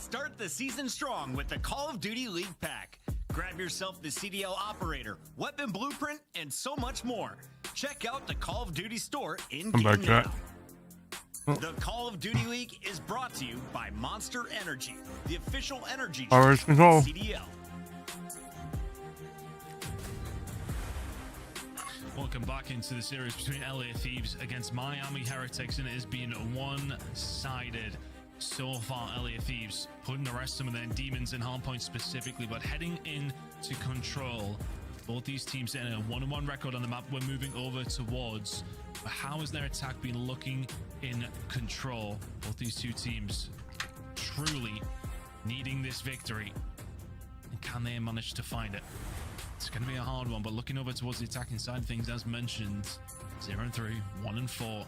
Start the season strong with the Call of Duty League Pack. Grab yourself the CDL Operator, Weapon Blueprint, and so much more. Check out the Call of Duty store in-game now. The Call of Duty League is brought to you by Monster Energy, the official energy drink of Control. CDL. Welcome back into the series between LA Thieves against Miami Heretics, and it has been one-sided so far. LA Thieves putting the rest of their demons in hardpoint specifically, but heading into control. Both these teams setting a 1-1 record on the map we're moving over towards. But how has their attack been looking in control? Both these two teams truly needing this victory. And can they manage to find it? It's going to be a hard one, but looking over towards the attacking side of things, as mentioned, 0-3, 1-4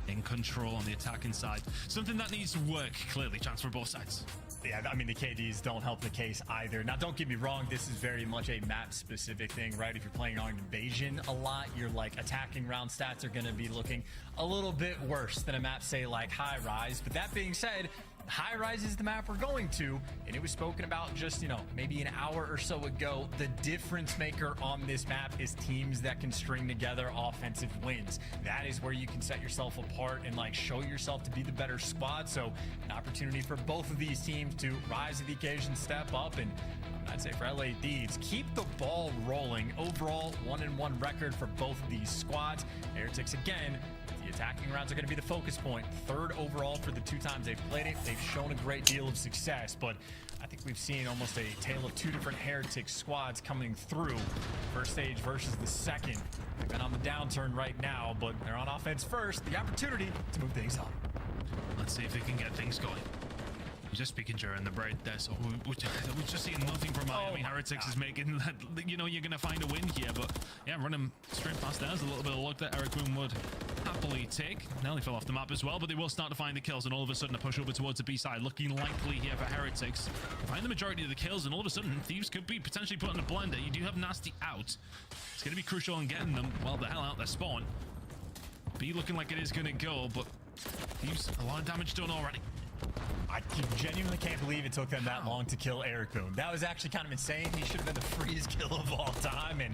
in control on the attacking side. Something that needs to work, clearly, chance for both sides. Yeah, I mean, the KDs don't help the case either. Now, don't get me wrong, this is very much a map-specific thing, right? If you're playing on Invasion a lot, your, like, attacking round stats are going to be looking a little bit worse than a map, say, like High Rise. But that being said, High Rise is the map we're going to, and it was spoken about just, you know, maybe an hour or so ago. The difference maker on this map is teams that can string together offensive wins. That is where you can set yourself apart and, like, show yourself to be the better squad. So an opportunity for both of these teams to rise to the occasion, step up, and I'd say for LA Thieves, keep the ball rolling. Overall, 1-1 record for both of these squads. Heretics, again, the attacking rounds are going to be the focus point. Third overall for the 2 times they've played it. They've shown a great deal of success, but I think we've seen almost a tale of 2 different Heretic squads coming through. First stage versus the second. They've been on the downturn right now, but they're on offense first. The opportunity to move things on. Let's see if they can get things going. Just speaking during the break there, so we're just seeing nothing from Miami Heretics is making that, you know, you're going to find a win here, but yeah, running straight past there's a little bit of luck that Eric Boone would happily take. Nearly fell off the map as well, but they will start to find the kills, and all of a sudden a push over towards the B side, looking likely here for Heretics. Find the majority of the kills, and all of a sudden Thieves could be potentially put in a blender. You do have Nasty out. It's going to be crucial in getting them, well, the hell out their spawn. B looking like it is going to go, but Thieves, a lot of damage done already. I genuinely can't believe it took them that long to kill Eric Boone. That was actually kind of insane. He should have been the freeze kill of all time. And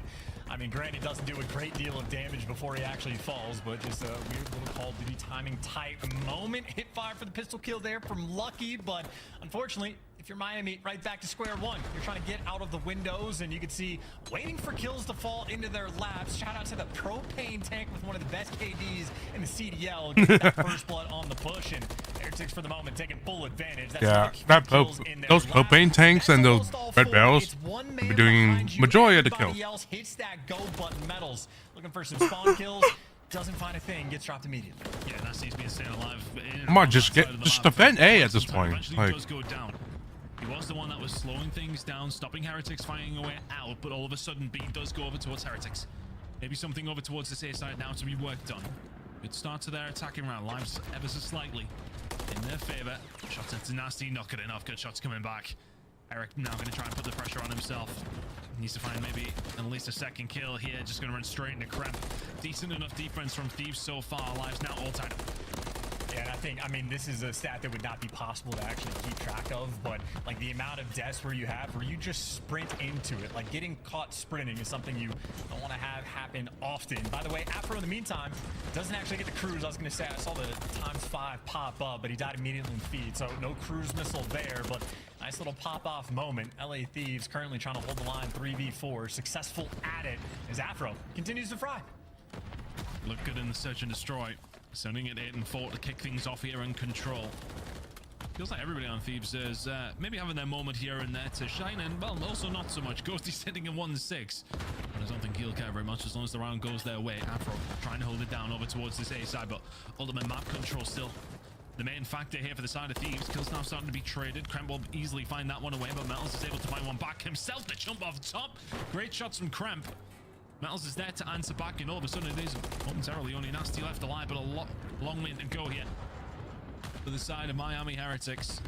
I mean, granted, doesn't do a great deal of damage before he actually falls, but just a weird little Call of Duty timing type moment. Hit fire for the pistol kill there from Lucky, but unfortunately, if you're Miami, right back to square one. You're trying to get out of the windows, and you can see waiting for kills to fall into their laps. Shout out to the propane tank with one of the best KDs in the CDL. Getting that first blood on the push, and Heretics for the moment taking full advantage. That's those propane tanks and those red barrels be doing majority of the kills. Else hits that go button. Metals looking for some spawn kills. Doesn't find a thing, gets dropped immediately. Yeah, that seems to be staying alive. Come on, just defend A at this point. Like, does go down. He was the one that was slowing things down, stopping Heretics firing away out, but all of a sudden B does go over towards Heretics. Maybe something over towards the A side now to be worked on. Good start to their attacking round. Lives ever so slightly in their favor. Shots into Nasty, not good enough. Good shots coming back. Eric now going to try and put the pressure on himself. Needs to find maybe at least a second kill here. Just going to run straight into Kremp. Decent enough defense from Thieves so far. Lives now all tied up. Yeah, and I mean, this is a stat that would not be possible to actually keep track of, but like the amount of deaths where you just sprint into it, like getting caught sprinting is something you don't want to have happen often. By the way, Afro in the meantime doesn't actually get the cruise. I was going to say I saw the ×5 pop up, but he died immediately in feed, so no cruise missile there, but nice little pop-off moment. LA Thieves currently trying to hold the line 3v4, successful at it as Afro continues to fry. Look good in the search and destroy. Sending it 8-4 to kick things off here in control. Feels like everybody on Thieves is maybe having their moment here and there to shine, and well, also not so much. Ghosty sitting in 1-6. But I don't think he'll care very much as long as the round goes their way. Afro trying to hold it down over towards this A side, but ultimate map control still the main factor here for the side of Thieves. Kills now starting to be traded. Kremp will easily find that one away, but Metals is able to find one back himself. The jump off top. Great shots from Kremp. Metals is there to answer back, and all of a sudden it is momentarily only Nasty left alive, but a long way to go here for the side of Miami Heretics.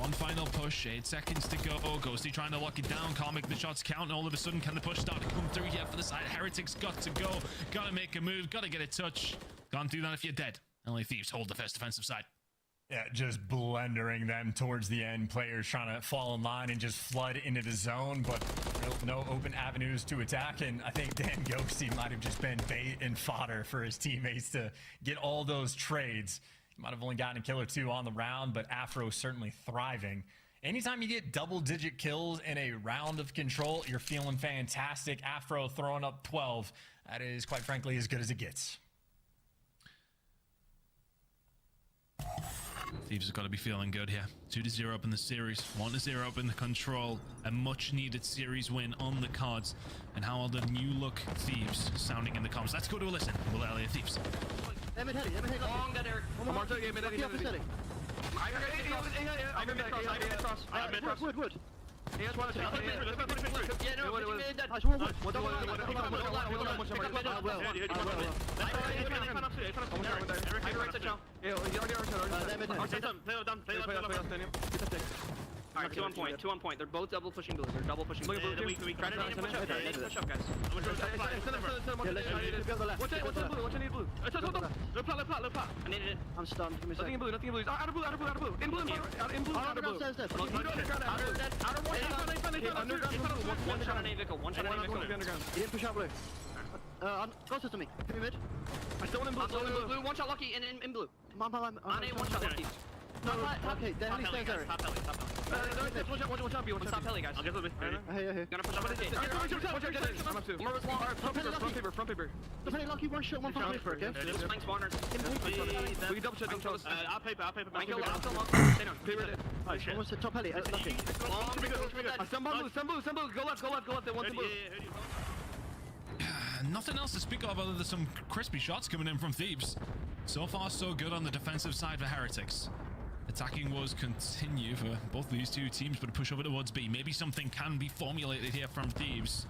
One final push, 8 seconds to go. Ghosty trying to lock it down, can't make the shots count, and all of a sudden can the push start to come through here for the side? Heretics got to go, gotta make a move, gotta get a touch. Can't do that if you're dead. LA Thieves hold the first defensive side. Yeah, just blendering them towards the end. Players trying to fall in line and just flood into the zone, but no open avenues to attack. And I think Dan Ghosty might have just been bait and fodder for his teammates to get all those trades. He might have only gotten a kill or two on the round, but Afro certainly thriving. Anytime you get double-digit kills in a round of control, you're feeling fantastic. Afro throwing up 12. That is, quite frankly, as good as it gets. Thieves have got to be feeling good here. 2-0 up in the series, 1-0 up in the control. A much-needed series win on the cards. And how are the new look Thieves sounding in the comms? Let's go to a listen. Will LA Thieves. Long that Eric. One more. Wood. He has one. Yeah, no, Alright, two on point. They're both double pushing blue. They're double pushing blue. Try to need to push up. They need to push up, guys. What's I need blue? I needed it. I'm stunned. Nothing in blue. Out of blue. In blue. Outer blue. One shot on A vehicle. He didn't push out blue. Closer to me. Give me mid. I still in blue. One shot lucky in blue. On A, one shot lucky. No, okay, the heli stands there. Top heli. Stop heli, guys. I'll get the Hey. Gonna push up on the gate. I'm up two. Front paper. The heli lucky, one shot, one front paper, okay? Just flank spawners. We can double check. I'll paper. Stay down. Oh shit. Almost top heli, lucky. Some blue. Go left. They want some blue. Nothing else to speak of other than some crispy shots coming in from Thieves. So far, so good on the defensive side for Heretics. Attacking woes continue for both these two teams, but a push over towards B. Maybe something can be formulated here from Thieves.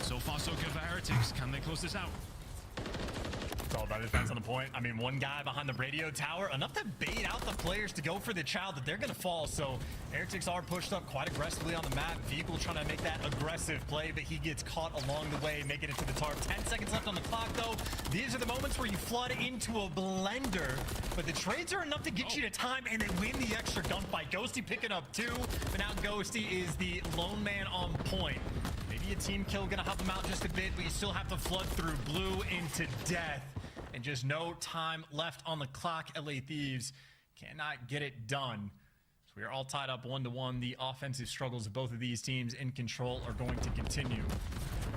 So far, so good for Heretics. Can they close this out? It's all about defense on the point. I mean, one guy behind the radio tower, enough to bait out the players to go for the child that they're going to fall. So Heretics are pushed up quite aggressively on the map. Vehicle trying to make that aggressive play, but he gets caught along the way, making it to the tarp. 10 seconds left on the clock, though. These are the moments where you flood into a blender, but the trades are enough to get you to time, and they win the extra gunfight. Ghosty picking up 2, but now Ghosty is the lone man on point. Maybe a team kill going to help him out just a bit, but you still have to flood through blue into death. And just no time left on the clock. LA Thieves cannot get it done. So we are all tied up 1-1. The offensive struggles of both of these teams in control are going to continue.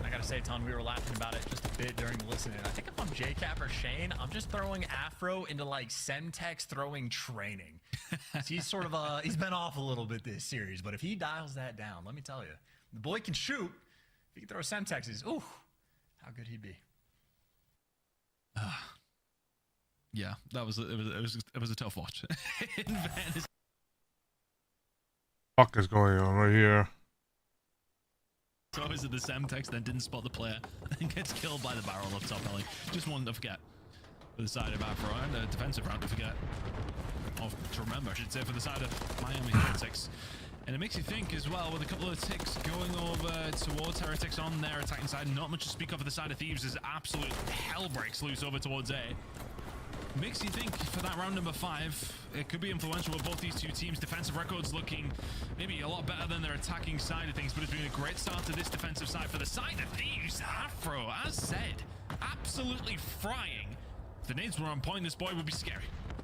I gotta say, Ton, we were laughing about it just a bit during the listening. I think if I'm JCap or Shane, I'm just throwing Afro into like Semtex throwing training. He's sort of he's been off a little bit this series, but if he dials that down, let me tell you, the boy can shoot. If he can throw Semtexes, ooh, how good he'd be. Yeah, that was it was a tough watch. Fuck is going on right here? So is it the Semtex that didn't spot the player and gets killed by the barrel up top alley? Just one to forget. For the side of Afro and a defensive round to forget. Or to remember, I should say, for the side of Miami Heretics. And it makes you think as well, with a couple of ticks going over towards Heretics on their attacking side. Not much to speak of for the side of Thieves as absolute hell breaks loose over towards A. Makes you think for that round number 5, it could be influential with both these two teams. Defensive records looking maybe a lot better than their attacking side of things, but it's been a great start to this defensive side for the side of Thieves. Afro, as said, absolutely frying. If the nades were on point, this boy would be scary.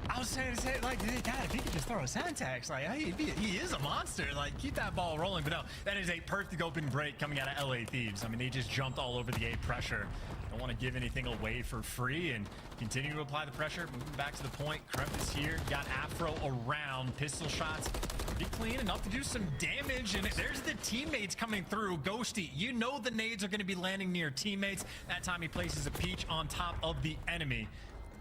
I was saying, like, God, if he could just throw a Semtex, like, he is a monster. Like, keep that ball rolling. But no, that is a perfect open break coming out of LA Thieves. I mean, they just jumped all over the A pressure. Don't want to give anything away for free and continue to apply the pressure. Moving back to the point. Kremp is here. Got Afro around. Pistol shots. Pretty clean enough to do some damage. And there's the teammates coming through. Ghosty, you know the nades are going to be landing near teammates. That time he places a peach on top of the enemy.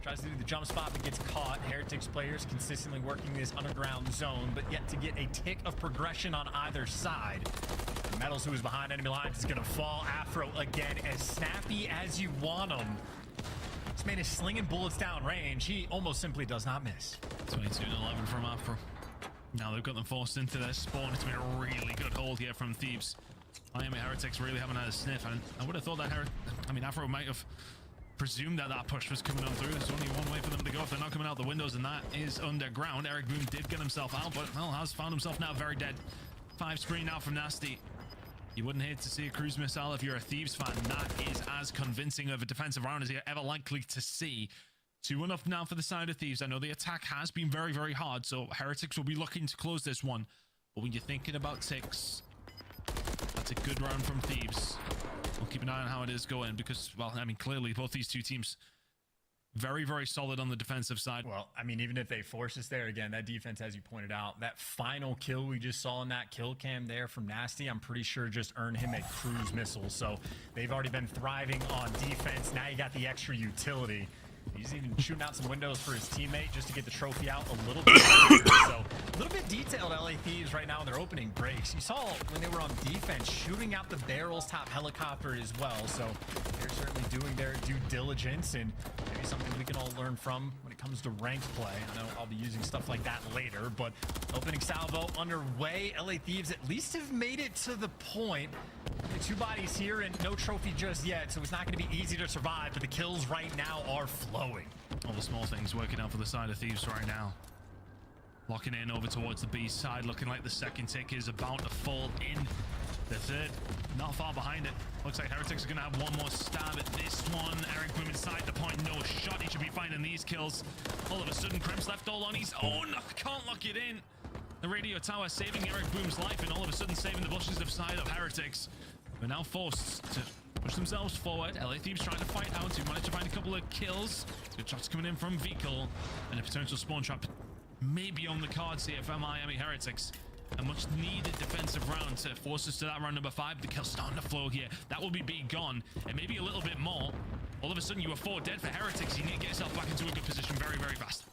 Tries to do the jump spot but gets caught. Heretics players consistently working this underground zone, but yet to get a tick of progression on either side. Metals, who is behind enemy lines, is going to fall. Afro again, as snappy as you want him. This man is slinging bullets down range. He almost simply does not miss. 22-11 from Afro. Now they've got them forced into their spawn. It's been a really good hold here from Thieves. Miami Heretics really haven't had a sniff, and I would have thought that Afro might have presumed that that push was coming on through. There's only one way for them to go if they're not coming out the windows, and that is underground. Eric Boom did get himself out, but well, has found himself now very dead. 5 spree now from Nasty. You wouldn't hate to see a cruise missile if you're a Thieves fan. That is as convincing of a defensive round as you're ever likely to see. 2-1 up now for the side of Thieves. I know the attack has been very, very hard, so Heretics will be looking to close this one. But when you're thinking about 6, that's a good round from Thieves. We'll keep an eye on how it is going because, well, I mean, clearly both these two teams very, very solid on the defensive side. Well, I mean, even if they force us there, again, that defense, as you pointed out, that final kill we just saw in that kill cam there from Nasty, I'm pretty sure just earned him a cruise missile. So they've already been thriving on defense. Now you got the extra utility. He's even shooting out some windows for his teammate just to get the trophy out a little bit earlier. So a little bit detailed LA Thieves right now in their opening breaks. You saw when they were on defense shooting out the barrels top helicopter as well. So they're certainly doing their due diligence and maybe something we can all learn from when it comes to ranked play. I know I'll be using stuff like that later, but opening salvo underway. LA Thieves at least have made it to the point. The 2 bodies here and no trophy just yet, so it's not going to be easy to survive, but the kills right now are flowing. All the small things working out for the side of Thieves right now. Locking in over towards the B side, looking like the second tick is about to fall in. The third, not far behind it. Looks like Heretics are going to have one more stab at this one. Eric Boom inside the point, no shot. He should be finding these kills. All of a sudden, Crimp's left all on his own. Can't lock it in. The radio tower saving Eric Boom's life and all of a sudden saving the bushes of side of Heretics. We're now forced to push themselves forward. LA Thieves trying to fight out to manage to find a couple of kills. Good shots coming in from Vehicle and a potential spawn trap maybe on the cards here for Miami Heretics. A much needed defensive round to force us to that round number 5. The kill starting to flow here. That will be B gone and maybe a little bit more. All of a sudden you were 4 dead for Heretics. You need to get yourself back into a good position very, very fast.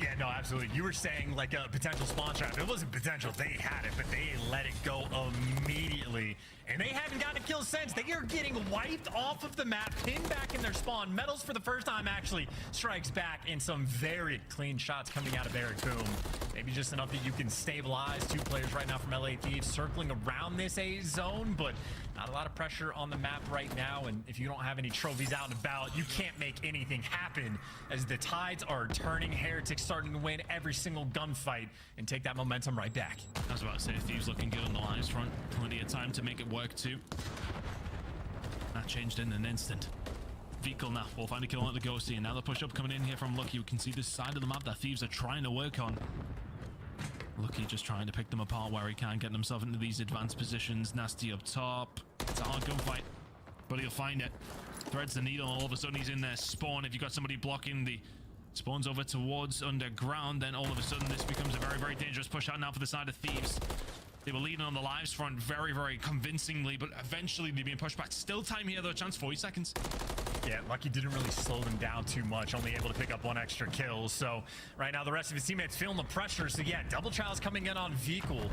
Yeah, no, absolutely. You were saying like a potential spawn trap. It wasn't potential. They had it, but they let it go immediately. And they haven't gotten a kill since. They are getting wiped off of the map, pinned back in their spawn. Metals for the first time actually strikes back, and some very clean shots coming out of Eric Boom. Maybe just enough that you can stabilize 2 players right now from LA Thieves circling around this A zone, but not a lot of pressure on the map right now. And if you don't have any trophies out and about, you can't make anything happen as the tides are turning. Heretics starting to win every single gunfight and take that momentum right back. I was about to say, Thieves looking good on the lines front. Plenty of time to make it work too. That changed in an instant. Vehicle now will find a kill at the Ghosty, and now the push up coming in here from Lucky. You can see this side of the map that Thieves are trying to work on. Lucky just trying to pick them apart where he can, getting himself into these advanced positions. Nasty up top. It's a hard gunfight, but he'll find it. Threads the needle, all of a sudden he's in there. Spawn, if you've got somebody blocking the spawns over towards underground, then all of a sudden this becomes a very, very dangerous push out now for the side of Thieves. They were leading on the lives front very, very convincingly, but eventually they're being pushed back. Still time here though, chance 40 seconds. Yeah, Lucky didn't really slow them down too much, only able to pick up 1 extra kill. So right now the rest of his teammates feeling the pressure. So yeah, double trials coming in on Vehicle.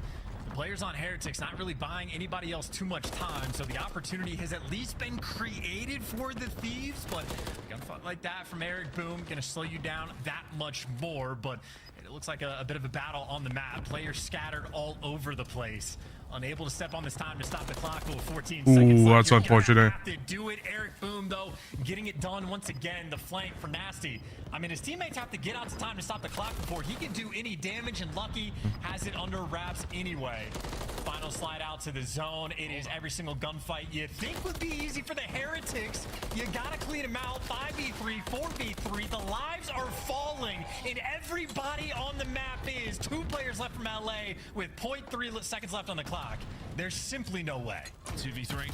The players on Heretics not really buying anybody else too much time, so the opportunity has at least been created for the Thieves, but a gunfight like that from Eric Boom gonna slow you down that much more. But it looks like a bit of a battle on the map. Players scattered all over the place. Unable to step on this time to stop the clock with 14 seconds left. That's unfortunate. Have to do it. Eric Boom, though, getting it done once again. The flank for Nasty. I mean, his teammates have to get out to time to stop the clock before he can do any damage, and Lucky has it under wraps anyway. Final slide out to the zone. It is every single gunfight you think would be easy for the Heretics. You gotta clean them out. 5v3, 4v3. The lives are falling, and everybody on the map is 2 players left from LA with 0.3 seconds left on the clock. There's simply no way. 2v3.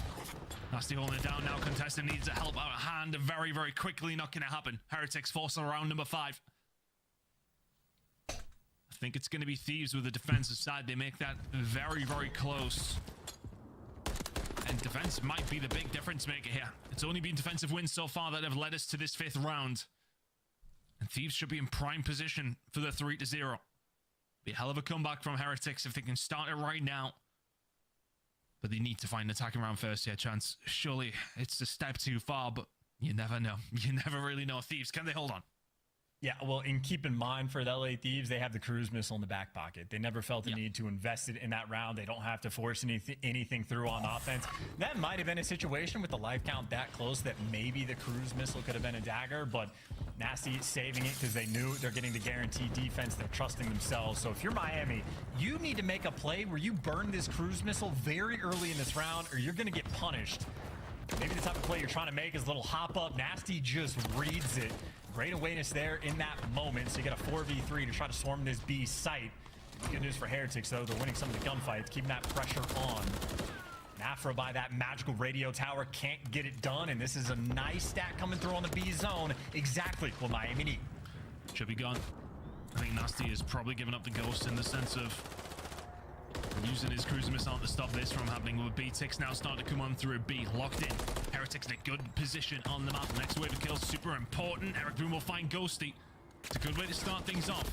Nasty holding it down now. Contestant needs a help out of hand very, very quickly. Not going to happen. Heretics force around number 5. I think it's going to be Thieves with the defensive side. They make that very, very close. And defense might be the big difference maker here. It's only been defensive wins so far that have led us to this 5th round. And Thieves should be in prime position for the 3-0. Be a hell of a comeback from Heretics if they can start it right now. But they need to find an attacking round first here, Chance. Surely it's a step too far, but you never know. You never really know. Thieves, can they hold on? Yeah, well, and keep in mind for the LA Thieves, they have the cruise missile in the back pocket. They never felt the need to invest it in that round. They don't have to force anything through on offense. That might have been a situation with the life count that close that maybe the cruise missile could have been a dagger, but Nasty saving it because they knew they're getting the guaranteed defense. They're trusting themselves. So if you're Miami, you need to make a play where you burn this cruise missile very early in this round or you're going to get punished. Maybe the type of play you're trying to make is a little hop up. Nasty just reads it. Great awareness there in that moment. So you got a 4v3 to try to swarm this B site. Good news for Heretics, though. They're winning some of the gunfights, keeping that pressure on. Afro by that magical radio tower can't get it done, and this is a nice stack coming through on the B zone. Exactly what Miami need. Should be gone. I think Nasty is probably giving up the ghost in the sense of using his cruiser missile to stop this from happening with B-Tix now starting to come on through B. Locked in. Heretics in a good position on the map. Next wave of kills, super important. Eric Boom will find Ghosty. It's a good way to start things off.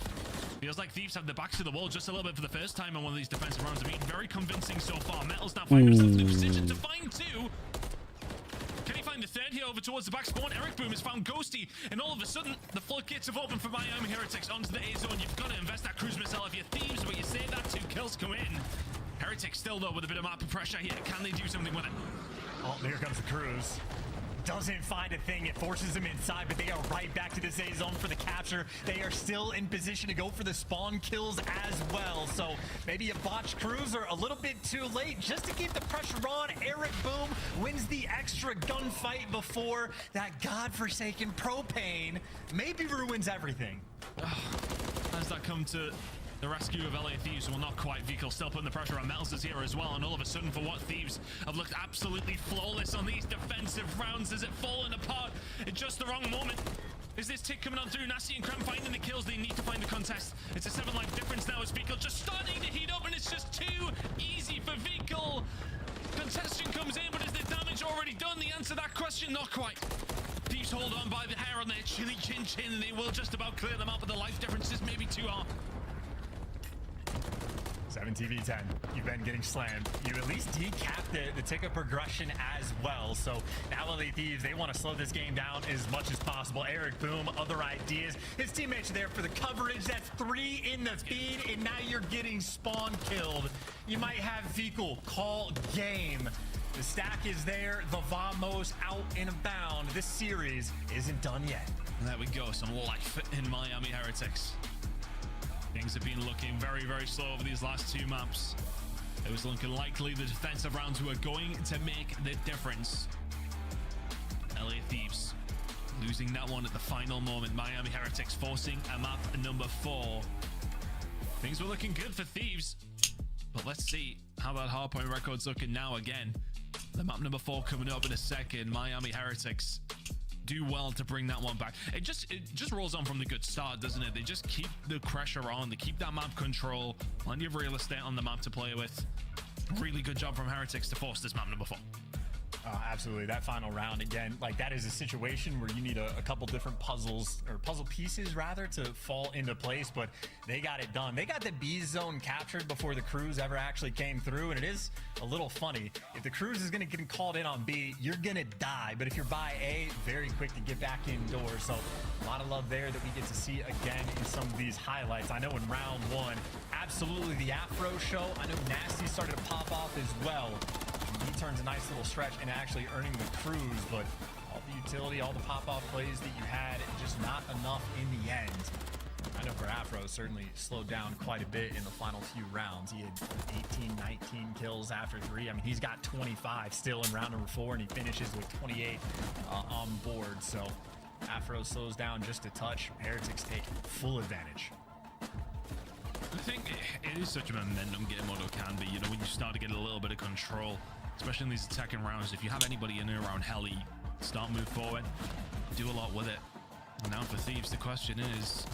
Feels like Thieves have the backs to the wall just a little bit for the first time on one of these defensive rounds. I mean, very convincing so far. Metal's now finding himself in a position to find two. Can he find the third here over towards the back spawn? Eric Boom has found Ghosty, and all of a sudden, the floodgates have opened for Miami Heretics onto the A zone. You've got to invest that cruise missile if you're Thieves, but you say that 2 kills come in. Heretics still, though, with a bit of map pressure here. Can they do something with it? Oh, here comes the cruise. Doesn't find a thing. It forces them inside, but they are right back to this A zone for the capture. They are still in position to go for the spawn kills as well. So maybe a botched cruiser a little bit too late just to keep the pressure on. Eric Boom wins the extra gunfight before that godforsaken propane maybe ruins everything. Has that come to the rescue of LA Thieves? Well, not quite. Vico still putting the pressure on. Metals is here as well, and all of a sudden, for what Thieves have looked absolutely flawless on these defensive rounds. Has it fallen apart at just the wrong moment? Is this tick coming on through? Nasty and Cram finding the kills. They need to find the contest. It's a 7-life difference now as Vico just starting to heat up, and it's just too easy for Vico. Contestation comes in, but is the damage already done? The answer to that question, not quite. Thieves hold on by the hair on their chilly chin, and they will just about clear them out, but the life difference is maybe too hard. 7TV10, you've been getting slammed. You at least decapped the tick of progression as well. So now LA Thieves, they want to slow this game down as much as possible. Eric Boom, other ideas. His teammates are there for the coverage. That's 3 in the feed, and now you're getting spawn killed. You might have Fecal call game. The stack is there. The Vamos out and abound. This series isn't done yet. And there we go. Some life in Miami Heretics. Things have been looking very, very slow over these last 2 maps. It was looking likely the defensive rounds were going to make the difference. LA Thieves losing that one at the final moment. Miami Heretics forcing a map number 4. Things were looking good for Thieves, but let's see how that hardpoint record's looking now again. The map number 4 coming up in a second. Miami Heretics do well to bring that one back. It just rolls on from the good start, doesn't it? They just keep the pressure on. They keep that map control. Plenty of real estate on the map to play with. Really good job from Heretics to force this map number 4. Absolutely. That final round, again, like that is a situation where you need a couple different puzzles, or puzzle pieces rather, to fall into place, but they got it done. They got the B zone captured before the cruise ever actually came through, and it is a little funny. If the cruise is going to get called in on B, you're going to die, but if you're by A, very quick to get back indoors. So a lot of love there that we get to see again in some of these highlights. I know in round 1, absolutely the Afro show. I know Nasty started to pop off as well. He turns a nice little stretch and actually earning the cruise, but all the utility, all the pop-off plays that you had, just not enough in the end. I know for Afro, certainly slowed down quite a bit in the final few rounds. He had 18, 19 kills after 3. I mean, he's got 25 still in round number 4, and he finishes with 28 on board. So Afro slows down just a touch. Heretics take full advantage. I think it is such a momentum game, Moto can be. You know, when you start to get a little bit of control, especially in these attacking rounds, if you have anybody in and around Heli, start move forward, do a lot with it. And now for Thieves, the question is,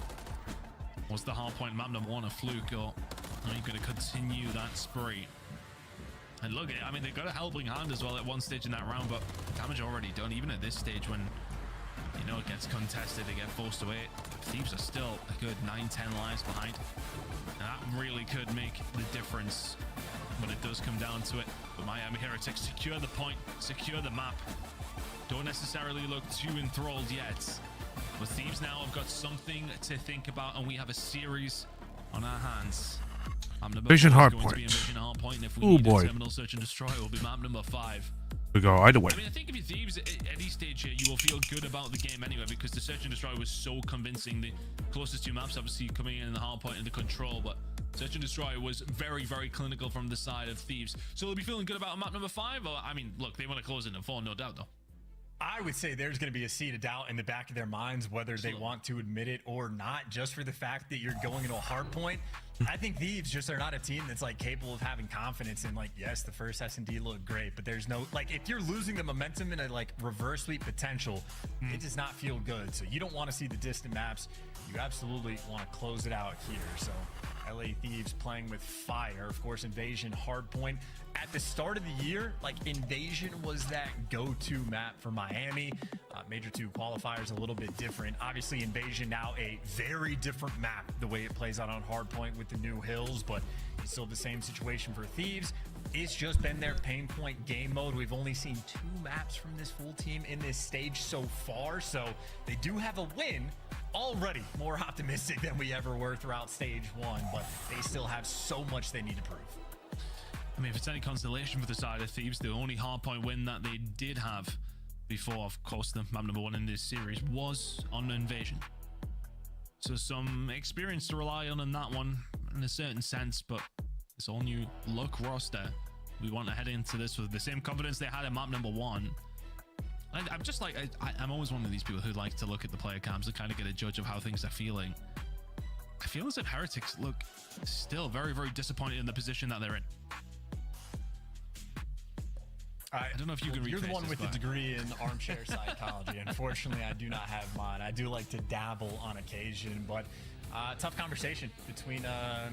was the hardpoint map number 1 a fluke, or are you going to continue that spree? And look, I mean, they've got a helping hand as well at one stage in that round, but damage already done, even at this stage when, you know, it gets contested, they get forced away. Thieves are still a good 9-10 lives behind. And that really could make the difference when it does come down to it. But Miami Heretics secure the point, secure the map. Don't necessarily look too enthralled yet. But Thieves now have got something to think about, and we have a series on our hands. Map number Vision 4 is hard going to be point. Invasion hard point, and if we Oh, need boy. a terminal search and destroy, it will be map number 5. We go either way. I mean, I think if you're Thieves at any stage here, you will feel good about the game anyway, because the search and destroy was so convincing. The closest two maps, obviously, coming in the hard point and the control, but search and destroy was very, very clinical from the side of Thieves. So they'll be feeling good about map number 5. Or, I mean, look, they want to close it in 4, no doubt, though. I would say there's going to be a seed of doubt in the back of their minds, whether they want to admit it or not, just for the fact that you're going into a hard point. I think Thieves just are not a team that's like capable of having confidence in, like, yes, the first S&D looked great, but there's no, like, if you're losing the momentum in a like reverse sweep potential, it does not feel good. So you don't want to see the distant maps. You absolutely want to close it out here. So LA Thieves playing with fire. Of course, Invasion hardpoint. At the start of the year, like, Invasion was that go-to map for Miami. Major 2 qualifiers a little bit different. Obviously, Invasion now a very different map, the way it plays out on hardpoint with the new hills, but it's still the same situation for Thieves. It's just been their pain point game mode. We've only seen 2 maps from this full team in this stage so far, so they do have a win. Already more optimistic than we ever were throughout stage 1, but they still have so much they need to prove. I mean, if it's any consolation for the side of Thieves, the only hardpoint win that they did have before, of course, the map number 1 in this series was on Invasion. So some experience to rely on in that one in a certain sense, but this all new look roster, we want to head into this with the same confidence they had in map number 1. And I'm just like, I'm always one of these people who like to look at the player cams and kind of get a judge of how things are feeling. I feel as if Heretics look still very, very disappointed in the position that they're in. I don't know if you can read. You're the one faces, with the but- degree in armchair psychology. Unfortunately, I do not have mine. I do like to dabble on occasion, but tough conversation between a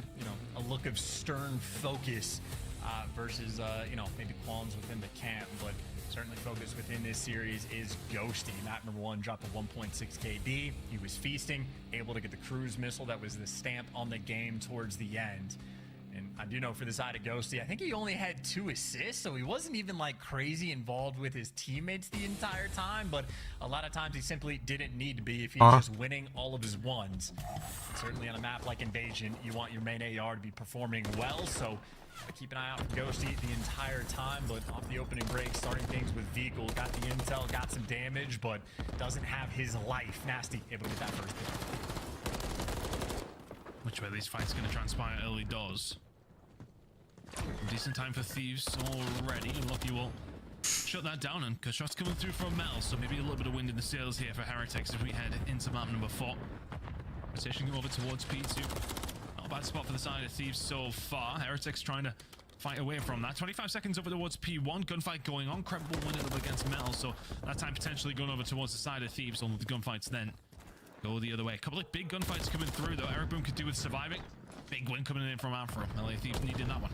look of stern focus versus maybe qualms within the camp, but certainly focus within this series is Ghosty. Map number 1 dropped a 1.6 KD. He was feasting, able to get the cruise missile that was the stamp on the game towards the end. And I do know for the side of Ghosty, I think he only had 2 assists, so he wasn't even like crazy involved with his teammates the entire time, but a lot of times he simply didn't need to be if he was just winning all of his ones. And certainly on a map like Invasion, you want your main AR to be performing well, so keep an eye out for Ghosty the entire time, but off the opening break, starting things with Vehicle, got the intel, got some damage, but doesn't have his life. Nasty, able to get that first pick. Which way these fights going to transpire early doors. Decent time for Thieves already, and Lucky will shut that down, and good shots coming through from Mel, so maybe a little bit of wind in the sails here for Heretics as we head into map number 4. Rotation over towards P2. Not a bad spot for the side of Thieves so far. Heretics trying to fight away from that. 25 seconds over towards P1. Gunfight going on. Crep will win it up against Mel, so that time potentially going over towards the side of Thieves, only the gunfights then go the other way. A couple of big gunfights coming through, though. Eric Boom could do with surviving. Big win coming in from Afro. LA Thieves needed that one.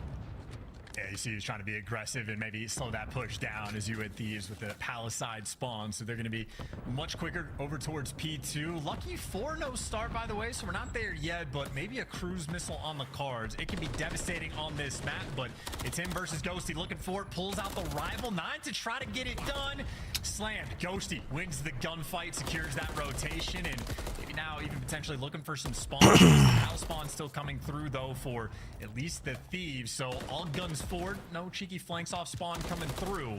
Yeah, you see he's trying to be aggressive and maybe slow that push down as you had Thieves with the Palisade spawn. So they're going to be much quicker over towards P2. Lucky for no start, by the way, so we're not there yet, but maybe a cruise missile on the cards. It can be devastating on this map, but it's him versus Ghosty looking for it. Pulls out the Rival 9 to try to get it done. Slammed. Ghosty wins the gunfight, secures that rotation, and maybe now even potentially looking for some spawns. House spawn still coming through, though, for at least the Thieves. So all guns forward, no cheeky flanks off spawn coming through.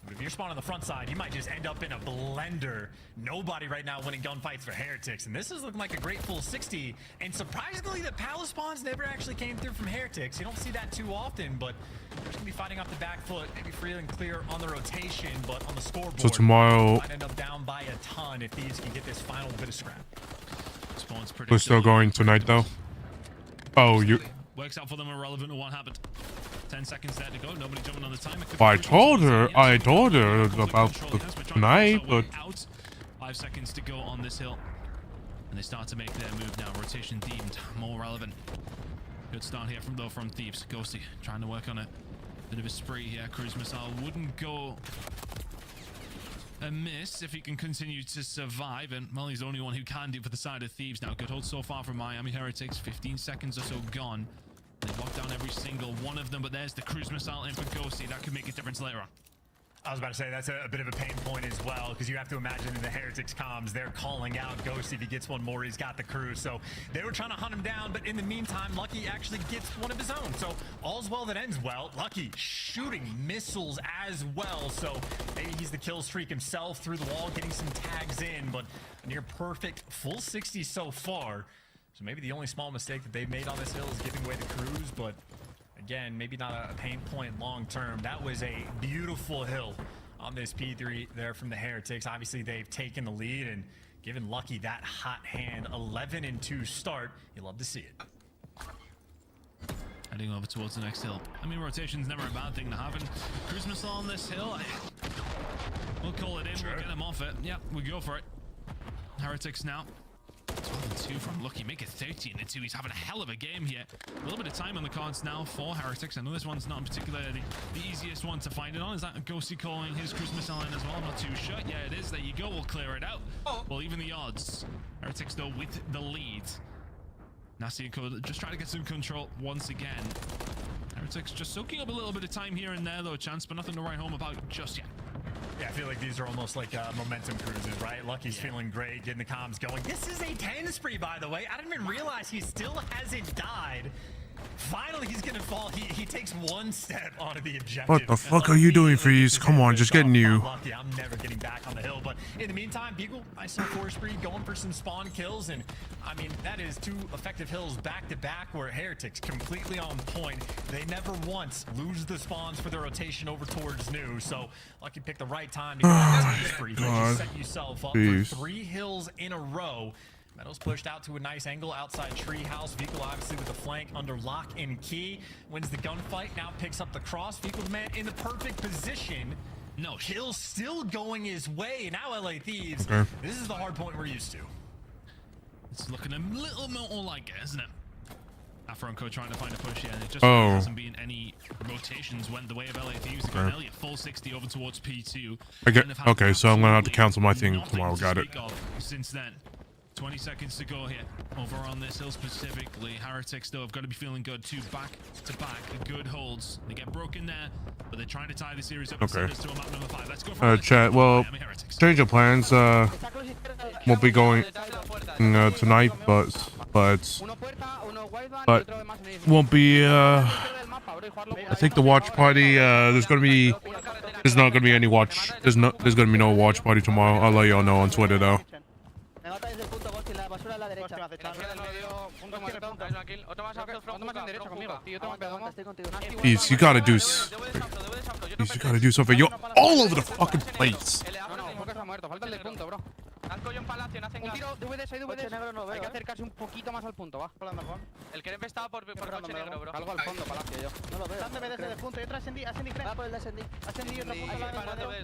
But if you're spawned on the front side, you might just end up in a blender. Nobody right now winning gunfights for Heretics, and this is looking like a great full 60. And surprisingly, the Palace spawns never actually came through from Heretics. You don't see that too often, but they're just gonna be fighting off the back foot, maybe free and clear on the rotation, but on the scoreboard, So tomorrow, might end up down by a ton if these can get this final bit of scrap. Spawn's pretty we're still going tonight, though. Oh, you. Works out for them, irrelevant to what happened. 10 seconds there to go. Nobody jumping on the timer. I told her about the tonight, but 5 seconds to go on this hill, and they start to make their move now. Rotation deemed more relevant. Good start here from Thieves. Ghosty trying to work on a bit of a spree here. Cruise missile wouldn't go a miss if he can continue to survive, and Molly's the only one who can do for the side of Thieves now. Good hold so far from Miami Heretics. 15 seconds or so gone. They lock down every single one of them, but there's the cruise missile in for Ghosty. That could make a difference later on. I was about to say that's a bit of a pain point as well, because you have to imagine in the Heretics comms, they're calling out Ghost if he gets one more, he's got the crew. So they were trying to hunt him down, but in the meantime, Lucky actually gets one of his own. So all's well that ends well. Lucky shooting missiles as well. So maybe he's the kill streak himself through the wall, getting some tags in, but a near perfect full 60 so far. So maybe the only small mistake that they've made on this hill is giving away the crews, but again, maybe not a pain point long term. That was a beautiful hill on this P3 there from the Heretics. Obviously, they've taken the lead and given Lucky that hot hand. 11-2 start. You love to see it. Heading over towards the next hill. I mean, rotation's never a bad thing to have. And cruise missile on this hill. We'll call it in. Sure. We'll get him off it. Yeah, we go for it. Heretics now. 12-2 from Lucky, make it 13-2. He's having a hell of a game here. A little bit of time on the cards now for Heretics. I know this one's not in particular the easiest one to find it on. Is that Ghosty calling his cruise missile in as well? I'm not too sure. Yeah, it is. There you go. We'll clear it out. Well, even the odds. Heretics though with the lead. Nasty and Code just trying to get some control once again. Heretics just soaking up a little bit of time here and there though, chance, but nothing to write home about just yet. Yeah, I feel like these are almost like momentum cruises, right? Lucky's feeling great, getting the comms going. This is a 10 spree, by the way. I didn't even realize he still hasn't died. Finally, he's gonna fall. He takes one step onto the objective. What the fuck are you doing, Freeze? Come on, just get new. Lucky, I'm never getting back on the hill. But in the meantime, Beagle, I saw 4 spree going for some spawn kills, and I mean that is 2 effective hills back to back where Heretics completely on point. They never once lose the spawns for their rotation over towards new. So Lucky picked the right time to go on the spree. You set yourself up for 3 hills in a row. Meadows pushed out to a nice angle outside Treehouse. Vehicle obviously with the flank under lock and key. Wins the gunfight, now picks up the cross. Vehicle's man in the perfect position. No, Hill's still going his way. Now LA Thieves, this is the hard point we're used to. It's looking a little more like it, isn't it? Afronco trying to find a push here, and it just hasn't been any rotations went the way of LA Thieves. They're going full 60 over towards P2. Okay, so I'm gonna have to cancel my thing tomorrow. Got it. Since then. 20 seconds to go here. Over on this hill specifically, Heretics though have got to be feeling good too. Back to back, good holds. They get broken there, but they're trying to tie the series up. Okay. To a map number 5. Let's go for Chat. Well, change of plans. Won't be going tonight, but won't be. I think the watch party. There's not gonna be any watch. There's gonna be no watch party tomorrow. I'll let y'all know on Twitter though. Please, you gotta do something. You're all over the fucking place. Un tiro, DVD. Hay que acercarse un poquito más al punto, va. El que estaba por coche negro, bro. Algo al fondo, Palacio, yo. No lo veo. Están DVD de punto y otra Ascendi. Va por el Ascendi. Ascendi y otro punto.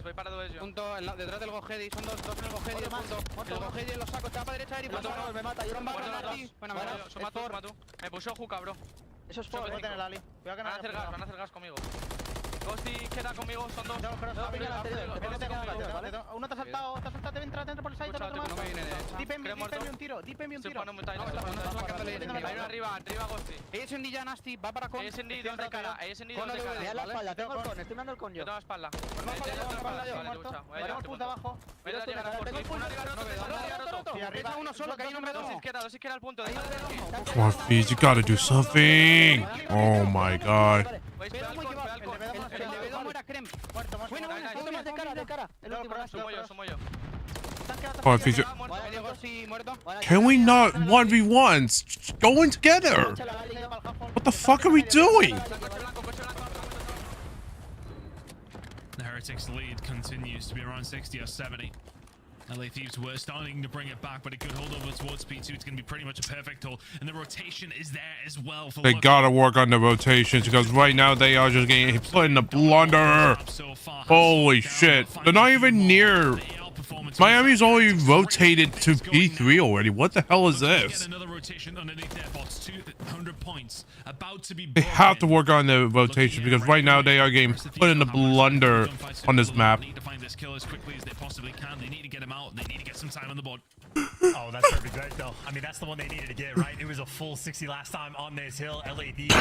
Voy para dos yo. Punto detrás del Gojedi. Son dos en el Gojedi. El Gojedi en los sacos. Te va para derecha, Eri. Me mata. Yo no Bueno, me puso Juca, bro. Eso es por. Voy a tener la Ali. Van a hacer gas conmigo. Ghosty queda conmigo, son 2. Uno te ha saltado, te entra por el side, otro más. Dípeme un tiro. Hay uno arriba, Ghosty. ASND ya Nasty, va para con. ASND de otra cara, ASND de otra cara. La espalda, tengo el con, estoy dando el con yo. Tengo la espalda. Vale, puta abajo. Arriba uno solo, que hay un dos izquierda al punto. Come on, Fees, you gotta do something. Oh my god. El de B2 muera Crem. Bueno, otro más de cara. El último sumo yo. Come on, Fees. Can we not 1v1s? Going together. What the fuck are we doing? The Heretics lead continues to be around 60 or 70. LA Thieves were starting to bring it back, but a good hold over towards P2. It's going to be pretty much a perfect hold, and the rotation is there as well. They gotta work on the rotations because right now they are just getting put in the blunder. Holy shit! They're not even near Miami's already rotated to P3 already. What the hell is Get this? another rotation underneath their bots. 200 points about to be They have to work on their rotation because right now they are getting put in a blunder on this map. Need to find this kill as quickly as they possibly can. They need to get him out. They need to get some time on the board. Oh, that's perfect right though. I mean, that's the one they needed to get, right? It was a full 60 last time on this hill. LA Thieves,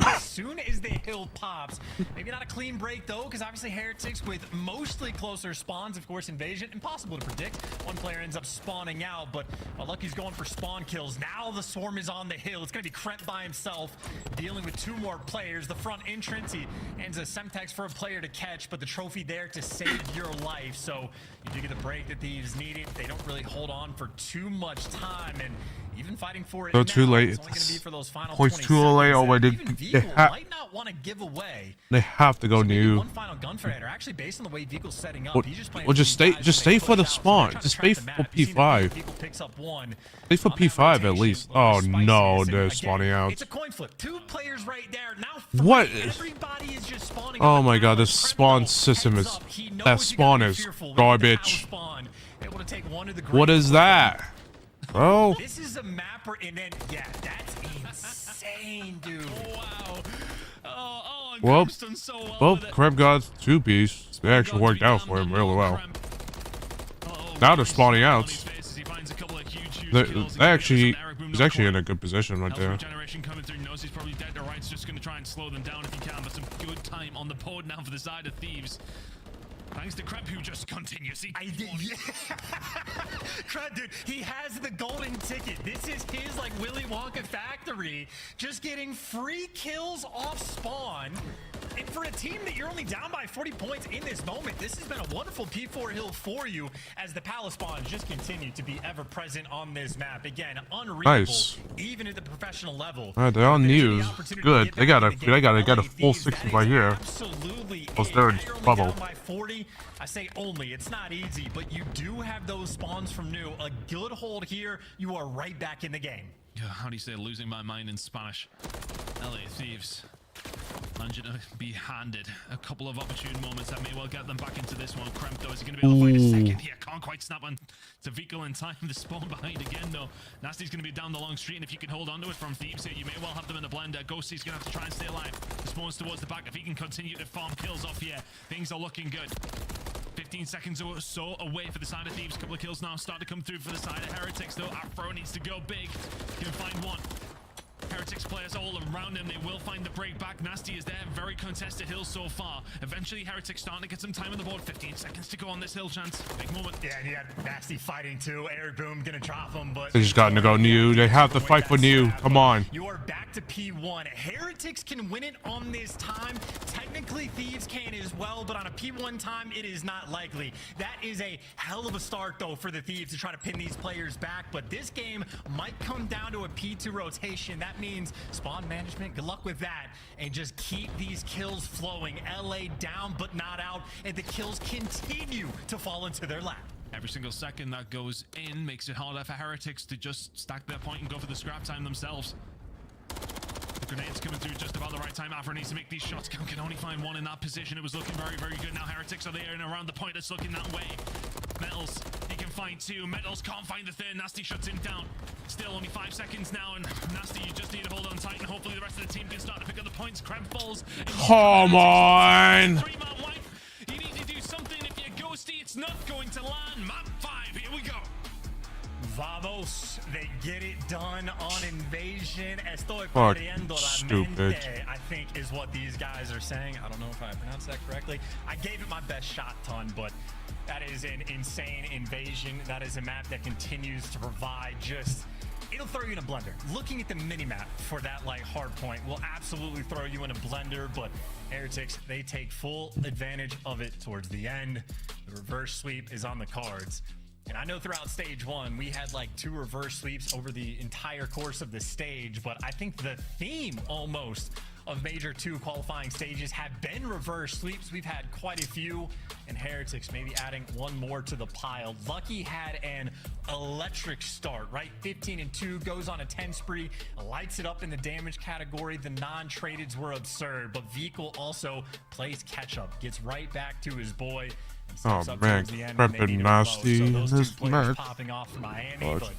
as soon as the hill pops, maybe not a clean break though, because obviously Heretics with mostly closer spawns, of course, Invasion, impossible to predict. One player ends up spawning out, but Lucky's going for spawn kills. Now the swarm is on the hill. It's going to be Kremp by himself, dealing with 2 more players. The front entrance, he ends a Semtex for a player to catch, but the trophy there to save your life. So you do get the break that Thieves needed. They don't really hold on for too much time, and even fighting for it So now, too late. it's only going to be for those final Points 20 too late seconds already. that even Vehicle might not want to give away. They have to go new. One final gun for Header. Actually, based on the way Vehicle setting up, Or, he's just playing or just stay for the spawn. Just stay for P5. picks up one. Stay for P5 at least. Oh no, they're spawning out. It's a coin flip. 2 players right there. Now What? everybody is just spawning. Oh my god, this spawn system is, that spawn is garbage. Able to take one of the What is that? Oh. This is a mapper, and then yeah, that's insane, dude. Wow. Oh, Well, done so well well, with it. Kremp got 2 piece. They actually worked out for him really well. Now they're spawning out. They actually, he's actually in a good position right there. Generation coming through, knows he's probably dead to rights, just going to try and slow them down if he can, but some good time on the board now for the side of Thieves. Thanks to Kremp, who just continues. Kremp, dude, he has the golden ticket. This is his, like, Willy Wonka factory. Just getting free kills off spawn. And for a team that you're only down by 40 points in this moment, this has been a wonderful P4 hill for you as the Palace spawns just continue to be ever present on this map. Again, unreadable, Nice. even at the professional level. Alright, they're on news. Good. They got a full 60 right here. Absolutely. Plus they're in bubble. By 40, I say only. It's not easy, but you do have those spawns from new. A good hold here. You are right back in the game. How do you say losing my mind in Spanish? LA Thieves. Managing to be handed a couple of opportune moments that may well get them back into this one. Kremp, though, is he going to be able to find a second here? Can't quite snap on to Vehicle in time. The spawn behind again, though. Nasty's going to be down the long street, and if you can hold on to it from Thieves here, you may well have them in the blender. Ghosty's going to have to try and stay alive. The spawn's towards the back. If he can continue to farm kills off here, things are looking good. 15 seconds or so away for the side of Thieves. A couple of kills now start to come through for the side of Heretics, though. Afro needs to go big. Can find one. Heretics players all around him. They will find the break back. Nasty is there. Very contested hill so far. Eventually, Heretics starting to get some time on the board. 15 seconds to go on this hill, chance. Big moment. Yeah, and you got Nasty fighting too. Eric Boom gonna drop him, but They just got to go new. They have to fight for new. Come on. you are back to P1. Heretics can win it on this time. Technically, Thieves can as well, but on a P1 time, it is not likely. That is a hell of a start, though, for the Thieves to try to pin these players back, but this game might come down to a P2 rotation. That means spawn management, good luck with that, and just keep these kills flowing. LA down, but not out, and the kills continue to fall into their lap. Every single second that goes in makes it harder for Heretics to just stack their point and go for the scrap time themselves. The grenades coming through just about the right time. Afro needs to make these shots. Can only find one in that position. It was looking very, very good. Now Heretics are there and around the point. It's looking that way. Metals, he can find 2. Metals can't find the 3rd. Nasty shuts him down. Still only 5 seconds now, and Nasty, you just need to hold on tight, and hopefully the rest of the team can start to pick up the points. Kremp falls. Come on. 3-man wipe. You need to do something. If you're Ghosty, it's not going to land. Map 5. Here we go. Vamos, they get it done on Invasion. Estoy Fuck, perdiendo la stupid. mente, I think is what these guys are saying. I don't know if I pronounced that correctly. I gave it my best shot ton, but that is an insane Invasion. That is a map that continues to provide just... It'll throw you in a blender. Looking at the mini-map for that like hard point will absolutely throw you in a blender, but Heretics, they take full advantage of it towards the end. The reverse sweep is on the cards. And I know throughout stage 1, we had like 2 reverse sweeps over the entire course of the stage, but I think the theme almost of Major 2 qualifying stages have been reverse sweeps. We've had quite a few, and Heretics maybe adding one more to the pile. Lucky had an electric start, right? 15-2, goes on a 10 spree, lights it up in the damage category. The non-tradeds were absurd, but Vikul also plays catch-up, gets right back to his boy. Oh man, prepping nasty in this match. Popping off for Miami, but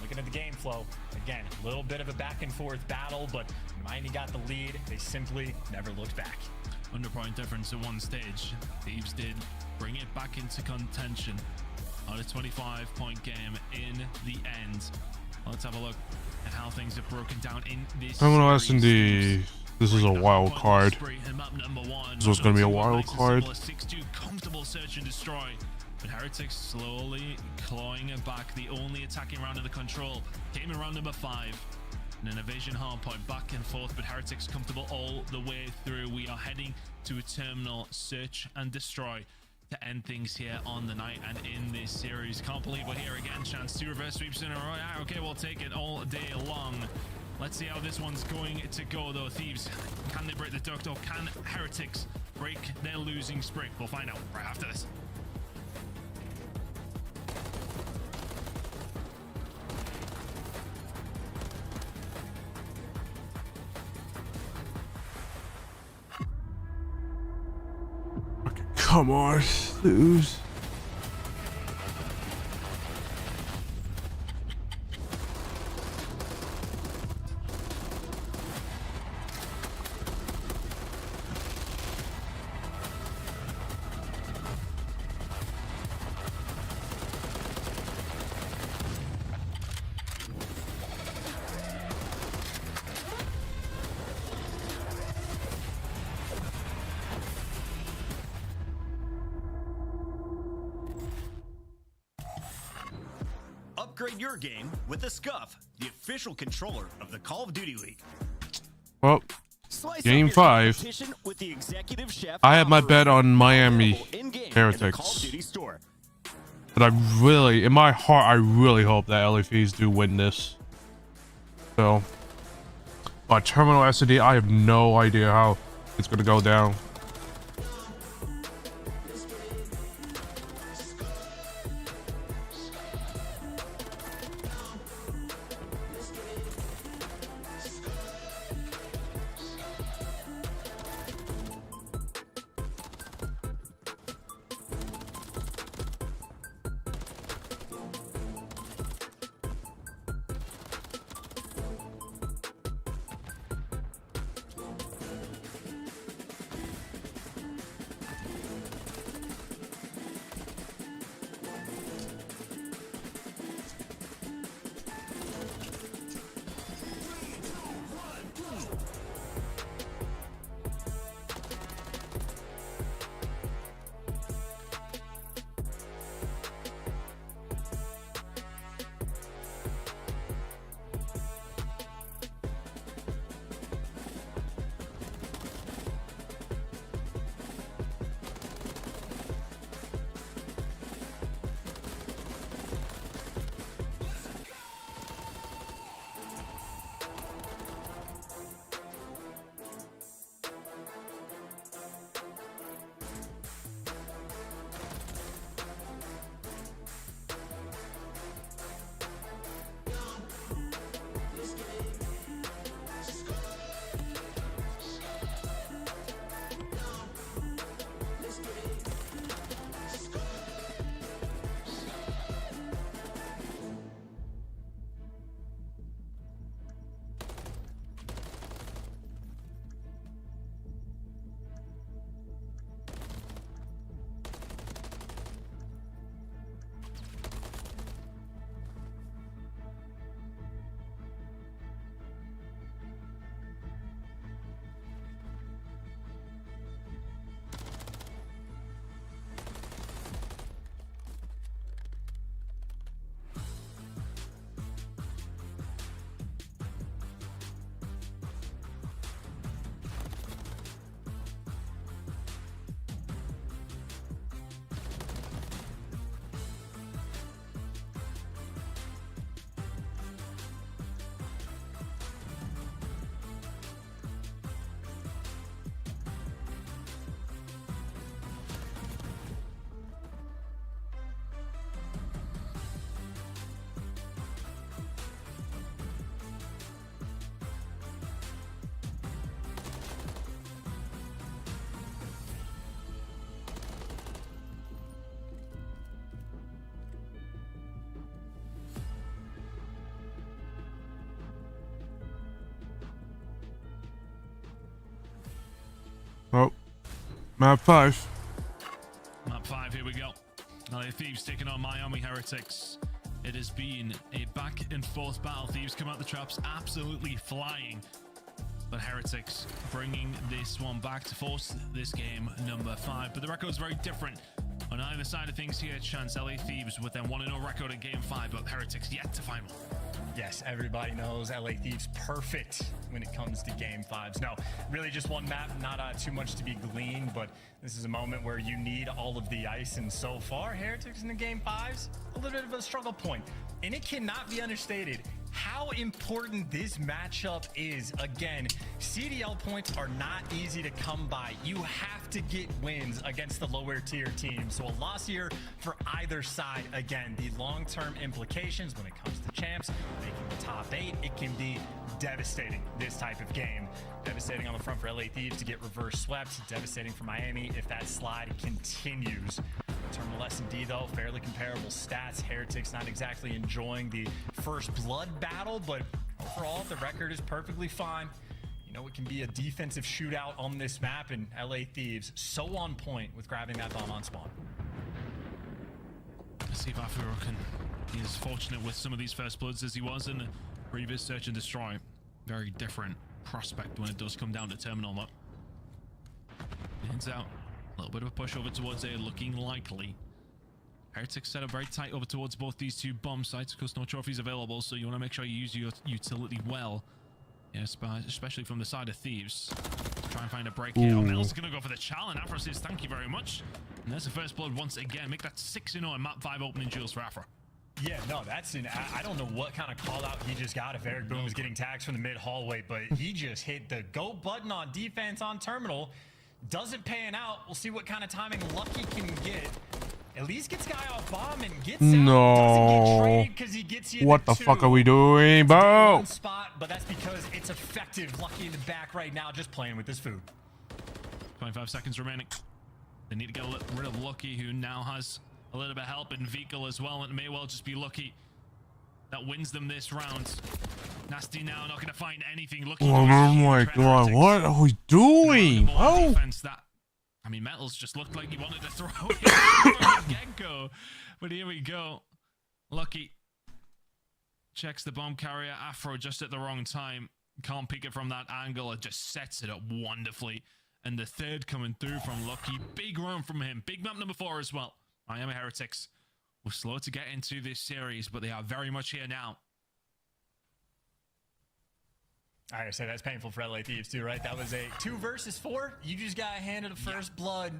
looking at the game flow, again, a little bit of a back and forth battle, but Miami got the lead. They simply never looked back. Under-point difference at one stage. Thieves did bring it back into contention on a 25-point game in the end. Let's have a look at how things have broken down in this S&D. This is a wild card. This was going to be a wild card. 6-2 comfortable search and destroy. But Heretics slowly clawing it back. The only attacking round of the control came in round number 5. And an evasion hard point back and forth, but Heretics comfortable all the way through. We are heading to a terminal search and destroy to end things here on the night and in this series. Can't believe we're here again. Chance 2 reverse sweeps in a row. Okay, we'll take it all day long. Let's see how this one's going to go, though. Thieves, can they break the duct, or can Heretics break their losing streak? We'll find out right after this. Come on, lose. Upgrade your game with the Scuff, the official controller of the Call of Duty League. Well, game 5. With the executive chef I had my bet on Miami Heretics. But I really, in my heart, I really hope that LFEs do win this. So, Terminal S&D, I have no idea how it's going to go down. Map 5. Map 5, here we go. LA Thieves taking on Miami Heretics. It has been a back and forth battle. Thieves come out the traps absolutely flying, but Heretics bringing this one back to force this game number 5. But the record is very different on either side of things here. Chance LA Thieves with their 1-0 record in game 5, but Heretics yet to find one. Yes, everybody knows LA Thieves perfect when it comes to game 5s. No, really just one map, not too much to be gleaned, but this is a moment where you need all of the ice, and so far, Heretics in the game 5s, a little bit of a struggle point. And it cannot be understated how important this matchup is. Again, CDL points are not easy to come by. You have to get wins against the lower tier teams. So a loss here for either side. Again, the long-term implications when it comes to champs, making the top 8, it can be devastating, this type of game. Devastating on the front for LA Thieves to get reverse swept. Devastating for Miami if that slide continues. Terminal S&D, though, fairly comparable stats. Heretics not exactly enjoying the first blood battle, but overall, the record is perfectly fine. You know, it can be a defensive shootout on this map, and LA Thieves so on point with grabbing that bomb on spawn. Let's see if Afro is fortunate with some of these first bloods as he was in the previous Search and Destroy. Very different prospect when it does come down to Terminal, though. Hands out. A little bit of a push over towards A, looking likely. Heretics set up very tight over towards both these two bomb sites. Of course, no trophies available, so you want to make sure you use your utility well. Yes, especially from the side of Thieves. Try and find a break here. Oh, Mel's going to go for the challenge. Afro says thank you very much. And there's the first blood once again. Make that 6-0 in map 5 opening duels for Afro. Yeah, no, that's I don't know what kind of call out he just got if Eric Boom is getting tags from the mid hallway, but he just hit the go button on defense on Terminal. Doesn't pan out. We'll see what kind of timing Lucky can get. At least gets guy off bomb and gets out. Doesn't get traded because he gets you. What the fuck are we doing, bro? Spot, but that's because it's effective. Lucky in the back right now, just playing with his food. 25 seconds remaining. They need to get rid of Lucky, who now has a little bit of help in Vehicle as well, and it may well just be Lucky that wins them this round. Nasty now, not going to find anything. Lucky. Oh my god, what are we doing? Oh. That, I mean, Metals just looked like he wanted to throw it from the get-go. But here we go. Lucky checks the bomb carrier. Afro just at the wrong time. Can't pick it from that angle. It just sets it up wonderfully. And the third coming through from Lucky. Big run from him. Big map number 4 as well. Miami Heretics were slow to get into this series, but they are very much here now. I gotta say, that's painful for LA Thieves too, right? That was a 2 versus 4. You just got handed a first blood,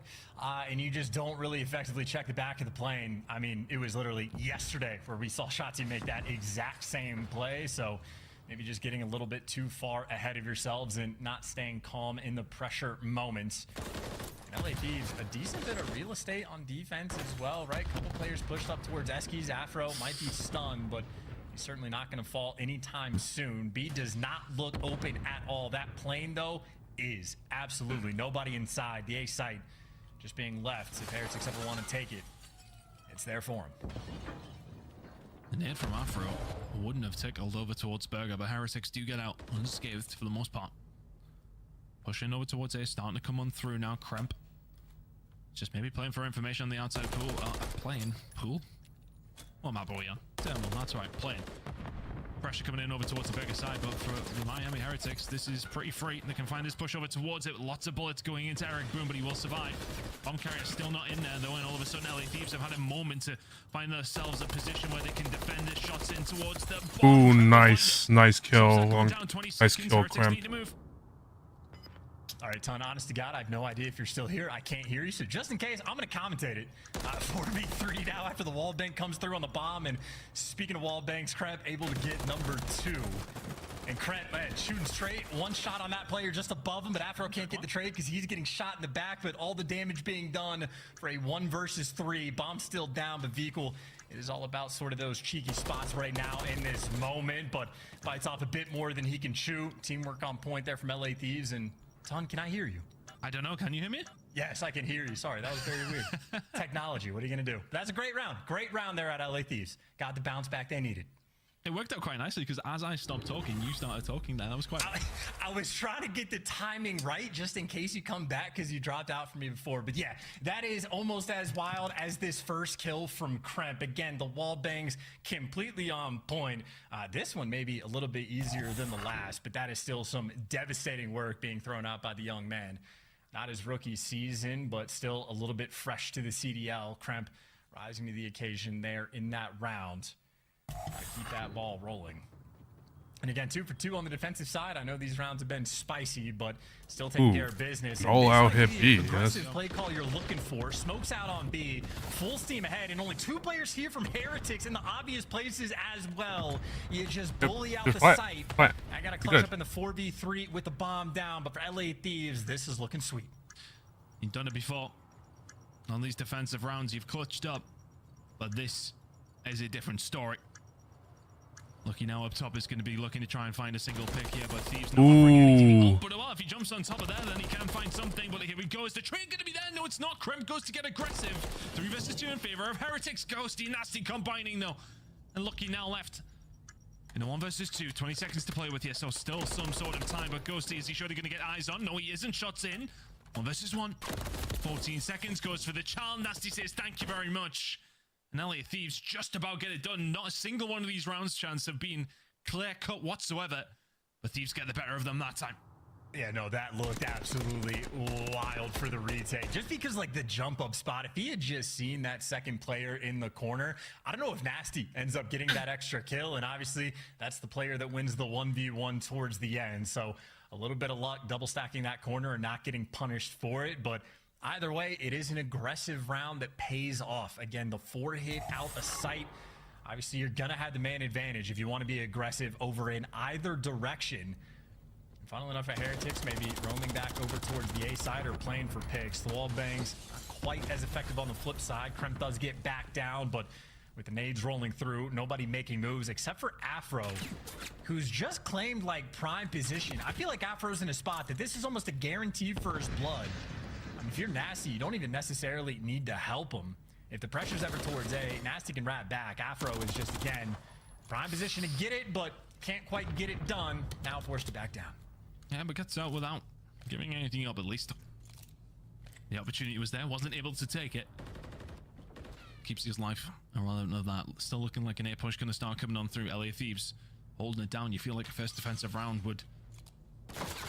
and you just don't really effectively check the back of the plane. I mean, it was literally yesterday where we saw Shotzi make that exact same play, so maybe just getting a little bit too far ahead of yourselves and not staying calm in the pressure moments. And LA Thieves, a decent bit of real estate on defense as well, right? Couple players pushed up towards Eskies. Afro might be stunned, but he's certainly not going to fall anytime soon. B does not look open at all. That plane, though, is absolutely nobody inside. The A site just being left. If Heretics ever want to take it, it's there for him. The nade from Afro wouldn't have tickled over towards Berger, but Heretics do get out unscathed for the most part. Pushing over towards A, starting to come on through now. Kremp just maybe playing for information on the outside pool. Playing pool? What map are we on? Terminal, that's right, playing. Pressure coming in over towards the Berger side, but for the Miami Heretics, this is pretty free. They can find this push over towards it. Lots of bullets going into Eric Boom, but he will survive. Bomb carrier still not in there, though, and all of a sudden LA Thieves have had a moment to find themselves a position where they can defend this. Shots in towards the bomb. Ooh, nice kill. Nice kill, Cramp. All right, Ton, honest to God, I have no idea if you're still here. I can't hear you, so just in case, I'm going to commentate it. 4v3 now after the wall bank comes through on the bomb, and speaking of wall banks, Kremp able to get number 2. And Kremp, man, shooting straight. One shot on that player just above him, but Afro can't get the trade because he's getting shot in the back, but all the damage being done for a 1 versus 3. Bomb still down, but Vehicle, it is all about sort of those cheeky spots right now in this moment, but bites off a bit more than he can chew. Teamwork on point there from LA Thieves, and Ton, can I hear you? I don't know. Can you hear me? Yes, I can hear you. Sorry, that was very weird. Technology, what are you going to do? That's a great round. Great round there at LA Thieves. Got the bounce back they needed. It worked out quite nicely because as I stopped talking, you started talking there. That was quite... I was trying to get the timing right just in case you come back because you dropped out for me before. But yeah, that is almost as wild as this first kill from Kremp. Again, the wall bangs completely on point. This one may be a little bit easier than the last, but that is still some devastating work being thrown out by the young man. Not his rookie season, but still a little bit fresh to the CDL. Kremp rising to the occasion there in that round. Gotta keep that ball rolling. And again, 2 for 2 on the defensive side. I know these rounds have been spicy, but still taking care of business. All out hit B. Aggressive play call you're looking for. Smokes out on B. Full steam ahead, and only 2 players here from Heretics in the obvious places as well. You just bully out the site. I gotta clutch up in the 4v3 with the bomb down, but for LA Thieves, this is looking sweet. You've done it before. On these defensive rounds, you've clutched up, but this is a different story. Lucky now up top is going to be looking to try and find a single pick here, but Thieves not offering anything. But well, if he jumps on top of there, then he can find something. But here we go. Is the trade going to be there? No, it's not. Kremp goes to get aggressive. 3 versus 2 in favor of Heretics. Ghosty, Nasty combining though. And Lucky now left in a 1 versus 2. 20 seconds to play with here, so still some sort of time. But Ghosty, is he surely going to get eyes on? No, he isn't. Shots in. 1 versus 1. 14 seconds goes for the child. Nasty says thank you very much. And LA Thieves just about get it done. Not a single one of these rounds chance have been clear-cut whatsoever. But Thieves get the better of them that time. Yeah, no, that looked absolutely wild for the retake. Just because, like, the jump-up spot, if he had just seen that second player in the corner, I don't know if Nasty ends up getting that extra kill. And obviously, that's the player that wins the 1v1 towards the end. So a little bit of luck double-stacking that corner and not getting punished for it. But either way, it is an aggressive round that pays off. Again, the 4 hit out of sight. Obviously, you're going to have the man advantage if you want to be aggressive over in either direction. And funnily enough, at Heretics, maybe roaming back over towards the A side or playing for picks. The wall bangs not quite as effective on the flip side. Kremp does get back down, but with the nades rolling through, nobody making moves except for Afro, who's just claimed like prime position. I feel like Afro's in a spot that this is almost a guaranteed first blood. I mean, if you're Nasty, you don't even necessarily need to help him. If the pressure's ever towards A, Nasty can wrap back. Afro is just, again, prime position to get it, but can't quite get it done. Now forced to back down. Yeah, but gets out without giving anything up, at least. The opportunity was there, wasn't able to take it. Keeps his life irrelevant of that. Still looking like an A push going to start coming on through. LA Thieves holding it down. You feel like a first defensive round would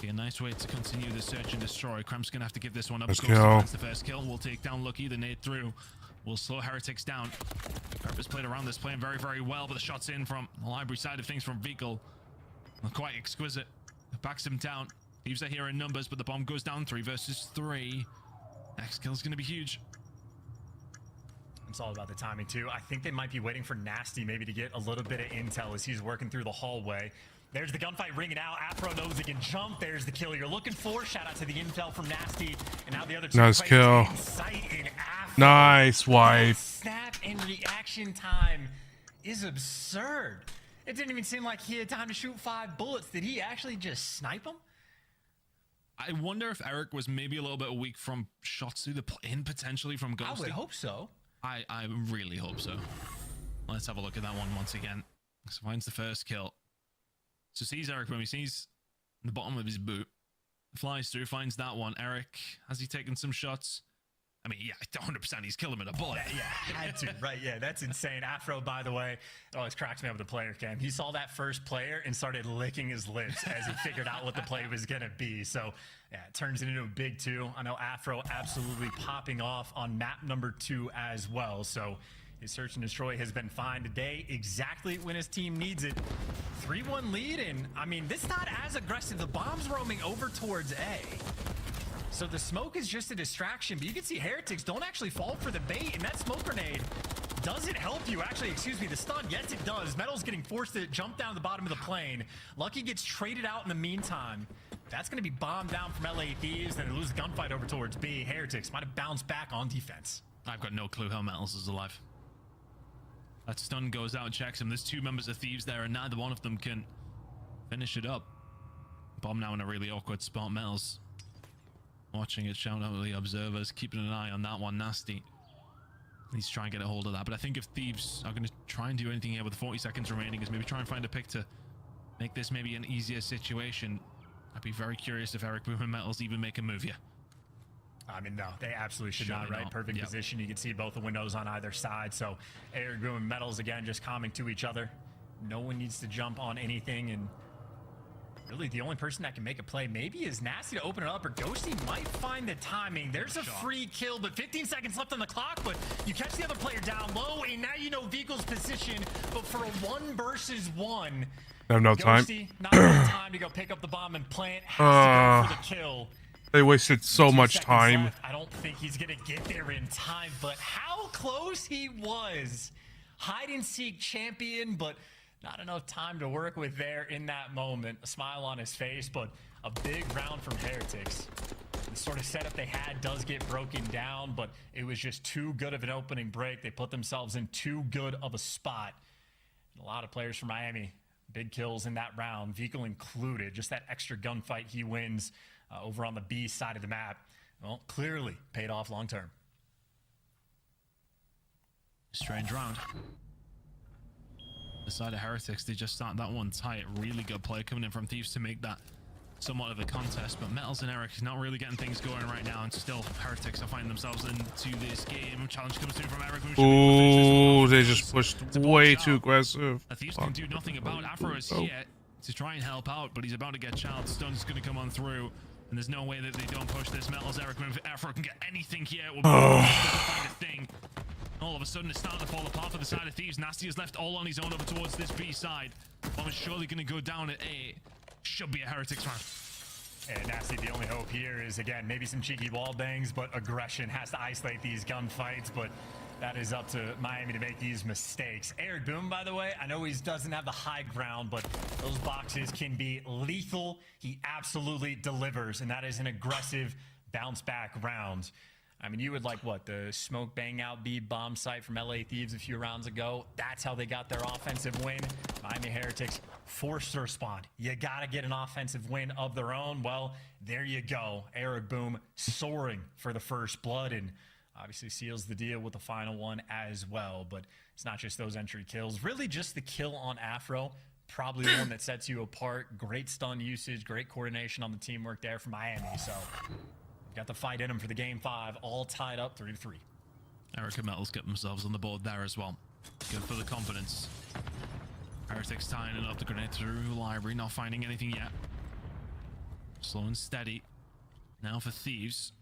be a nice way to continue the search and destroy. Kremp's going to have to give this one up. Let's go. That's the first kill. We'll take down Lucky. The nade through will slow Heretics down. Kremp has played around this, playing very, very well, but the shots in from the library side of things from Vehicle are quite exquisite. It backs him down. Thieves are here in numbers, but the bomb goes down. 3 versus 3. Next kill's going to be huge. It's all about the timing, too. I think they might be waiting for Nasty maybe to get a little bit of intel as he's working through the hallway. There's the gunfight ringing out. Afro knows he can jump. There's the kill you're looking for. Shout out to the intel from Nasty. And now the other two nice kill. Nice wipe. Snap and reaction time is absurd. It didn't even seem like he had time to shoot 5 bullets. Did he actually just snipe them? I wonder if Eric was maybe a little bit weak from shots through the in potentially from Ghosty. I would hope so. I really hope so. Let's have a look at that one once again. So finds the first kill. So sees Eric when he sees the bottom of his boot. Flies through, finds that one. Eric, has he taken some shots? I mean, yeah, 100% he's killing him in a bullet. Yeah, had to, right? Yeah, that's insane. Afro, by the way, it always cracks me up with the player cam. He saw that first player and started licking his lips as he figured out what the play was going to be. So, yeah, it turns it into a big 2. I know Afro absolutely popping off on map number 2 as well. So, his search and destroy has been fine today, exactly when his team needs it. 3-1 lead, and I mean, this is not as aggressive. The bomb's roaming over towards A. So the smoke is just a distraction, but you can see Heretics don't actually fall for the bait, and that smoke grenade doesn't help you. Actually, excuse me, the stun, yes it does. Metal's getting forced to jump down the bottom of the plane. Lucky gets traded out in the meantime. That's going to be bombed down from LA Thieves, and they lose the gunfight over towards B. Heretics might have bounced back on defense. I've got no clue how Metals is alive. That stun goes out, checks him. There's 2 members of Thieves there, and neither one of them can finish it up. Bomb now in a really awkward spot. Metals watching it, shout out to the observers, keeping an eye on that one. Nasty At least try and get a hold of that. But I think if Thieves are going to try and do anything here with 40 seconds remaining, is maybe try and find a pick to make this maybe an easier situation. I'd be very curious if Eric Boom and Metals even make a move here. I mean, no, they absolutely should Surely not, right? not. Perfect Yep. position. You can see both the windows on either side. So Eric Boom and Metals, again, just calming to each other. No one needs to jump on anything. And really, the only person that can make a play maybe is Nasty to open it up, or Ghosty might find the timing. There's a free kill, but 15 seconds left on the clock, but you catch the other player down low, and now you know Vehicle's position, but for a 1 versus 1, I have no time. Ghosty, not enough time to go pick up the bomb and plant, has to go for the kill. They wasted so 2 much seconds time. left. I don't think he's gonna get there in time, but how close he was. Hide and seek champion, but not enough time to work with there in that moment. A smile on his face, but a big round from Heretics. The sort of setup they had does get broken down, but it was just too good of an opening break. They put themselves in too good of a spot. And a lot of players from Miami, big kills in that round, Vehicle included. Just that extra gunfight he wins over on the B side of the map. Well, clearly paid off long term. Strange round. The side of Heretics, they just start that one tight. Really good play coming in from Thieves to make that somewhat of a contest, but Metals and Eric is not really getting things going right now, and still Heretics are finding themselves into this game. Challenge comes through from Eric. Oh, they just pushed way too aggressive. The Thieves can do nothing about. Afro is here to try and help out, but he's about to get child. Stun's going to come on through, and there's no way that they don't push this. Metals, Eric, if Afro can get anything here, it will be find a thing. All of a sudden, it's starting to fall apart for the side of Thieves. Nasty is left all on his own over towards this B side. Bomb is surely going to go down at A. Should be a Heretics round. And Nasty, the only hope here is, again, maybe some cheeky wall bangs, but aggression has to isolate these gunfights, but that is up to Miami to make these mistakes. Eric Boom, by the way, I know he doesn't have the high ground, but those boxes can be lethal. He absolutely delivers, and that is an aggressive bounce back round. I mean, you would like what, the smoke bang out B bomb site from LA Thieves a few rounds ago. That's how they got their offensive win. Miami Heretics forced to respond. You got to get an offensive win of their own. Well, there you go. Eric Boom soaring for the first blood, and obviously seals the deal with the final one as well. But it's not just those entry kills. Really just the kill on Afro. Probably the one that sets you apart. Great stun usage, great coordination on the teamwork there from Miami. So got the fight in them for the game 5, all tied up 3-3. Eric and Metals get themselves on the board there as well. Good for the confidence. Heretics tying it up, the grenade through library, not finding anything yet. Slow and steady. Now for Thieves.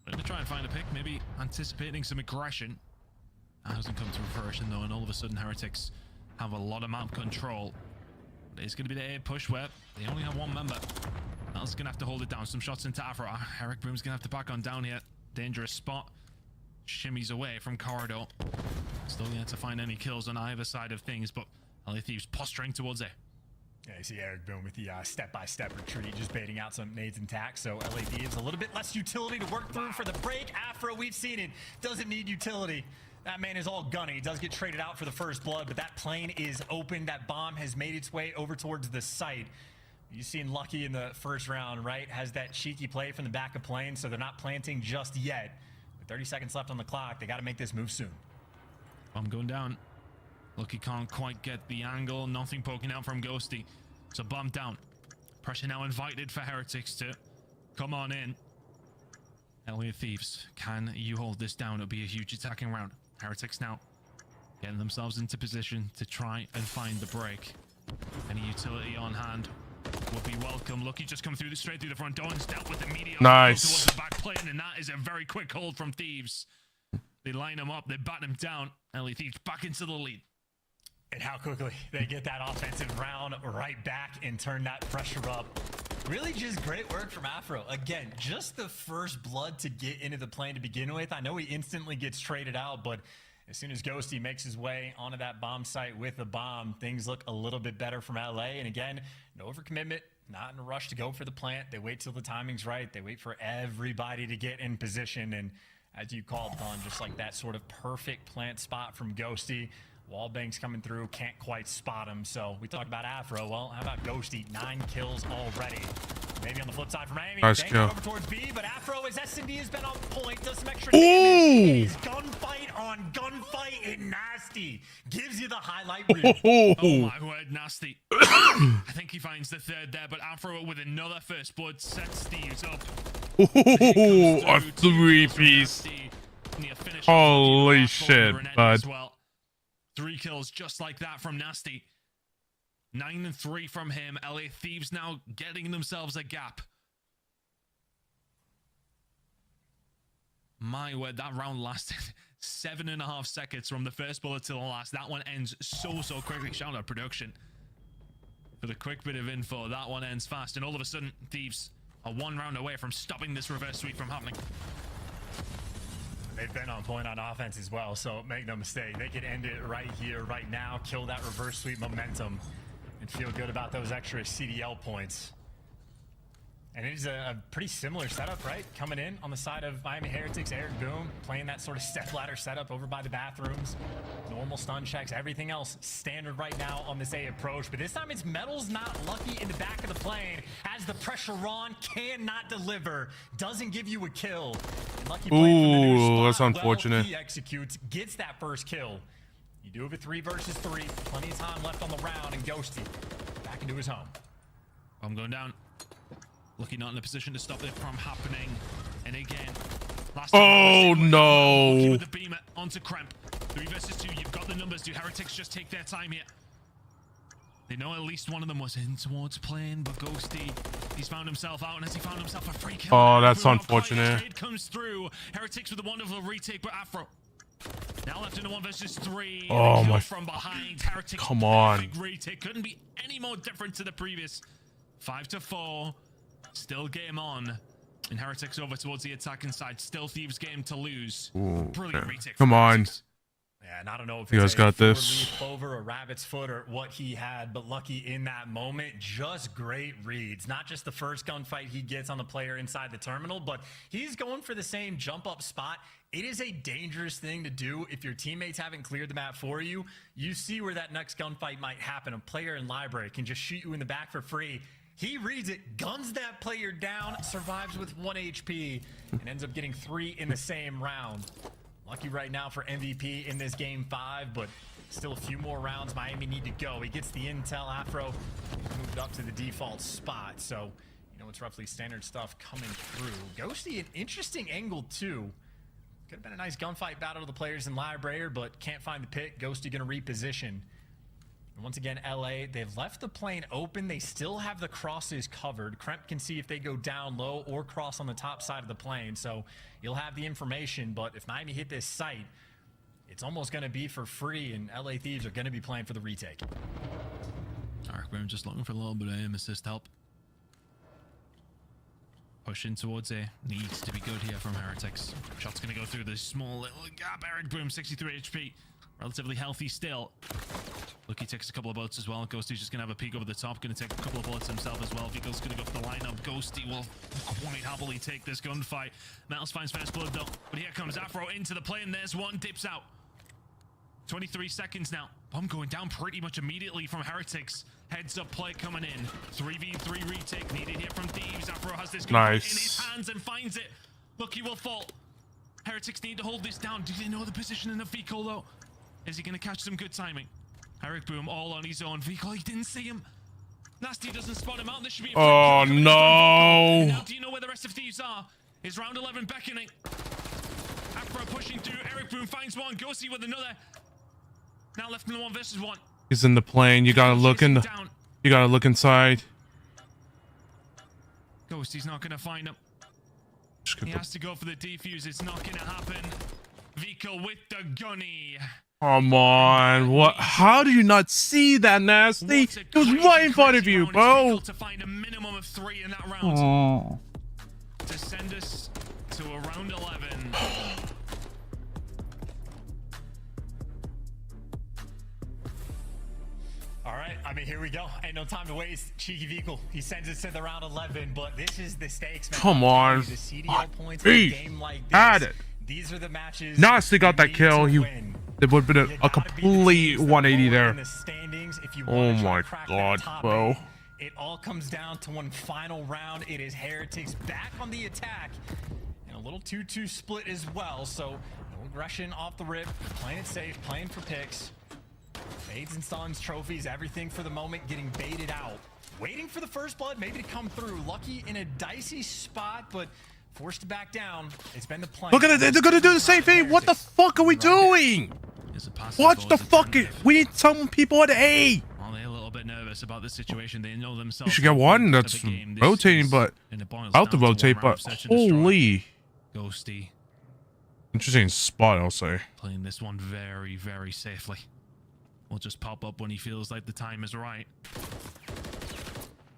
They're going to try and find a pick, maybe anticipating some aggression. That hasn't come to fruition though, and all of a sudden Heretics have a lot of map control. But it's going to be the A push where they only have one member. Mel's going to have to hold it down. Some shots into Afro. Eric Boom's going to have to back on down here. Dangerous spot. Shimmies away from corridor. Still yet to find any kills on either side of things, but LA Thieves posturing towards A. Yeah, you see Eric Boom with the step-by-step retreat, just baiting out some nades and tacks. So LA Thieves a little bit less utility to work through for the break. Afro, we've seen it, doesn't need utility. That man is all gunny. He does get traded out for the first blood, but that plane is open. That bomb has made its way over towards the site. You've seen Lucky in the first round, right? Has that cheeky play from the back of plane, so they're not planting just yet. With 30 seconds left on the clock, they got to make this move soon. I'm going down. Lucky can't quite get the angle. Nothing poking out from Ghosty. So bomb down. Pressure now invited for Heretics to come on in. LA Thieves, can you hold this down? It'll be a huge attacking round. Heretics now getting themselves into position to try and find the break. Any utility on hand would be welcome. Lucky just come through straight through the front door and dealt with immediately. Nice. Towards the back plane, and that is a very quick hold from Thieves. They line him up, they bat him down. LA Thieves back into the lead. And how quickly they get that offensive round right back and turn that pressure up. Really just great work from Afro. Again, just the first blood to get into the plane to begin with. I know he instantly gets traded out, but as soon as Ghosty makes his way onto that bomb site with a bomb, things look a little bit better from LA. And again, no overcommitment, not in a rush to go for the plant. They wait till the timing's right. They wait for everybody to get in position. And as you called on, just like that sort of perfect plant spot from Ghosty. Wallbang's coming through, can't quite spot him. So we talked about Afro. Well, how about Ghosty? 9 kills already. Maybe on the flip side for Miami. Nice Bang kill. over towards B, but Afro as S&D has been on point, does some extra Ooh. damage. Gunfight on gunfight and Nasty gives you the highlight reel. Oh my word, Nasty. I think he finds the third there, but Afro with another first blood sets Steve's up. Ooh, a 3-piece. Holy shit, bud. Well. 3 kills just like that from Nasty. 9 and 3 from him. LA Thieves now getting themselves a gap. My word, that round lasted 7.5 seconds from the first bullet to the last. That one ends so quickly. Shout out production for the quick bit of info. That one ends fast, and all of a sudden, Thieves are 1 round away from stopping this reverse sweep from happening. They've been on point on offense as well, so make no mistake. They could end it right here, right now, kill that reverse sweep momentum, and feel good about those extra CDL points. And it is a pretty similar setup, right? Coming in on the side of Miami Heretics, Eric Boom, playing that sort of step ladder setup over by the bathrooms. Normal stun checks, everything else standard right now on this A approach. But this time it's Metals not lucky in the back of the plane. Has the pressure on, cannot deliver, doesn't give you a kill. And Lucky playing from the new spot, that's unfortunate. well, he executes, gets that first kill. You do have a 3 versus 3, plenty of time left on the round, and Ghosty back into his home. I'm going down. Lucky not in a position to stop it from happening. And again, last Oh no! Lucky with the beamer onto Cramp. 3 versus 2. You've got the numbers. Do Heretics just take their time here? They know at least one of them was in towards plane, but Ghosty, he's found himself out, and has he found himself a free kill? Oh, that's Boom, unfortunate. Trade comes through. Heretics with a wonderful retake, but Afro now left in a 1 versus 3. Oh my! From behind. Heretics, Come on! big retake. Couldn't be any more different to the previous. 5-4. Still game on. And Heretics over towards the attacking side. Still Thieves game to lose. Ooh, Brilliant okay. retake. Come on. Yeah, and I don't know if You it's guys got this. four-leaf clover or rabbit's foot or what he had, but Lucky in that moment, just great reads. Not just the first gunfight he gets on the player inside the terminal, but he's going for the same jump up spot. It is a dangerous thing to do if your teammates haven't cleared the map for you. You see where that next gunfight might happen. A player in library can just shoot you in the back for free. He reads it, guns that player down, survives with 1 HP, and ends up getting 3 in the same round. Lucky right now for MVP in this game 5, but still a few more rounds Miami need to go. He gets the intel. Afro moved up to the default spot, so you know it's roughly standard stuff coming through. Ghosty, an interesting angle too. Could have been a nice gunfight battle to the players in library, but can't find the pick. Ghosty gonna reposition. And once again, LA, they've left the plane open. They still have the crosses covered. Kremp can see if they go down low or cross on the top side of the plane. So you'll have the information. But if Miami hit this site, it's almost going to be for free. And LA Thieves are going to be playing for the retake. We're just looking for a little bit of aim assist help. Pushing towards A. Needs to be good here from Heretics. Shot's going to go through this small little gap. Eric Boom, 63 HP. Relatively healthy still. Lucky takes a couple of bullets as well. Ghosty's just going to have a peek over the top. Going to take a couple of bullets himself as well. Vito's going to go for the lineup. Ghosty will quite happily take this gunfight. Metals finds first blood though. But here comes Afro into the plane. There's one. Dips out. 23 seconds now. Bomb going down pretty much immediately from Heretics. Heads up play coming in. 3v3 retake needed here from Thieves. Afro has this gun in his hands and finds it. Lucky will fall. Heretics need to hold this down. Do they know the position of Vico though? Is he going to catch some good timing? Eric Boom all on his own. Vico, he didn't see him. Nasty doesn't spot him out. This should be a Oh no! Now, do you know where the rest of Thieves are? Is round 11 beckoning? Afro pushing through. Eric Boom finds one. Ghosty with another. Now left in the 1 versus 1. He's in the plane. You gotta look in the. You gotta look inside. Ghosty's not going to find him. He has to go for the defuse. It's not going to happen. Vico with the gunny. Come on, what? How do you not see that, Nasty? It was right in front of you, bro. To find a minimum of 3 in that round. To send us to a round 11. All right, I mean, here we go. Ain't no time to waste. Cheeky Vico, he sends us to the round 11, but this is the stakes, man. Come on. The CDL points in a game like this. Had it. These are the matches. Nasty got that kill. It would have been a complete 180 there. The standings, if you oh my god, bro. it all comes down to one final round. It is Heretics back on the attack, and a little 2-2 split as well. So no aggression off the rip, playing it safe, playing for picks. Fades and stuns, trophies, everything for the moment getting baited out. Waiting for the first blood maybe to come through. Lucky in a dicey spot, but forced to back down. It's been the plan. Look at it. They're going to do the same thing. What the fuck are we doing? Watch the fucking... We need some people at A. Well, they're a little bit nervous about the situation. They know themselves. You should get one that's rotating, but out to rotate, but holy... Ghosty. Interesting spot, I'll say. Playing this one very, very safely. Will just pop up when he feels like the time is right.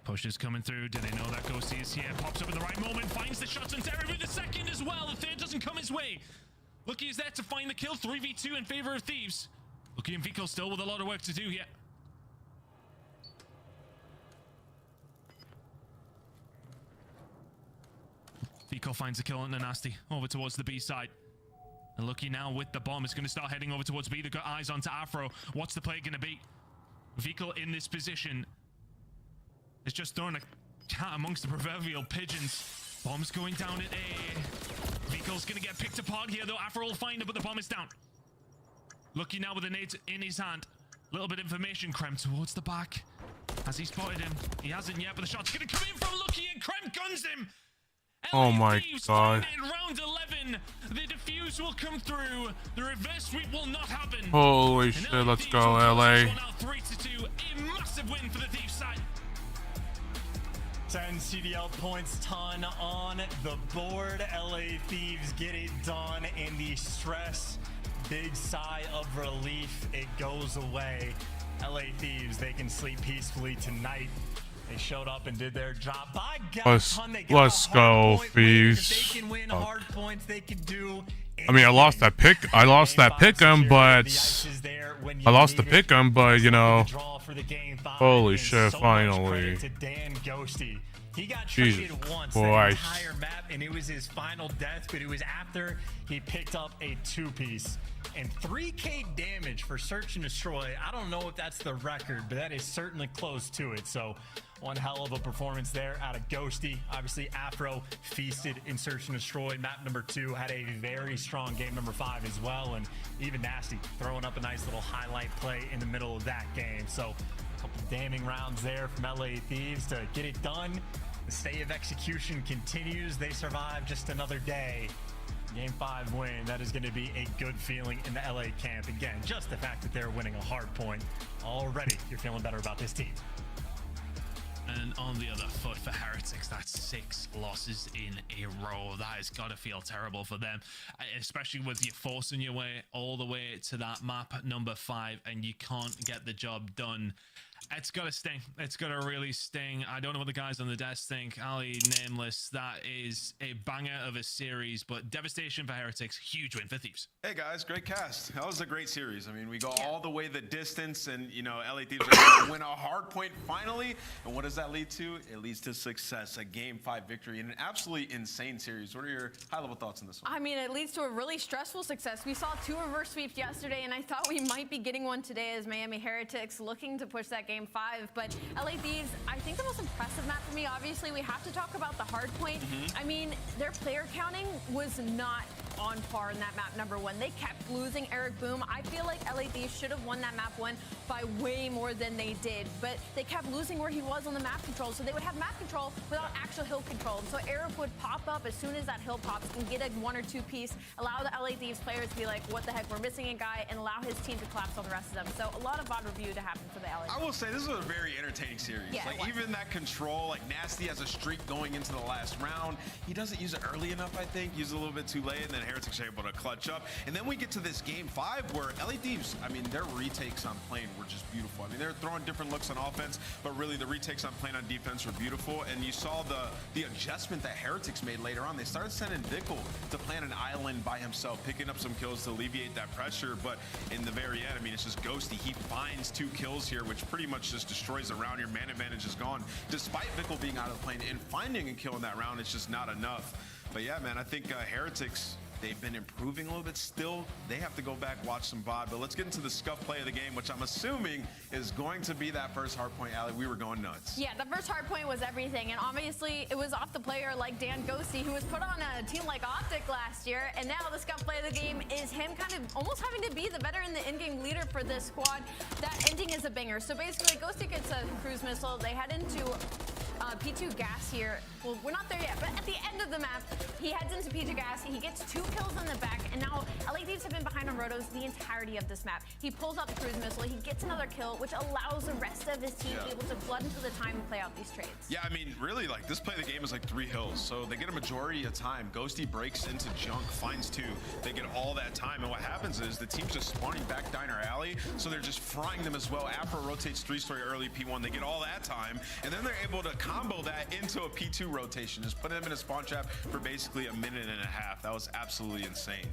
Push is coming through. Do they know that Ghosty is here? Pops up at the right moment. Finds the shots on Terry with the second as well. The third doesn't come his way. Lucky is there to find the kill. 3v2 in favor of Thieves. Lucky and Vico still with a lot of work to do here. Vico finds the kill on the Nasty. Over towards the B side. And Lucky now with the bomb is going to start heading over towards B. They've got eyes onto Afro. What's the play going to be? Vico in this position is just throwing a cat amongst the proverbial pigeons. Bomb's going down at A. Vico's going to get picked apart here, though. Afro will find it, but the bomb is down. Lucky now with the nades in his hand. Little bit of information. Krem towards the back. Has he spotted him? He hasn't yet, but the shot's going to come in from Lucky, and Krem guns him. Oh my god. In round 11, the defuse will come through. The reverse sweep will not happen. Holy shit, let's go, LA. 3-2, a massive win for the Thieves side. 10 CDL points, ton on the board. LA Thieves get it done in the stress. Big sigh of relief. It goes away. LA Thieves, they can sleep peacefully tonight. They showed up and did their job. By God, Let's go, Thieves. They can win hard points. They can do. I mean, I lost that pick. I lost that pick'em, but I lost the pick'em, but you know. Holy shit! Finally. To Dan Ghosty. He got Jesus traded once Christ. that entire map, and it was his final death. But it was after he picked up a 2-piece and 3K damage for search and destroy. I don't know if that's the record, but that is certainly close to it. So one hell of a performance there out of Ghosty. Obviously, Afro feasted in search and destroy. Map number 2 had a very strong game number 5 as well, and even Nasty throwing up a nice little highlight play in the middle of that game. So a couple damning rounds there from LA Thieves to get it done. The stay of execution continues. They survive just another day. Game 5 win. That is going to be a good feeling in the LA camp. Again, just the fact that they're winning a hard point already, you're feeling better about this team. And on the other foot for Heretics, that's 6 losses in a row. That has got to feel terrible for them, especially with you forcing your way all the way to that map number 5 and you can't get the job done. It's got to sting. It's got to really sting. I don't know what the guys on the desk think. Ali, Nameless, that is a banger of a series, but devastation for Heretics. Huge win for Thieves. Hey guys, great cast. That was a great series. I mean, we go all the way the distance, and you know, LA Thieves are going to win a hard point finally. And what does that lead to? It leads to success, a Game 5 victory in an absolutely insane series. What are your high-level thoughts on this one? I mean, it leads to a really stressful success. We saw 2 reverse sweeps yesterday, and I thought we might be getting one today as Miami Heretics looking to push that Game 5. But LA Thieves, I think the most impressive map for me, obviously, we have to talk about the hard point. I mean, their player counting was not on par in that map number 1. They kept losing Eric Boom. I feel like LA Thieves should have won that map 1 by way more than they did, but they kept losing where he was on the map control, so they would have map control without actual hill control. So Eric would pop up as soon as that hill pops and get a 1 or 2 piece, allow the LA Thieves players to be like, what the heck, we're missing a guy, and allow his team to collapse on the rest of them. So a lot of bot review to happen for the LA Thieves. I will say this is a very entertaining series. Yeah, like even that control, like Nasty has a streak going into the last round. He doesn't use it early enough, I think. Use it a little bit too late, and then Heretics are able to clutch up. And then we get to this Game 5 where LA Thieves, I mean, their retakes on plane were just beautiful. I mean, they're throwing different looks on offense, but really the retakes on plane on defense were beautiful. And you saw the adjustment that Heretics made later on. They started sending Vickle to plan an island by himself, picking up some kills to alleviate that pressure. But in the very end, I mean, it's just Ghosty. He finds 2 kills here, which pretty much just destroys the round. Your man advantage is gone. Despite Vickle being out of the plane and finding a kill in that round, it's just not enough. But yeah, man, I think Heretics, they've been improving a little bit. Still, they have to go back, watch some VOD. But let's get into the scuff play of the game, which I'm assuming is going to be that first hard point. Allie, we were going nuts. Yeah, the first hard point was everything, and obviously it was off the player like Dan Ghosty, who was put on a team like Optic last year, and now the scuff play of the game is him kind of almost having to be the veteran, the in-game leader for this squad. That ending is a banger. So basically, Ghosty gets a cruise missile. They head into P2 gas here. Well, we're not there yet, but at the end of the map, he heads into P2 gas. He gets 2 kills in the back, and now LA Thieves have been behind on Rotos the entirety of this map. He pulls out the cruise missile. He gets another kill, which allows the rest of his team to be able to flood into the time and play out these trades. Yeah, I mean, really, like, this play of the game is like 3 hills. So they get a majority of time. Ghosty breaks into junk, finds 2. They get all that time. And what happens is the team's just spawning back Diner Alley. So they're just frying them as well. Afro rotates 3-story early P1. They get all that time. And then they're able to combo that into a P2 rotation. Just put them in a spawn trap for basically a minute and a half. That was absolutely insane.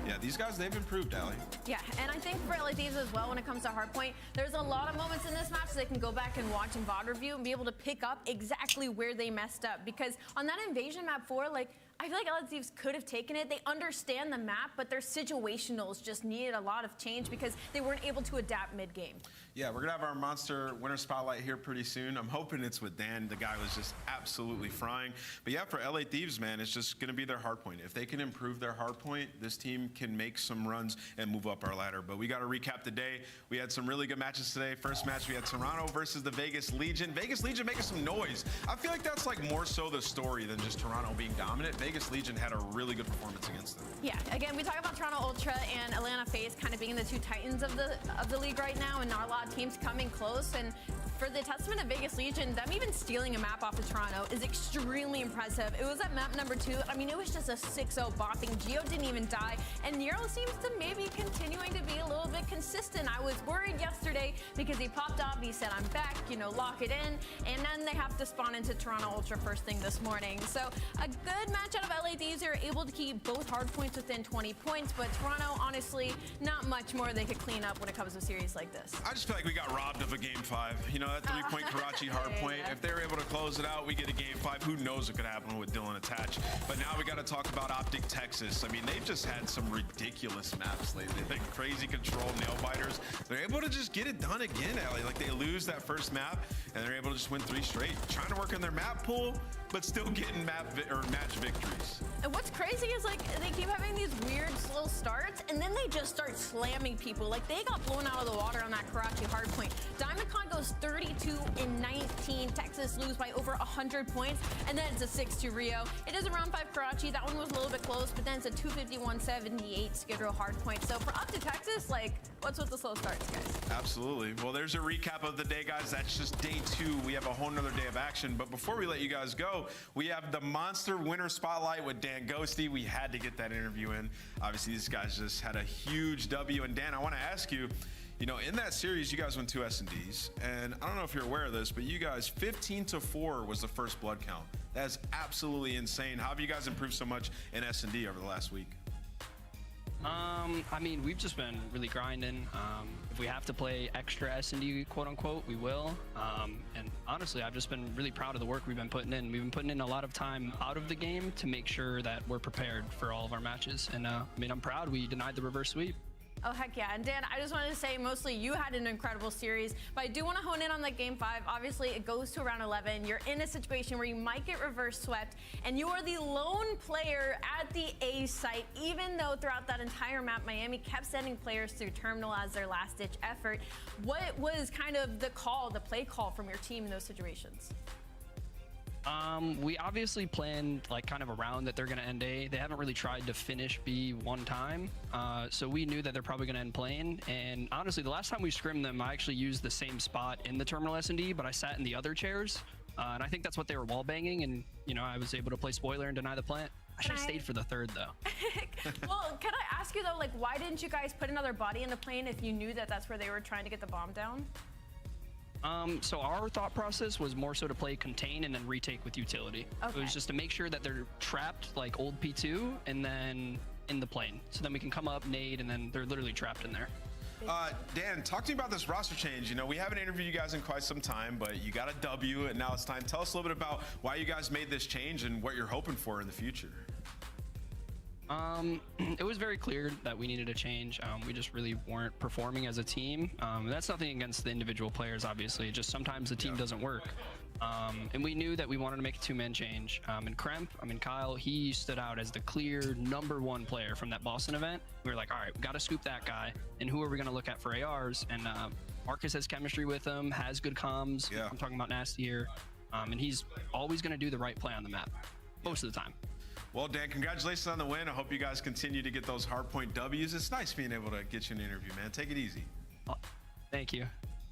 Yeah, these guys, they've improved, Allie. Yeah, and I think for LA Thieves as well, when it comes to hardpoint, there's a lot of moments in this match so they can go back and watch and VOD review and be able to pick up exactly where they messed up. Because on that invasion map 4, like, I feel like LA Thieves could have taken it. They understand the map, but their situationals just needed a lot of change because they weren't able to adapt mid-game. Yeah, we're gonna have our Monster Winter Spotlight here pretty soon. I'm hoping it's with Dan. The guy was just absolutely frying. But yeah, for LA Thieves, man, it's just gonna be their hard point. If they can improve their hard point, this team can make some runs and move up our ladder. But we gotta recap the day. We had some really good matches today. First match, we had Toronto versus the Vegas Legion. Vegas Legion making some noise. I feel like that's like more so the story than just Toronto being dominant. Vegas Legion had a really good performance against them. Yeah, again, we talk about Toronto Ultra and Atlanta FaZe kind of being the 2 titans of the league right now, and not a lot of teams coming close. And for the testament of Vegas Legion, them even stealing a map off of Toronto is extremely impressive. It was at map number 2. I mean, it was just a 6-0 bopping. Geo didn't even die, and Nero seems to maybe continuing to be a little bit consistent. I was worried yesterday because he popped off. He said, I'm back, you know, lock it in, and then they have to spawn into Toronto Ultra first thing this morning. So a good match out of LA Thieves. Are able to keep both hard points within 20 points, but Toronto, honestly, not much more they could clean up when it comes to a series like this. I just feel like we got robbed of a game 5. You know, that 3-point Karachi hard point. Yeah. If they were able to close it out, we get a game 5. Who knows what could happen with Dylan attached. But now we got to talk about Optic Texas. I mean, they've just had some ridiculous maps lately. Like crazy control, nail biters. They're able to just get it done again, Allie. Like they lose that first map, and they're able to just win 3 straight. Trying to work on their map pool, but still getting match victories. And what's crazy is, like, they keep having these weird slow starts, and then they just start slamming people. Like, they got blown out of the water on that Karachi hardpoint. DiamondCon goes 32-19. Texas lose by over 100 points, and then it's a 6-2 Rio. It is a round 5 Karachi. That one was a little bit close, but then it's a 251-78 Skid Row hardpoint. So for up to Texas, like, what's with the slow starts, guys? Absolutely. Well, there's a recap of the day, guys. That's just day 2. We have a whole nother day of action. But before we let you guys go, we have the Monster Winter Spotlight with Dan Ghosty. We had to get that interview in. Obviously, these guys just had a huge W. And Dan, I want to ask you, you know, in that series, you guys won 2 S&Ds. And I don't know if you're aware of this, but you guys, 15-4 was the first blood count. That is absolutely insane. How have you guys improved so much in S&D over the last week? I mean, we've just been really grinding. If we have to play extra S&D, quote unquote, we will. And honestly, I've just been really proud of the work we've been putting in. We've been putting in a lot of time out of the game to make sure that we're prepared for all of our matches. And I mean, I'm proud we denied the reverse sweep. Oh, heck yeah. And Dan, I just wanted to say, mostly you had an incredible series, but I do want to hone in on that game 5. Obviously, it goes to round 11. You're in a situation where you might get reverse swept, and you are the lone player at the A site, even though throughout that entire map, Miami kept sending players through Terminal as their last-ditch effort. What was kind of the call, the play call from your team in those situations? We obviously planned like kind of around that they're going to end A. They haven't really tried to finish B one time. So we knew that they're probably going to end plane. And honestly, the last time we scrimmed them, I actually used the same spot in the Terminal S&D, but I sat in the other chairs. And I think that's what they were wall banging. And, you know, I was able to play spoiler and deny the plant. I should have stayed for the 3rd, though. Well, can I ask you, though, like, why didn't you guys put another body in the plane if you knew that that's where they were trying to get the bomb down? So our thought process was more so to play contain and then retake with utility. Okay. It was just to make sure that they're trapped like old P2 and then in the plane. So then we can come up, nade, and then they're literally trapped in there. Dan, talk to me about this roster change. You know, we haven't interviewed you guys in quite some time, but you got a W, and now it's time. Tell us a little bit about why you guys made this change and what you're hoping for in the future. It was very clear that we needed a change. We just really weren't performing as a team. That's nothing against the individual players, obviously. Just sometimes the team doesn't work. And we knew that we wanted to make a two-man change. And Kyle, he stood out as the clear #1 player from that Boston event. We were like, all right, we got to scoop that guy. And who are we going to look at for ARs? And Marcus has chemistry with him, has good comms. I'm talking about Nasty here. And he's always going to do the right play on the map most of the time. Well, Dan, congratulations on the win. I hope you guys continue to get those hardpoint W's. It's nice being able to get you an interview, man. Take it easy. Thank you.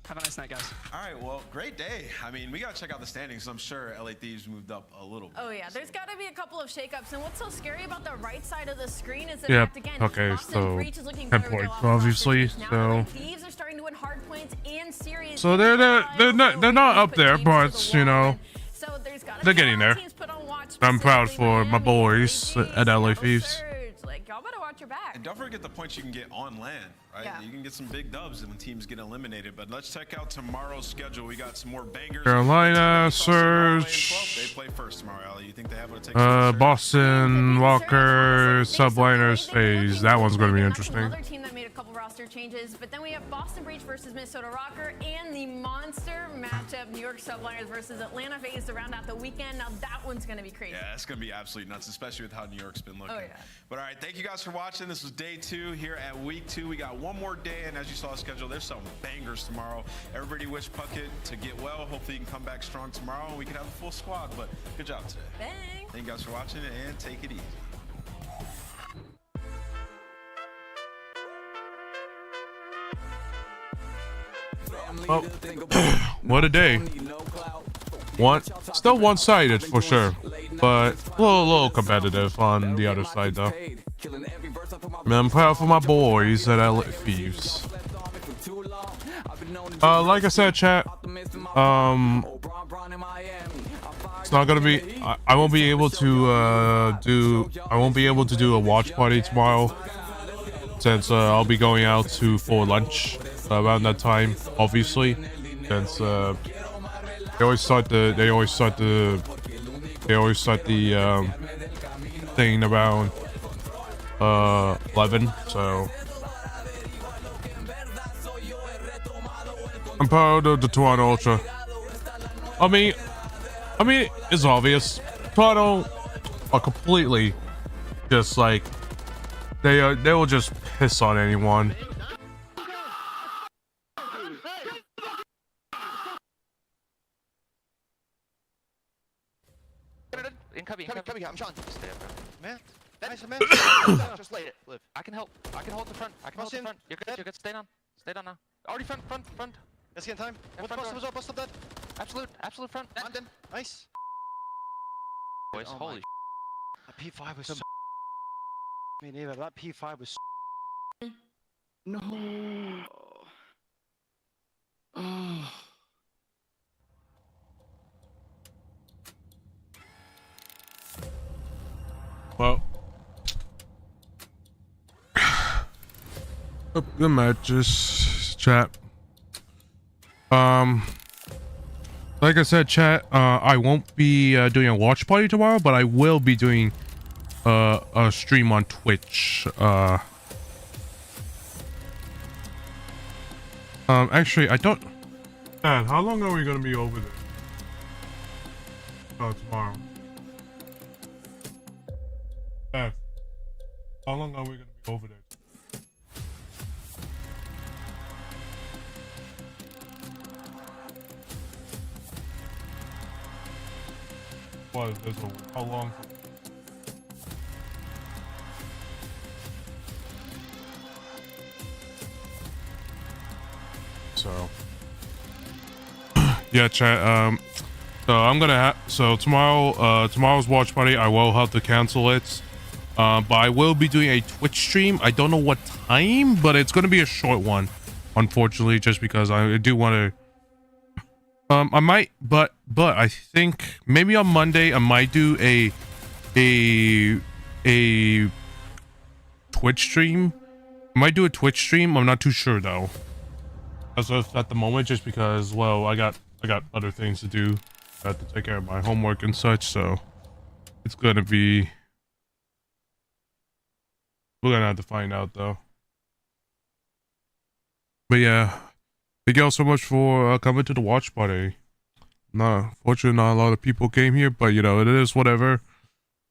Have a nice night, guys. All right, well, great day. I mean, we got to check out the standings. I'm sure LA Thieves moved up a little bit. Oh, yeah. There's got to be a couple of shakeups. And what's so scary about the right side of the screen is that, Yep. again, Okay, Boston so Breach is looking 10 better with points, their obviously. now So, Thieves are starting to win hard points and series. so they're not up there, but you know, So there's got they're getting there. I'm proud for my boys at LA Thieves. Like, y'all better watch your back. And don't forget the points you can get on land, right? Yeah. You can get some big dubs when teams get eliminated. But let's check out tomorrow's schedule. We got some more bangers. Carolina, They Surge, play first tomorrow, Ali. You think they have what it takes? Boston, Walker, Subliners, Phase. That one's going to be interesting. Another team that made a couple roster changes, but then we have Boston Breach versus Minnesota Rocker and the monster matchup, New York Subliners versus Atlanta FaZe to round out the weekend. Now that one's going to be crazy. Yeah, that's going to be absolutely nuts, especially with how New York's been looking. Oh, yeah. But all right, thank you guys for watching. This was day 2 here at week 2. We got one more day, and as you saw the schedule, there's some bangers tomorrow. Everybody wish Puckett to get well. Hopefully he can come back strong tomorrow, and we can have a full squad. But good job today. Bang. Thank you guys for watching, and take it easy. Oh, what a day. Still one-sided for sure, but a little competitive on the other side though. Man, I'm proud for my boys at LA Thieves. Like I said, chat, it's not gonna be. I won't be able to do a watch party tomorrow, since I'll be going out for lunch around that time. Obviously, since they always start the thing around 11. So I'm proud of the Toronto Ultra. I mean, it's obvious. Toronto are completely just like they will just piss on anyone. Incoming, I'm Sean. Stay up, bro. Man, nice, man. Just lay it. Live. I can help. I can hold the front. I can hold the front. You're good. Stay down. Stay down now. Already front. Let's get in time. Bust up that. Absolute front. London. Nice. Boys, holy that P5 was so me neither. That P5 was no. Oh. Well, up the matches, chat. Like I said, chat, I won't be doing a watch party tomorrow, but I will be doing a stream on Twitch. Actually, I don't. Man, how long are we gonna be over there? Oh, tomorrow. Man, how long are we gonna be over there? What is this? How long? So yeah, chat. So I'm gonna have tomorrow's watch party. I will have to cancel it. But I will be doing a Twitch stream. I don't know what time, but it's gonna be a short one, unfortunately, just because I do want to. I might, but I think maybe on Monday I might do a Twitch stream. I might do a Twitch stream. I'm not too sure though, as of at the moment, just because, well, I got other things to do. I have to take care of my homework and such, so it's gonna be We're gonna have to find out though. But yeah, thank you all so much for coming to the watch party. Fortunately, not a lot of people came here, but you know, it is whatever.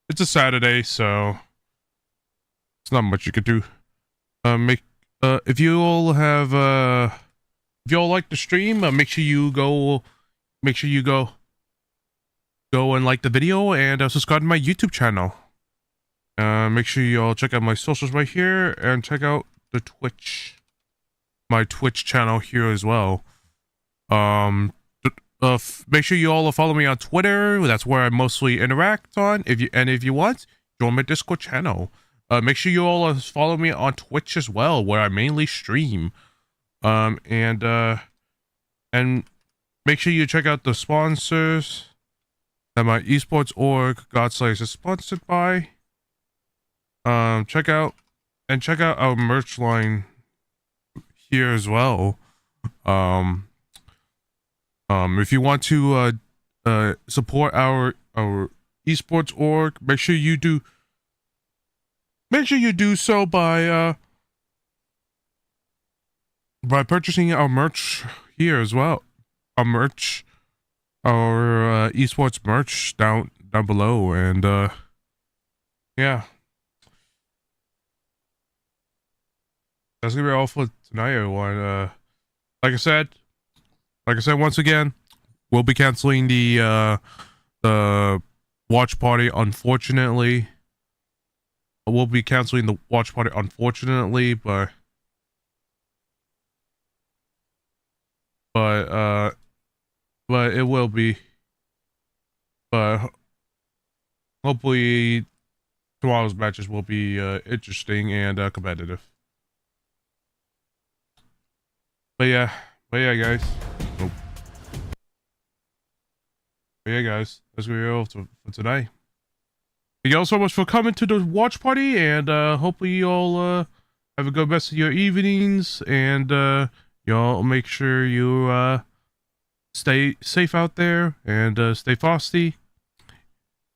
It's a Saturday, so it's not much you could do. If you all have if you all like the stream, make sure you go and like the video and subscribe to my YouTube channel. Make sure you all check out my socials right here and check out the my Twitch channel here as well. Make sure you all follow me on Twitter. That's where I mostly interact on. If you want, join my Discord channel. Make sure you all follow me on Twitch as well, where I mainly stream. And make sure you check out the sponsors that my esports org Godslays is sponsored by. Check out our merch line here as well. If you want to support our esports org, make sure you do so by purchasing our merch here as well. Our esports merch down below, and yeah, that's gonna be all for tonight, everyone. Like I said once again, we'll be canceling the watch party. Unfortunately, we'll be canceling the watch party. Unfortunately, but it will be. But hopefully, tomorrow's matches will be interesting and competitive. But yeah, guys. Nope. But yeah, guys, that's gonna be all for today. Thank you all so much for coming to the watch party, and hopefully you all have a good rest of your evenings, and y'all make sure you stay safe out there and stay frosty.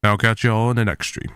I'll catch y'all in the next stream.